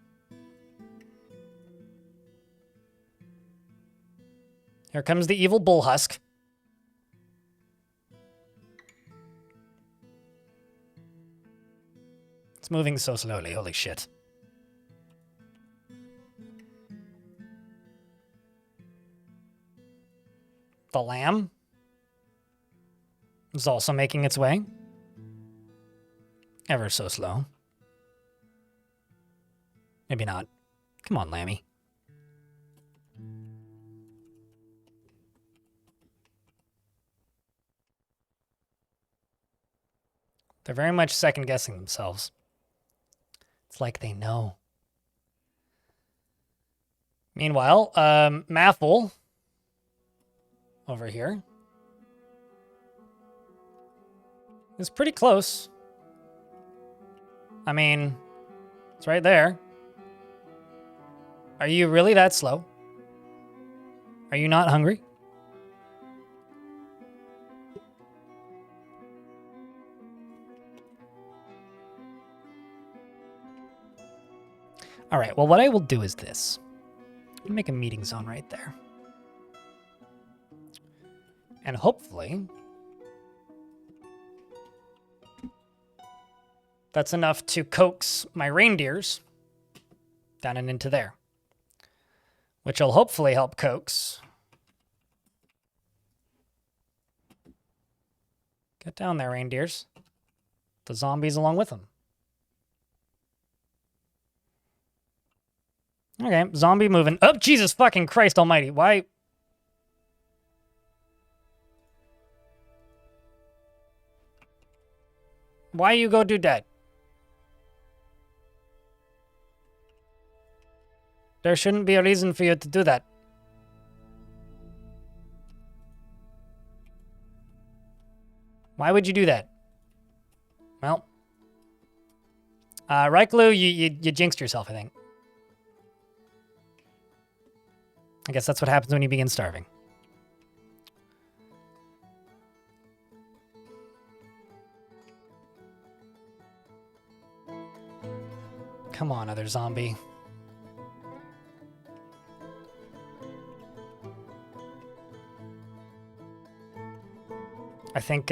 Here comes the evil bull husk. It's moving so slowly, holy shit. The lamb is also making its way. Ever so slow. Maybe not. Come on, Lammy. They're very much second-guessing themselves. It's like they know. Meanwhile, Maffle over here is pretty close. I mean, it's right there. Are you really that slow? Are you not hungry? All right, well, what I will do is this. I'll make a meeting zone right there. And hopefully that's enough to coax my reindeers down and into there, which will hopefully help coax. Get down there, reindeers. The zombies along with them. Okay, zombie moving. Oh, Jesus fucking Christ almighty. Why? Why you go do that? There shouldn't be a reason for you to do that. Why would you do that? Well, Raiklu, you jinxed yourself, I think. I guess that's what happens when you begin starving. Come on, other zombie. I think,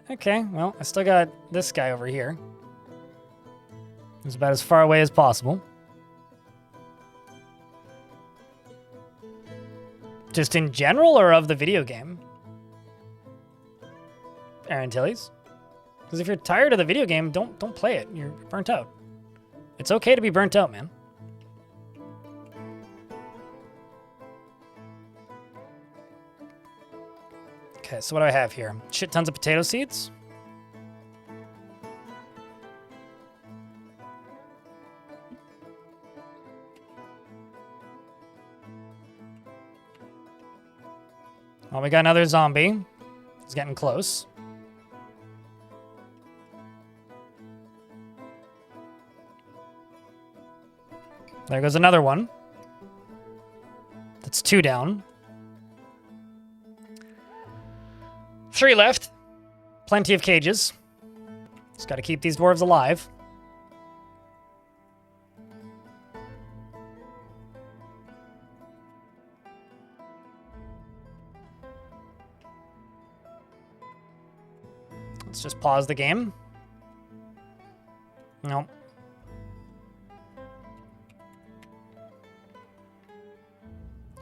okay, well, I still got this guy over here. He's about as far away as possible. Just in general or of the video game? Aaron Tillies? Because if you're tired of the video game, don't play it. You're burnt out. It's okay to be burnt out, man. Okay, so what do I have here? Shit tons of potato seeds. Well, we got another zombie. He's getting close. There goes another one. That's 2 down. 3 left. Plenty of cages. Just got to keep these dwarves alive. Let's just pause the game. Nope.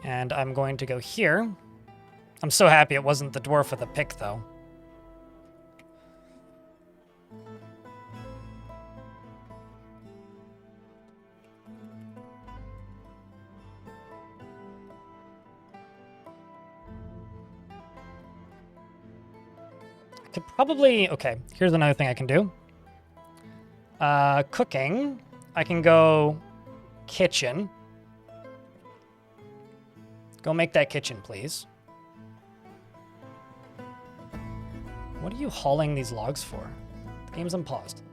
And I'm going to go here. I'm so happy it wasn't the dwarf with a pick, though. I could probably... Okay, here's another thing I can do. Cooking. I can go kitchen. Go make that kitchen, please. What are you hauling these logs for? The game's unpaused.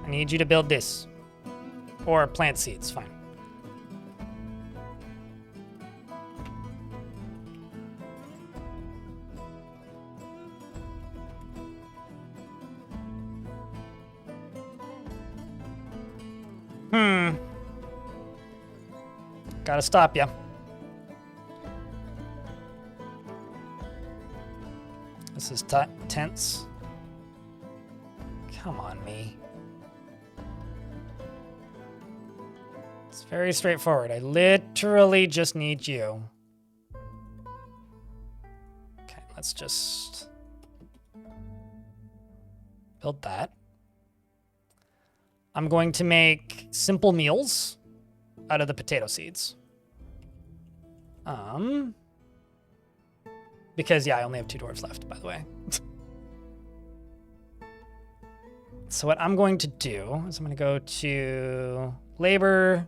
I need you to build this. Or plant seeds, fine. Gotta stop ya. This is tense. Come on, me. It's very straightforward. I literally just need you. Okay, let's just build that. I'm going to make simple meals out of the potato seeds. Because, yeah, I only have 2 dwarves left, by the way. So what I'm going to do is I'm going to go to labor,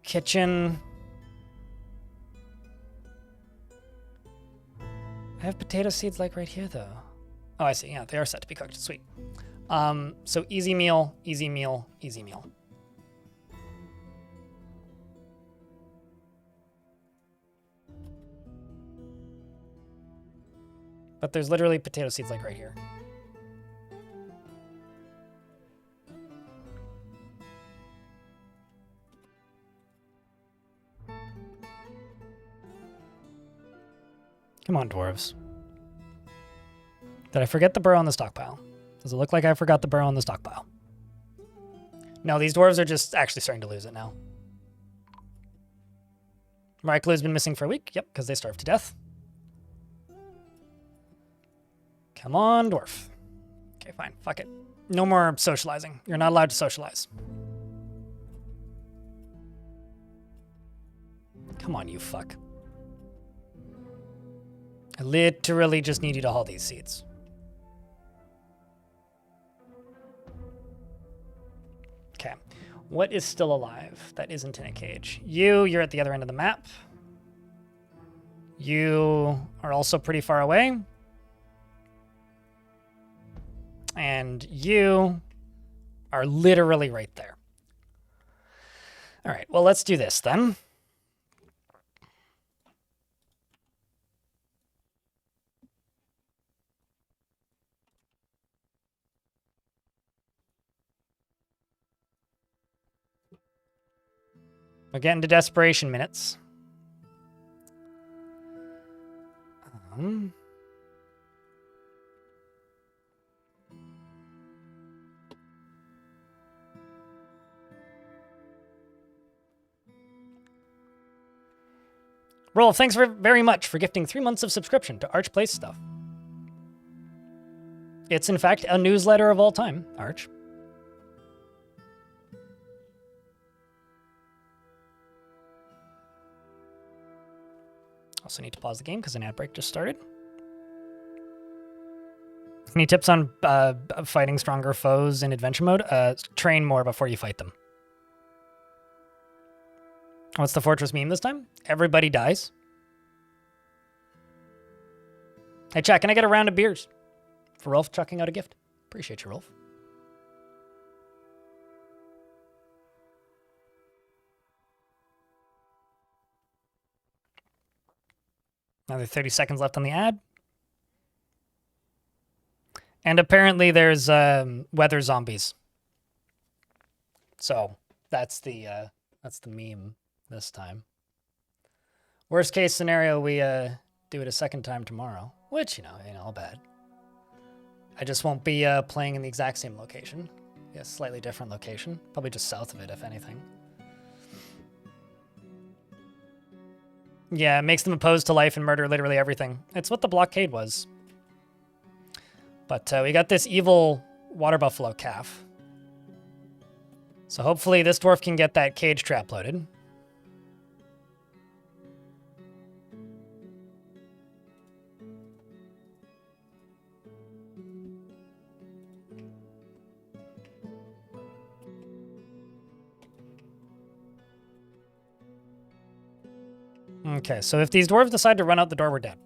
kitchen. I have potato seeds like right here, though. Oh, I see. Yeah, they are set to be cooked. Sweet. So easy meal, easy meal, easy meal. But there's literally potato seeds like right here. Come on, dwarves. Did I forget the burrow on the stockpile? Does it look like I forgot the burrow on the stockpile? No, these dwarves are just actually starting to lose it now. Mariklu's been missing for a week. Yep, because they starved to death. Come on, dwarf. Okay, fine. Fuck it. No more socializing. You're not allowed to socialize. Come on, you fuck. I literally just need you to haul these seeds. Okay. What is still alive that isn't in a cage? You're at the other end of the map. You are also pretty far away. And you are literally right there. All right, well, let's do this then. We're getting to desperation minutes. Rolf, thanks very much for gifting 3 months of subscription to Arch Plays Stuff. It's, in fact, a newsletter of all time, Arch. Also need to pause the game because an ad break just started. Any tips on fighting stronger foes in adventure mode? Train more before you fight them. What's the fortress meme this time? Everybody dies. Hey, chat, can I get a round of beers? For Rolf chucking out a gift. Appreciate you, Rolf. Another 30 seconds left on the ad. And apparently there's weather zombies. So that's the meme this time. Worst case scenario, we do it a second time tomorrow, which, you know, ain't all bad. I just won't be playing in the exact same location. Yeah, slightly different location. Probably just south of it, if anything. Yeah, it makes them opposed to life and murder literally everything. It's what the blockade was. But we got this evil water buffalo calf. So hopefully this dwarf can get that cage trap loaded. Okay, so if these dwarves decide to run out the door, we're dead.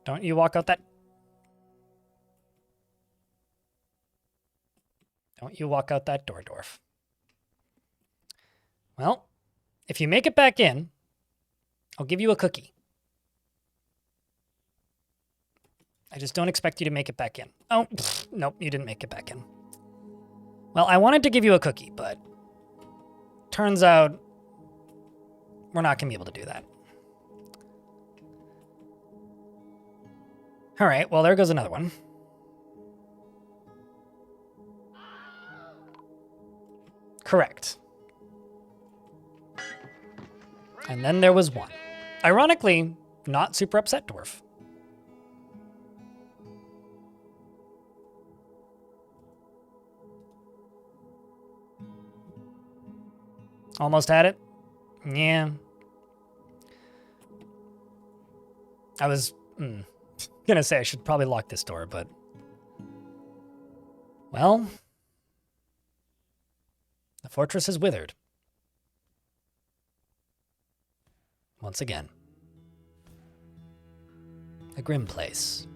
Don't you walk out that... Don't you walk out that door, dwarf. Well, if you make it back in, I'll give you a cookie. I just don't expect you to make it back in. Oh, nope, you didn't make it back in. Well, I wanted to give you a cookie, but turns out we're not going to be able to do that. All right, well, there goes another one. Correct. And then there was one. Ironically, not super upset dwarf. Almost had it. Yeah. I was gonna say I should probably lock this door, but... Well... The fortress is withered. Once again. A grim place.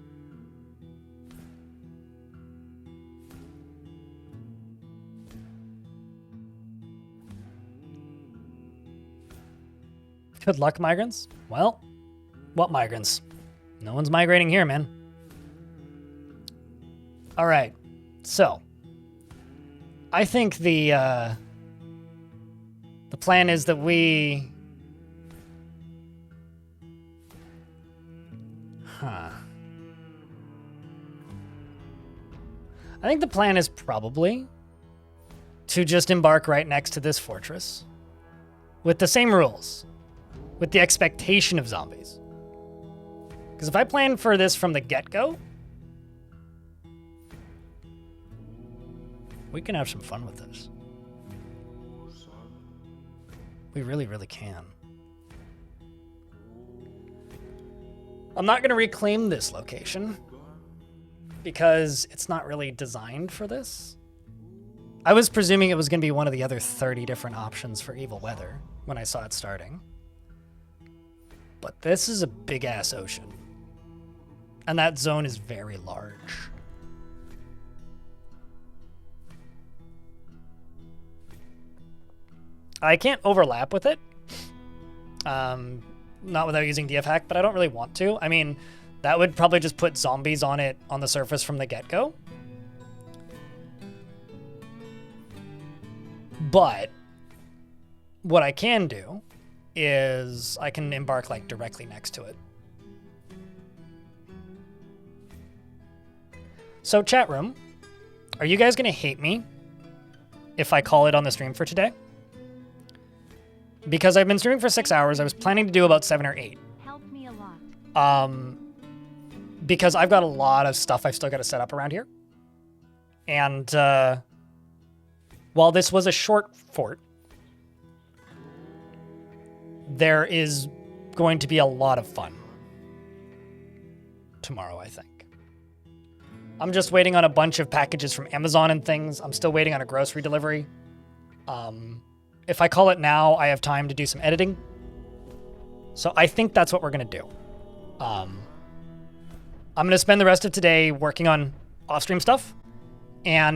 Good luck, migrants. Well, what migrants? No one's migrating here, man. All right, so I think the plan is that we... I think the plan is probably to just embark right next to this fortress with the same rules, with the expectation of zombies. Because if I plan for this from the get-go, we can have some fun with this. We really, really can. I'm not going to reclaim this location because it's not really designed for this. I was presuming it was going to be one of the other 30 different options for evil weather when I saw it starting. But this is a big-ass ocean. And that zone is very large. I can't overlap with it. Not without using DF hack, but I don't really want to. I mean, that would probably just put zombies on it on the surface from the get-go. But what I can do is I can embark like directly next to it. So chat room, are you guys gonna hate me if I call it on the stream for today? Because I've been streaming for 6 hours. I was planning to do about 7 or 8. Helped me a lot. Because I've got a lot of stuff I've still got to set up around here. And while this was a short fort, there is going to be a lot of fun tomorrow, I think. I'm just waiting on a bunch of packages from Amazon and things. I'm still waiting on a grocery delivery. If I call it now, I have time to do some editing. So I think that's what we're going to do. I'm going to spend the rest of today working on off-stream stuff. And